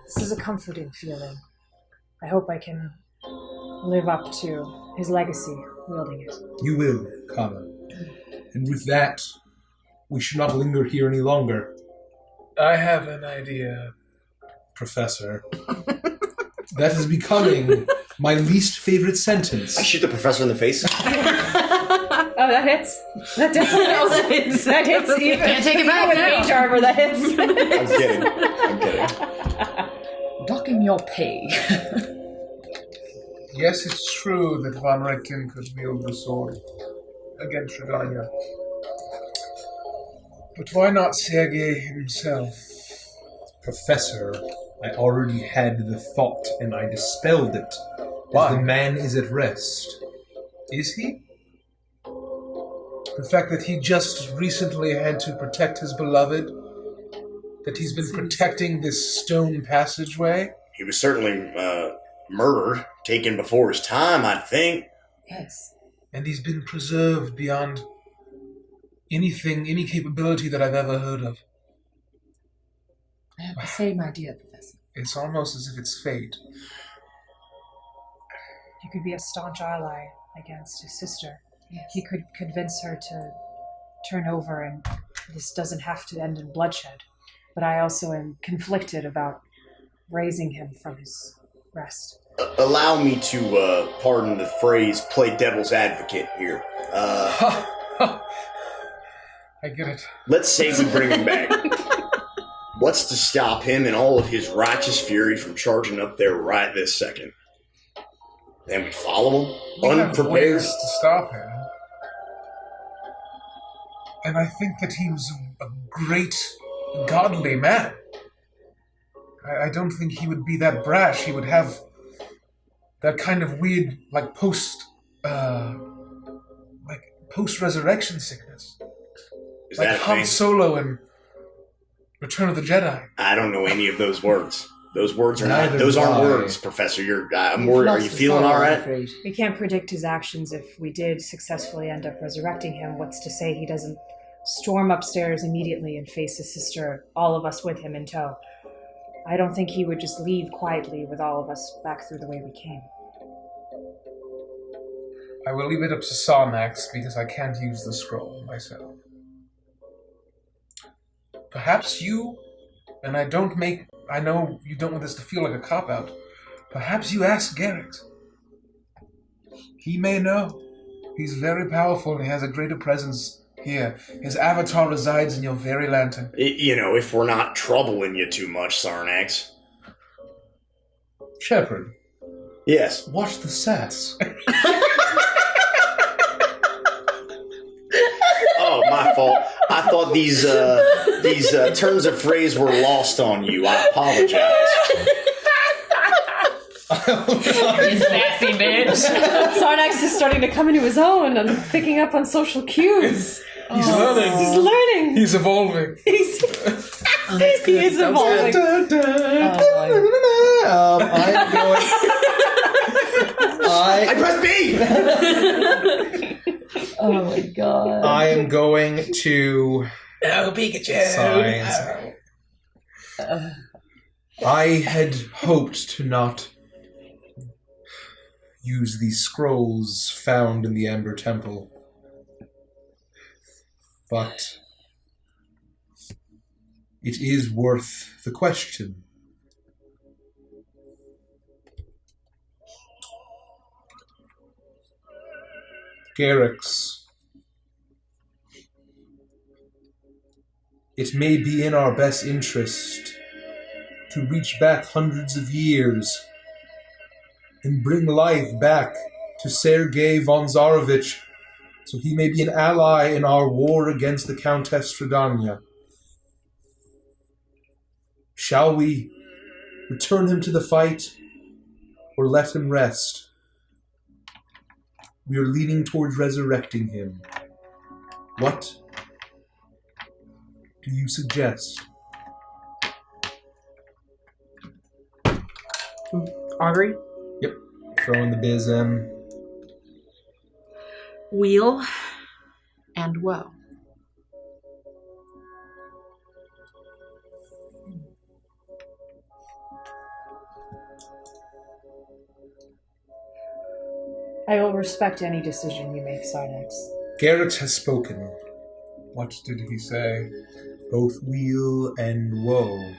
This is a comforting feeling. I hope I can live up to his legacy wielding it. You will, Kama. And with that, we should not linger here any longer. I have an idea, Professor. That is becoming my least favorite sentence. I shoot the professor in the face. Oh, that hits. That definitely hits. That hits. Even, Can't take it back with now. mage armor, that hits. I'm kidding. Docking your pay. Yes, it's true that Von Richten could wield the sword against Regania. But why not Sergey himself? Professor, I already had the thought and I dispelled it. Why? The man is at rest. Is he? The fact that he just recently had to protect his beloved? That he's been protecting this stone passageway? He was certainly murdered, taken before his time, I'd think. Yes. And he's been preserved beyond any capability that I've ever heard of. I have the same idea, Professor. It's almost as if it's fate. You could be a staunch ally against his sister. Yes. He could convince her to turn over, and this doesn't have to end in bloodshed. But I also am conflicted about raising him from his rest. Allow me to, pardon the phrase, play devil's advocate here. I get it. Let's say we bring him back. What's to stop him and all of his righteous fury from charging up there right this second? Then we follow him, We have unprepared. ways to stop him. And I think that he was a great, godly man. I don't think he would be that brash. He would have that kind of weird, like, post-resurrection sickness. Is Like that a Han thing? Solo in Return of the Jedi. I don't know any of those words. Those words are Neither not. Those do aren't I. words, Professor. I'm worried. Are you feeling all right? We can't predict his actions. If we did successfully end up resurrecting him, what's to say he doesn't storm upstairs immediately and face his sister, all of us with him in tow? I don't think he would just leave quietly with all of us back through the way we came. I will leave it up to Sarnax because I can't use the scroll myself. Perhaps you, and I know you don't want this to feel like a cop-out, perhaps you ask Garrett. He may know. He's very powerful and he has a greater presence here. His avatar resides in your very lantern. If we're not troubling you too much, Sarnax. Shepard, Yes. watch the sass. Oh, my fault. I thought these turns of phrase were lost on you. I apologize. You sassy bitch. Sarnax is starting to come into his own and picking up on social cues. He's learning. He's learning. He's evolving. He is evolving. I'm going. I pressed B! Oh my god. I am going to. Oh, Pikachu! Signs. I had hoped to not use the scrolls found in the Amber Temple, but it is worth the question. Garrix, it may be in our best interest to reach back hundreds of years and bring life back to Sergey von Zarovich so he may be an ally in our war against the Countess Stradania. Shall we return him to the fight or let him rest? We are leaning towards resurrecting him. What do you suggest? Augury? Yep. Throwing the biz in. Weal and woe. I will respect any decision you make, Sarnax. Garrett has spoken. What did he say? Both weal and woe.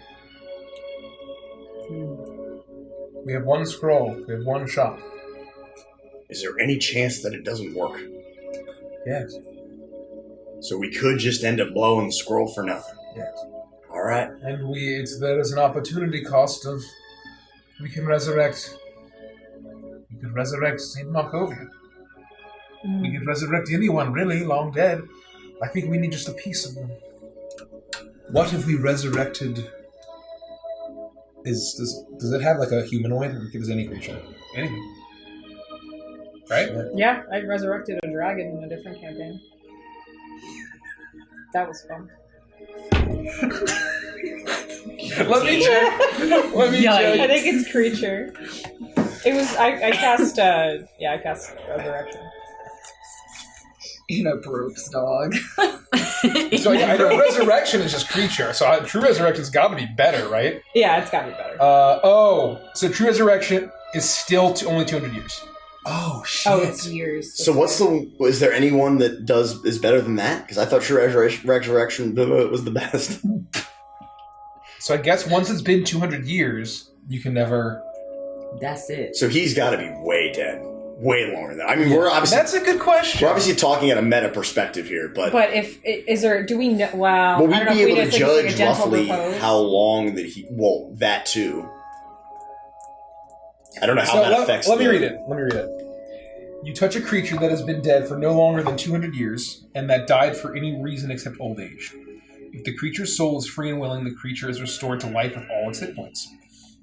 We have one scroll. We have one shot. Is there any chance that it doesn't work? Yes. So we could just end up blowing the scroll for nothing. Yes. All right. And there is an opportunity cost of we can resurrect. We could resurrect Saint Markovia. We could resurrect anyone really long dead. I think we need just a piece of them. What if we resurrected? Does it have like a humanoid, or does any creature? Anything. Right? Yeah, I resurrected a dragon in a different campaign. That was fun. Let me check. Let me check. I think it's creature. It was I cast I cast resurrection. Inappropriate dog. So I know resurrection is just creature. So true resurrection's got to be better, right? Yeah, it's gotta be better. So true resurrection is still only 200 years. Oh shit! Oh, it's years. So is there anyone that is better than that? Because I thought True Resurrection was the best. So I guess once it's been 200 years, you can never... That's it. So he's got to be way dead. Way longer than that. I mean, we're obviously... That's a good question. We're obviously talking at a meta perspective here, but... But do we know... Wow. Will we I don't be know if able to know if it's judge like a gentle roughly repose. how long that he... Well, that too. I don't know how that affects... Let me read it. You touch a creature that has been dead for no longer than 200 years, and that died for any reason except old age. If the creature's soul is free and willing, the creature is restored to life with all its hit points.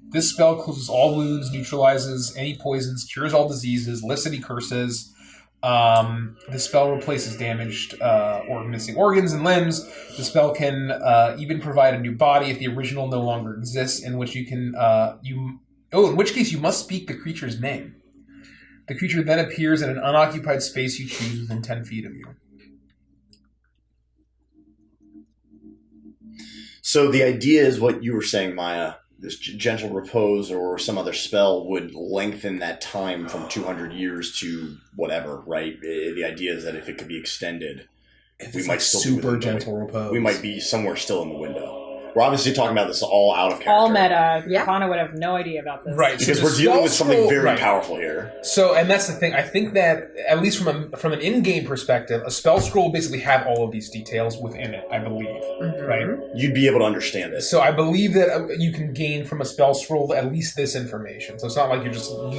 This spell closes all wounds, neutralizes any poisons, cures all diseases, lifts any curses, The spell replaces damaged or missing organs and limbs. The spell can even provide a new body if the original no longer exists, in which you can in which case you must speak the creature's name. The creature then appears in an unoccupied space you choose within 10 feet of you. So the idea is what you were saying, Maya. This gentle repose or some other spell would lengthen that time from 200 years to whatever, right? The idea is that if it could be extended, we might still super gentle repose. We might be somewhere still in the window. We're obviously talking about this all out of character. All meta. Yeah. Kana would have no idea about this. Right. Because we're dealing with something very powerful here. So, and that's the thing. I think that, at least from an in-game perspective, a spell scroll will basically have all of these details within it, I believe. Mm-hmm. Right? You'd be able to understand it. So I believe that you can gain from a spell scroll at least this information. So it's not like you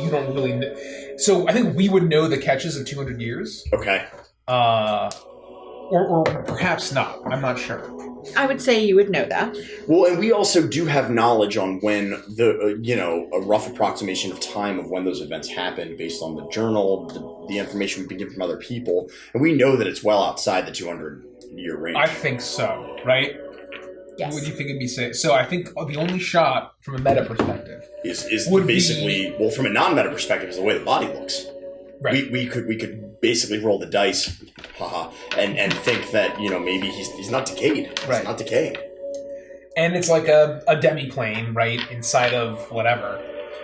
don't really know. So I think we would know the catches of 200 years. Okay. Or perhaps not. I'm not sure. I would say you would know that. Well, and we also do have knowledge on when a rough approximation of time of when those events happened based on the journal, the information we've been given from other people, and we know that it's well outside the 200-year range. I think so, right? Yes. What do you think it'd be safe? So I think the only shot from a meta perspective would basically from a non-meta perspective is the way the body looks. Right. We could basically roll the dice, and think that maybe he's not decayed. Right. He's not decaying. And it's like a demi-plane, right, inside of whatever.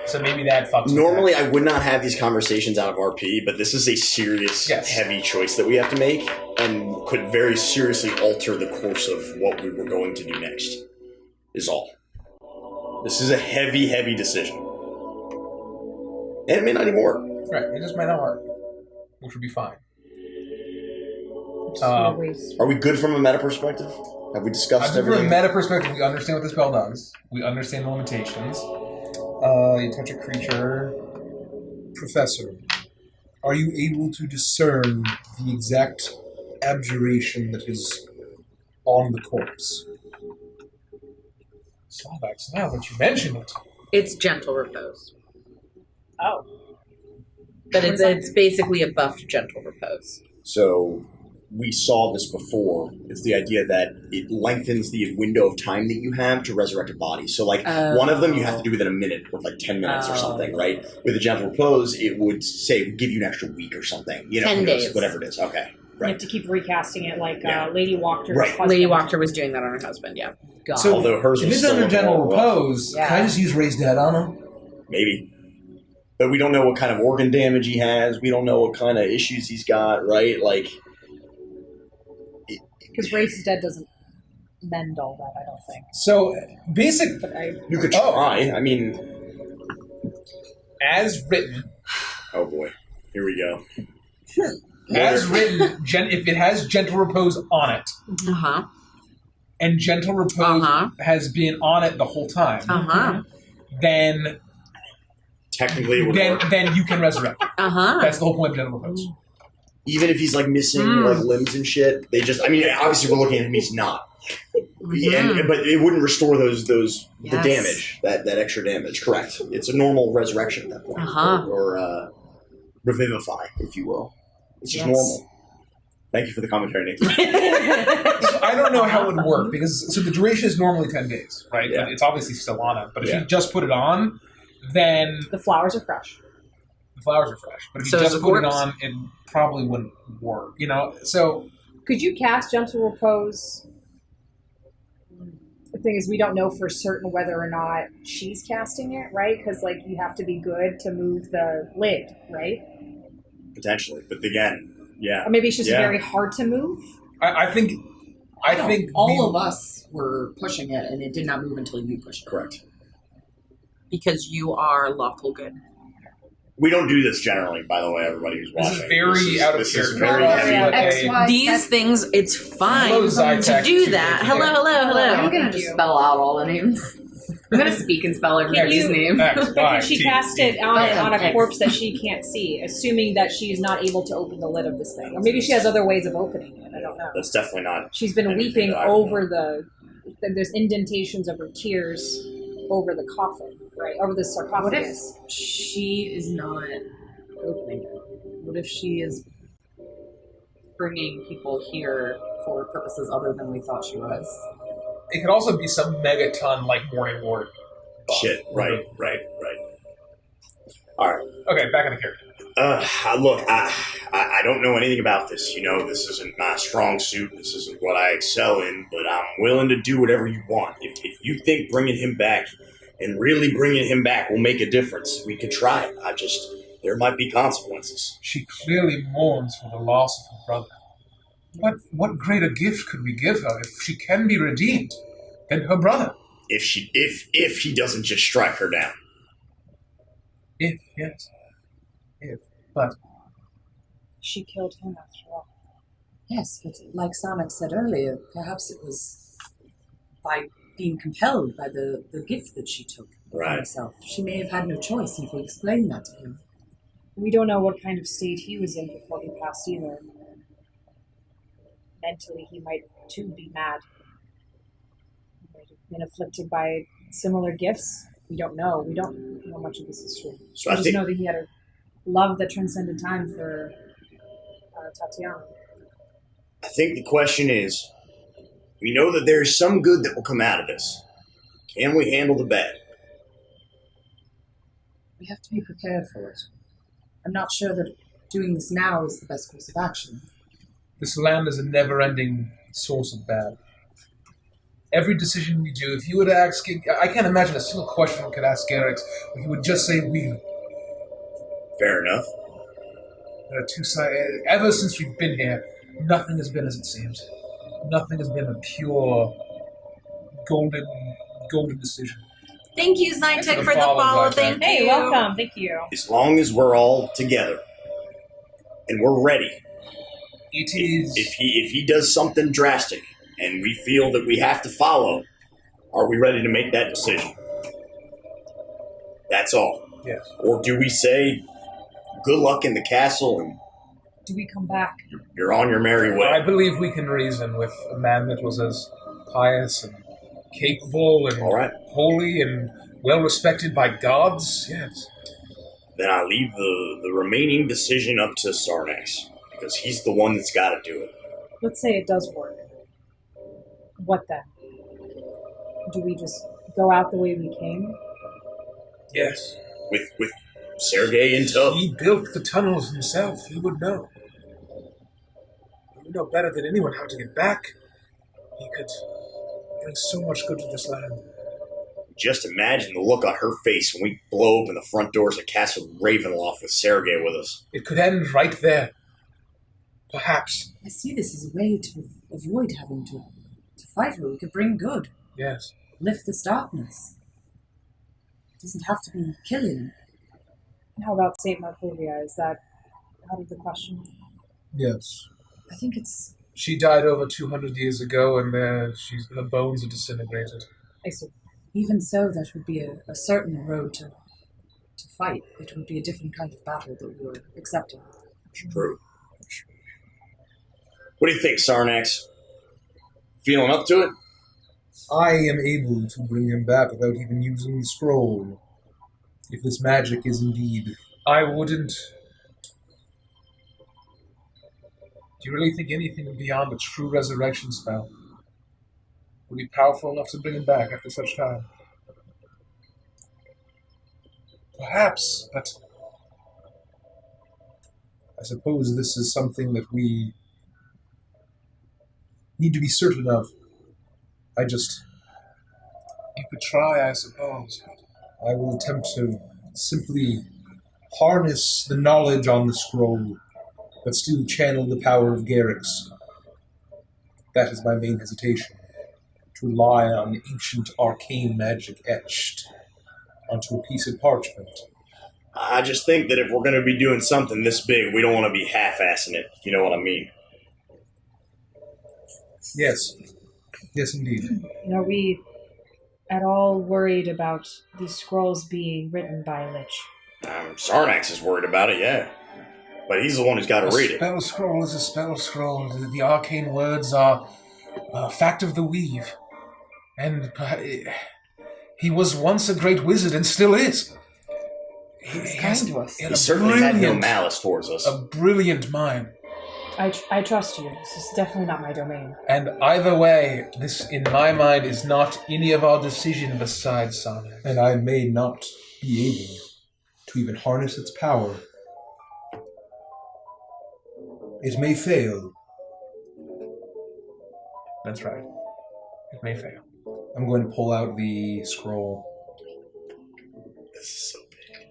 So maybe that fucks. Normally, I would not have these conversations out of RP, but this is a serious, heavy choice that we have to make, and could very seriously alter the course of what we were going to do next. Is all. This is a heavy, heavy decision, and it may not even work. Right, it just might not work, which would be fine. Are we good from a meta perspective? Have we discussed everything? From a meta perspective, we understand what the spell does. We understand the limitations. You touch a creature. Professor, are you able to discern the exact abjuration that is on the corpse? Slavax, now that you mention it. It's gentle repose. Oh. But it's basically a buffed gentle repose. So we saw this before. It's the idea that it lengthens the window of time that you have to resurrect a body. So one of them you have to do within a minute or 10 minutes or something, right? With a gentle repose, it would say give you an extra week or something. 10 days. Whatever it is. Okay. Right. You have to keep recasting it Lady Wachter. Right. Lady Wachter was doing that on her husband, yeah. God. So although hers if was it's under gentle repose, can I just use raised dead on him? Maybe. But we don't know what kind of organ damage he has. We don't know what kind of issues he's got, right? Because Raised Dead doesn't mend all that, I don't think. So, you could try. I mean... As written... Oh, boy. Here we go. As written, if it has gentle repose on it, and gentle repose has been on it the whole time, then... Technically, it would work. Then you can resurrect. That's the whole point of gentle repose. Even if he's missing limbs and shit, they just. I mean, obviously we're looking at him. He's not. But it wouldn't restore the damage, that extra damage. Correct. It's a normal resurrection at that point, or revivify, if you will. It's just normal. Thank you for the commentary, Nick. So I don't know how it would work because the duration is normally 10 days, right? Yeah. It's obviously still on it, but if you just put it on. Then the flowers are fresh. But if you just put it on, it probably wouldn't work. So could you cast Gentle Repose? The thing is, we don't know for certain whether or not she's casting it, right? Because you have to be good to move the lid, right? Potentially, but again, or maybe it's just very hard to move. I think all of us were pushing it, and it did not move until you pushed it. Correct. Because you are lawful good. We don't do this generally, by the way, everybody who's watching. This is very out of character. Very heavy. These things, it's fine to do that. Hello. I'm going to just spell out all the names. I'm going to speak and spell everybody's name. Can she cast it on a corpse that she can't see, assuming that she's not able to open the lid of this thing? Or maybe she has other ways of opening it. I don't know. That's definitely not. She's been weeping over there's indentations of her tears over the coffin, right? Over the sarcophagus. What if she is not opening it? What if she is bringing people here for purposes other than we thought she was. It could also be some megaton like Morning Ward. Shit, right. Alright. Okay, back in the character. Look, I don't know anything about this. You know, this isn't my strong suit. This isn't what I excel in, but I'm willing to do whatever you want. If you think bringing him back and really bringing him back will make a difference, we could try it. There might be consequences. She clearly mourns for the loss of her brother. What greater gift could we give her if she can be redeemed than her brother? If he doesn't just strike her down. Yes. But She killed him after all. Yes, but like Sonic said earlier, perhaps it was by being compelled by the gift that she took Right. herself. She may have had no choice, and if we explain that to him. We don't know what kind of state he was in before he passed either. Mentally, he might too be mad. He might have been afflicted by similar gifts. We don't know. We don't know much of this is true. So We I just think know that he had a love that transcended time for Tatiana. I think the question is, we know that there is some good that will come out of this. Can we handle the bad? We have to be prepared for it. I'm not sure that doing this now is the best course of action. this land is a never-ending source of bad. Every decision we do, if you were to ask, I can't imagine a single question we could ask Garrix, but he would just say "we." Fair enough. There are two sides. Ever since we've been here, nothing has been as it seems. Nothing has been a pure, golden decision. Thank you, Zytek, for the follow. Thank you. Hey, welcome. Thank you. As long as we're all together and we're ready. It is. If he does something drastic and we feel that we have to follow, are we ready to make that decision? That's all. Yes. Or do we say, good luck in the castle and Do we come back? you're on your merry way? I believe we can reason with a man that was as pious and capable and All right. holy and well respected by gods. Yes. Then I leave the remaining decision up to Sarnax, because he's the one that's got to do it. Let's say it does work. What then? Do we just go out the way we came? Yes. With Sergey in tow. He built the tunnels himself. He would know. He would know better than anyone how to get back. He could bring so much good to this land. Just imagine the look on her face when we blow open the front doors of Castle Ravenloft with Sergey with us. It could end right there. Perhaps. I see this as a way to avoid having to fight her. We could bring good. Yes. Lift this darkness. It doesn't have to be killing. How about St. Markovia? Is that out of the question? Yes. I think it's... She died over 200 years ago, and her bones are disintegrated. I see. Even so, that would be a certain road to fight. It would be a different kind of battle that we were accepting. True. What do you think, Sarnax? Feeling up to it? I am able to bring him back without even using the scroll. If this magic is indeed... I wouldn't... Do you really think anything beyond a true resurrection spell would be powerful enough to bring him back after such time? Perhaps, but I suppose this is something that we need to be certain of. You could try, I suppose. I will attempt to simply harness the knowledge on the scroll, but still channel the power of Garrix. That is my main hesitation. To rely on ancient arcane magic etched onto a piece of parchment. I just think that if we're going to be doing something this big, we don't want to be half-assing it, if you know what I mean. Yes. Yes, indeed. Are we at all worried about these scrolls being written by a lich? Sarnax is worried about it, yeah. But he's the one who's got to read A it. spell scroll is a spell scroll. The arcane words are a fact of the weave. And he was once a great wizard and still is. He was kind to us. He certainly had no malice towards us. A brilliant mind. I trust you. This is definitely not my domain. And either way, this, in my mind, is not any of our decision besides Sonic. And I may not be able to even harness its power. It may fail. That's right. It may fail. I'm going to pull out the scroll. This is so big.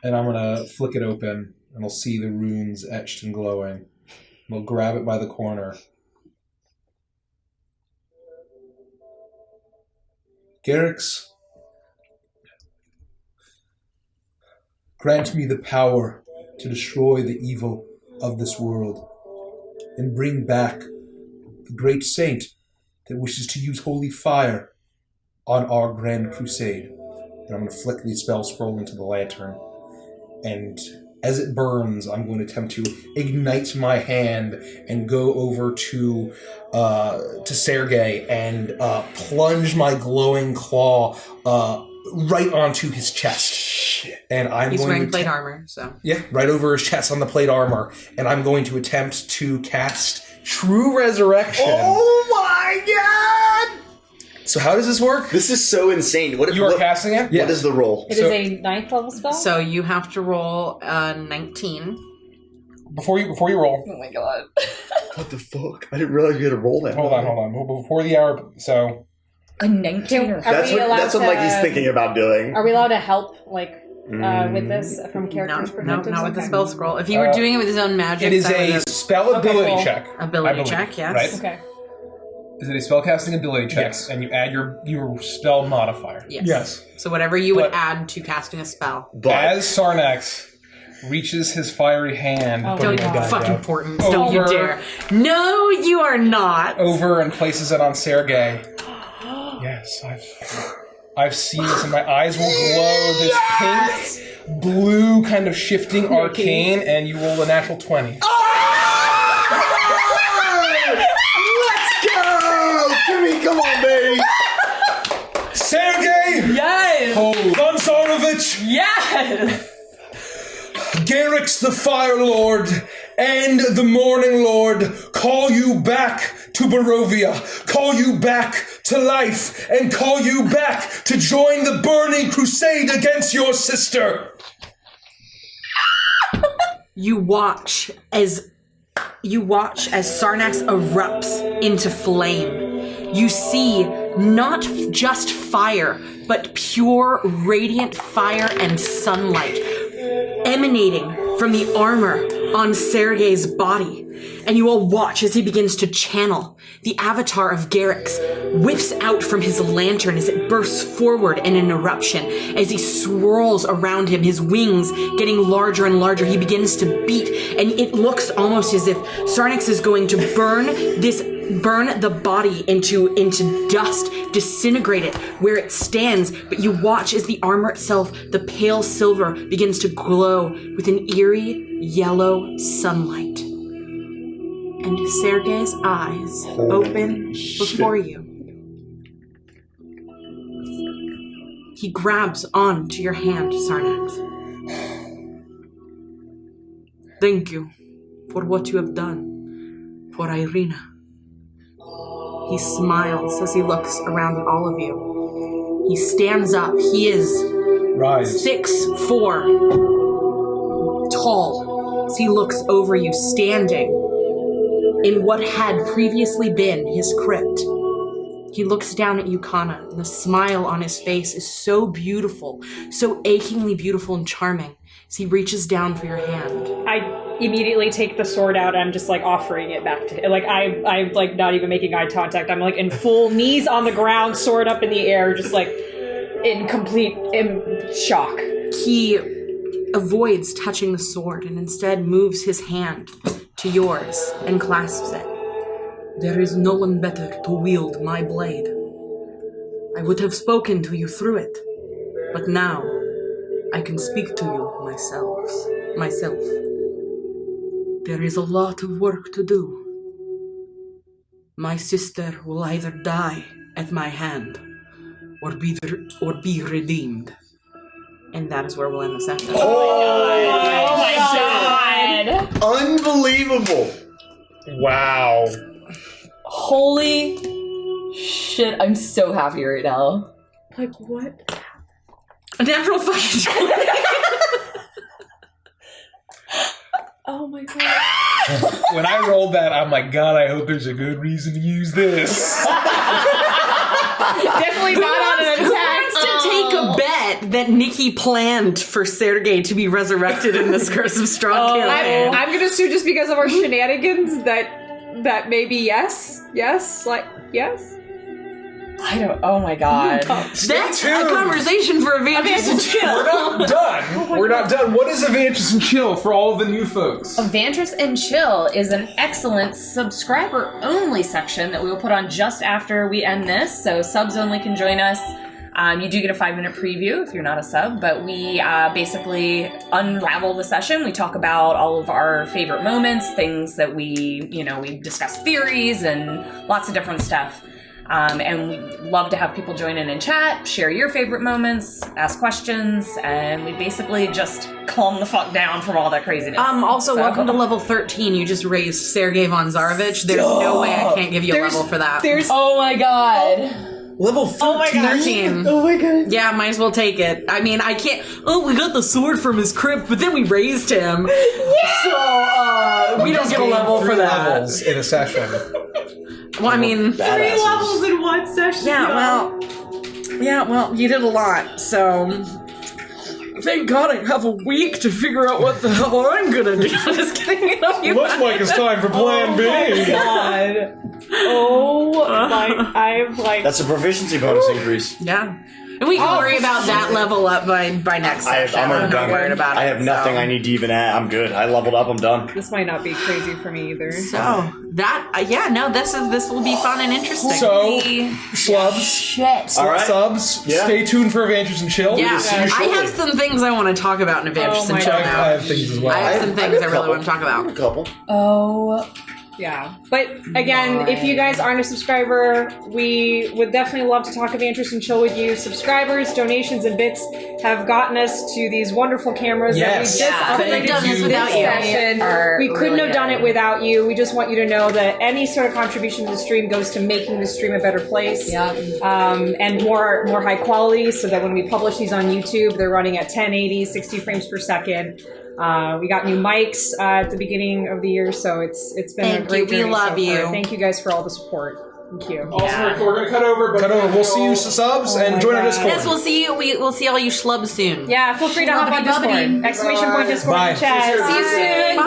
And I'm going to flick it open, and I'll see the runes etched and glowing. We'll grab it by the corner. Garrix, grant me the power to destroy the evil of this world and bring back the great saint that wishes to use holy fire on our grand crusade. And I'm going to flick the spell scroll into the lantern. And as it burns, I'm going to attempt to ignite my hand and go over to Sergey and plunge my glowing claw right onto his chest. And He's wearing plate armor, so... Yeah, right over his chest on the plate armor. And I'm going to attempt to cast True Resurrection. Oh my god! So how does this work? This is so insane. What You are casting it? What is the roll? It is a 9th level spell? So you have to roll 19. Before you roll. Oh my god. What the fuck? I didn't realize you had to roll that. Hold on. Before the hour, so... A 19 or... That's what Mikey's thinking about doing. Are we allowed to help, with this from character's perspective? Not with the spell scroll. If he were doing it with his own magic... It is a spell ability check. Ability check, yes. Right? Okay. Is it a spellcasting ability check? Yes. And you add your spell modifier. Yes. So whatever you would add to casting a spell. As Sarnax reaches his fiery hand... Don't you fucking important. Don't you dare. No, you are not. Over and places it on Sergey. Yes, I've seen this, and my eyes will glow this pink, blue kind of shifting arcane, and you roll a natural 20. Let's go! Jimmy, come on, baby! Sergey! Yes! Von Zarovich! Yes! Garrix the Fire Lord and the Morning Lord call you back to Barovia, call you back to life, and call you back to join the burning crusade against your sister. You watch as Sarnax erupts into flame. You see not just fire, but pure radiant fire and sunlight emanating from the armor on Sergey's body. And you all watch as he begins to channel. The avatar of Garrix whips out from his lantern as it bursts forward in an eruption. As he swirls around him, his wings getting larger and larger, he begins to beat, and it looks almost as if Sarnax is going to burn the body into dust, disintegrate it where it stands. But you watch as the armor itself, the pale silver, begins to glow with an eerie yellow sunlight. And Sergey's eyes open before you. He grabs onto your hand, Sarnax. Thank you for what you have done for Irena. He smiles as he looks around at all of you. He stands up. He is 6'4", tall, as he looks over you, standing in what had previously been his crypt. He looks down at you, Kana, and the smile on his face is so beautiful, so achingly beautiful and charming, as he reaches down for your hand. I immediately take the sword out and I'm just offering it back to him. I'm not even making eye contact. I'm in full knees on the ground, sword up in the air, just in complete shock. He avoids touching the sword and instead moves his hand to yours and clasps it. There is no one better to wield my blade. I would have spoken to you through it, but now I can speak to you myself. There is a lot of work to do. My sister will either die at my hand or be redeemed. And that is where we'll end the session. Oh my god! Unbelievable! Wow. Holy shit, I'm so happy right now. Like, what? A natural fucking 20. Oh my god. When I rolled that, I'm like, God, I hope there's a good reason to use this. Definitely not on an Who attack. wants to take a bet that Nikki planned for Sergey to be resurrected in this Curse of Strahd campaign? I'm gonna assume just because of our shenanigans that maybe yes. Yes? Like, yes? I don't. Oh my god. That's a conversation for Evangelist and Chill. We're not done. We're not done. What is Evangelist and Chill for all of the new folks? Evangelist and Chill is an excellent subscriber-only section that we will put on just after we end this, so subs only can join us. You do get a 5-minute preview if you're not a sub, but we basically unravel the session. We talk about all of our favorite moments, things that we discuss theories and lots of different stuff. And we love to have people join in and chat, share your favorite moments, ask questions, and we basically just calm the fuck down from all that craziness. Also, welcome to level 13. You just raised Sergey von Zarovich. There's no way I can't give you a level for that. Oh my god. Level 13? Oh my god. 13. Oh my god. Yeah, might as well take it. I mean, I can't... Oh, we got the sword from his crypt, but then we raised him. So, we don't get a level for that. Levels in a session. Well, I mean... 3 levels in one session. Yeah, well, you did a lot, so... Thank God I have a week to figure out what the hell I'm gonna do. Just kidding. Looks like it's time for Plan B. Oh god. Oh my, I'm like... That's a proficiency bonus increase. Yeah. And we can worry about that level up by next session. I'm not worried about it. I have nothing I need to even add. I'm good. I leveled up. I'm done. This might not be crazy for me either. So, this will be fun and interesting. So, schlubs, Shit. All right. subs, Yeah. stay tuned for Evangelist and Chill. Yeah, I have some things I want to talk about in Evangelist and Chill I now. have things as well. I have some things I really want to talk about. A couple. Oh. Yeah. But again, if you guys aren't a subscriber, we would definitely love to talk Evangelist and Chill with you. Subscribers, donations, and bits have gotten us to these wonderful cameras Yes. that we just They've done this without you. session. We couldn't have done it without you. We just want you to know that any sort of contribution to the stream goes to making the stream a better place. Yeah. And more high quality, so that when we publish these on YouTube, they're running at 1080, 60 frames per second. We got new mics at the beginning of the year, so it's been a great journey. We love you. Thank you guys for all the support. Thank you. Also, we're gonna cut over. We'll see you subs and join our Discord. Yes, we'll see you. We'll see all you schlubs soon. Yeah, feel free to hop on Discord. Exclamation point Discord in the chat. See you soon. Bye.